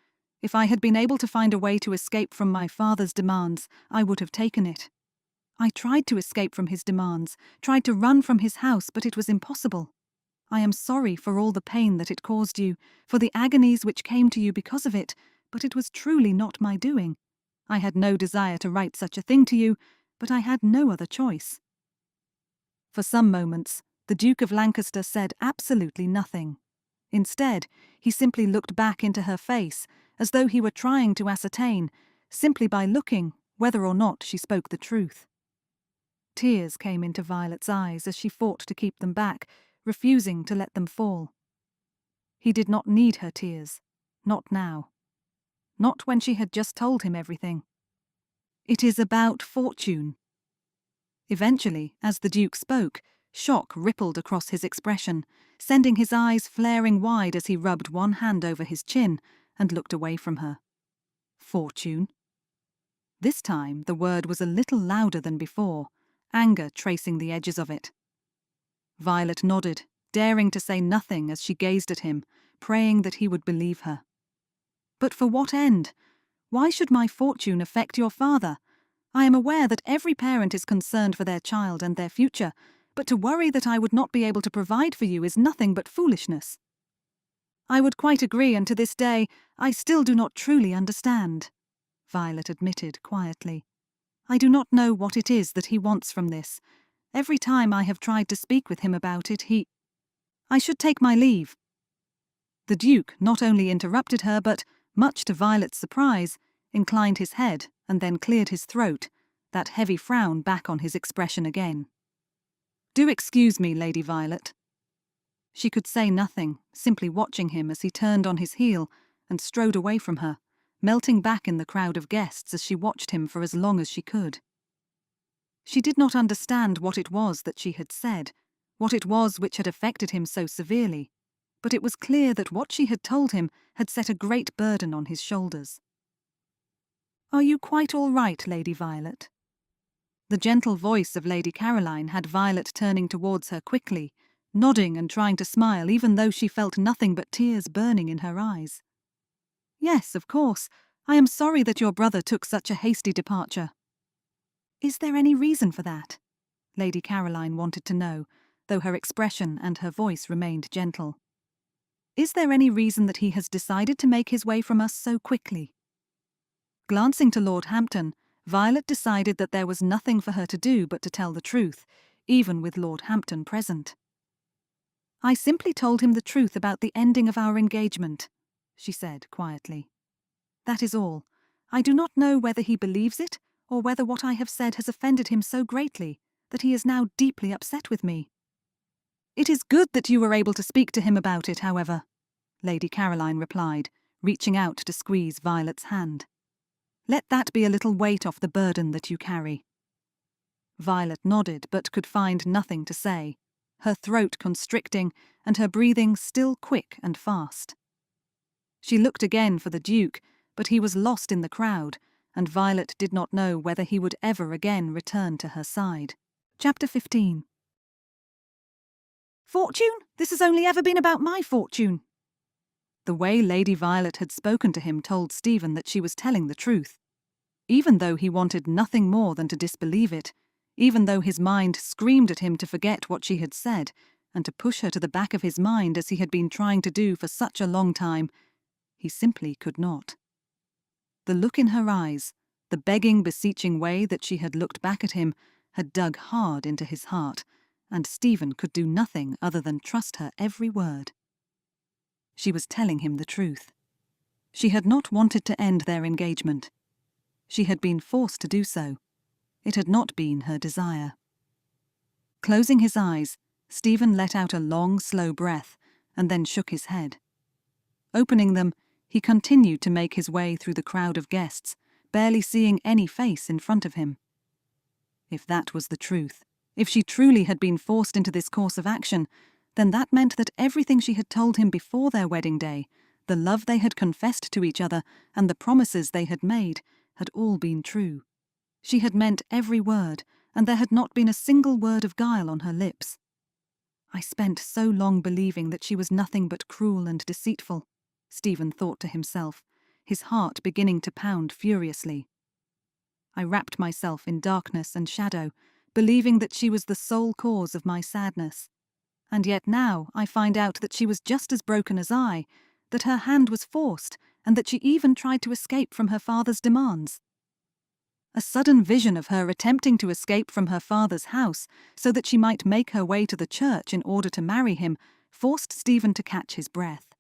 If I had been able to find a way to escape from my father's demands, I would have taken it. I tried to escape from his demands, tried to run from his house, but it was impossible. I am sorry for all the pain that it caused you, for the agonies which came to you because of it, but it was truly not my doing. I had no desire to write such a thing to you, but I had no other choice. For some moments, the Duke of Lancaster said absolutely nothing. Instead, he simply looked back into her face, as though he were trying to ascertain, simply by looking, whether or not she spoke the truth. Tears came into Violet's eyes as she fought to keep them back, refusing to let them fall. He did not need her tears, not now. Not when she had just told him everything. It is about fortune. Eventually, as the Duke spoke, shock rippled across his expression, sending his eyes flaring wide as he rubbed one hand over his chin and looked away from her. Fortune? This time the word was a little louder than before, anger tracing the edges of it. Violet nodded, daring to say nothing as she gazed at him, praying that he would believe her. But for what end? Why should my fortune affect your father? I am aware that every parent is concerned for their child and their future, but to worry that I would not be able to provide for you is nothing but foolishness. I would quite agree, and to this day, I still do not truly understand, Violet admitted quietly. I do not know what it is that he wants from this. Every time I have tried to speak with him about it, I should take my leave. The Duke not only interrupted her, but, much to Violet's surprise, inclined his head and then cleared his throat, that heavy frown back on his expression again. Do excuse me, Lady Violet. She could say nothing, simply watching him as he turned on his heel and strode away from her, melting back in the crowd of guests as she watched him for as long as she could. She did not understand what it was that she had said, what it was which had affected him so severely, but it was clear that what she had told him had set a great burden on his shoulders. Are you quite all right, Lady Violet? The gentle voice of Lady Caroline had Violet turning towards her quickly, nodding and trying to smile even though she felt nothing but tears burning in her eyes. Yes, of course. I am sorry that your brother took such a hasty departure. Is there any reason for that? Lady Caroline wanted to know, though her expression and her voice remained gentle. Is there any reason that he has decided to make his way from us so quickly? Glancing to Lord Hampton, Violet decided that there was nothing for her to do but to tell the truth, even with Lord Hampton present. I simply told him the truth about the ending of our engagement, she said quietly. That is all. I do not know whether he believes it, or whether what I have said has offended him so greatly that he is now deeply upset with me. It is good that you were able to speak to him about it, however, Lady Caroline replied, reaching out to squeeze Violet's hand. Let that be a little weight off the burden that you carry. Violet nodded but could find nothing to say, her throat constricting and her breathing still quick and fast. She looked again for the Duke, but he was lost in the crowd, and Violet did not know whether he would ever again return to her side. Chapter 15. Fortune? This has only ever been about my fortune. The way Lady Violet had spoken to him told Stephen that she was telling the truth. Even though he wanted nothing more than to disbelieve it, even though his mind screamed at him to forget what she had said, and to push her to the back of his mind as he had been trying to do for such a long time, he simply could not. The look in her eyes, the begging, beseeching way that she had looked back at him, had dug hard into his heart, and Stephen could do nothing other than trust her every word. She was telling him the truth. She had not wanted to end their engagement. She had been forced to do so. It had not been her desire. Closing his eyes, Stephen let out a long, slow breath, and then shook his head. Opening them, he continued to make his way through the crowd of guests, barely seeing any face in front of him. If that was the truth, if she truly had been forced into this course of action, then that meant that everything she had told him before their wedding day, the love they had confessed to each other, and the promises they had made, had all been true. She had meant every word, and there had not been a single word of guile on her lips. I spent so long believing that she was nothing but cruel and deceitful, Stephen thought to himself, his heart beginning to pound furiously. I wrapped myself in darkness and shadow, believing that she was the sole cause of my sadness. And yet now I find out that she was just as broken as I, that her hand was forced, and that she even tried to escape from her father's demands. A sudden vision of her attempting to escape from her father's house so that she might make her way to the church in order to marry him forced Stephen to catch his breath.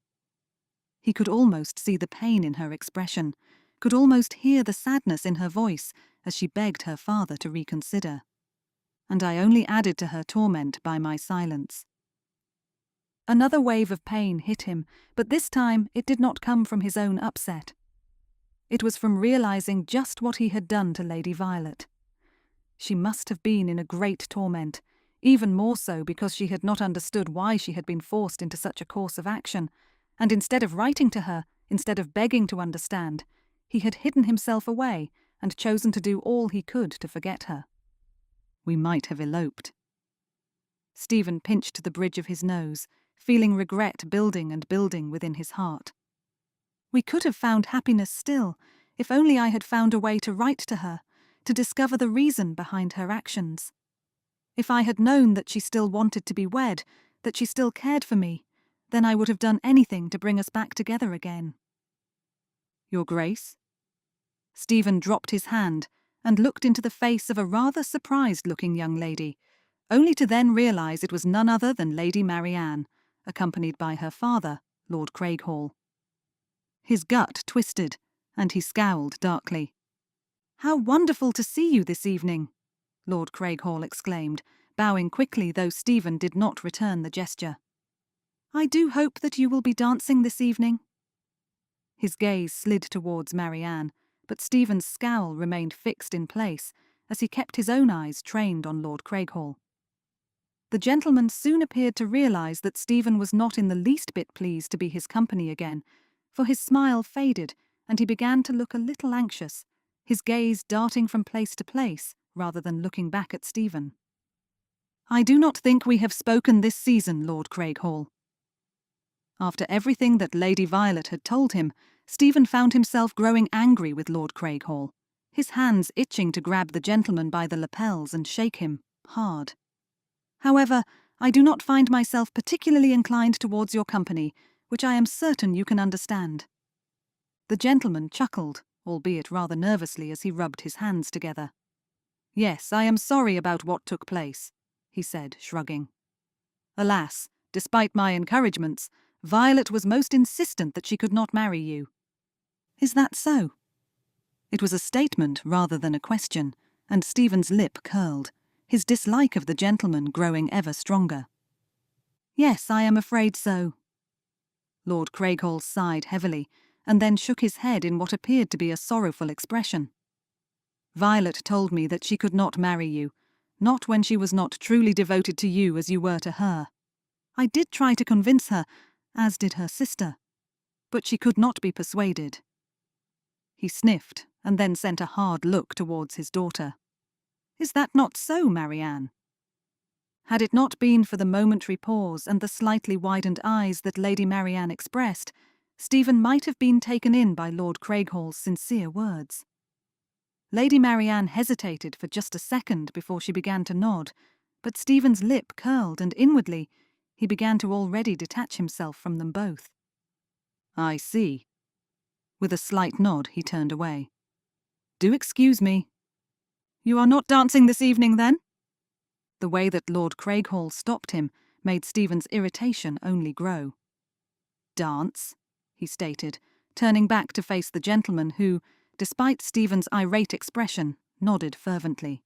He could almost see the pain in her expression, could almost hear the sadness in her voice as she begged her father to reconsider. And I only added to her torment by my silence. Another wave of pain hit him, but this time it did not come from his own upset. It was from realizing just what he had done to Lady Violet. She must have been in a great torment, even more so because she had not understood why she had been forced into such a course of action, and instead of writing to her, instead of begging to understand, he had hidden himself away and chosen to do all he could to forget her. We might have eloped. Stephen pinched the bridge of his nose, feeling regret building and building within his heart. We could have found happiness still, if only I had found a way to write to her, to discover the reason behind her actions. If I had known that she still wanted to be wed, that she still cared for me, then I would have done anything to bring us back together again. Your Grace? Stephen dropped his hand and looked into the face of a rather surprised-looking young lady, only to then realise it was none other than Lady Marianne, accompanied by her father, Lord Craighall. His gut twisted, and he scowled darkly. "How wonderful to see you this evening!" Lord Craighall exclaimed, bowing quickly though Stephen did not return the gesture. "I do hope that you will be dancing this evening." His gaze slid towards Marianne, but Stephen's scowl remained fixed in place as he kept his own eyes trained on Lord Craighall. The gentleman soon appeared to realise that Stephen was not in the least bit pleased to be his company again, for his smile faded and he began to look a little anxious, his gaze darting from place to place rather than looking back at Stephen. "I do not think we have spoken this season, Lord Craighall." After everything that Lady Violet had told him, Stephen found himself growing angry with Lord Craighall, his hands itching to grab the gentleman by the lapels and shake him hard. "However, I do not find myself particularly inclined towards your company, which I am certain you can understand." The gentleman chuckled, albeit rather nervously as he rubbed his hands together. "Yes, I am sorry about what took place," he said, shrugging. "Alas, despite my encouragements, Violet was most insistent that she could not marry you." "Is that so?" It was a statement rather than a question, and Stephen's lip curled, his dislike of the gentleman growing ever stronger. "Yes, I am afraid so." Lord Craighall sighed heavily, and then shook his head in what appeared to be a sorrowful expression. "Violet told me that she could not marry you, not when she was not truly devoted to you as you were to her. I did try to convince her, as did her sister, but she could not be persuaded." He sniffed, and then sent a hard look towards his daughter. "Is that not so, Marianne?" Had it not been for the momentary pause and the slightly widened eyes that Lady Marianne expressed, Stephen might have been taken in by Lord Craighall's sincere words. Lady Marianne hesitated for just a second before she began to nod, but Stephen's lip curled, and inwardly he began to already detach himself from them both. "I see." With a slight nod, he turned away. "Do excuse me." "You are not dancing this evening, then?" The way that Lord Craighall stopped him made Stephen's irritation only grow. "Dance?" he stated, turning back to face the gentleman who, despite Stephen's irate expression, nodded fervently.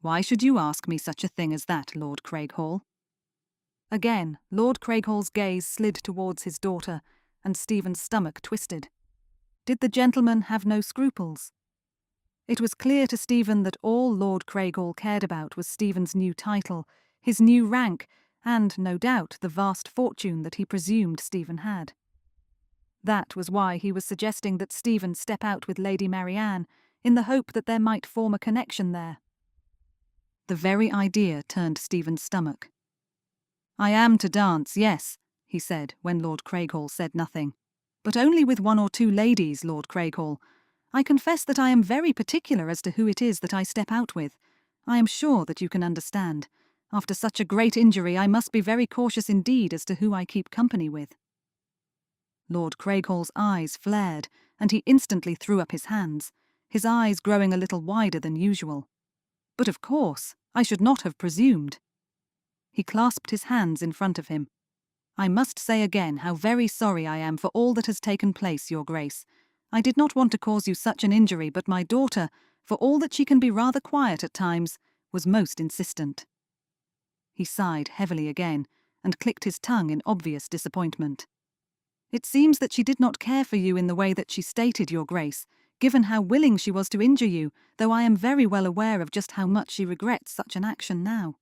"Why should you ask me such a thing as that, Lord Craighall?" Again, Lord Craighall's gaze slid towards his daughter, and Stephen's stomach twisted. Did the gentleman have no scruples? It was clear to Stephen that all Lord Craighall cared about was Stephen's new title, his new rank, and, no doubt, the vast fortune that he presumed Stephen had. That was why he was suggesting that Stephen step out with Lady Marianne, in the hope that there might form a connection there. The very idea turned Stephen's stomach. "I am to dance, yes," he said, when Lord Craighall said nothing. but only with 1 or 2 ladies, Lord Craighall. I confess that I am very particular as to who it is that I step out with. I am sure that you can understand. After such a great injury, I must be very cautious indeed as to who I keep company with." Lord Craighall's eyes flared, and he instantly threw up his hands, his eyes growing a little wider than usual. "But of course, I should not have presumed." He clasped his hands in front of him. "I must say again how very sorry I am for all that has taken place, Your Grace. I did not want to cause you such an injury, but my daughter, for all that she can be rather quiet at times, was most insistent." He sighed heavily again, and clicked his tongue in obvious disappointment. "It seems that she did not care for you in the way that she stated, Your Grace, given how willing she was to injure you, though I am very well aware of just how much she regrets such an action now."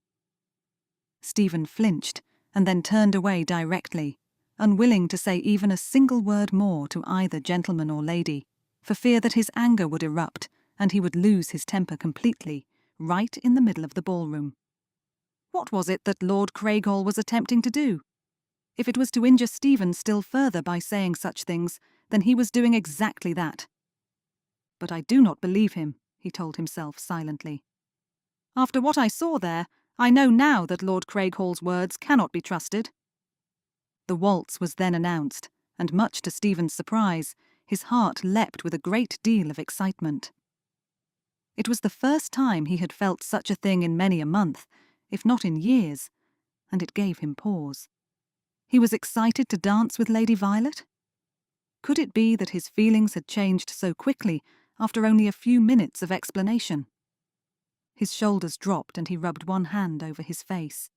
Stephen flinched, and then turned away directly, unwilling to say even a single word more to either gentleman or lady, for fear that his anger would erupt, and he would lose his temper completely, right in the middle of the ballroom. What was it that Lord Craighall was attempting to do? If it was to injure Stephen still further by saying such things, then he was doing exactly that. "But I do not believe him," he told himself silently. "After what I saw there, I know now that Lord Craighall's words cannot be trusted." The waltz was then announced, and much to Stephen's surprise, his heart leapt with a great deal of excitement. It was the first time he had felt such a thing in many a month, if not in years, and it gave him pause. He was excited to dance with Lady Violet? Could it be that his feelings had changed so quickly after only a few minutes of explanation? His shoulders dropped and he rubbed one hand over his face.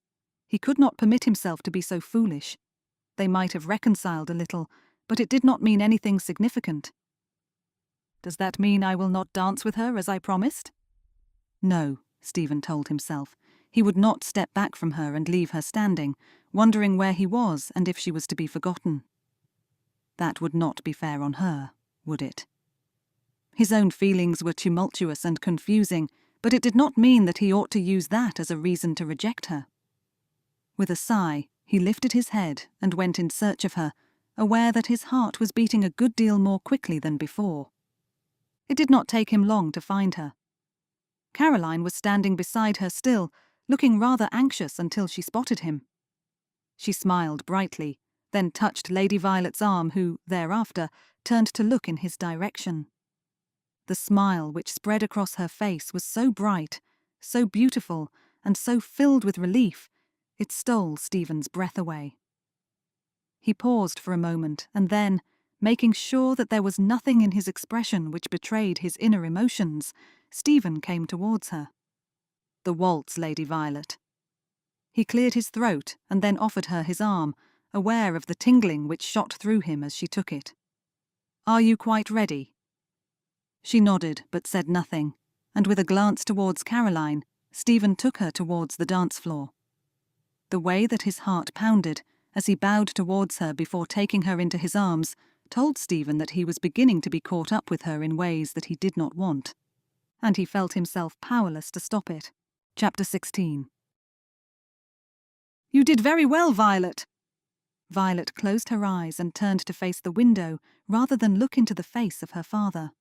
He could not permit himself to be so foolish. They might have reconciled a little, but it did not mean anything significant. "Does that mean I will not dance with her as I promised?" No, Stephen told himself. He would not step back from her and leave her standing, wondering where he was and if she was to be forgotten. That would not be fair on her, would it? His own feelings were tumultuous and confusing, but it did not mean that he ought to use that as a reason to reject her. With a sigh, he lifted his head and went in search of her, aware that his heart was beating a good deal more quickly than before. It did not take him long to find her. Caroline was standing beside her still, looking rather anxious until she spotted him. She smiled brightly, then touched Lady Violet's arm, who, thereafter, turned to look in his direction. The smile which spread across her face was so bright, so beautiful, and so filled with relief, it stole Stephen's breath away. He paused for a moment, and then, making sure that there was nothing in his expression which betrayed his inner emotions, Stephen came towards her. "The waltz, Lady Violet." He cleared his throat and then offered her his arm, aware of the tingling which shot through him as she took it. "Are you quite ready?" She nodded but said nothing, and with a glance towards Caroline, Stephen took her towards the dance floor. The way that his heart pounded as he bowed towards her before taking her into his arms told Stephen that he was beginning to be caught up with her in ways that he did not want, and he felt himself powerless to stop it. Chapter 16. "You did very well, Violet." Violet closed her eyes and turned to face the window rather than look into the face of her father.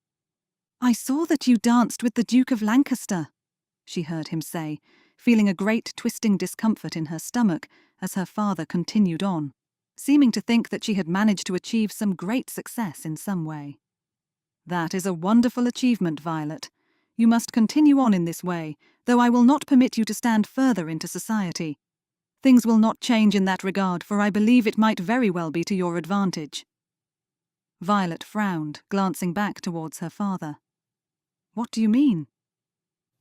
"I saw that you danced with the Duke of Lancaster," she heard him say, feeling a great twisting discomfort in her stomach as her father continued on, seeming to think that she had managed to achieve some great success in some way. "That is a wonderful achievement, Violet. You must continue on in this way, though I will not permit you to stand further into society. Things will not change in that regard, for I believe it might very well be to your advantage." Violet frowned, glancing back towards her father. "What do you mean?"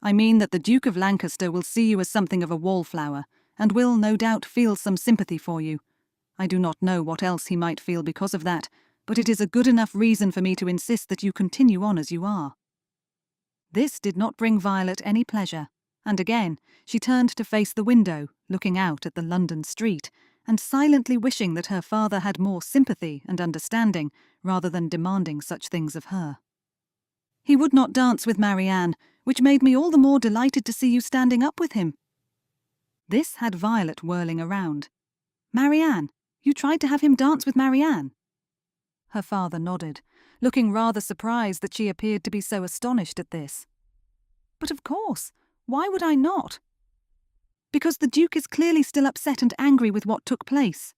"I mean that the Duke of Lancaster will see you as something of a wallflower, and will, no doubt, feel some sympathy for you. I do not know what else he might feel because of that, but it is a good enough reason for me to insist that you continue on as you are." This did not bring Violet any pleasure, and again she turned to face the window, looking out at the London street, and silently wishing that her father had more sympathy and understanding, rather than demanding such things of her. "He would not dance with Marianne, which made me all the more delighted to see you standing up with him." This had Violet whirling around. "Marianne? You tried to have him dance with Marianne?" Her father nodded, looking rather surprised that she appeared to be so astonished at this. But of course, why would I not? Because the Duke is clearly still upset and angry with what took place,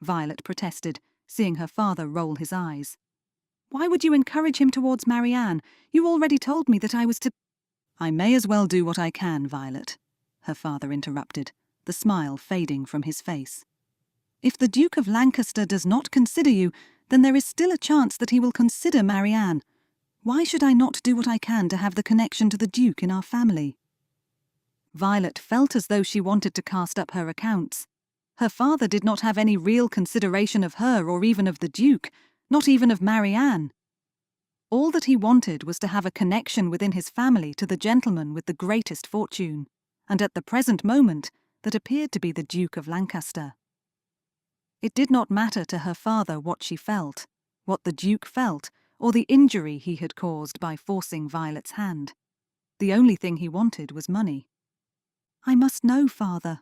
Violet protested, seeing her father roll his eyes. Why would you encourage him towards Marianne? You already told me that I was to— I may as well do what I can, Violet, her father interrupted, the smile fading from his face. If the Duke of Lancaster does not consider you, then there is still a chance that he will consider Marianne. Why should I not do what I can to have the connection to the Duke in our family? Violet felt as though she wanted to cast up her accounts. Her father did not have any real consideration of her or even of the Duke, not even of Marianne. All that he wanted was to have a connection within his family to the gentleman with the greatest fortune, and at the present moment that appeared to be the Duke of Lancaster. It did not matter to her father what she felt, what the Duke felt, or the injury he had caused by forcing Violet's hand. The only thing he wanted was money. I must know, father.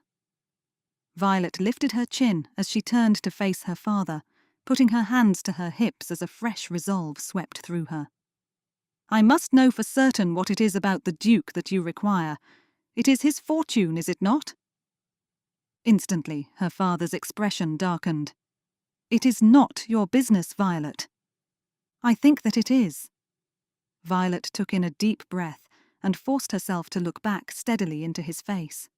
Violet lifted her chin as she turned to face her father, putting her hands to her hips as a fresh resolve swept through her. I must know for certain what it is about the Duke that you require. It is his fortune, is it not? Instantly, her father's expression darkened. It is not your business, Violet. I think that it is. Violet took in a deep breath and forced herself to look back steadily into his face.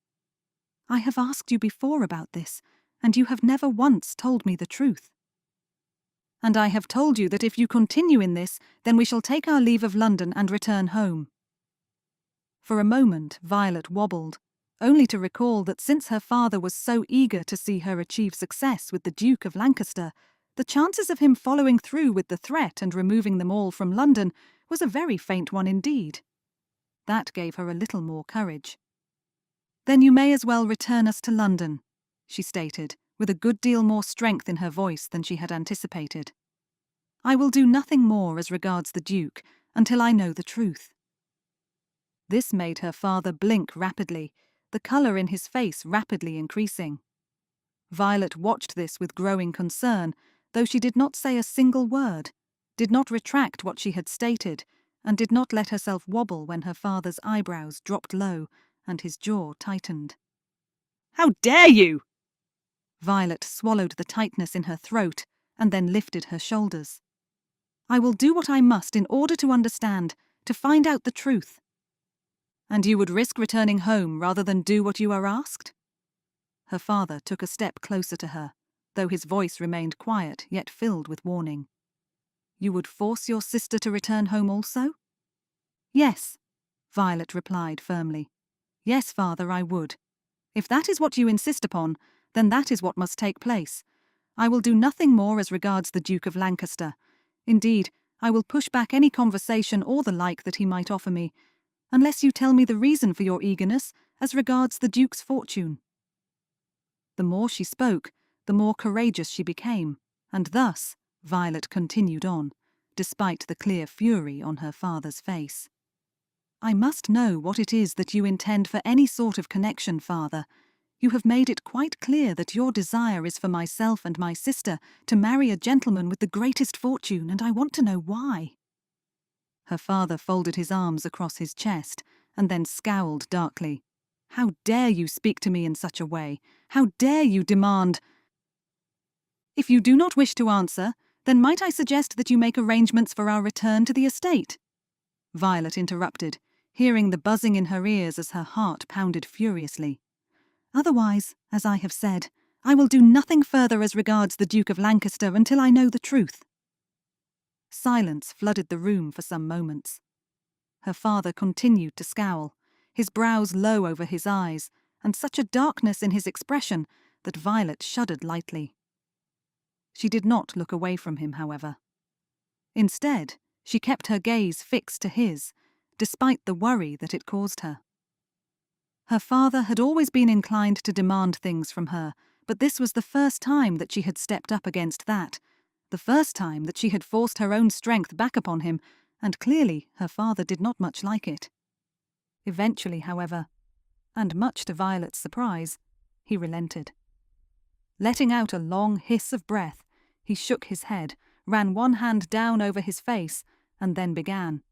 I have asked you before about this, and you have never once told me the truth. And I have told you that if you continue in this, then we shall take our leave of London and return home. For a moment, Violet wobbled, only to recall that since her father was so eager to see her achieve success with the Duke of Lancaster, the chances of him following through with the threat and removing them all from London was a very faint one indeed. That gave her a little more courage. Then you may as well return us to London, she stated, with a good deal more strength in her voice than she had anticipated. I will do nothing more as regards the Duke until I know the truth. This made her father blink rapidly, the colour in his face rapidly increasing. Violet watched this with growing concern, though she did not say a single word, did not retract what she had stated, and did not let herself wobble when her father's eyebrows dropped low and his jaw tightened. How dare you! Violet swallowed the tightness in her throat and then lifted her shoulders. I will do what I must in order to understand, to find out the truth. And you would risk returning home rather than do what you are asked? Her father took a step closer to her, though his voice remained quiet yet filled with warning. You would force your sister to return home also? Yes, Violet replied firmly. Yes, father, I would. If that is what you insist upon, then that is what must take place. I will do nothing more as regards the Duke of Lancaster. Indeed, I will push back any conversation or the like that he might offer me, unless you tell me the reason for your eagerness as regards the Duke's fortune. The more she spoke, the more courageous she became, and thus Violet continued on, despite the clear fury on her father's face. I must know what it is that you intend for any sort of connection, father. You have made it quite clear that your desire is for myself and my sister to marry a gentleman with the greatest fortune, and I want to know why. Her father folded his arms across his chest and then scowled darkly. How dare you speak to me in such a way? How dare you demand— If you do not wish to answer, then might I suggest that you make arrangements for our return to the estate? Violet interrupted, hearing the buzzing in her ears as her heart pounded furiously. Otherwise, as I have said, I will do nothing further as regards the Duke of Lancaster until I know the truth. Silence flooded the room for some moments. Her father continued to scowl, his brows low over his eyes, and such a darkness in his expression that Violet shuddered lightly. She did not look away from him, however. Instead, she kept her gaze fixed to his, despite the worry that it caused her. Her father had always been inclined to demand things from her, but this was the first time that she had stepped up against that, the first time that she had forced her own strength back upon him, and clearly her father did not much like it. Eventually, however, and much to Violet's surprise, he relented. Letting out a long hiss of breath, he shook his head, ran one hand down over his face, and then began.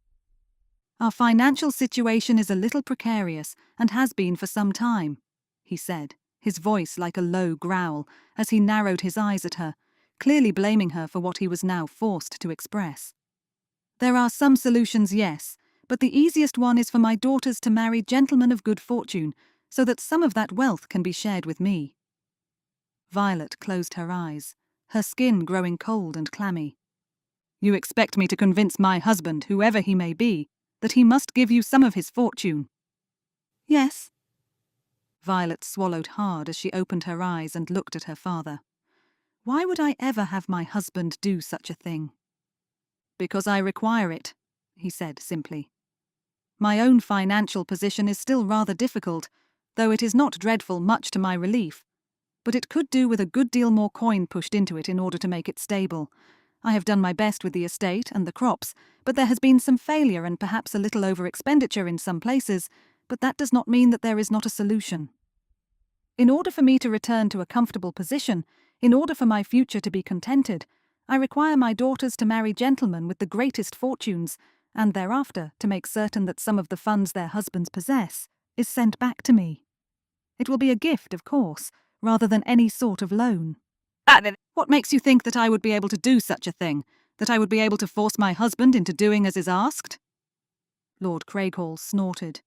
"Our financial situation is a little precarious, and has been for some time," he said, his voice like a low growl, as he narrowed his eyes at her, clearly blaming her for what he was now forced to express. "There are some solutions, yes, but the easiest one is for my daughters to marry gentlemen of good fortune, so that some of that wealth can be shared with me." Violet closed her eyes, her skin growing cold and clammy. "You expect me to convince my husband, whoever he may be, that he must give you some of his fortune?" "Yes." Violet swallowed hard as she opened her eyes and looked at her father. "Why would I ever have my husband do such a thing?" "Because I require it," he said simply. "My own financial position is still rather difficult, though it is not dreadful much to my relief. But it could do with a good deal more coin pushed into it in order to make it stable. I have done my best with the estate and the crops, but there has been some failure and perhaps a little over-expenditure in some places, but that does not mean that there is not a solution. In order for me to return to a comfortable position, in order for my future to be contented, I require my daughters to marry gentlemen with the greatest fortunes, and thereafter to make certain that some of the funds their husbands possess is sent back to me. It will be a gift, of course, rather than any sort of loan." "What makes you think that I would be able to do such a thing? That I would be able to force my husband into doing as is asked?" Lord Craighall snorted.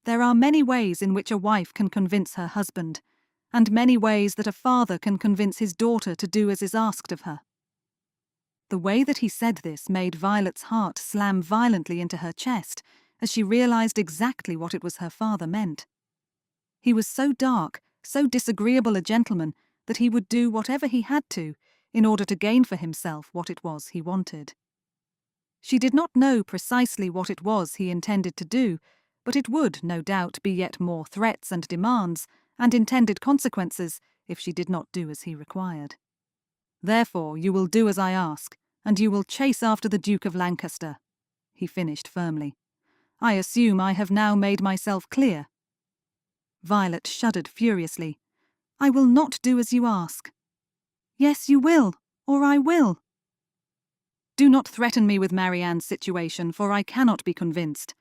"There are many ways in which a wife can convince her husband, and many ways that a father can convince his daughter to do as is asked of her." The way that he said this made Violet's heart slam violently into her chest as she realized exactly what it was her father meant. He was so dark, so disagreeable a gentleman that he would do whatever he had to in order to gain for himself what it was he wanted. She did not know precisely what it was he intended to do, but it would, no doubt, be yet more threats and demands and intended consequences if she did not do as he required. "Therefore you will do as I ask, and you will chase after the Duke of Lancaster," he finished firmly. "I assume I have now made myself clear." Violet shuddered furiously. "I will not do as you ask." "Yes, you will, or I will." "Do not threaten me with Marianne's situation, for I cannot be convinced.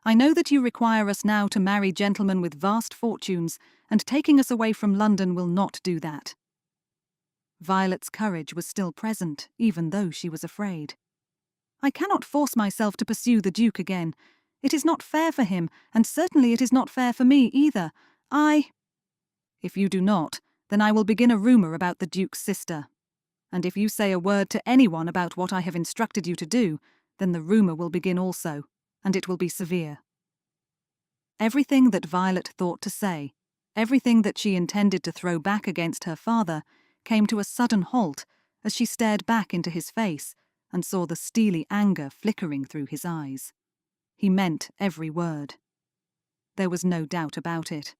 I know that you require us now to marry gentlemen with vast fortunes, and taking us away from London will not do that." Violet's courage was still present, even though she was afraid. "I cannot force myself to pursue the Duke again. It is not fair for him, and certainly it is not fair for me either. If you do not, then I will begin a rumour about the Duke's sister. And if you say a word to anyone about what I have instructed you to do, then the rumour will begin also, and it will be severe." Everything that Violet thought to say, everything that she intended to throw back against her father, came to a sudden halt as she stared back into his face and saw the steely anger flickering through his eyes. He meant every word. There was no doubt about it.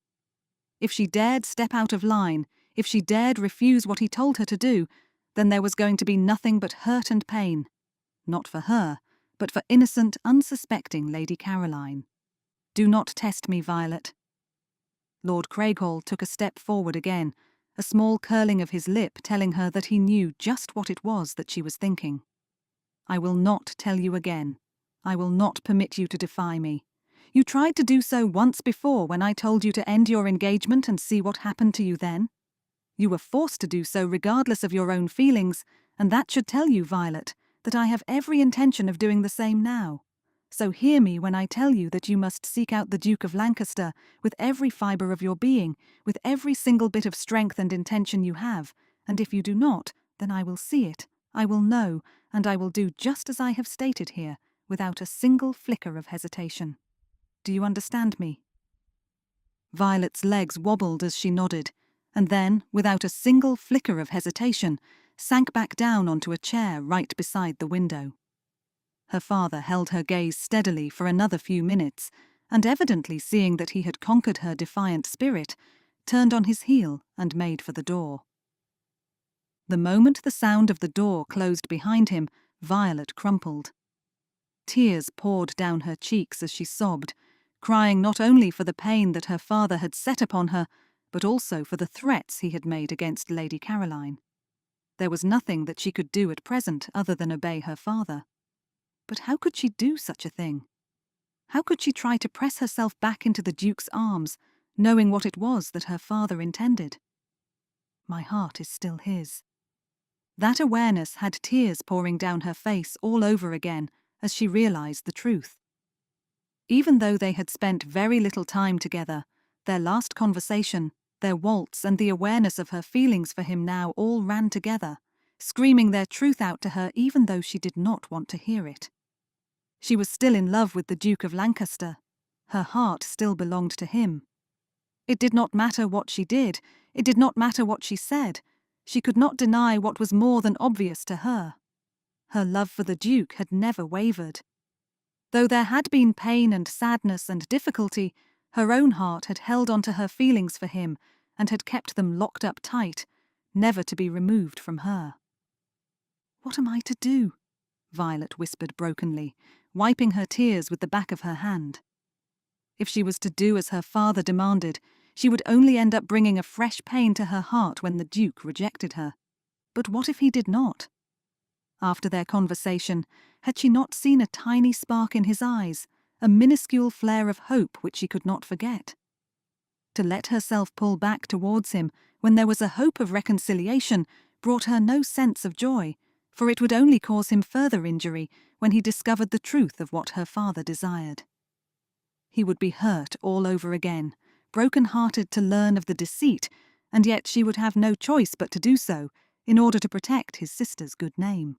If she dared step out of line, if she dared refuse what he told her to do, then there was going to be nothing but hurt and pain. Not for her, but for innocent, unsuspecting Lady Caroline. "Do not test me, Violet." Lord Craighall took a step forward again, a small curling of his lip telling her that he knew just what it was that she was thinking. "I will not tell you again. I will not permit you to defy me. You tried to do so once before when I told you to end your engagement and see what happened to you then. You were forced to do so regardless of your own feelings, and that should tell you, Violet, that I have every intention of doing the same now. So hear me when I tell you that you must seek out the Duke of Lancaster with every fibre of your being, with every single bit of strength and intention you have, and if you do not, then I will see it, I will know, and I will do just as I have stated here, without a single flicker of hesitation. Do you understand me?" Violet's legs wobbled as she nodded, and then, without a single flicker of hesitation, sank back down onto a chair right beside the window. Her father held her gaze steadily for another few minutes, and evidently seeing that he had conquered her defiant spirit, turned on his heel and made for the door. The moment the sound of the door closed behind him, Violet crumpled. Tears poured down her cheeks as she sobbed, crying not only for the pain that her father had set upon her, but also for the threats he had made against Lady Caroline. There was nothing that she could do at present other than obey her father. But how could she do such a thing? How could she try to press herself back into the Duke's arms, knowing what it was that her father intended? My heart is still his. That awareness had tears pouring down her face all over again as she realized the truth. Even though they had spent very little time together, their last conversation, their waltz, and the awareness of her feelings for him now all ran together, screaming their truth out to her even though she did not want to hear it. She was still in love with the Duke of Lancaster. Her heart still belonged to him. It did not matter what she did, it did not matter what she said. She could not deny what was more than obvious to her. Her love for the Duke had never wavered. Though there had been pain and sadness and difficulty, her own heart had held on to her feelings for him and had kept them locked up tight, never to be removed from her. "What am I to do?" Violet whispered brokenly, wiping her tears with the back of her hand. If she was to do as her father demanded, she would only end up bringing a fresh pain to her heart when the Duke rejected her. But what if he did not? After their conversation, had she not seen a tiny spark in his eyes, a minuscule flare of hope which she could not forget? To let herself pull back towards him when there was a hope of reconciliation brought her no sense of joy, for it would only cause him further injury when he discovered the truth of what her father desired. He would be hurt all over again, broken-hearted to learn of the deceit, and yet she would have no choice but to do so in order to protect his sister's good name.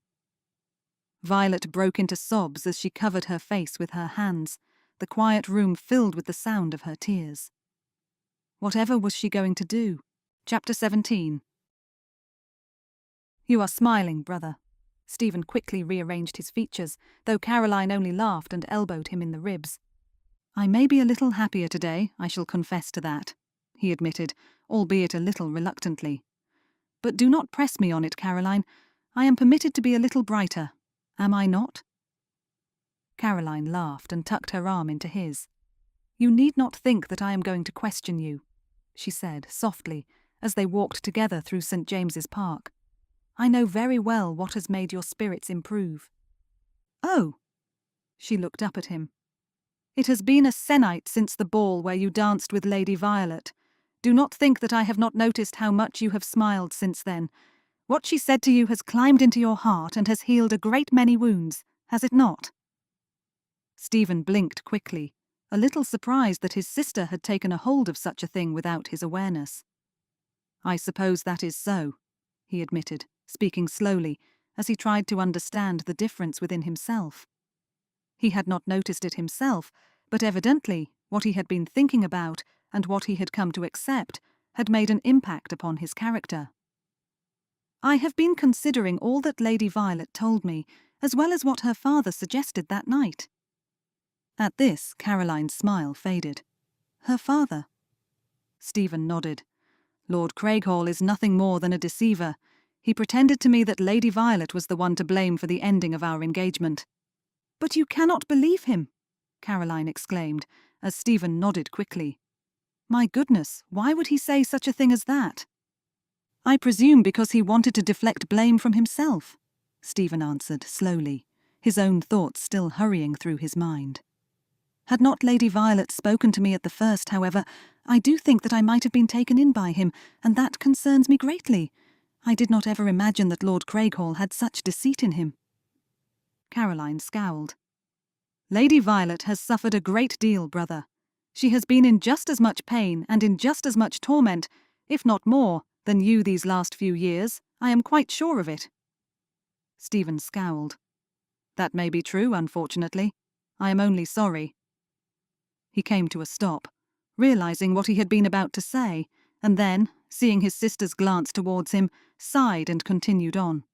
Violet broke into sobs as she covered her face with her hands, the quiet room filled with the sound of her tears. Whatever was she going to do? Chapter 17. "You are smiling, brother." Stephen quickly rearranged his features, though Caroline only laughed and elbowed him in the ribs. "I may be a little happier today, I shall confess to that," he admitted, albeit a little reluctantly. "But do not press me on it, Caroline. I am permitted to be a little brighter. Am I not?" Caroline laughed and tucked her arm into his. "You need not think that I am going to question you," she said softly, as they walked together through St. James's Park. "I know very well what has made your spirits improve." "Oh!" She looked up at him. "It has been a se'nnight since the ball where you danced with Lady Violet. Do not think that I have not noticed how much you have smiled since then. What she said to you has climbed into your heart and has healed a great many wounds, has it not?" Stephen blinked quickly, a little surprised that his sister had taken a hold of such a thing without his awareness. "I suppose that is so," he admitted, speaking slowly, as he tried to understand the difference within himself. He had not noticed it himself, but evidently what he had been thinking about and what he had come to accept had made an impact upon his character. "I have been considering all that Lady Violet told me, as well as what her father suggested that night." At this, Caroline's smile faded. "Her father?" Stephen nodded. "Lord Craighall is nothing more than a deceiver. He pretended to me that Lady Violet was the one to blame for the ending of our engagement." "But you cannot believe him!" Caroline exclaimed, as Stephen nodded quickly. "My goodness, why would he say such a thing as that?" "I presume because he wanted to deflect blame from himself," Stephen answered slowly, his own thoughts still hurrying through his mind. "Had not Lady Violet spoken to me at the first, however, I do think that I might have been taken in by him, and that concerns me greatly. I did not ever imagine that Lord Craighall had such deceit in him." Caroline scowled. "Lady Violet has suffered a great deal, brother. She has been in just as much pain and in just as much torment, if not more, than you these last few years. I am quite sure of it." Stephen scowled. "That may be true, unfortunately. I am only sorry." He came to a stop, realizing what he had been about to say, and then, seeing his sister's glance towards him, sighed and continued on.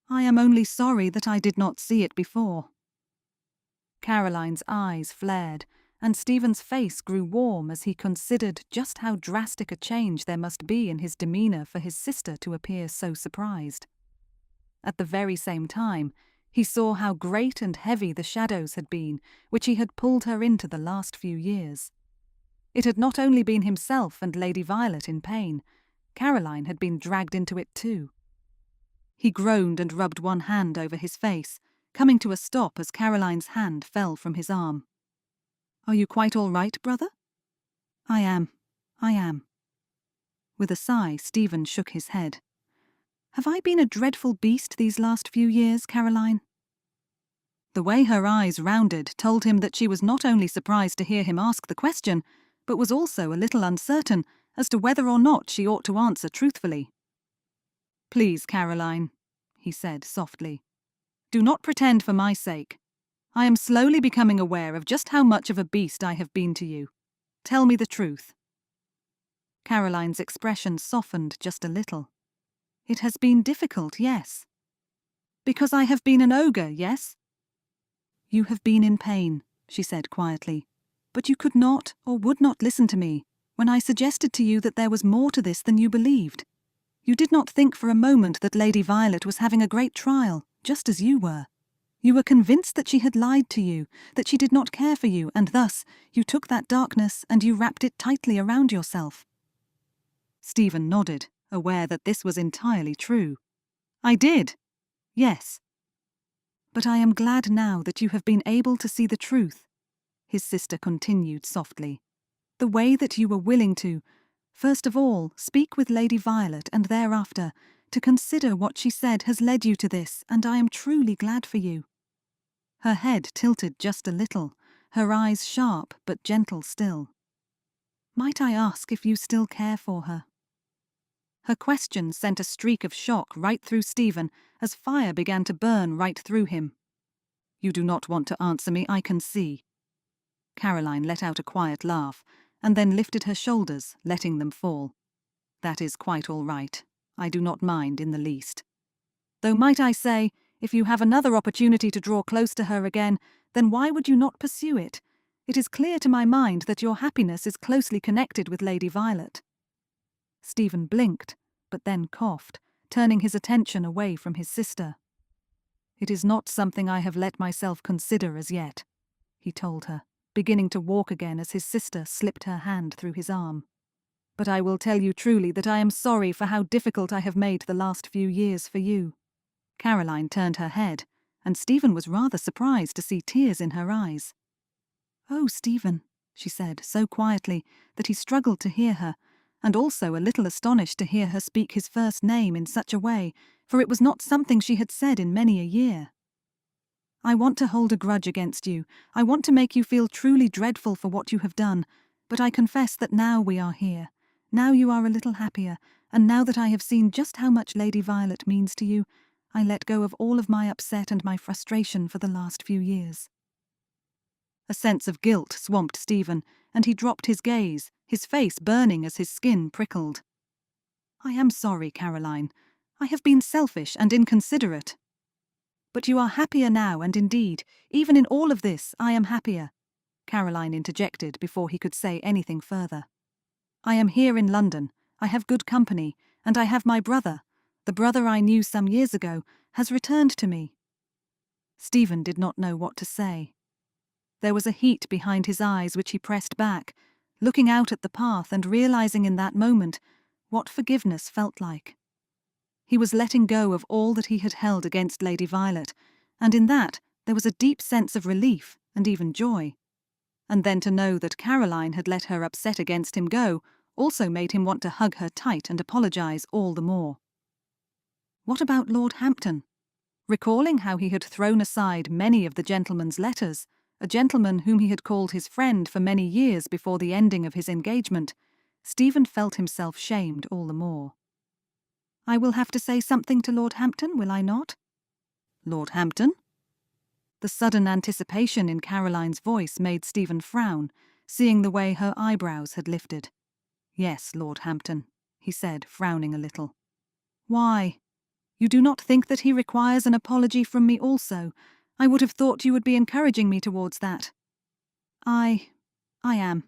"I am only sorry that I did not see it before." Caroline's eyes flared, and Stephen's face grew warm as he considered just how drastic a change there must be in his demeanour for his sister to appear so surprised. At the very same time, he saw how great and heavy the shadows had been which he had pulled her into the last few years. It had not only been himself and Lady Violet in pain, Caroline had been dragged into it too. He groaned and rubbed one hand over his face, coming to a stop as Caroline's hand fell from his arm. "Are you quite all right, brother?" I am. With a sigh, Stephen shook his head. "Have I been a dreadful beast these last few years, Caroline?" The way her eyes rounded told him that she was not only surprised to hear him ask the question, but was also a little uncertain as to whether or not she ought to answer truthfully. "Please, Caroline," he said softly, "do not pretend for my sake. I am slowly becoming aware of just how much of a beast I have been to you. Tell me the truth." Caroline's expression softened just a little. "It has been difficult, yes." "Because I have been an ogre, yes?" "You have been in pain," she said quietly, "but you could not or would not listen to me when I suggested to you that there was more to this than you believed. You did not think for a moment that Lady Violet was having a great trial, just as you were. You were convinced that she had lied to you, that she did not care for you, and thus you took that darkness and you wrapped it tightly around yourself." Stephen nodded, aware that this was entirely true. "I did. Yes." "But I am glad now that you have been able to see the truth," his sister continued softly. "The way that you were willing to, first of all, speak with Lady Violet and thereafter to consider what she said has led you to this, and I am truly glad for you." Her head tilted just a little, her eyes sharp but gentle still. "Might I ask if you still care for her?" Her question sent a streak of shock right through Stephen as fire began to burn right through him. "You do not want to answer me, I can see." Caroline let out a quiet laugh, and then lifted her shoulders, letting them fall. "That is quite all right. I do not mind in the least. Though might I say, if you have another opportunity to draw close to her again, then why would you not pursue it? It is clear to my mind that your happiness is closely connected with Lady Violet." Stephen blinked, but then coughed, turning his attention away from his sister. "It is not something I have let myself consider as yet," he told her, beginning to walk again as his sister slipped her hand through his arm. "But I will tell you truly that I am sorry for how difficult I have made the last few years for you." Caroline turned her head, and Stephen was rather surprised to see tears in her eyes. "Oh, Stephen," she said so quietly that he struggled to hear her, and also a little astonished to hear her speak his first name in such a way, for it was not something she had said in many a year. "I want to hold a grudge against you. I want to make you feel truly dreadful for what you have done, but I confess that now we are here, now you are a little happier, and now that I have seen just how much Lady Violet means to you, I let go of all of my upset and my frustration for the last few years." A sense of guilt swamped Stephen, and he dropped his gaze, his face burning as his skin prickled. "I am sorry, Caroline. I have been selfish and inconsiderate." "But you are happier now, and indeed, even in all of this, I am happier," Caroline interjected before he could say anything further. "I am here in London, I have good company, and I have my brother. The brother I knew some years ago has returned to me." Stephen did not know what to say. There was a heat behind his eyes which he pressed back, looking out at the path and realizing in that moment what forgiveness felt like. He was letting go of all that he had held against Lady Violet, and in that there was a deep sense of relief and even joy. And then to know that Caroline had let her upset against him go also made him want to hug her tight and apologize all the more. What about Lord Hampton? Recalling how he had thrown aside many of the gentleman's letters, a gentleman whom he had called his friend for many years before the ending of his engagement, Stephen felt himself shamed all the more. "I will have to say something to Lord Hampton, will I not?" "Lord Hampton?" The sudden anticipation in Caroline's voice made Stephen frown, seeing the way her eyebrows had lifted. "Yes, Lord Hampton," he said, frowning a little. "Why? You do not think that he requires an apology from me also? I would have thought you would be encouraging me towards that." I am.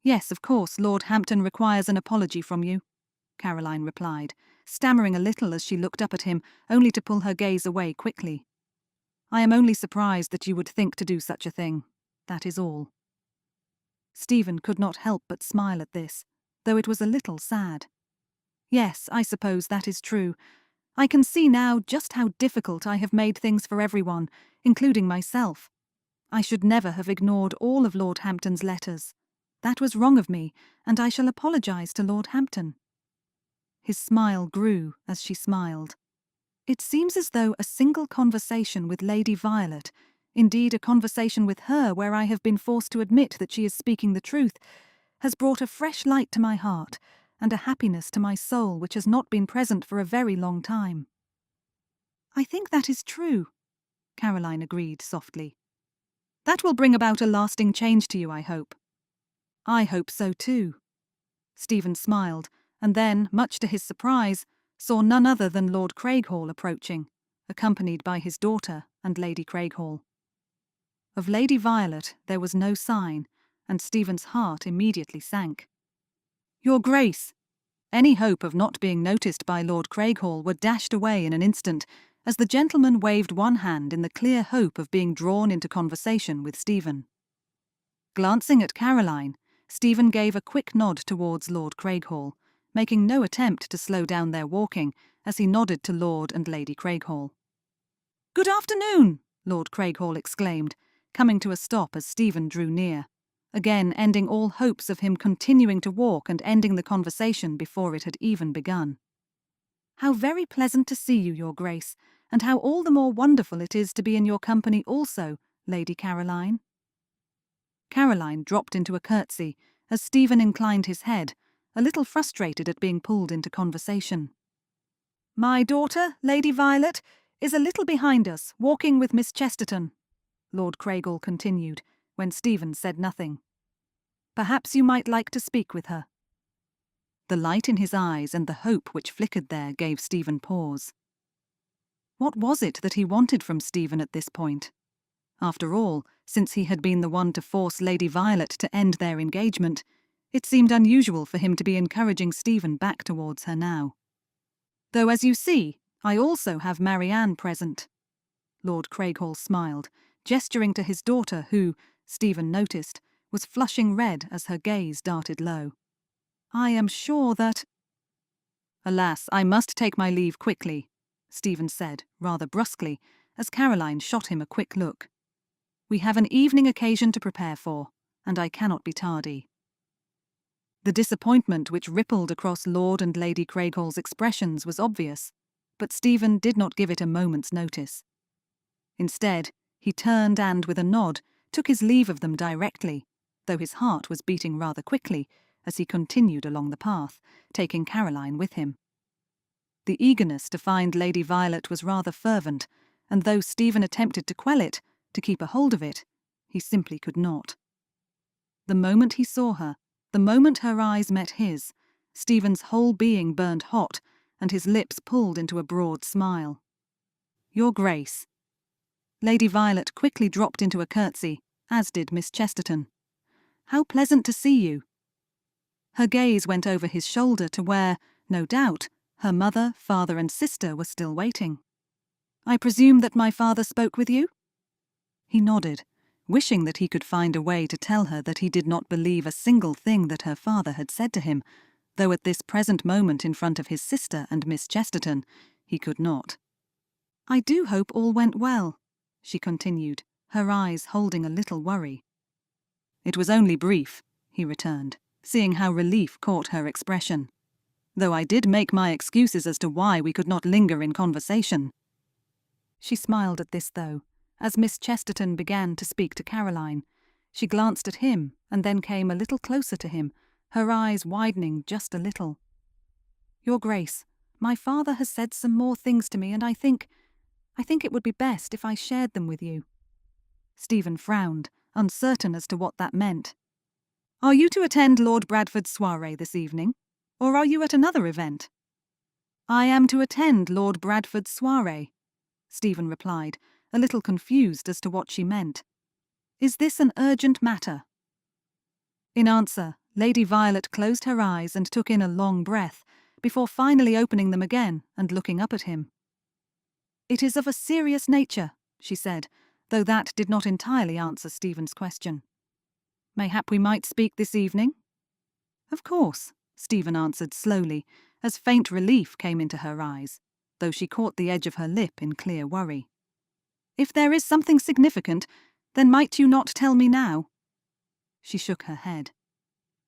Yes, of course, Lord Hampton requires an apology from you," Caroline replied, stammering a little as she looked up at him, only to pull her gaze away quickly. "I am only surprised that you would think to do such a thing. That is all." Stephen could not help but smile at this, though it was a little sad. "Yes, I suppose that is true. I can see now just how difficult I have made things for everyone, including myself. I should never have ignored all of Lord Hampton's letters. That was wrong of me, and I shall apologise to Lord Hampton." His smile grew as she smiled. It seems as though a single conversation with Lady Violet, indeed a conversation with her where I have been forced to admit that she is speaking the truth, has brought a fresh light to my heart and a happiness to my soul which has not been present for a very long time. "I think that is true," Caroline agreed softly. "That will bring about a lasting change to you, I hope." "I hope so too." Stephen smiled, and then, much to his surprise, saw none other than Lord Craighall approaching, accompanied by his daughter and Lady Craighall. Of Lady Violet there was no sign, and Stephen's heart immediately sank. "Your Grace!" Any hope of not being noticed by Lord Craighall were dashed away in an instant, as the gentleman waved one hand in the clear hope of being drawn into conversation with Stephen. Glancing at Caroline, Stephen gave a quick nod towards Lord Craighall, making no attempt to slow down their walking as he nodded to Lord and Lady Craighall. "Good afternoon!" Lord Craighall exclaimed, coming to a stop as Stephen drew near, again ending all hopes of him continuing to walk and ending the conversation before it had even begun. "How very pleasant to see you, Your Grace, and how all the more wonderful it is to be in your company also, Lady Caroline." Caroline dropped into a curtsy as Stephen inclined his head, a little frustrated at being pulled into conversation. "My daughter, Lady Violet, is a little behind us, walking with Miss Chesterton," Lord Craighall continued, when Stephen said nothing. "Perhaps you might like to speak with her." The light in his eyes and the hope which flickered there gave Stephen pause. What was it that he wanted from Stephen at this point? After all, since he had been the one to force Lady Violet to end their engagement, it seemed unusual for him to be encouraging Stephen back towards her now. "Though, as you see, I also have Marianne present." Lord Craighall smiled, gesturing to his daughter who, Stephen noticed, was flushing red as her gaze darted low. "I am sure that—" "Alas, I must take my leave quickly," Stephen said, rather brusquely, as Caroline shot him a quick look. "We have an evening occasion to prepare for, and I cannot be tardy." The disappointment which rippled across Lord and Lady Craighall's expressions was obvious, but Stephen did not give it a moment's notice. Instead, he turned and, with a nod, took his leave of them directly, though his heart was beating rather quickly as he continued along the path, taking Caroline with him. The eagerness to find Lady Violet was rather fervent, and though Stephen attempted to quell it, to keep a hold of it, he simply could not. The moment he saw her, the moment her eyes met his, Stephen's whole being burned hot, and his lips pulled into a broad smile. "Your Grace." Lady Violet quickly dropped into a curtsy, as did Miss Chesterton. "How pleasant to see you." Her gaze went over his shoulder to where, no doubt, her mother, father and sister were still waiting. "I presume that my father spoke with you?" He nodded, wishing that he could find a way to tell her that he did not believe a single thing that her father had said to him, though at this present moment in front of his sister and Miss Chesterton, he could not. "I do hope all went well," she continued, her eyes holding a little worry. "It was only brief," he returned, seeing how relief caught her expression. "Though I did make my excuses as to why we could not linger in conversation." She smiled at this, though, as Miss Chesterton began to speak to Caroline. She glanced at him and then came a little closer to him, her eyes widening just a little. "Your Grace, my father has said some more things to me, and I think it would be best if I shared them with you." Stephen frowned, uncertain as to what that meant. "Are you to attend Lord Bradford's soirée this evening, or are you at another event?" "I am to attend Lord Bradford's soirée," Stephen replied, a little confused as to what she meant. "Is this an urgent matter?" In answer, Lady Violet closed her eyes and took in a long breath, before finally opening them again and looking up at him. "It is of a serious nature," she said, though that did not entirely answer Stephen's question. "Mayhap we might speak this evening?" "Of course," Stephen answered slowly, as faint relief came into her eyes. though she caught the edge of her lip in clear worry. "If there is something significant, then might you not tell me now?" She shook her head.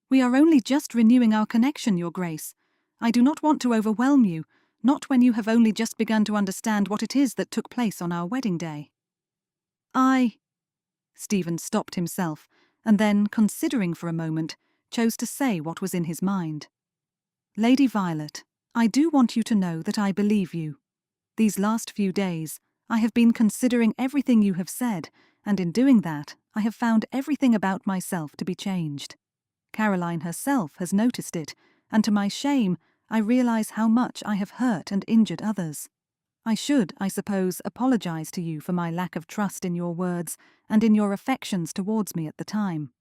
"We are only just renewing our connection, Your Grace. I do not want to overwhelm you, not when you have only just begun to understand what it is that took place on our wedding day." Stephen stopped himself, and then, considering for a moment, chose to say what was in his mind. "Lady Violet, I do want you to know that I believe you. These last few days, I have been considering everything you have said, and in doing that, I have found everything about myself to be changed. Caroline herself has noticed it, and to my shame, I realize how much I have hurt and injured others. I should, I suppose, apologize to you for my lack of trust in your words and in your affections towards me at the time.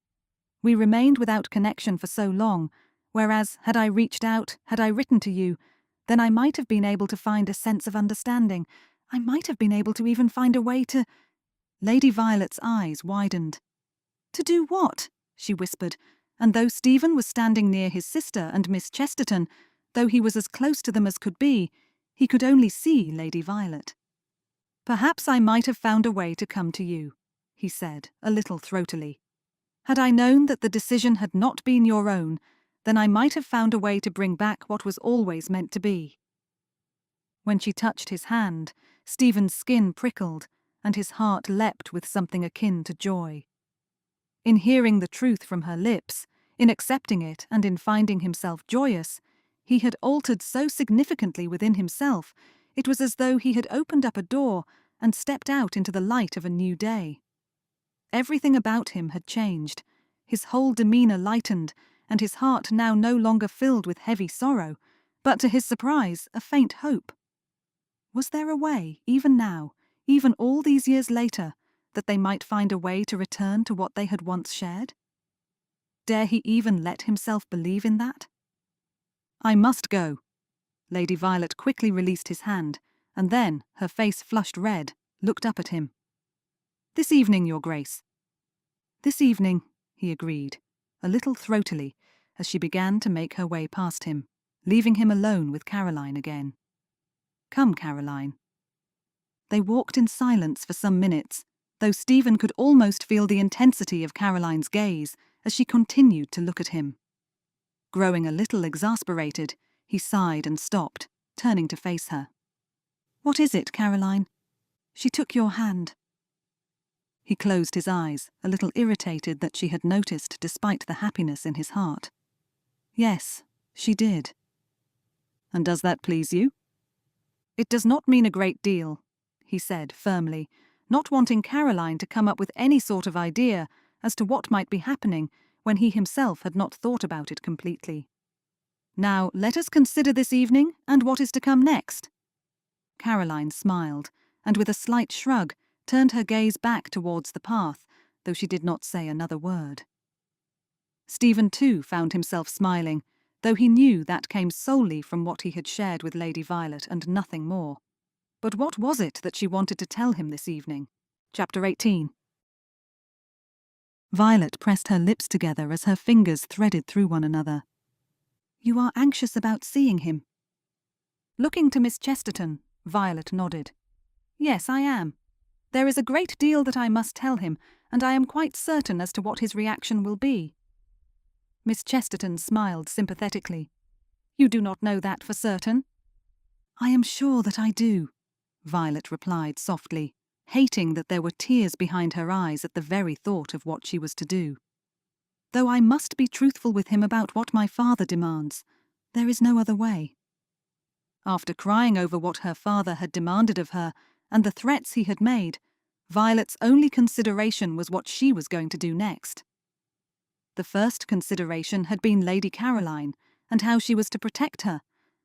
We remained without connection for so long, whereas, had I reached out, had I written to you, then I might have been able to find a sense of understanding. I might have been able to even find a way to—" Lady Violet's eyes widened. "To do what?" she whispered, and though Stephen was standing near his sister and Miss Chesterton, though he was as close to them as could be, he could only see Lady Violet. "Perhaps I might have found a way to come to you," he said, a little throatily. "Had I known that the decision had not been your own, then I might have found a way to bring back what was always meant to be." When she touched his hand, Stephen's skin prickled, and his heart leapt with something akin to joy. In hearing the truth from her lips, in accepting it and in finding himself joyous, he had altered so significantly within himself, it was as though he had opened up a door and stepped out into the light of a new day. Everything about him had changed, his whole demeanour lightened, and his heart now no longer filled with heavy sorrow, but to his surprise, a faint hope. Was there a way, even now, even all these years later, that they might find a way to return to what they had once shared? Dare he even let himself believe in that? "I must go." Lady Violet quickly released his hand, and then, her face flushed red, looked up at him. "This evening, Your Grace." "This evening," he agreed, a little throatily, as she began to make her way past him, leaving him alone with Caroline again. "Come, Caroline." They walked in silence for some minutes, though Stephen could almost feel the intensity of Caroline's gaze as she continued to look at him. Growing a little exasperated, he sighed and stopped, turning to face her. "What is it, Caroline? She took your hand." He closed his eyes, a little irritated that she had noticed despite the happiness in his heart. "Yes, she did." "And does that please you?" "It does not mean a great deal," he said firmly, not wanting Caroline to come up with any sort of idea as to what might be happening when he himself had not thought about it completely. "Now, let us consider this evening and what is to come next." Caroline smiled, and with a slight shrug, turned her gaze back towards the path, though she did not say another word. Stephen too found himself smiling, though he knew that came solely from what he had shared with Lady Violet and nothing more. But what was it that she wanted to tell him this evening? Chapter 18. Violet pressed her lips together as her fingers threaded through one another. "You are anxious about seeing him?" Looking to Miss Chesterton, Violet nodded. "Yes, I am. There is a great deal that I must tell him, and I am quite certain as to what his reaction will be." Miss Chesterton smiled sympathetically. "You do not know that for certain?" "I am sure that I do," Violet replied softly, hating that there were tears behind her eyes at the very thought of what she was to do. "Though I must be truthful with him about what my father demands. There is no other way." After crying over what her father had demanded of her and the threats he had made, Violet's only consideration was what she was going to do next. The first consideration had been Lady Caroline and how she was to protect her,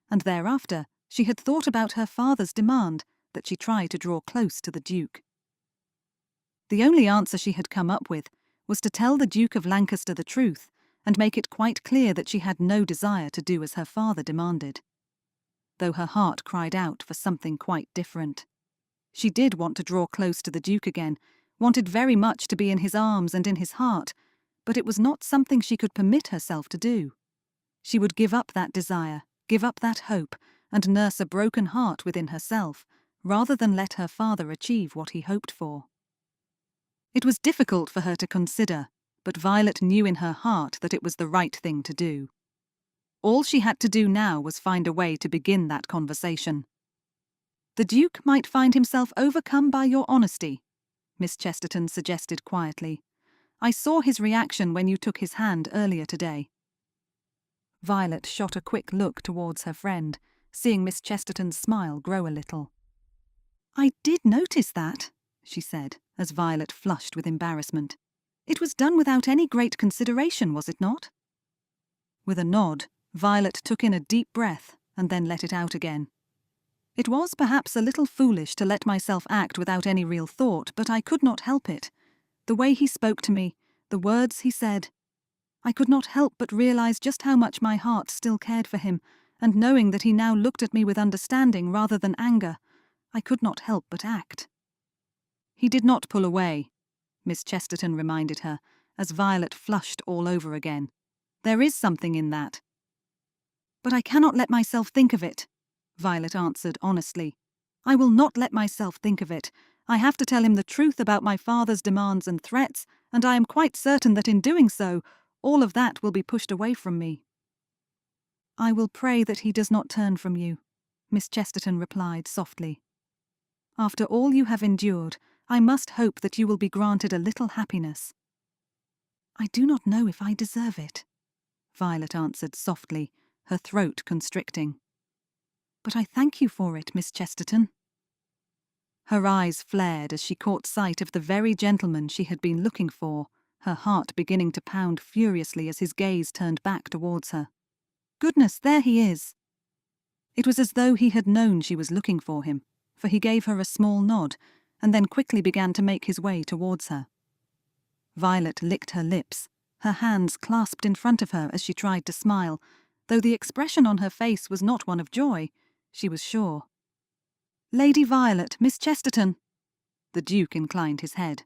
and thereafter she had thought about her father's demand that she try to draw close to the Duke. The only answer she had come up with was to tell the Duke of Lancaster the truth and make it quite clear that she had no desire to do as her father demanded. Though her heart cried out for something quite different. She did want to draw close to the Duke again, wanted very much to be in his arms and in his heart, but it was not something she could permit herself to do. She would give up that desire, give up that hope, and nurse a broken heart within herself, rather than let her father achieve what he hoped for. It was difficult for her to consider, but Violet knew in her heart that it was the right thing to do. All she had to do now was find a way to begin that conversation. "The Duke might find himself overcome by your honesty," Miss Chesterton suggested quietly. "I saw his reaction when you took his hand earlier today." Violet shot a quick look towards her friend, seeing Miss Chesterton's smile grow a little. "I did notice that," she said, as Violet flushed with embarrassment. "It was done without any great consideration, was it not?" With a nod, Violet took in a deep breath and then let it out again. "It was perhaps a little foolish to let myself act without any real thought, but I could not help it. The way he spoke to me, the words he said. I could not help but realize just how much my heart still cared for him, and knowing that he now looked at me with understanding rather than anger, I could not help but act." "He did not pull away," Miss Chesterton reminded her, as Violet flushed all over again. "There is something in that." "But I cannot let myself think of it," Violet answered honestly. "I will not let myself think of it. I have to tell him the truth about my father's demands and threats, and I am quite certain that in doing so, all of that will be pushed away from me." "I will pray that he does not turn from you," Miss Chesterton replied softly. "After all you have endured, I must hope that you will be granted a little happiness." "I do not know if I deserve it," Violet answered softly, her throat constricting. "But I thank you for it, Miss Chesterton." Her eyes flared as she caught sight of the very gentleman she had been looking for, her heart beginning to pound furiously as his gaze turned back towards her. "Goodness, there he is!" It was as though he had known she was looking for him, for he gave her a small nod, and then quickly began to make his way towards her. Violet licked her lips, her hands clasped in front of her as she tried to smile, though the expression on her face was not one of joy, she was sure. "Lady Violet, Miss Chesterton." The Duke inclined his head.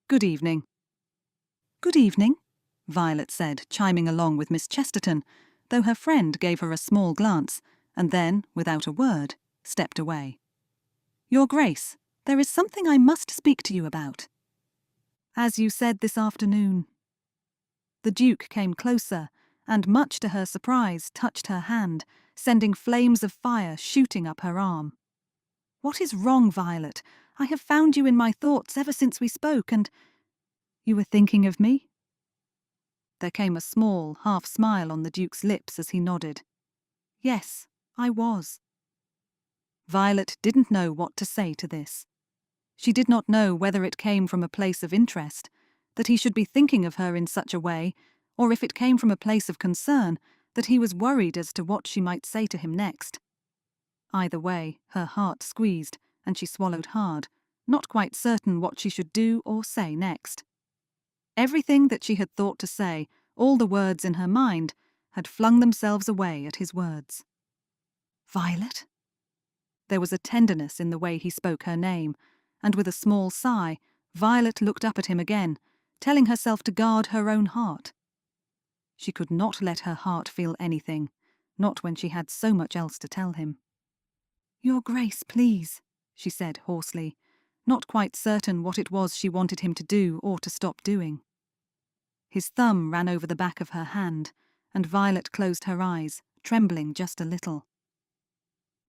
"Good evening." "Good evening," Violet said, chiming along with Miss Chesterton, though her friend gave her a small glance, and then, without a word, stepped away. "Your Grace, there is something I must speak to you about." "As you said this afternoon." The Duke came closer, and much to her surprise touched her hand, sending flames of fire shooting up her arm. "What is wrong, Violet? I have found you in my thoughts ever since we spoke, and—" "You were thinking of me?" There came a small half-smile on the Duke's lips as he nodded. "Yes, I was." Violet didn't know what to say to this. She did not know whether it came from a place of interest, that he should be thinking of her in such a way, or if it came from a place of concern, that he was worried as to what she might say to him next. Either way, her heart squeezed, and she swallowed hard, not quite certain what she should do or say next. Everything that she had thought to say, all the words in her mind, had flung themselves away at his words. "Violet?" There was a tenderness in the way he spoke her name, and with a small sigh, Violet looked up at him again, telling herself to guard her own heart. She could not let her heart feel anything, not when she had so much else to tell him. "Your Grace, please," she said hoarsely, not quite certain what it was she wanted him to do or to stop doing. His thumb ran over the back of her hand, and Violet closed her eyes, trembling just a little.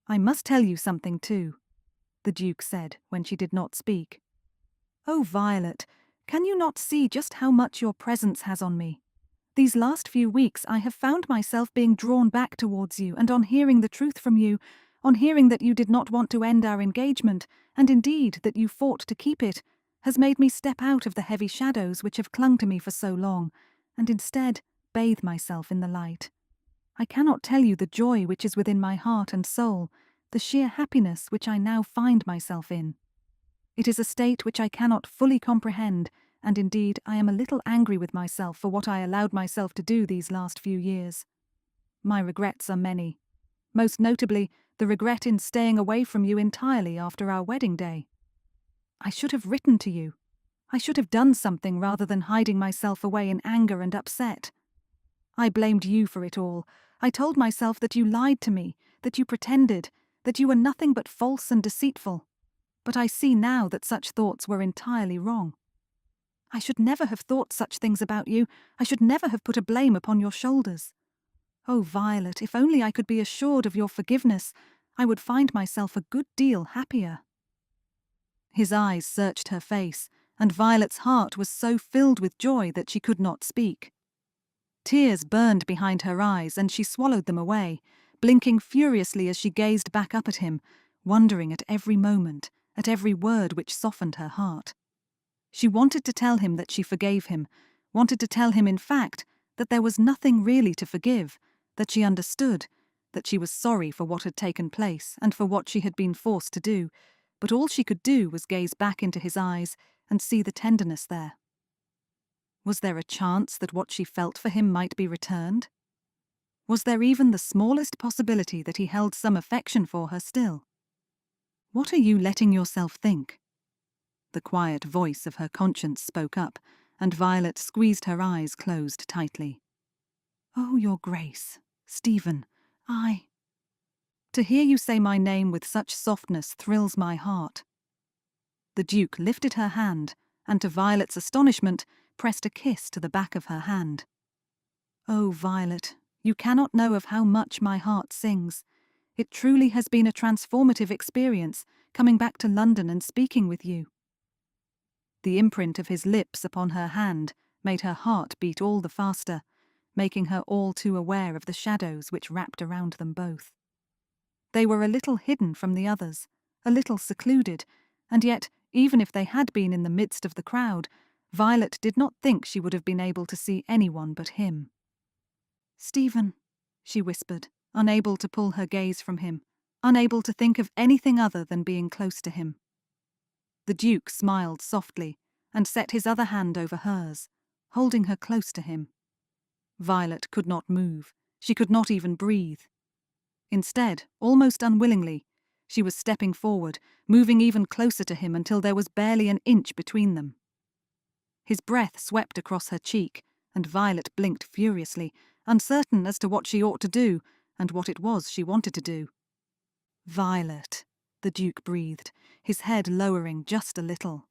"I must tell you something too," the Duke said when she did not speak. "Oh, Violet, can you not see just how much your presence has on me? These last few weeks I have found myself being drawn back towards you, and on hearing the truth from you, on hearing that you did not want to end our engagement, and indeed that you fought to keep it, has made me step out of the heavy shadows which have clung to me for so long, and instead bathe myself in the light. I cannot tell you the joy which is within my heart and soul, the sheer happiness which I now find myself in. It is a state which I cannot fully comprehend, and indeed I am a little angry with myself for what I allowed myself to do these last few years. My regrets are many, most notably the regret in staying away from you entirely after our wedding day. I should have written to you. I should have done something rather than hiding myself away in anger and upset. I blamed you for it all. I told myself that you lied to me, that you pretended, that you were nothing but false and deceitful. But I see now that such thoughts were entirely wrong. I should never have thought such things about you. I should never have put a blame upon your shoulders. Oh, Violet, if only I could be assured of your forgiveness, I would find myself a good deal happier. His eyes searched her face, and Violet's heart was so filled with joy that she could not speak. Tears burned behind her eyes, and she swallowed them away, blinking furiously as she gazed back up at him, wondering at every moment, at every word which softened her heart. She wanted to tell him that she forgave him, wanted to tell him, in fact, that there was nothing really to forgive, that she understood, that she was sorry for what had taken place and for what she had been forced to do, but all she could do was gaze back into his eyes and see the tenderness there. Was there a chance that what she felt for him might be returned? Was there even the smallest possibility that he held some affection for her still? What are you letting yourself think? The quiet voice of her conscience spoke up, and Violet squeezed her eyes closed tightly. Oh, Your Grace, Stephen, To hear you say my name with such softness thrills my heart. The Duke lifted her hand, and to Violet's astonishment, pressed a kiss to the back of her hand. Oh, Violet, you cannot know of how much my heart sings. It truly has been a transformative experience, coming back to London and speaking with you. The imprint of his lips upon her hand made her heart beat all the faster, making her all too aware of the shadows which wrapped around them both. They were a little hidden from the others, a little secluded, and yet, even if they had been in the midst of the crowd, Violet did not think she would have been able to see anyone but him. Stephen, she whispered, unable to pull her gaze from him, unable to think of anything other than being close to him. The Duke smiled softly and set his other hand over hers, holding her close to him. Violet could not move. She could not even breathe. Instead, almost unwillingly, she was stepping forward, moving even closer to him until there was barely an inch between them. His breath swept across her cheek, and Violet blinked furiously, uncertain as to what she ought to do and what it was she wanted to do. Violet, the Duke breathed, his head lowering just a little.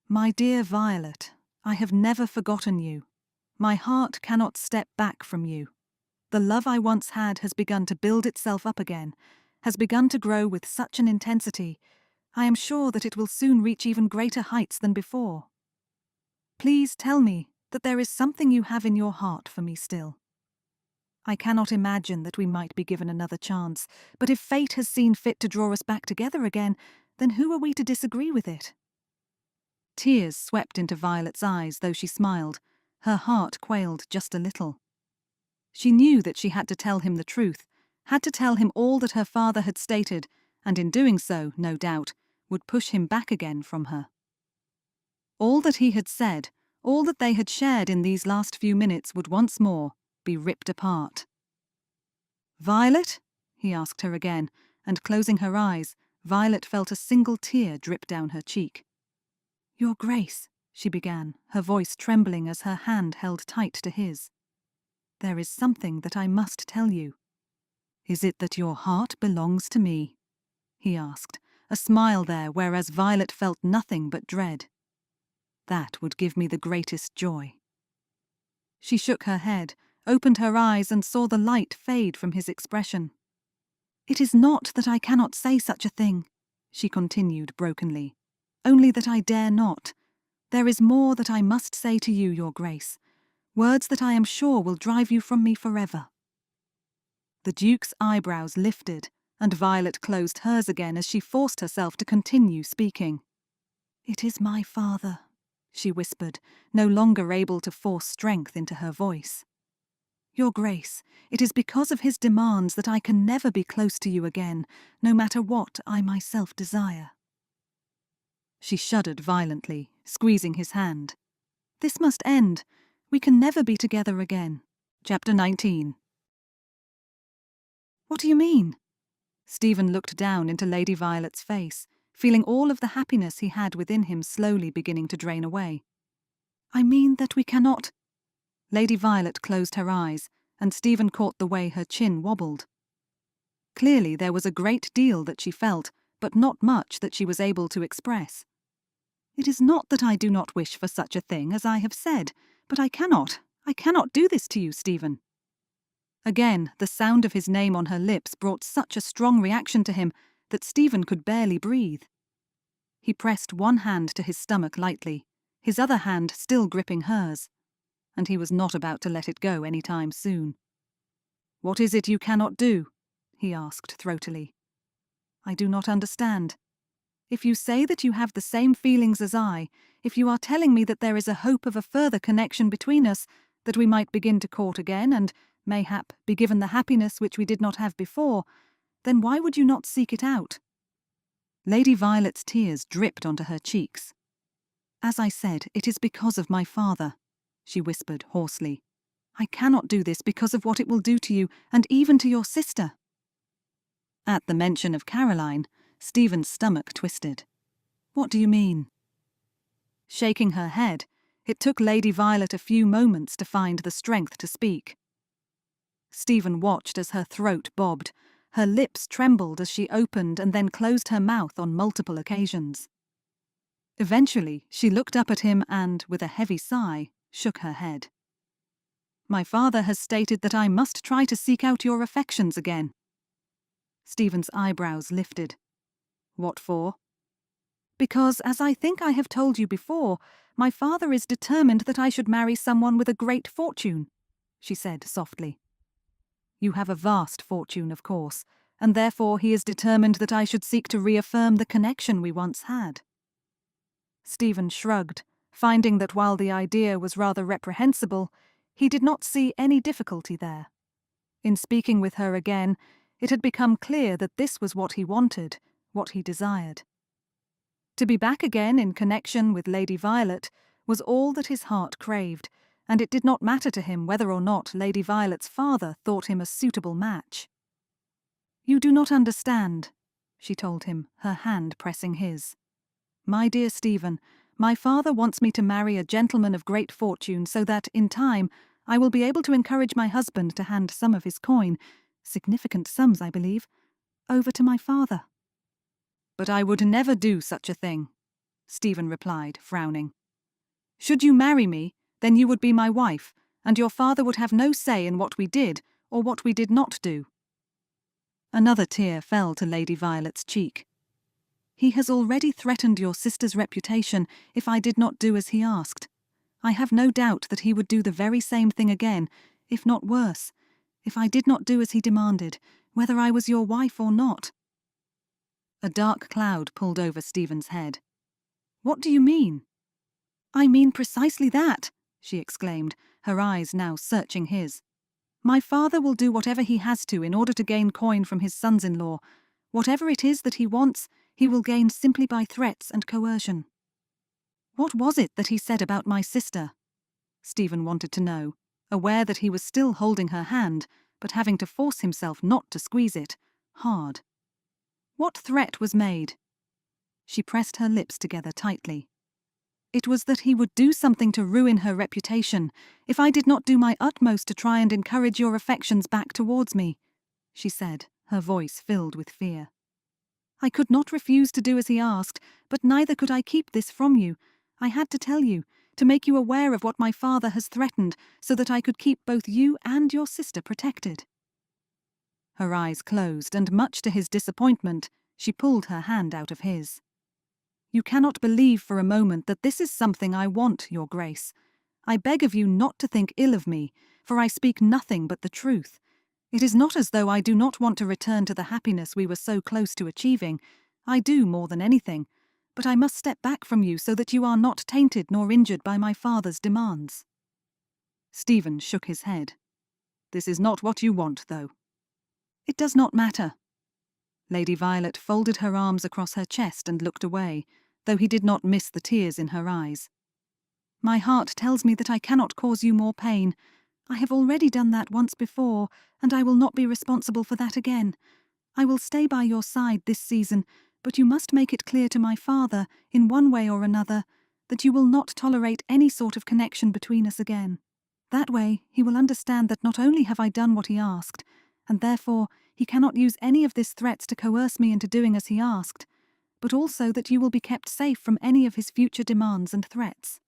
My dear Violet, I have never forgotten you. My heart cannot step back from you. The love I once had has begun to build itself up again, has begun to grow with such an intensity. I am sure that it will soon reach even greater heights than before. Please tell me that there is something you have in your heart for me still. I cannot imagine that we might be given another chance, but if fate has seen fit to draw us back together again, then who are we to disagree with it? Tears swept into Violet's eyes, though she smiled. Her heart quailed just a little. She knew that she had to tell him the truth, had to tell him all that her father had stated, and in doing so, no doubt, would push him back again from her. All that he had said, all that they had shared in these last few minutes would once more be ripped apart. Violet? He asked her again, and closing her eyes, Violet felt a single tear drip down her cheek. Your Grace, she began, her voice trembling as her hand held tight to his. There is something that I must tell you. Is it that your heart belongs to me? He asked, a smile there whereas Violet felt nothing but dread. That would give me the greatest joy. She shook her head, opened her eyes and saw the light fade from his expression. It is not that I cannot say such a thing, she continued brokenly, only that I dare not. There is more that I must say to you, Your Grace, words that I am sure will drive you from me forever. The Duke's eyebrows lifted, and Violet closed hers again as she forced herself to continue speaking. It is my father, she whispered, no longer able to force strength into her voice. Your Grace, it is because of his demands that I can never be close to you again, no matter what I myself desire. She shuddered violently, squeezing his hand. This must end. We can never be together again. Chapter 19. What do you mean? Stephen looked down into Lady Violet's face, feeling all of the happiness he had within him slowly beginning to drain away. I mean that we cannot... Lady Violet closed her eyes, and Stephen caught the way her chin wobbled. Clearly there was a great deal that she felt, but not much that she was able to express. "It is not that I do not wish for such a thing, as I have said, but I cannot do this to you, Stephen." Again, the sound of his name on her lips brought such a strong reaction to him that Stephen could barely breathe. He pressed one hand to his stomach lightly, his other hand still gripping hers, and he was not about to let it go any time soon. "What is it you cannot do?" he asked throatily. "I do not understand. If you say that you have the same feelings as I, if you are telling me that there is a hope of a further connection between us, that we might begin to court again and, mayhap, be given the happiness which we did not have before, then why would you not seek it out?" Lady Violet's tears dripped onto her cheeks. "As I said, it is because of my father," she whispered hoarsely. "I cannot do this because of what it will do to you, and even to your sister." At the mention of Caroline, Stephen's stomach twisted. "What do you mean?" Shaking her head, it took Lady Violet a few moments to find the strength to speak. Stephen watched as her throat bobbed, her lips trembled as she opened and then closed her mouth on multiple occasions. Eventually, she looked up at him and, with a heavy sigh, shook her head. "My father has stated that I must try to seek out your affections again." Stephen's eyebrows lifted. "What for?" "Because, as I think I have told you before, my father is determined that I should marry someone with a great fortune," she said softly. "You have a vast fortune, of course, and therefore he is determined that I should seek to reaffirm the connection we once had." Stephen shrugged, finding that while the idea was rather reprehensible, he did not see any difficulty there. In speaking with her again, it had become clear that this was what he wanted, what he desired. To be back again in connection with Lady Violet was all that his heart craved, and it did not matter to him whether or not Lady Violet's father thought him a suitable match. "You do not understand," she told him, her hand pressing his. "My dear Stephen, my father wants me to marry a gentleman of great fortune so that, in time, I will be able to encourage my husband to hand some of his coin, significant sums, I believe, over to my father." "But I would never do such a thing," Stephen replied, frowning. "Should you marry me, then you would be my wife, and your father would have no say in what we did or what we did not do." Another tear fell to Lady Violet's cheek. "He has already threatened your sister's reputation if I did not do as he asked. I have no doubt that he would do the very same thing again, if not worse, if I did not do as he demanded, whether I was your wife or not." A dark cloud pulled over Stephen's head. "What do you mean?" "I mean precisely that," she exclaimed, her eyes now searching his. "My father will do whatever he has to in order to gain coin from his sons-in-law. Whatever it is that he wants, he will gain simply by threats and coercion." "What was it that he said about my sister?" Stephen wanted to know, aware that he was still holding her hand, but having to force himself not to squeeze it, hard. "What threat was made?" She pressed her lips together tightly. "It was that he would do something to ruin her reputation if I did not do my utmost to try and encourage your affections back towards me," she said, her voice filled with fear. "I could not refuse to do as he asked, but neither could I keep this from you. I had to tell you, to make you aware of what my father has threatened, so that I could keep both you and your sister protected." Her eyes closed, and much to his disappointment, she pulled her hand out of his. "You cannot believe for a moment that this is something I want, Your Grace. I beg of you not to think ill of me, for I speak nothing but the truth. It is not as though I do not want to return to the happiness we were so close to achieving. I do more than anything, but I must step back from you so that you are not tainted nor injured by my father's demands." Stephen shook his head. "This is not what you want, though." "It does not matter." Lady Violet folded her arms across her chest and looked away, though he did not miss the tears in her eyes. "My heart tells me that I cannot cause you more pain. I have already done that once before, and I will not be responsible for that again. I will stay by your side this season, but you must make it clear to my father, in one way or another, that you will not tolerate any sort of connection between us again." That way he will understand that not only have I done what he asked, and therefore he cannot use any of his threats to coerce me into doing as he asked, but also that you will be kept safe from any of his future demands and threats."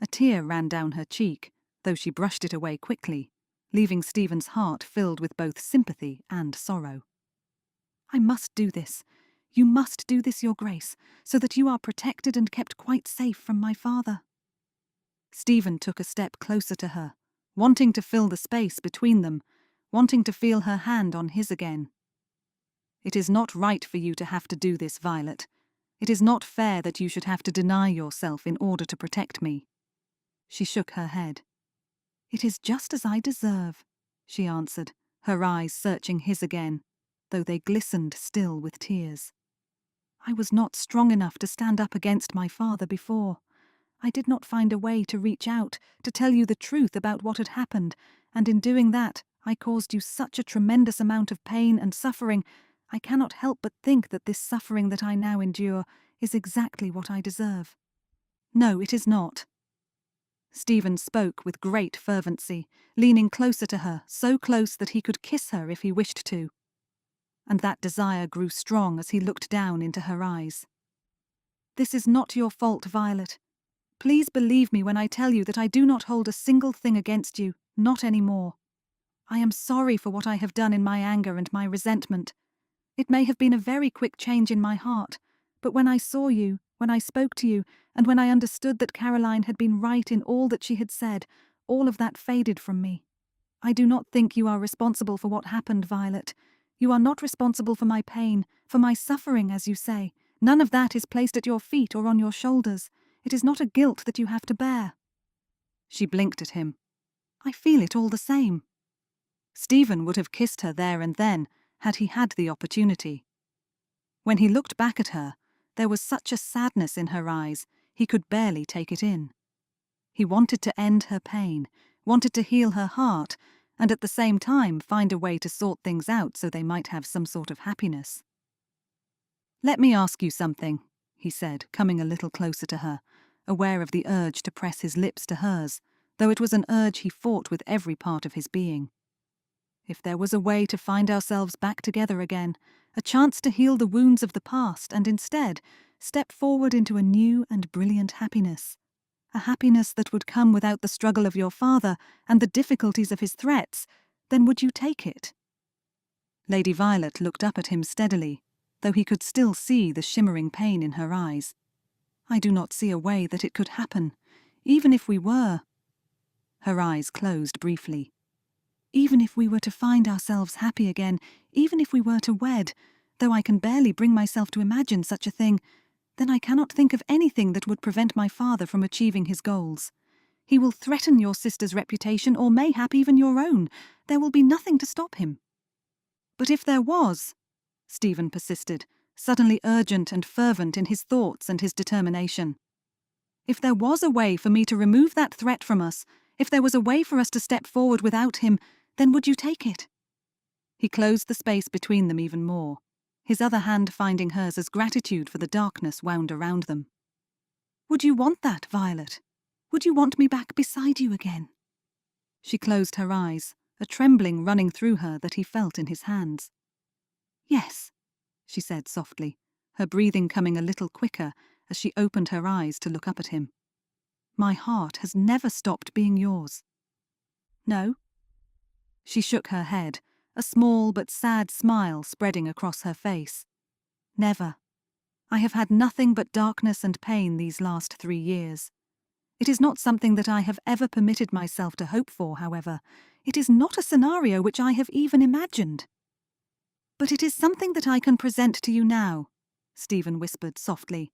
A tear ran down her cheek, though she brushed it away quickly, leaving Stephen's heart filled with both sympathy and sorrow. "I must do this. You must do this, Your Grace, so that you are protected and kept quite safe from my father." Stephen took a step closer to her, wanting to fill the space between them, wanting to feel her hand on his again. "It is not right for you to have to do this, Violet. It is not fair that you should have to deny yourself in order to protect me." She shook her head. "It is just as I deserve," she answered, her eyes searching his again, though they glistened still with tears. "I was not strong enough to stand up against my father before. I did not find a way to reach out, to tell you the truth about what had happened, and in doing that, I caused you such a tremendous amount of pain and suffering. I cannot help but think that this suffering that I now endure is exactly what I deserve." "No, it is not." Stephen spoke with great fervency, leaning closer to her, so close that he could kiss her if he wished to. And that desire grew strong as he looked down into her eyes. "This is not your fault, Violet. Please believe me when I tell you that I do not hold a single thing against you, not any more. I am sorry for what I have done in my anger and my resentment. It may have been a very quick change in my heart, but when I saw you, when I spoke to you, and when I understood that Caroline had been right in all that she had said, all of that faded from me. I do not think you are responsible for what happened, Violet. You are not responsible for my pain, for my suffering, as you say. None of that is placed at your feet or on your shoulders. It is not a guilt that you have to bear." She blinked at him. "I feel it all the same." Stephen would have kissed her there and then, had he had the opportunity. When he looked back at her, there was such a sadness in her eyes, he could barely take it in. He wanted to end her pain, wanted to heal her heart, and at the same time find a way to sort things out so they might have some sort of happiness. "Let me ask you something," he said, coming a little closer to her, aware of the urge to press his lips to hers, though it was an urge he fought with every part of his being. "If there was a way to find ourselves back together again, a chance to heal the wounds of the past and instead step forward into a new and brilliant happiness, a happiness that would come without the struggle of your father and the difficulties of his threats, then would you take it?" Lady Violet looked up at him steadily, though he could still see the shimmering pain in her eyes. "I do not see a way that it could happen, even if we were." Her eyes closed briefly. "Even if we were to find ourselves happy again, even if we were to wed, though I can barely bring myself to imagine such a thing, then I cannot think of anything that would prevent my father from achieving his goals. He will threaten your sister's reputation, or mayhap even your own. There will be nothing to stop him." "But if there was," Stephen persisted, suddenly urgent and fervent in his thoughts and his determination. "If there was a way for me to remove that threat from us, if there was a way for us to step forward without him, then would you take it?" He closed the space between them even more, his other hand finding hers as gratitude for the darkness wound around them. "Would you want that, Violet? Would you want me back beside you again?" She closed her eyes, a trembling running through her that he felt in his hands. "Yes," she said softly, her breathing coming a little quicker as she opened her eyes to look up at him. "My heart has never stopped being yours." "No?" She shook her head, a small but sad smile spreading across her face. "Never. I have had nothing but darkness and pain these last 3 years. It is not something that I have ever permitted myself to hope for, however. It is not a scenario which I have even imagined." "But it is something that I can present to you now," Stephen whispered softly.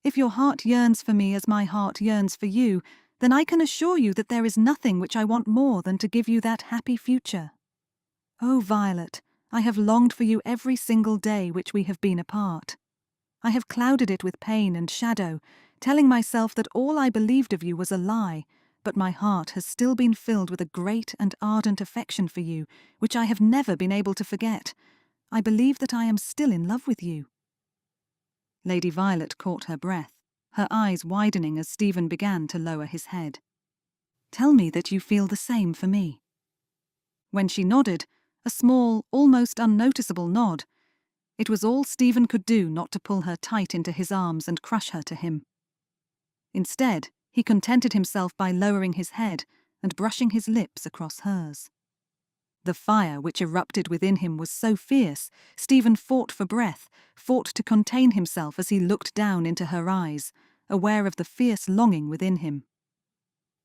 "If your heart yearns for me as my heart yearns for you, then I can assure you that there is nothing which I want more than to give you that happy future. Oh, Violet, I have longed for you every single day which we have been apart. I have clouded it with pain and shadow, telling myself that all I believed of you was a lie, but my heart has still been filled with a great and ardent affection for you, which I have never been able to forget. I believe that I am still in love with you." Lady Violet caught her breath, her eyes widening as Stephen began to lower his head. Tell me that you feel the same for me." When she nodded, a small, almost unnoticeable nod, it was all Stephen could do not to pull her tight into his arms and crush her to him. Instead, he contented himself by lowering his head and brushing his lips across hers. The fire which erupted within him was so fierce, Stephen fought for breath, fought to contain himself as he looked down into her eyes, aware of the fierce longing within him.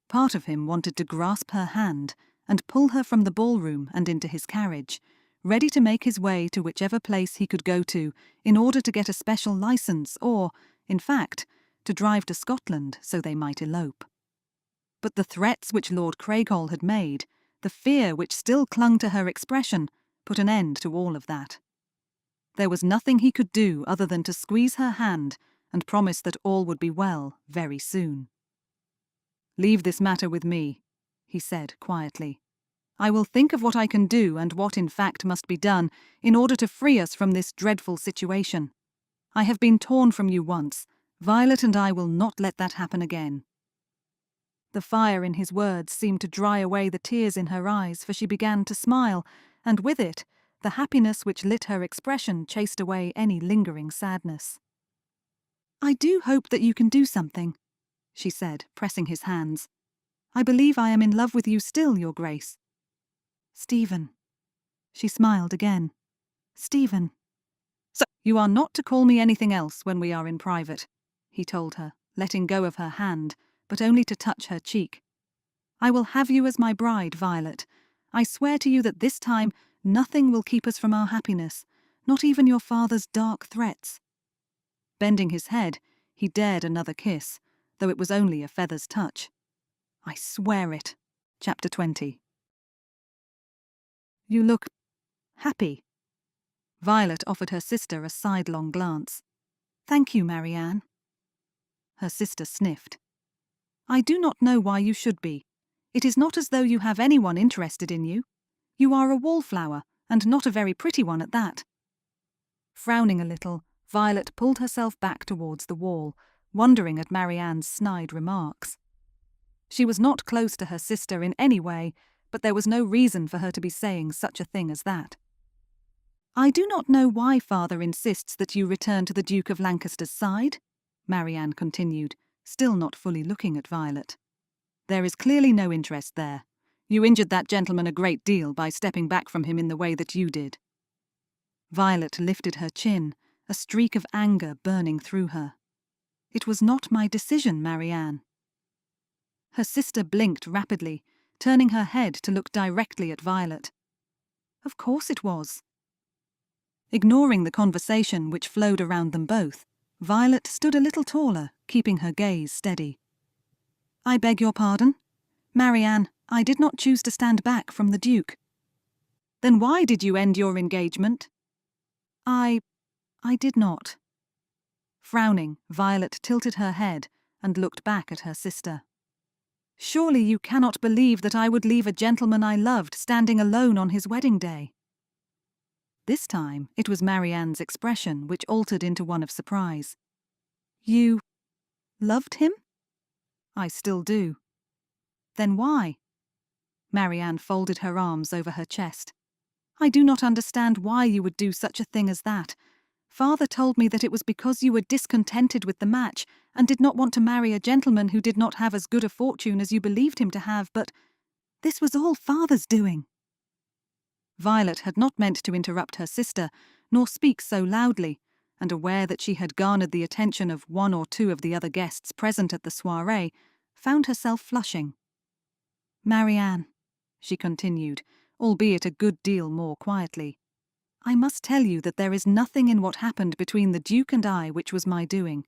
Part of him wanted to grasp her hand and pull her from the ballroom and into his carriage, ready to make his way to whichever place he could go to in order to get a special license or, in fact, to drive to Scotland so they might elope. But the threats which Lord Craighall had made, the fear which still clung to her expression, put an end to all of that. There was nothing he could do other than to squeeze her hand and promise that all would be well very soon. "Leave this matter with me," he said quietly. "I will think of what I can do and what in fact must be done in order to free us from this dreadful situation. I have been torn from you once. Violet and I will not let that happen again." The fire in his words seemed to dry away the tears in her eyes, for she began to smile, and with it, the happiness which lit her expression chased away any lingering sadness. "I do hope that you can do something," she said, pressing his hands. "I believe I am in love with you still, Your Grace." "Stephen." She smiled again. "Stephen." "So, you are not to call me anything else when we are in private," he told her, letting go of her hand, but only to touch her cheek. "I will have you as my bride, Violet. I swear to you that this time nothing will keep us from our happiness, not even your father's dark threats." Bending his head, he dared another kiss, though it was only a feather's touch. "I swear it." Chapter 20. "You look happy." Violet offered her sister a sidelong glance. "Thank you, Marianne." Her sister sniffed. "I do not know why you should be. It is not as though you have anyone interested in you. You are a wallflower, and not a very pretty one at that." Frowning a little, Violet pulled herself back towards the wall, wondering at Marianne's snide remarks. She was not close to her sister in any way, but there was no reason for her to be saying such a thing as that. "I do not know why father insists that you return to the Duke of Lancaster's side," Marianne continued, still not fully looking at Violet. "There is clearly no interest there. You injured that gentleman a great deal by stepping back from him in the way that you did." Violet lifted her chin, a streak of anger burning through her. "It was not my decision, Marianne." Her sister blinked rapidly, turning her head to look directly at Violet. "Of course it was." Ignoring the conversation which flowed around them both, Violet stood a little taller, keeping her gaze steady. "I beg your pardon? Marianne, I did not choose to stand back from the Duke." "Then why did you end your engagement?" I did not." Frowning, Violet tilted her head and looked back at her sister. "Surely you cannot believe that I would leave a gentleman I loved standing alone on his wedding day." This time it was Marianne's expression which altered into one of surprise. "You loved him?" "I still do." "Then why?" Marianne folded her arms over her chest. "I do not understand why you would do such a thing as that. Father told me that it was because you were discontented with the match and did not want to marry a gentleman who did not have as good a fortune as you believed him to have, but this was all father's doing." Violet had not meant to interrupt her sister, nor speak so loudly, and aware that she had garnered the attention of one or two of the other guests present at the soirée, found herself flushing. "Marianne," she continued, albeit a good deal more quietly, "I must tell you that there is nothing in what happened between the Duke and I which was my doing.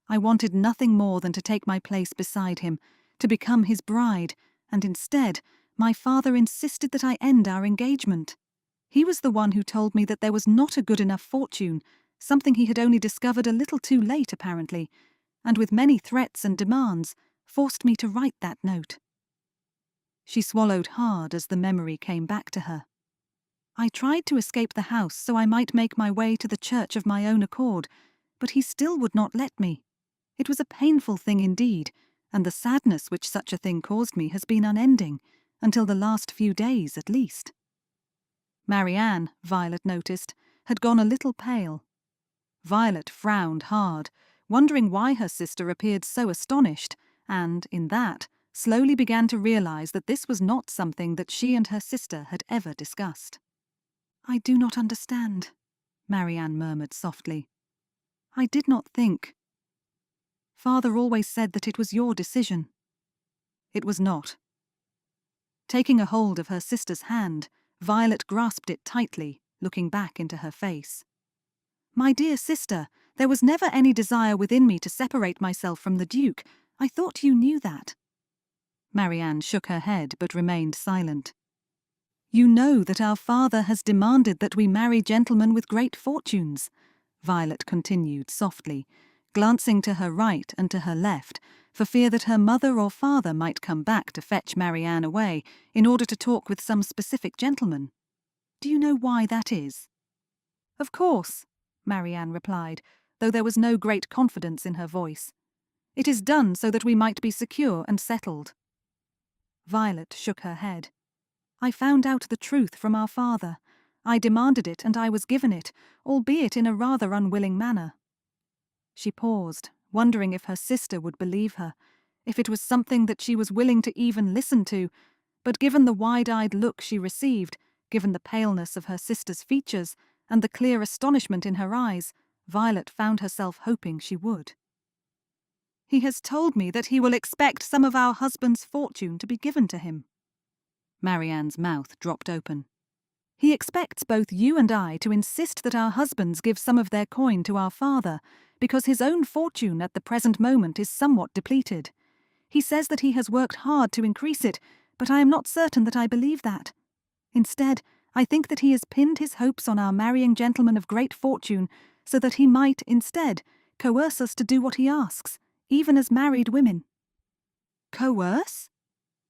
I wanted nothing more than to take my place beside him, to become his bride, and instead, my father insisted that I end our engagement. He was the one who told me that there was not a good enough fortune, something he had only discovered a little too late, apparently, and with many threats and demands, forced me to write that note." She swallowed hard as the memory came back to her. "I tried to escape the house so I might make my way to the church of my own accord, but he still would not let me. It was a painful thing indeed, and the sadness which such a thing caused me has been unending, until the last few days at least. Marianne, Violet noticed, had gone a little pale. Violet frowned hard, wondering why her sister appeared so astonished, and, in that, slowly began to realize that this was not something that she and her sister had ever discussed. "I do not understand," Marianne murmured softly. "I did not think. Father always said that it was your decision." It was not. Taking a hold of her sister's hand, Violet grasped it tightly, looking back into her face. "My dear sister, there was never any desire within me to separate myself from the Duke. I thought you knew that." Marianne shook her head but remained silent. "You know that our father has demanded that we marry gentlemen with great fortunes," Violet continued softly, glancing to her right and to her left, for fear that her mother or father might come back to fetch Marianne away in order to talk with some specific gentleman. "Do you know why that is?" "Of course," Marianne replied, though there was no great confidence in her voice. "It is done so that we might be secure and settled." Violet shook her head. "I found out the truth from our father. I demanded it and I was given it, albeit in a rather unwilling manner." She paused, wondering if her sister would believe her, if it was something that she was willing to even listen to, but given the wide-eyed look she received, given the paleness of her sister's features, and the clear astonishment in her eyes, Violet found herself hoping she would. "He has told me that he will expect some of our husband's fortune to be given to him." Marianne's mouth dropped open. "He expects both you and I to insist that our husbands give some of their coin to our father, because his own fortune at the present moment is somewhat depleted. He says that he has worked hard to increase it, but I am not certain that I believe that. Instead, I think that he has pinned his hopes on our marrying gentlemen of great fortune, so that he might, instead, coerce us to do what he asks, even as married women." "Coerce?"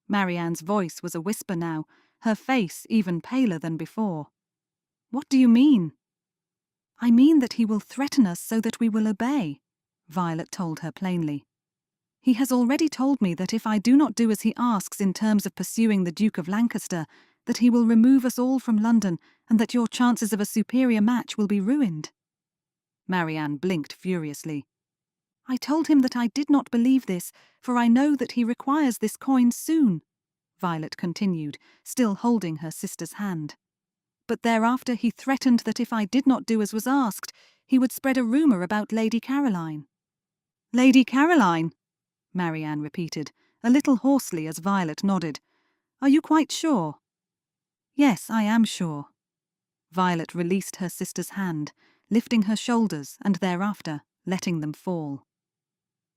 Marianne's voice was a whisper now, her face even paler than before. "What do you mean?" "I mean that he will threaten us so that we will obey," Violet told her plainly. "He has already told me that if I do not do as he asks in terms of pursuing the Duke of Lancaster, that he will remove us all from London, and that your chances of a superior match will be ruined." Marianne blinked furiously. "I told him that I did not believe this, for I know that he requires this coin soon," Violet continued, still holding her sister's hand. "But thereafter he threatened that if I did not do as was asked, he would spread a rumour about Lady Caroline." "Lady Caroline?" Marianne repeated, a little hoarsely as Violet nodded. "Are you quite sure?" "Yes, I am sure." Violet released her sister's hand, lifting her shoulders and thereafter letting them fall.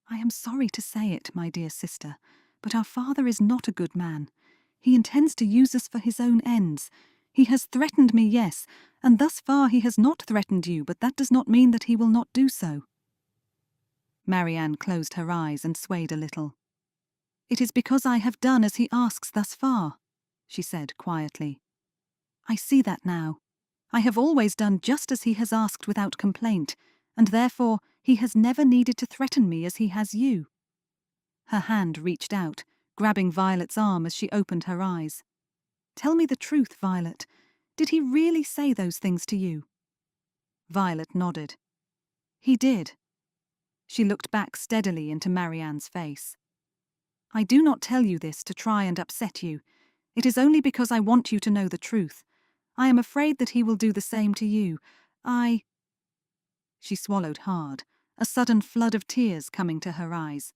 "I am sorry to say it, my dear sister, but our father is not a good man. He intends to use us for his own ends. He has threatened me, yes, and thus far he has not threatened you, but that does not mean that he will not do so." Marianne closed her eyes and swayed a little. "It is because I have done as he asks thus far," she said quietly. "I see that now. I have always done just as he has asked without complaint, and therefore he has never needed to threaten me as he has you." Her hand reached out, grabbing Violet's arm as she opened her eyes. "Tell me the truth, Violet. Did he really say those things to you?" Violet nodded. "He did." She looked back steadily into Marianne's face. "I do not tell you this to try and upset you. It is only because I want you to know the truth. I am afraid that he will do the same to you. She swallowed hard, a sudden flood of tears coming to her eyes.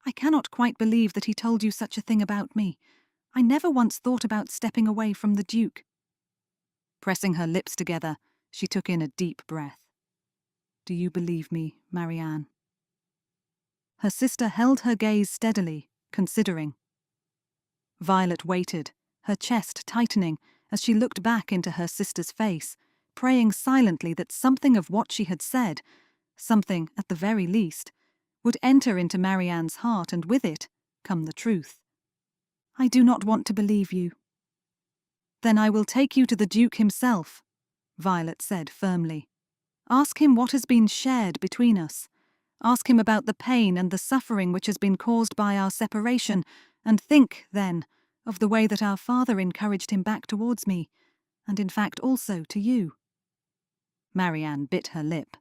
"I cannot quite believe that he told you such a thing about me. I never once thought about stepping away from the Duke." Pressing her lips together, she took in a deep breath. "Do you believe me, Marianne?" Her sister held her gaze steadily, considering. Violet waited, her chest tightening, as she looked back into her sister's face, praying silently that something of what she had said, something, at the very least, would enter into Marianne's heart, and with it come the truth. "I do not want to believe you." "Then I will take you to the Duke himself," Violet said firmly. "Ask him what has been shared between us. Ask him about the pain and the suffering which has been caused by our separation, and think, then, of the way that our father encouraged him back towards me, and in fact also to you." Marianne bit her lip.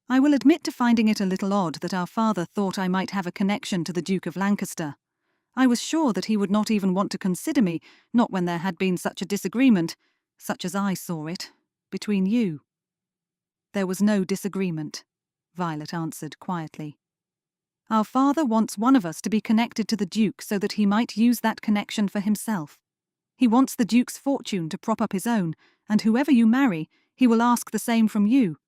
"I will admit to finding it a little odd that our father thought I might have a connection to the Duke of Lancaster. I was sure that he would not even want to consider me, not when there had been such a disagreement, such as I saw it, between you." "There was no disagreement," Violet answered quietly. "Our father wants one of us to be connected to the Duke so that he might use that connection for himself. He wants the Duke's fortune to prop up his own, and whoever you marry, he will ask the same from you.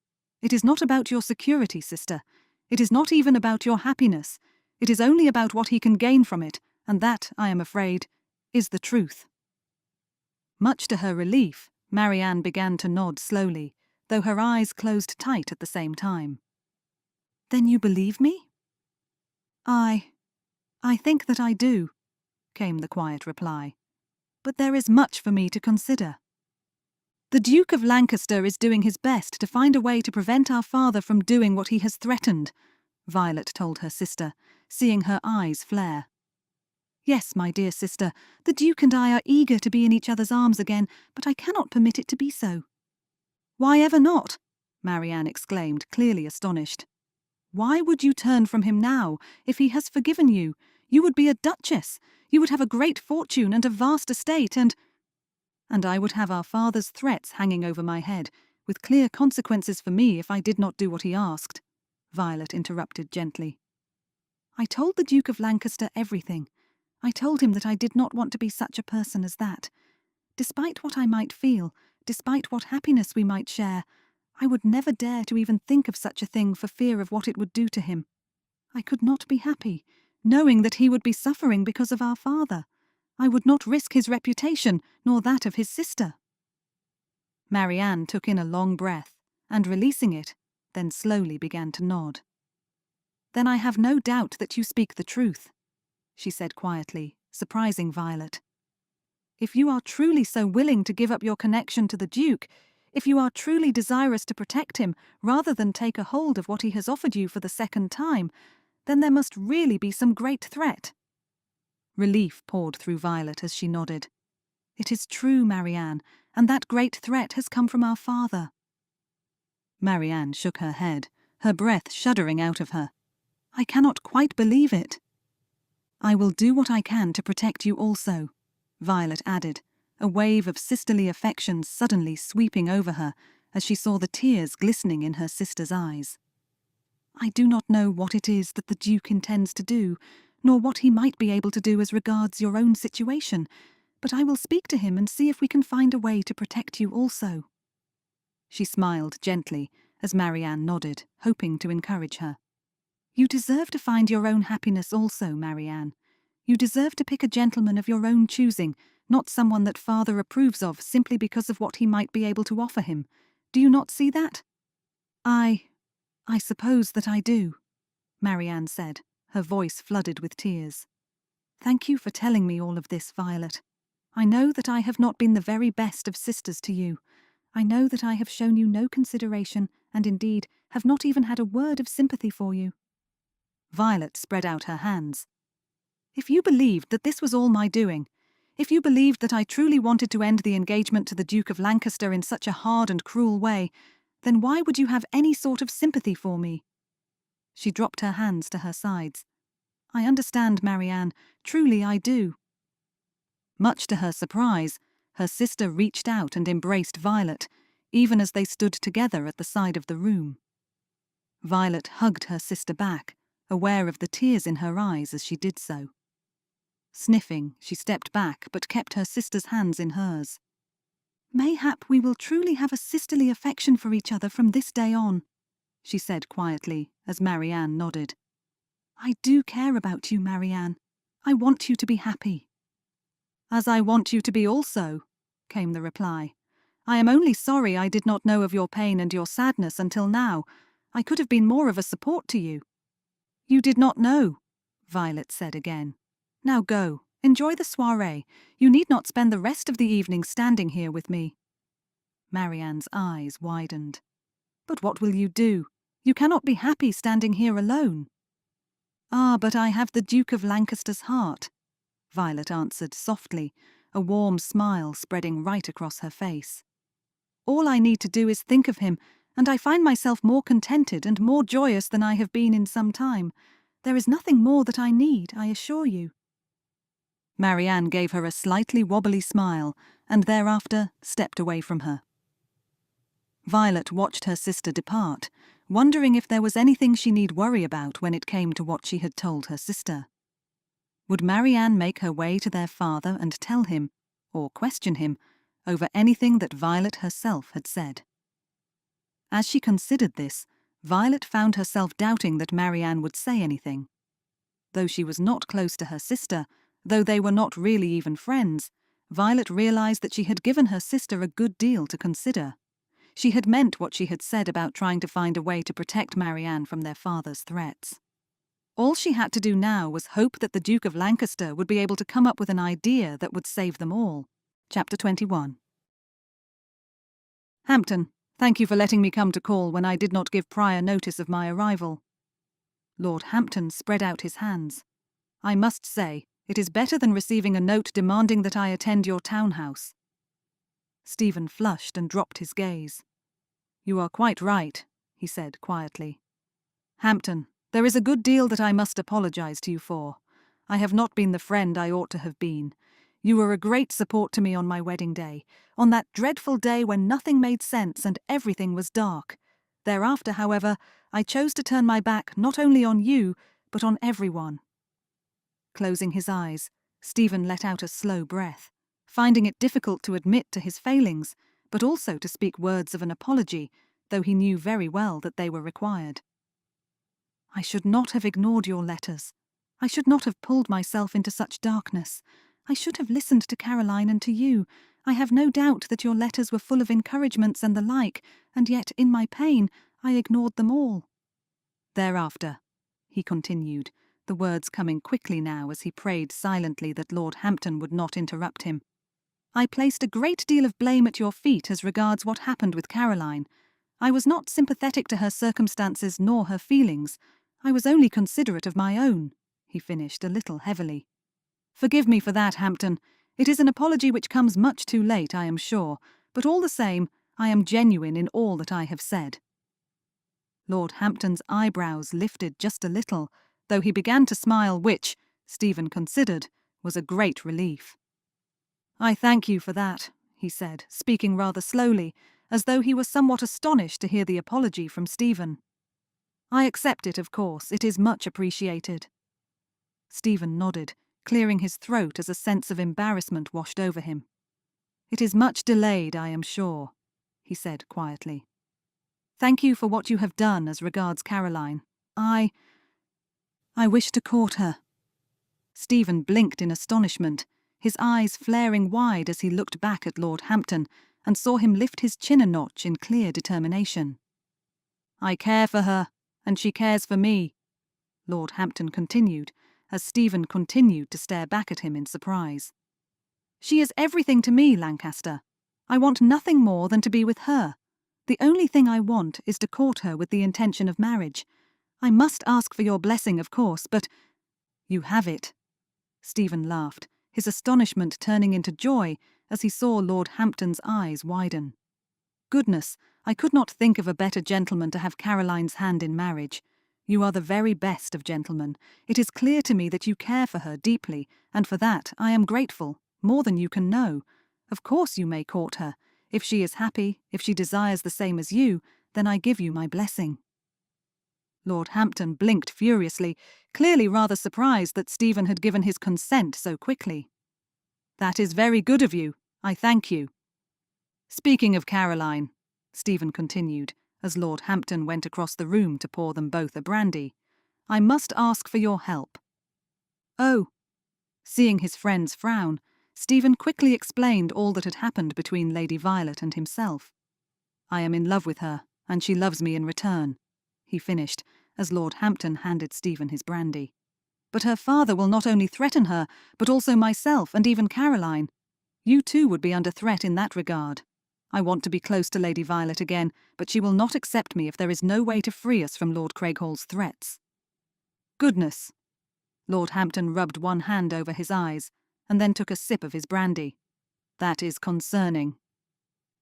It is not about your security, sister. It is not even about your happiness. It is only about what he can gain from it, and that, I am afraid, is the truth." Much to her relief, Marianne began to nod slowly, though her eyes closed tight at the same time. "Then you believe me?" I think that I do," came the quiet reply. "But there is much for me to consider. The Duke of Lancaster is doing his best to find a way to prevent our father from doing what he has threatened," Violet told her sister, seeing her eyes flare. "Yes, my dear sister, the Duke and I are eager to be in each other's arms again, but I cannot permit it to be so." "Why ever not?" Marianne exclaimed, clearly astonished. "Why would you turn from him now, if he has forgiven you? You would be a duchess. You would have a great fortune and a vast estate, and I would have our father's threats hanging over my head, with clear consequences for me if I did not do what he asked," Violet interrupted gently. "I told the Duke of Lancaster everything. I told him that I did not want to be such a person as that. Despite what I might feel, despite what happiness we might share, I would never dare to even think of such a thing for fear of what it would do to him. I could not be happy, knowing that he would be suffering because of our father. I would not risk his reputation, nor that of his sister." Marianne took in a long breath, and releasing it, then slowly began to nod. "Then I have no doubt that you speak the truth," she said quietly, surprising Violet. "If you are truly so willing to give up your connection to the Duke, if you are truly desirous to protect him rather than take a hold of what he has offered you for the second time, then there must really be some great threat." Relief poured through Violet as she nodded. "It is true, Marianne, and that great threat has come from our father." Marianne shook her head, her breath shuddering out of her. "I cannot quite believe it." "I will do what I can to protect you also," Violet added, a wave of sisterly affection suddenly sweeping over her as she saw the tears glistening in her sister's eyes. "I do not know what it is that the Duke intends to do, nor what he might be able to do as regards your own situation, but I will speak to him and see if we can find a way to protect you also." She smiled gently as Marianne nodded, hoping to encourage her. "You deserve to find your own happiness also, Marianne. You deserve to pick a gentleman of your own choosing, not someone that father approves of simply because of what he might be able to offer him. Do you not see that?" I suppose that I do," Marianne said, her voice flooded with tears. "Thank you for telling me all of this, Violet. I know that I have not been the very best of sisters to you. I know that I have shown you no consideration, and indeed have not even had a word of sympathy for you." Violet spread out her hands. "If you believed that this was all my doing, if you believed that I truly wanted to end the engagement to the Duke of Lancaster in such a hard and cruel way, then why would you have any sort of sympathy for me?" She dropped her hands to her sides. "I understand, Marianne. Truly I do." Much to her surprise, her sister reached out and embraced Violet, even as they stood together at the side of the room. Violet hugged her sister back, aware of the tears in her eyes as she did so. Sniffing, she stepped back but kept her sister's hands in hers. "Mayhap we will truly have a sisterly affection for each other from this day on," she said quietly as Marianne nodded. "I do care about you, Marianne. I want you to be happy." "As I want you to be also," came the reply. "I am only sorry I did not know of your pain and your sadness until now. I could have been more of a support to you." "You did not know," Violet said again. "Now go, enjoy the soirée. You need not spend the rest of the evening standing here with me." Marianne's eyes widened. "But what will you do? You cannot be happy standing here alone." "Ah, but I have the Duke of Lancaster's heart," Violet answered softly, a warm smile spreading right across her face. "All I need to do is think of him, and I find myself more contented and more joyous than I have been in some time. There is nothing more that I need, I assure you." Marianne gave her a slightly wobbly smile, and thereafter stepped away from her. Violet watched her sister depart, wondering if there was anything she need worry about when it came to what she had told her sister. Would Marianne make her way to their father and tell him, or question him, over anything that Violet herself had said? As she considered this, Violet found herself doubting that Marianne would say anything. Though she was not close to her sister, though they were not really even friends, Violet realized that she had given her sister a good deal to consider. She had meant what she had said about trying to find a way to protect Marianne from their father's threats. All she had to do now was hope that the Duke of Lancaster would be able to come up with an idea that would save them all. Chapter 21. "Hampton, thank you for letting me come to call when I did not give prior notice of my arrival." Lord Hampton spread out his hands. "I must say, it is better than receiving a note demanding that I attend your townhouse." Stephen flushed and dropped his gaze. "You are quite right," he said quietly. "Hampton, there is a good deal that I must apologize to you for. I have not been the friend I ought to have been. You were a great support to me on my wedding day, on that dreadful day when nothing made sense and everything was dark. Thereafter, however, I chose to turn my back not only on you, but on everyone." Closing his eyes, Stephen let out a slow breath, finding it difficult to admit to his failings, but also to speak words of an apology, though he knew very well that they were required. "I should not have ignored your letters. I should not have pulled myself into such darkness. I should have listened to Caroline and to you. I have no doubt that your letters were full of encouragements and the like, and yet, in my pain, I ignored them all." "Thereafter," he continued, the words coming quickly now as he prayed silently that Lord Hampton would not interrupt him, "I placed a great deal of blame at your feet as regards what happened with Caroline. I was not sympathetic to her circumstances nor her feelings. I was only considerate of my own," he finished a little heavily. "Forgive me for that, Hampton. It is an apology which comes much too late, I am sure, but all the same, I am genuine in all that I have said." Lord Hampton's eyebrows lifted just a little, though he began to smile, which, Stephen considered, was a great relief. "I thank you for that," he said, speaking rather slowly, as though he was somewhat astonished to hear the apology from Stephen. "I accept it, of course. It is much appreciated." Stephen nodded, clearing his throat as a sense of embarrassment washed over him. "It is much delayed, I am sure," he said quietly. "Thank you for what you have done as regards Caroline. I wish to court her." Stephen blinked in astonishment, his eyes flaring wide as he looked back at Lord Hampton and saw him lift his chin a notch in clear determination. "I care for her, and she cares for me," Lord Hampton continued, as Stephen continued to stare back at him in surprise. "She is everything to me, Lancaster. I want nothing more than to be with her. The only thing I want is to court her with the intention of marriage. I must ask for your blessing, of course, but—" "You have it." Stephen laughed, his astonishment turning into joy as he saw Lord Hampton's eyes widen. "Goodness, I could not think of a better gentleman to have Caroline's hand in marriage. You are the very best of gentlemen. It is clear to me that you care for her deeply, and for that I am grateful, more than you can know. Of course you may court her. If she is happy, if she desires the same as you, then I give you my blessing." Lord Hampton blinked furiously, clearly rather surprised that Stephen had given his consent so quickly. "That is very good of you. I thank you. Speaking of Caroline," Stephen continued, as Lord Hampton went across the room to pour them both a brandy, "I must ask for your help." "Oh." Seeing his friend's frown, Stephen quickly explained all that had happened between Lady Violet and himself. "I am in love with her, and she loves me in return," he finished, as Lord Hampton handed Stephen his brandy. "But her father will not only threaten her, but also myself and even Caroline. You too would be under threat in that regard. I want to be close to Lady Violet again, but she will not accept me if there is no way to free us from Lord Craighall's threats. Goodness! Lord Hampton rubbed one hand over his eyes, and then took a sip of his brandy. That is concerning.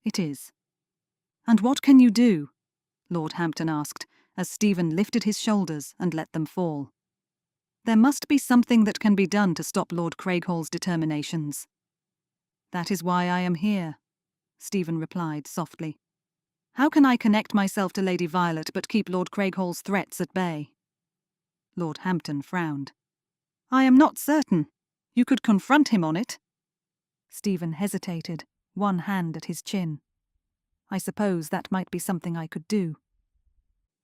It is. And what can you do? Lord Hampton asked, as Stephen lifted his shoulders and let them fall. There must be something that can be done to stop Lord Craighall's determinations. That is why I am here, Stephen replied softly. How can I connect myself to Lady Violet but keep Lord Craighall's threats at bay? Lord Hampton frowned. I am not certain. You could confront him on it. Stephen hesitated, one hand at his chin. I suppose that might be something I could do.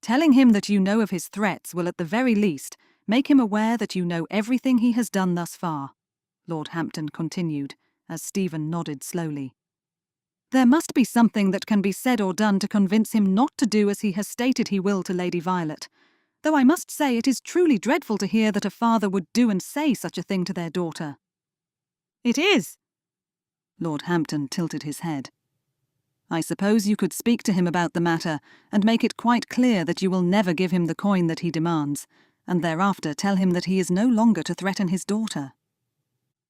Telling him that you know of his threats will at the very least make him aware that you know everything he has done thus far, Lord Hampton continued, as Stephen nodded slowly. There must be something that can be said or done to convince him not to do as he has stated he will to Lady Violet, though I must say it is truly dreadful to hear that a father would do and say such a thing to their daughter. It is. Lord Hampton tilted his head. I suppose you could speak to him about the matter and make it quite clear that you will never give him the coin that he demands, and thereafter tell him that he is no longer to threaten his daughter.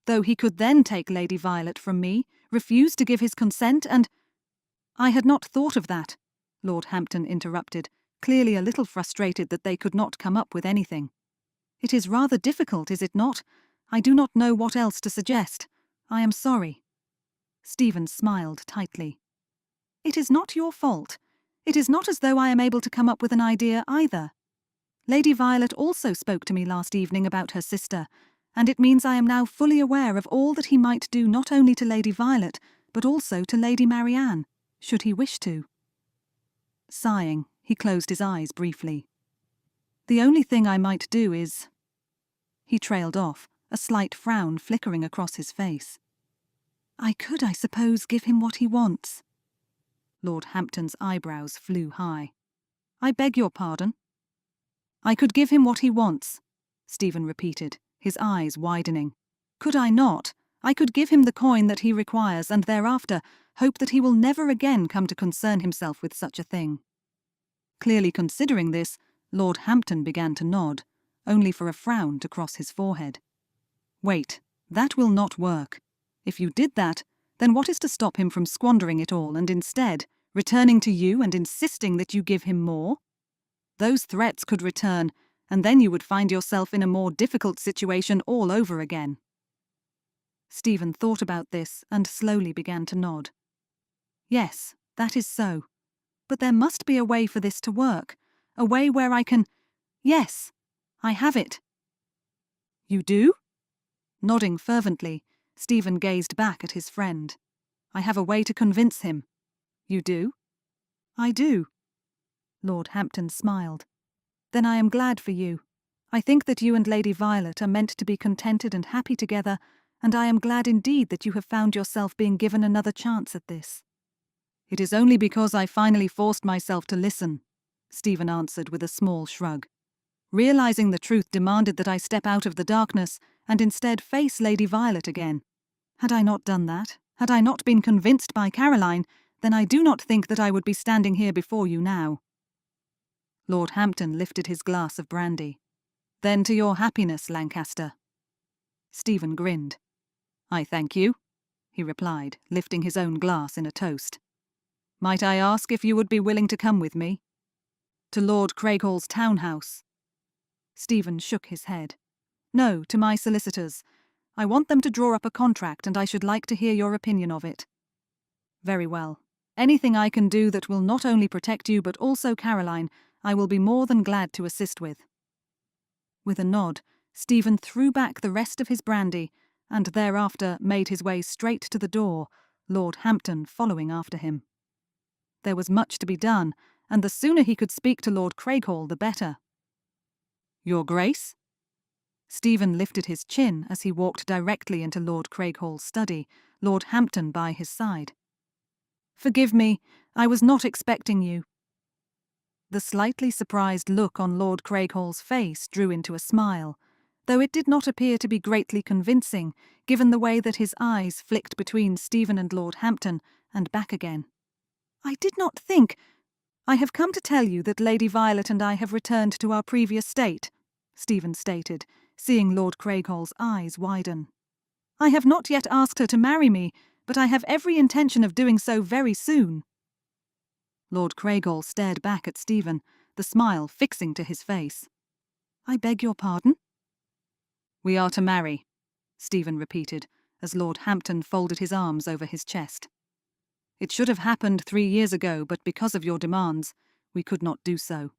Though he could then take Lady Violet from me, refuse to give his consent, and— I had not thought of that, Lord Hampton interrupted, clearly a little frustrated that they could not come up with anything. It is rather difficult, is it not? I do not know what else to suggest. I am sorry. Stephen smiled tightly. It is not your fault. It is not as though I am able to come up with an idea either. Lady Violet also spoke to me last evening about her sister, and it means I am now fully aware of all that he might do not only to Lady Violet, but also to Lady Marianne, should he wish to. Sighing, he closed his eyes briefly. The only thing I might do is— He trailed off, a slight frown flickering across his face. I could, I suppose, give him what he wants. Lord Hampton's eyebrows flew high. I beg your pardon? I could give him what he wants, Stephen repeated, his eyes widening. Could I not? I could give him the coin that he requires and thereafter hope that he will never again come to concern himself with such a thing. Clearly considering this, Lord Hampton began to nod, only for a frown to cross his forehead. Wait, that will not work. If you did that, then what is to stop him from squandering it all and instead returning to you and insisting that you give him more? Those threats could return, and then you would find yourself in a more difficult situation all over again. Stephen thought about this and slowly began to nod. Yes, that is so. But there must be a way for this to work, a way where I can— Yes, I have it. You do? Nodding fervently, Stephen gazed back at his friend. I have a way to convince him. You do? I do. Lord Hampton smiled. Then I am glad for you. I think that you and Lady Violet are meant to be contented and happy together, and I am glad indeed that you have found yourself being given another chance at this. It is only because I finally forced myself to listen, Stephen answered with a small shrug. Realizing the truth demanded that I step out of the darkness and instead face Lady Violet again. Had I not done that, had I not been convinced by Caroline, then I do not think that I would be standing here before you now. Lord Hampton lifted his glass of brandy. Then to your happiness, Lancaster. Stephen grinned. I thank you, he replied, lifting his own glass in a toast. Might I ask if you would be willing to come with me? To Lord Craighall's townhouse. Stephen shook his head. No, to my solicitors. I want them to draw up a contract and I should like to hear your opinion of it. Very well. Anything I can do that will not only protect you but also Caroline, I will be more than glad to assist with. With a nod, Stephen threw back the rest of his brandy and thereafter made his way straight to the door, Lord Hampton following after him. There was much to be done, and the sooner he could speak to Lord Craighall, the better. Your Grace? Stephen lifted his chin as he walked directly into Lord Craighall's study, Lord Hampton by his side. Forgive me, I was not expecting you. The slightly surprised look on Lord Craighall's face drew into a smile, though it did not appear to be greatly convincing, given the way that his eyes flicked between Stephen and Lord Hampton and back again. I did not think. I have come to tell you that Lady Violet and I have returned to our previous state, Stephen stated, seeing Lord Craighall's eyes widen. I have not yet asked her to marry me, but I have every intention of doing so very soon. Lord Craighall stared back at Stephen, the smile fixing to his face. I beg your pardon? We are to marry, Stephen repeated, as Lord Hampton folded his arms over his chest. It should have happened 3 years ago, but because of your demands, we could not do so.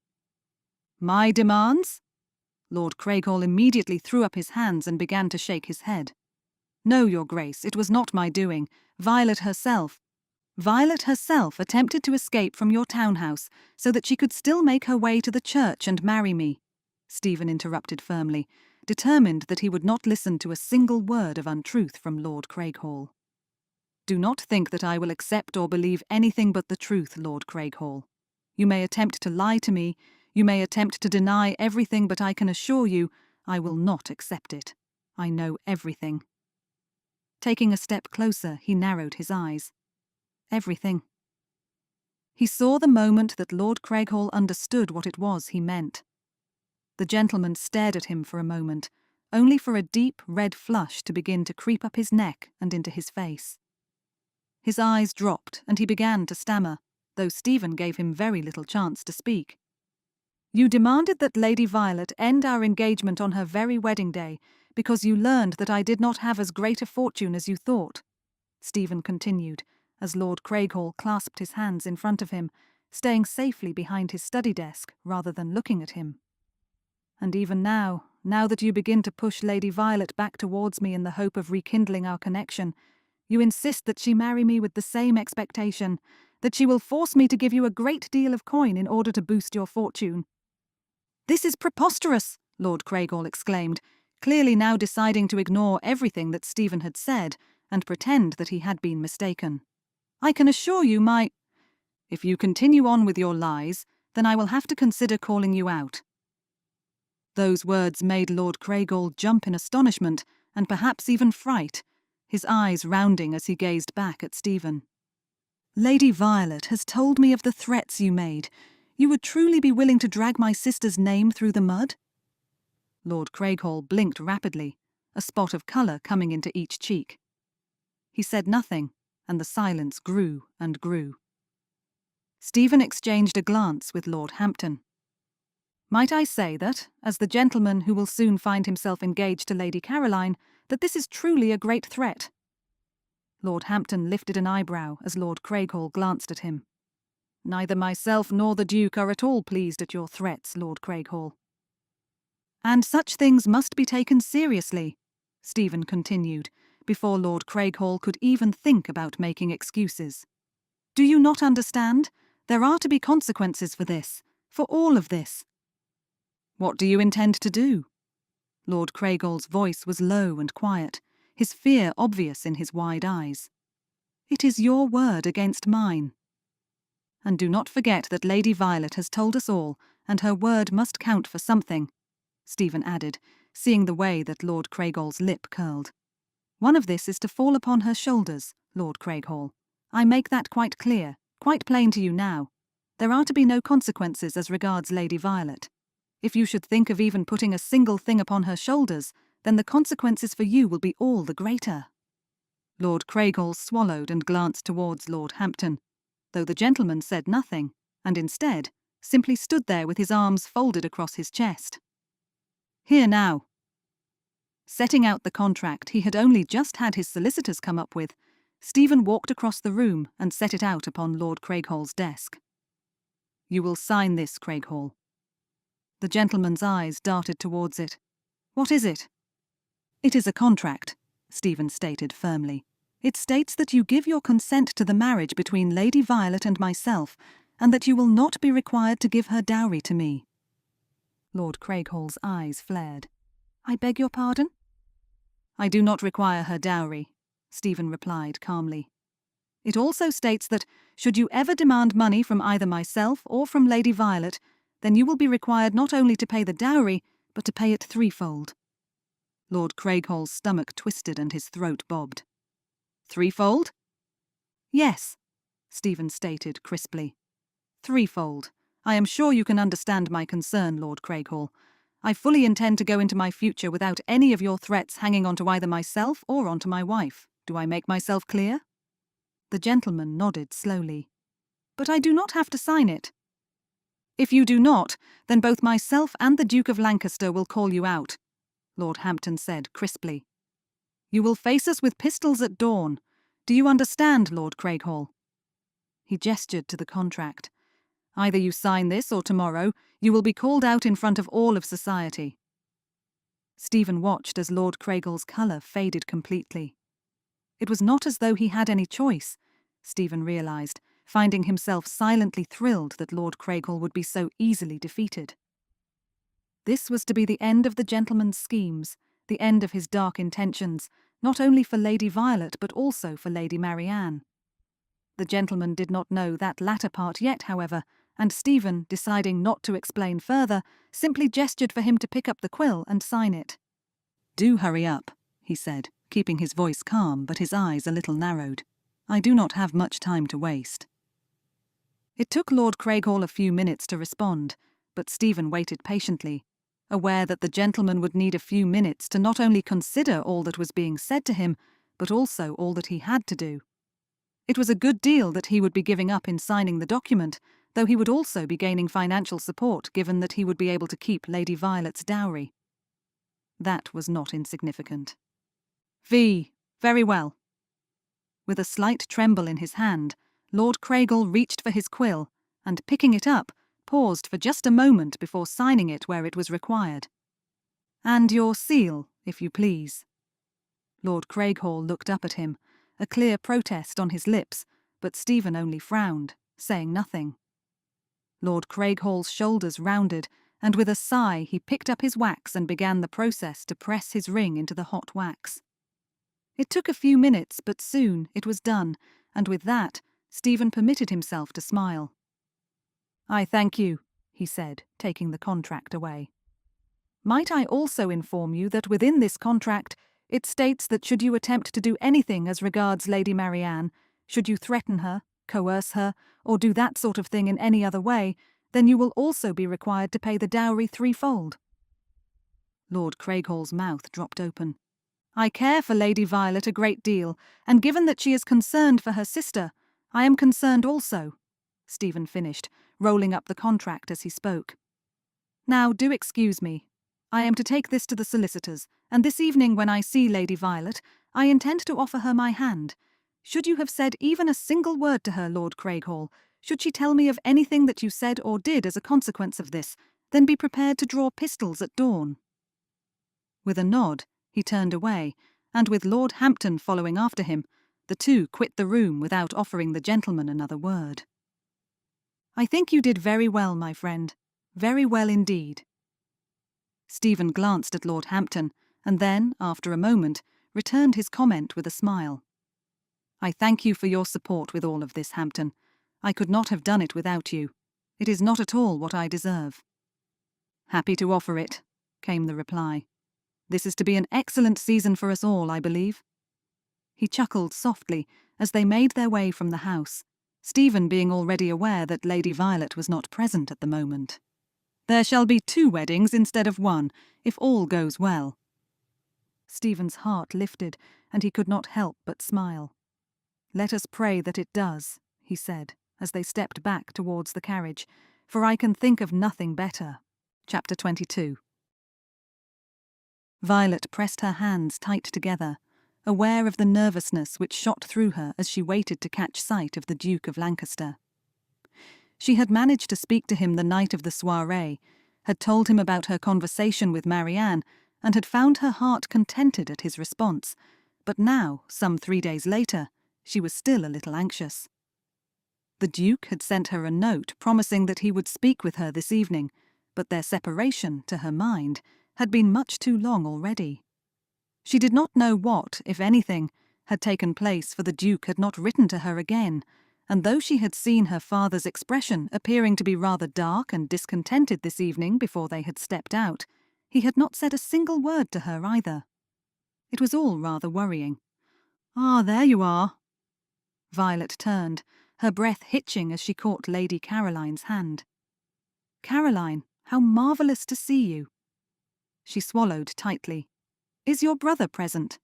My demands? Lord Craighall immediately threw up his hands and began to shake his head. No, Your Grace, it was not my doing. Violet herself attempted to escape from your townhouse so that she could still make her way to the church and marry me, Stephen interrupted firmly, determined that he would not listen to a single word of untruth from Lord Craighall. Do not think that I will accept or believe anything but the truth, Lord Craighall. You may attempt to lie to me, you may attempt to deny everything, but I can assure you I will not accept it. I know everything. Taking a step closer, he narrowed his eyes. Everything. He saw the moment that Lord Craighall understood what it was he meant. The gentleman stared at him for a moment, only for a deep red flush to begin to creep up his neck and into his face. His eyes dropped and he began to stammer, though Stephen gave him very little chance to speak. You demanded that Lady Violet end our engagement on her very wedding day because you learned that I did not have as great a fortune as you thought, Stephen continued, as Lord Craighall clasped his hands in front of him, staying safely behind his study desk rather than looking at him. And even now that you begin to push Lady Violet back towards me in the hope of rekindling our connection, you insist that she marry me with the same expectation, that she will force me to give you a great deal of coin in order to boost your fortune. This is preposterous, Lord Craighall exclaimed, clearly now deciding to ignore everything that Stephen had said and pretend that he had been mistaken. I can assure you If you continue on with your lies, then I will have to consider calling you out. Those words made Lord Craighall jump in astonishment and perhaps even fright, his eyes rounding as he gazed back at Stephen. Lady Violet has told me of the threats you made. You would truly be willing to drag my sister's name through the mud? Lord Craighall blinked rapidly, a spot of colour coming into each cheek. He said nothing, and the silence grew and grew. Stephen exchanged a glance with Lord Hampton. Might I say that, as the gentleman who will soon find himself engaged to Lady Caroline, that this is truly a great threat? Lord Hampton lifted an eyebrow as Lord Craighall glanced at him. Neither myself nor the Duke are at all pleased at your threats, Lord Craighall. And such things must be taken seriously, Stephen continued, before Lord Craighall could even think about making excuses. Do you not understand? There are to be consequences for this, for all of this. What do you intend to do? Lord Craighall's voice was low and quiet, his fear obvious in his wide eyes. It is your word against mine. And do not forget that Lady Violet has told us all, and her word must count for something, Stephen added, seeing the way that Lord Craighall's lip curled. One of this is to fall upon her shoulders, Lord Craighall. I make that quite clear, quite plain to you now. There are to be no consequences as regards Lady Violet. If you should think of even putting a single thing upon her shoulders, then the consequences for you will be all the greater. Lord Craighall swallowed and glanced towards Lord Hampton, though the gentleman said nothing, and instead simply stood there with his arms folded across his chest. Here now. Setting out the contract he had only just had his solicitors come up with, Stephen walked across the room and set it out upon Lord Craighall's desk. You will sign this, Craighall. The gentleman's eyes darted towards it. What is it? It is a contract, Stephen stated firmly. It states that you give your consent to the marriage between Lady Violet and myself, and that you will not be required to give her dowry to me. Lord Craighall's eyes flared. I beg your pardon? I do not require her dowry, Stephen replied calmly. It also states that, should you ever demand money from either myself or from Lady Violet, then you will be required not only to pay the dowry, but to pay it threefold. Lord Craighall's stomach twisted and his throat bobbed. Threefold? Yes. Stephen stated crisply. "Threefold. I am sure you can understand my concern, Lord Craighall. I fully intend to go into my future without any of your threats hanging onto either myself or onto my wife. Do I make myself clear?" The gentleman nodded slowly. "But I do not have to sign it." "If you do not, then both myself and the Duke of Lancaster will call you out," Lord Hampton said crisply. "You will face us with pistols at dawn. Do you understand, Lord Craighall?" He gestured to the contract. "Either you sign this or tomorrow you will be called out in front of all of society." Stephen watched as Lord Craighall's colour faded completely. It was not as though he had any choice, Stephen realised, finding himself silently thrilled that Lord Craighall would be so easily defeated. This was to be the end of the gentleman's schemes, the end of his dark intentions, not only for Lady Violet but also for Lady Marianne. The gentleman did not know that latter part yet, however, and Stephen, deciding not to explain further, simply gestured for him to pick up the quill and sign it. "Do hurry up," he said, keeping his voice calm but his eyes a little narrowed. "I do not have much time to waste." It took Lord Craighall a few minutes to respond, but Stephen waited patiently, aware that the gentleman would need a few minutes to not only consider all that was being said to him, but also all that he had to do. It was a good deal that he would be giving up in signing the document, though he would also be gaining financial support given that he would be able to keep Lady Violet's dowry. That was not insignificant. Very well." With a slight tremble in his hand, Lord Craighall reached for his quill and, picking it up, paused for just a moment before signing it where it was required. "And your seal, if you please." Lord Craighall looked up at him, a clear protest on his lips, but Stephen only frowned, saying nothing. Lord Craighall's shoulders rounded, and with a sigh he picked up his wax and began the process to press his ring into the hot wax. It took a few minutes, but soon it was done, and with that, Stephen permitted himself to smile. "I thank you," he said, taking the contract away. "Might I also inform you that within this contract it states that should you attempt to do anything as regards Lady Marianne, should you threaten her, coerce her, or do that sort of thing in any other way, then you will also be required to pay the dowry threefold." Lord Craighall's mouth dropped open. "I care for Lady Violet a great deal, and given that she is concerned for her sister, I am concerned also," Stephen finished, rolling up the contract as he spoke. "Now, do excuse me. I am to take this to the solicitors, and this evening when I see Lady Violet, I intend to offer her my hand. Should you have said even a single word to her, Lord Craighall, should she tell me of anything that you said or did as a consequence of this, then be prepared to draw pistols at dawn." With a nod, he turned away, and with Lord Hampton following after him, the two quit the room without offering the gentleman another word. "I think you did very well, my friend. Very well indeed." Stephen glanced at Lord Hampton, and then, after a moment, returned his comment with a smile. "I thank you for your support with all of this, Hampton. I could not have done it without you. It is not at all what I deserve." "Happy to offer it," came the reply. "This is to be an excellent season for us all, I believe." He chuckled softly as they made their way from the house, Stephen being already aware that Lady Violet was not present at the moment. "There shall be 2 weddings instead of 1, if all goes well." Stephen's heart lifted, and he could not help but smile. "Let us pray that it does," he said, as they stepped back towards the carriage, "for I can think of nothing better." Chapter 22. Violet pressed her hands tight together, aware of the nervousness which shot through her as she waited to catch sight of the Duke of Lancaster. She had managed to speak to him the night of the soirée, had told him about her conversation with Marianne, and had found her heart contented at his response, but now, some 3 days later, she was still a little anxious. The Duke had sent her a note promising that he would speak with her this evening, but their separation, to her mind, had been much too long already. She did not know what, if anything, had taken place, for the Duke had not written to her again, and though she had seen her father's expression appearing to be rather dark and discontented this evening before they had stepped out, he had not said a single word to her either. It was all rather worrying. "Ah, there you are." Violet turned, her breath hitching as she caught Lady Caroline's hand. "Caroline, how marvellous to see you." She swallowed tightly. "Is your brother present?"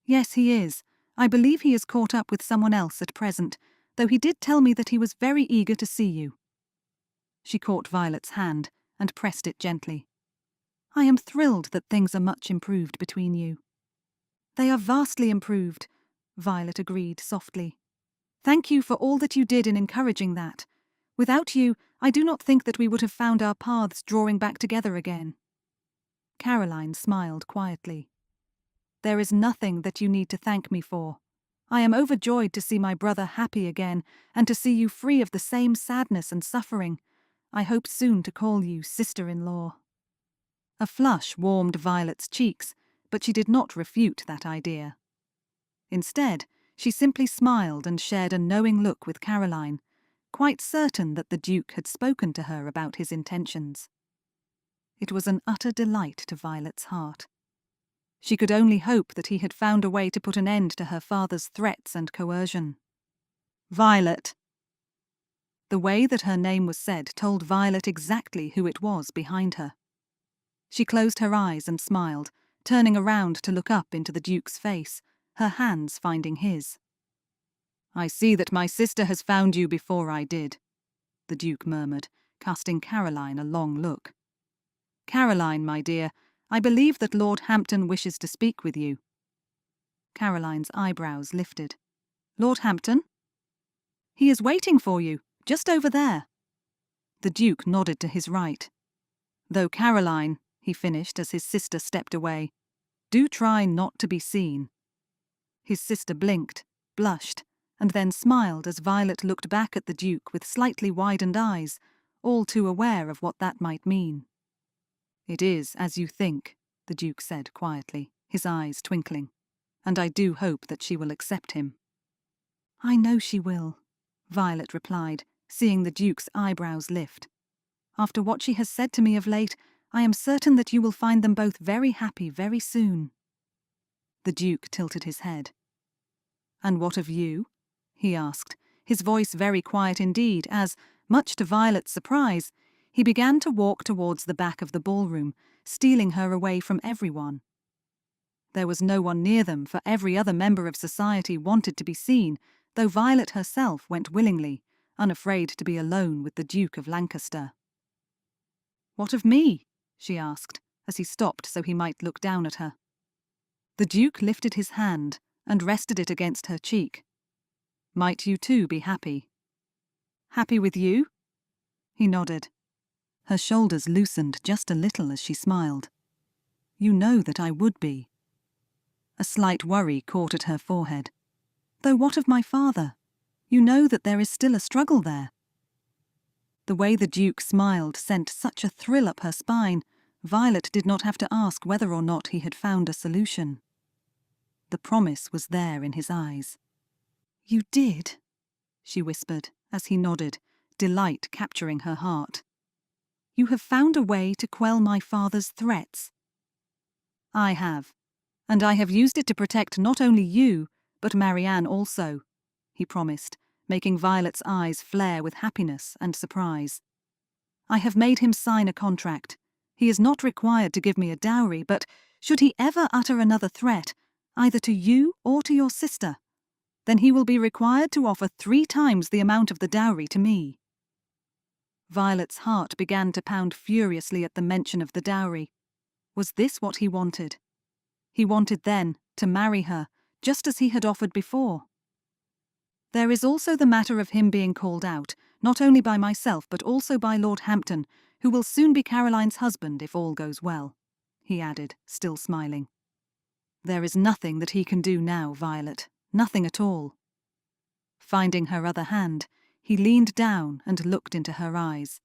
"Yes, he is. I believe he is caught up with someone else at present, though he did tell me that he was very eager to see you." She caught Violet's hand and pressed it gently. "I am thrilled that things are much improved between you." "They are vastly improved," Violet agreed softly. "Thank you for all that you did in encouraging that. Without you, I do not think that we would have found our paths drawing back together again." Caroline smiled quietly. "There is nothing that you need to thank me for. I am overjoyed to see my brother happy again and to see you free of the same sadness and suffering. I hope soon to call you sister-in-law." A flush warmed Violet's cheeks, but she did not refute that idea. Instead, she simply smiled and shared a knowing look with Caroline, quite certain that the Duke had spoken to her about his intentions. It was an utter delight to Violet's heart. She could only hope that he had found a way to put an end to her father's threats and coercion. "Violet." The way that her name was said told Violet exactly who it was behind her. She closed her eyes and smiled, turning around to look up into the Duke's face, her hands finding his. "I see that my sister has found you before I did," the Duke murmured, casting Caroline a long look. "Caroline, my dear, I believe that Lord Hampton wishes to speak with you." Caroline's eyebrows lifted. "Lord Hampton?" "He is waiting for you, just over there." The Duke nodded to his right. "Though, Caroline," he finished as his sister stepped away, "do try not to be seen." His sister blinked, blushed, and then smiled as Violet looked back at the Duke with slightly widened eyes, all too aware of what that might mean. "It is as you think," the Duke said quietly, his eyes twinkling, "and I do hope that she will accept him." "I know she will," Violet replied, seeing the Duke's eyebrows lift. "After what she has said to me of late, I am certain that you will find them both very happy very soon." The Duke tilted his head. "And what of you?" he asked, his voice very quiet indeed as, much to Violet's surprise, he began to walk towards the back of the ballroom, stealing her away from everyone. There was no one near them, for every other member of society wanted to be seen, though Violet herself went willingly, unafraid to be alone with the Duke of Lancaster. "What of me?" she asked, as he stopped so he might look down at her. The Duke lifted his hand and rested it against her cheek. "Might you too be happy?" "Happy with you?" He nodded. Her shoulders loosened just a little as she smiled. "You know that I would be." A slight worry caught at her forehead. "Though what of my father? You know that there is still a struggle there." The way the Duke smiled sent such a thrill up her spine, Violet did not have to ask whether or not he had found a solution. The promise was there in his eyes. "You did?" she whispered, as he nodded, delight capturing her heart. "You have found a way to quell my father's threats." "I have, and I have used it to protect not only you, but Marianne also," he promised, making Violet's eyes flare with happiness and surprise. "I have made him sign a contract. He is not required to give me a dowry, but should he ever utter another threat, either to you or to your sister, then he will be required to offer 3 times the amount of the dowry to me." Violet's heart began to pound furiously at the mention of the dowry. Was this what he wanted? He wanted then to marry her, just as he had offered before. "There is also the matter of him being called out, not only by myself but also by Lord Hampton, who will soon be Caroline's husband if all goes well," he added, still smiling. "There is nothing that he can do now, Violet, nothing at all." Finding her other hand, he leaned down and looked into her eyes.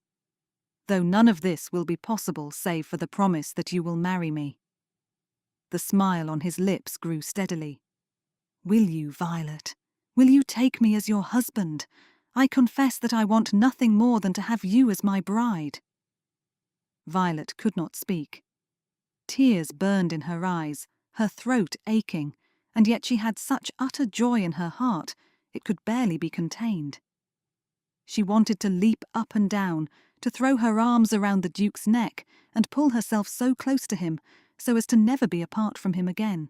"Though none of this will be possible save for the promise that you will marry me." The smile on his lips grew steadily. "Will you, Violet? Will you take me as your husband? I confess that I want nothing more than to have you as my bride." Violet could not speak. Tears burned in her eyes, her throat aching, and yet she had such utter joy in her heart, It could barely be contained. She wanted to leap up and down, to throw her arms around the Duke's neck and pull herself so close to him so as to never be apart from him again.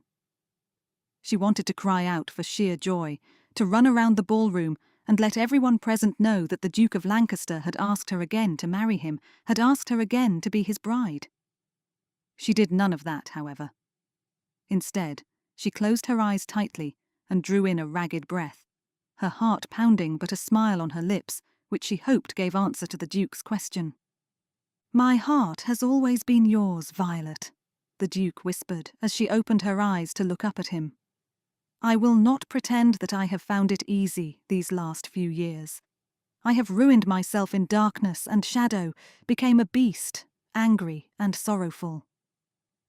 She wanted to cry out for sheer joy, to run around the ballroom and let everyone present know that the Duke of Lancaster had asked her again to marry him, had asked her again to be his bride. She did none of that, however. Instead, she closed her eyes tightly and drew in a ragged breath, her heart pounding but a smile on her lips, which she hoped gave answer to the Duke's question. "My heart has always been yours, Violet," the Duke whispered as she opened her eyes to look up at him. "I will not pretend that I have found it easy these last few years. I have ruined myself in darkness and shadow, became a beast, angry and sorrowful.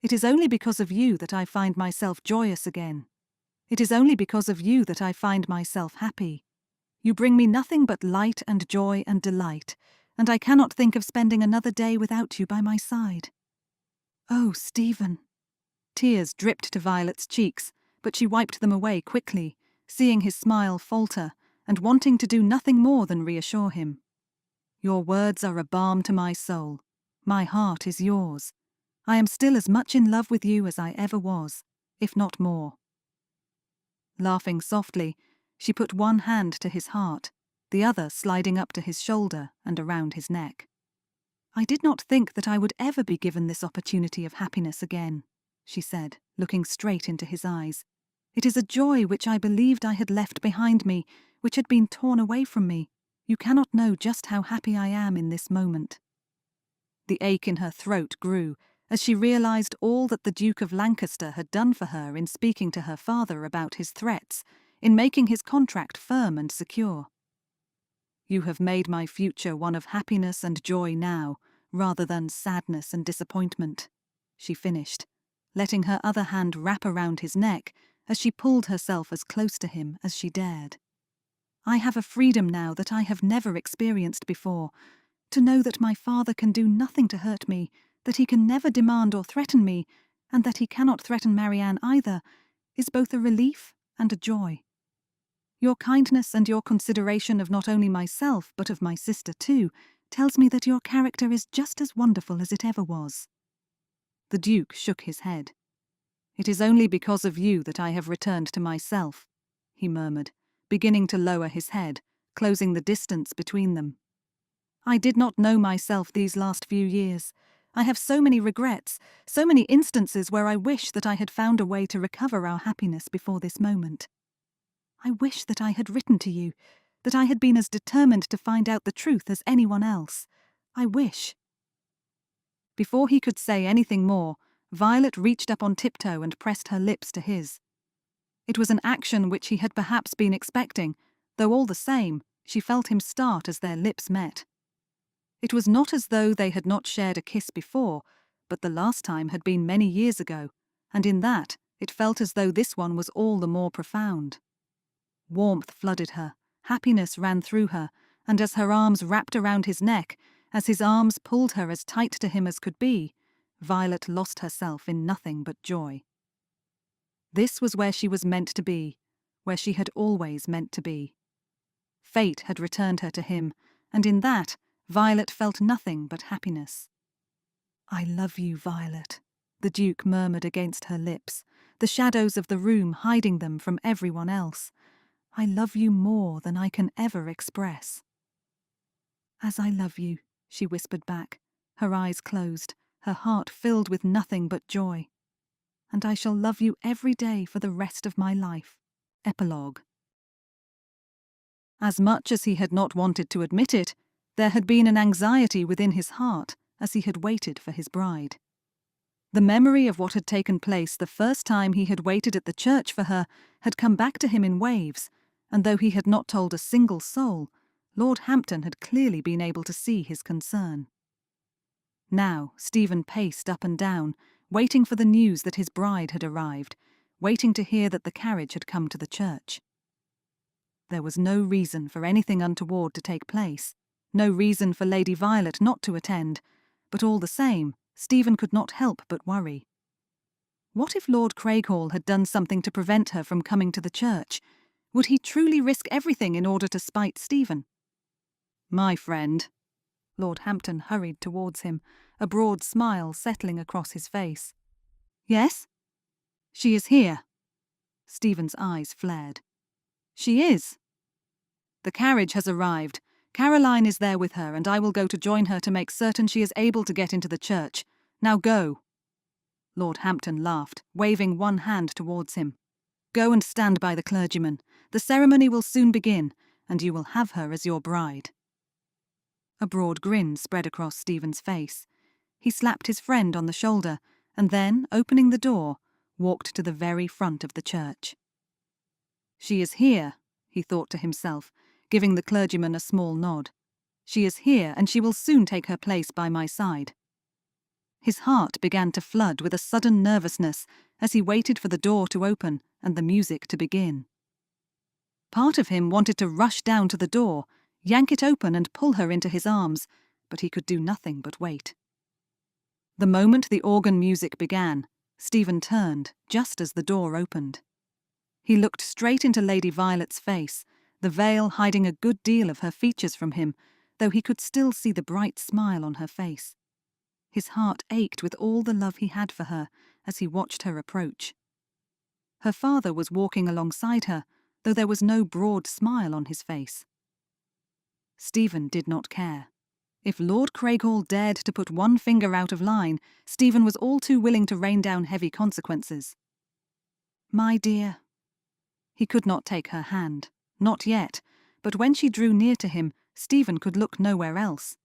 It is only because of you that I find myself joyous again. It is only because of you that I find myself happy. You bring me nothing but light and joy and delight, and I cannot think of spending another day without you by my side." "Oh, Stephen." Tears dripped to Violet's cheeks, but she wiped them away quickly, seeing his smile falter and wanting to do nothing more than reassure him. "Your words are a balm to my soul. My heart is yours. I am still as much in love with you as I ever was, if not more." Laughing softly, she put one hand to his heart, the other sliding up to his shoulder and around his neck. "I did not think that I would ever be given this opportunity of happiness again," she said, looking straight into his eyes. "It is a joy which I believed I had left behind me, which had been torn away from me. You cannot know just how happy I am in this moment." The ache in her throat grew as she realized all that the Duke of Lancaster had done for her in speaking to her father about his threats, in making his contract firm and secure. "You have made my future one of happiness and joy now, rather than sadness and disappointment," she finished, letting her other hand wrap around his neck as she pulled herself as close to him as she dared. "I have a freedom now that I have never experienced before. To know that my father can do nothing to hurt me, that he can never demand or threaten me, and that he cannot threaten Marianne either, is both a relief and a joy. Your kindness and your consideration of not only myself but of my sister too tells me that your character is just as wonderful as it ever was." The Duke shook his head. "It is only because of you that I have returned to myself," he murmured, beginning to lower his head, closing the distance between them. "I did not know myself these last few years. I have so many regrets, so many instances where I wish that I had found a way to recover our happiness before this moment. I wish that I had written to you, that I had been as determined to find out the truth as anyone else. I wish." Before he could say anything more, Violet reached up on tiptoe and pressed her lips to his. It was an action which he had perhaps been expecting, though all the same, she felt him start as their lips met. It was not as though they had not shared a kiss before, but the last time had been many years ago, and in that it felt as though this one was all the more profound. Warmth flooded her, happiness ran through her, and as her arms wrapped around his neck, as his arms pulled her as tight to him as could be, Violet lost herself in nothing but joy. This was where she was meant to be, where she had always meant to be. Fate had returned her to him, and in that Violet felt nothing but happiness. "I love you, Violet," the Duke murmured against her lips, the shadows of the room hiding them from everyone else. "I love you more than I can ever express." "As I love you," she whispered back, her eyes closed, her heart filled with nothing but joy. "And I shall love you every day for the rest of my life." Epilogue. As much as he had not wanted to admit it, there had been an anxiety within his heart as he had waited for his bride. The memory of what had taken place the first time he had waited at the church for her had come back to him in waves, and though he had not told a single soul, Lord Hampton had clearly been able to see his concern. Now Stephen paced up and down, waiting for the news that his bride had arrived, waiting to hear that the carriage had come to the church. There was no reason for anything untoward to take place, no reason for Lady Violet not to attend, but all the same, Stephen could not help but worry. What if Lord Craighall had done something to prevent her from coming to the church? Would he truly risk everything in order to spite Stephen? My friend. Lord Hampton hurried towards him, a broad smile settling across his face. Yes? She is here. Stephen's eyes flared. She is. The carriage has arrived. Caroline is there with her, and I will go to join her to make certain she is able to get into the church. Now go. Lord Hampton laughed, waving one hand towards him. Go and stand by the clergyman. The ceremony will soon begin, and you will have her as your bride. A broad grin spread across Stephen's face. He slapped his friend on the shoulder, and then, opening the door, walked to the very front of the church. She is here, he thought to himself, giving the clergyman a small nod. She is here, and she will soon take her place by my side. His heart began to flood with a sudden nervousness as he waited for the door to open and the music to begin. Part of him wanted to rush down to the door, yank it open and pull her into his arms, but he could do nothing but wait. The moment the organ music began, Stephen turned just as the door opened. He looked straight into Lady Violet's face, the veil hiding a good deal of her features from him, though he could still see the bright smile on her face. His heart ached with all the love he had for her as he watched her approach. Her father was walking alongside her, though there was no broad smile on his face. Stephen did not care. If Lord Craighall dared to put one finger out of line, Stephen was all too willing to rain down heavy consequences. My dear. He could not take her hand, not yet, but when she drew near to him, Stephen could look nowhere else.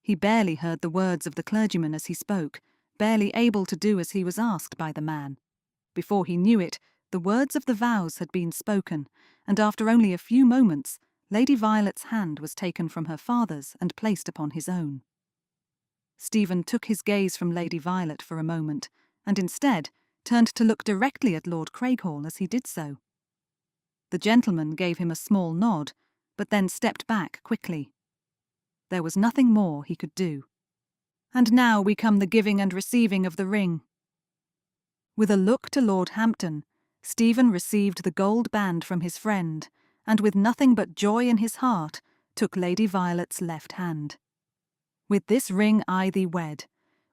He barely heard the words of the clergyman as he spoke, barely able to do as he was asked by the man. Before he knew it, the words of the vows had been spoken, and after only a few moments, Lady Violet's hand was taken from her father's and placed upon his own. Stephen took his gaze from Lady Violet for a moment, and instead turned to look directly at Lord Craighall as he did so. The gentleman gave him a small nod, but then stepped back quickly. There was nothing more he could do. And now we come the giving and receiving of the ring. With a look to Lord Hampton, Stephen received the gold band from his friend, and with nothing but joy in his heart, took Lady Violet's left hand. With this ring I thee wed,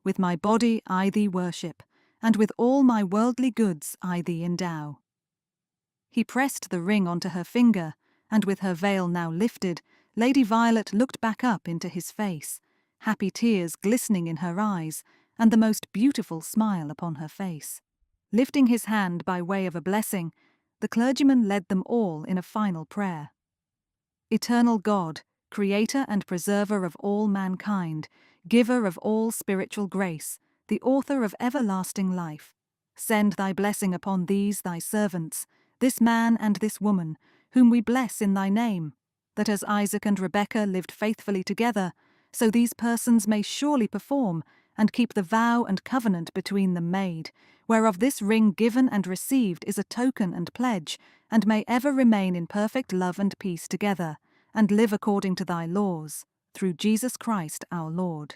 with my body I thee worship, and with all my worldly goods I thee endow. He pressed the ring onto her finger, and with her veil now lifted, Lady Violet looked back up into his face, happy tears glistening in her eyes, and the most beautiful smile upon her face. Lifting his hand by way of a blessing, the clergyman led them all in a final prayer. Eternal God, creator and preserver of all mankind, giver of all spiritual grace, the author of everlasting life, send thy blessing upon these thy servants, this man and this woman, whom we bless in thy name, that as Isaac and Rebekah lived faithfully together, so these persons may surely perform and keep the vow and covenant between them made, whereof this ring given and received is a token and pledge, and may ever remain in perfect love and peace together, and live according to thy laws, through Jesus Christ our Lord.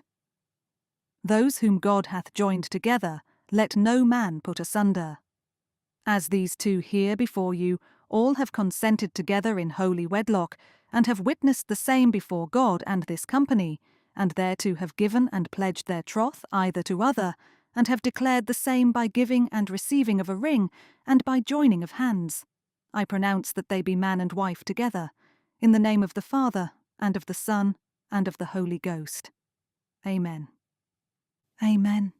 Those whom God hath joined together, let no man put asunder. As these two here before you all have consented together in holy wedlock, and have witnessed the same before God and this company, and thereto have given and pledged their troth either to other, and have declared the same by giving and receiving of a ring, and by joining of hands, I pronounce that they be man and wife together, in the name of the Father, and of the Son, and of the Holy Ghost. Amen. Amen,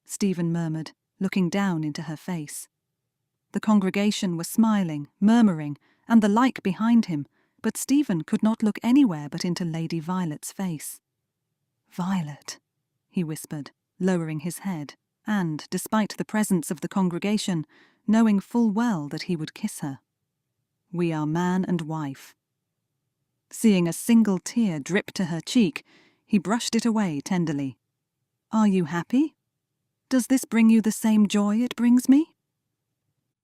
Stephen murmured, looking down into her face. The congregation were smiling, murmuring, and the like behind him, but Stephen could not look anywhere but into Lady Violet's face. Violet, he whispered, lowering his head, and, despite the presence of the congregation, knowing full well that he would kiss her. We are man and wife. Seeing a single tear drip to her cheek, he brushed it away tenderly. Are you happy? Does this bring you the same joy it brings me?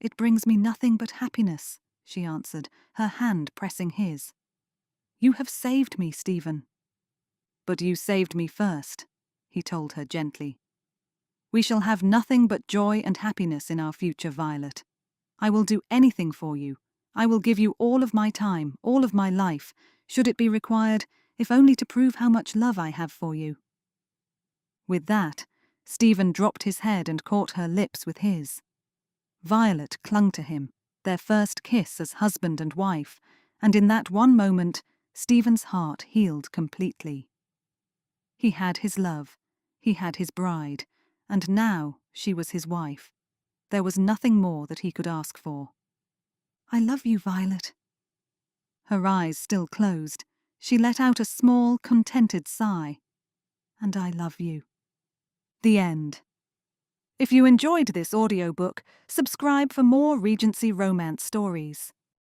It brings me nothing but happiness, she answered, her hand pressing his. You have saved me, Stephen. But you saved me first, he told her gently. We shall have nothing but joy and happiness in our future, Violet. I will do anything for you. I will give you all of my time, all of my life, should it be required, if only to prove how much love I have for you." With that, Stephen dropped his head and caught her lips with his. Violet clung to him, their first kiss as husband and wife, and in that one moment, Stephen's heart healed completely. He had his love, he had his bride, and now she was his wife. There was nothing more that he could ask for. "I love you, Violet." Her eyes still closed, she let out a small, contented sigh. "And I love you." The end. If you enjoyed this audiobook, subscribe for more Regency romance stories.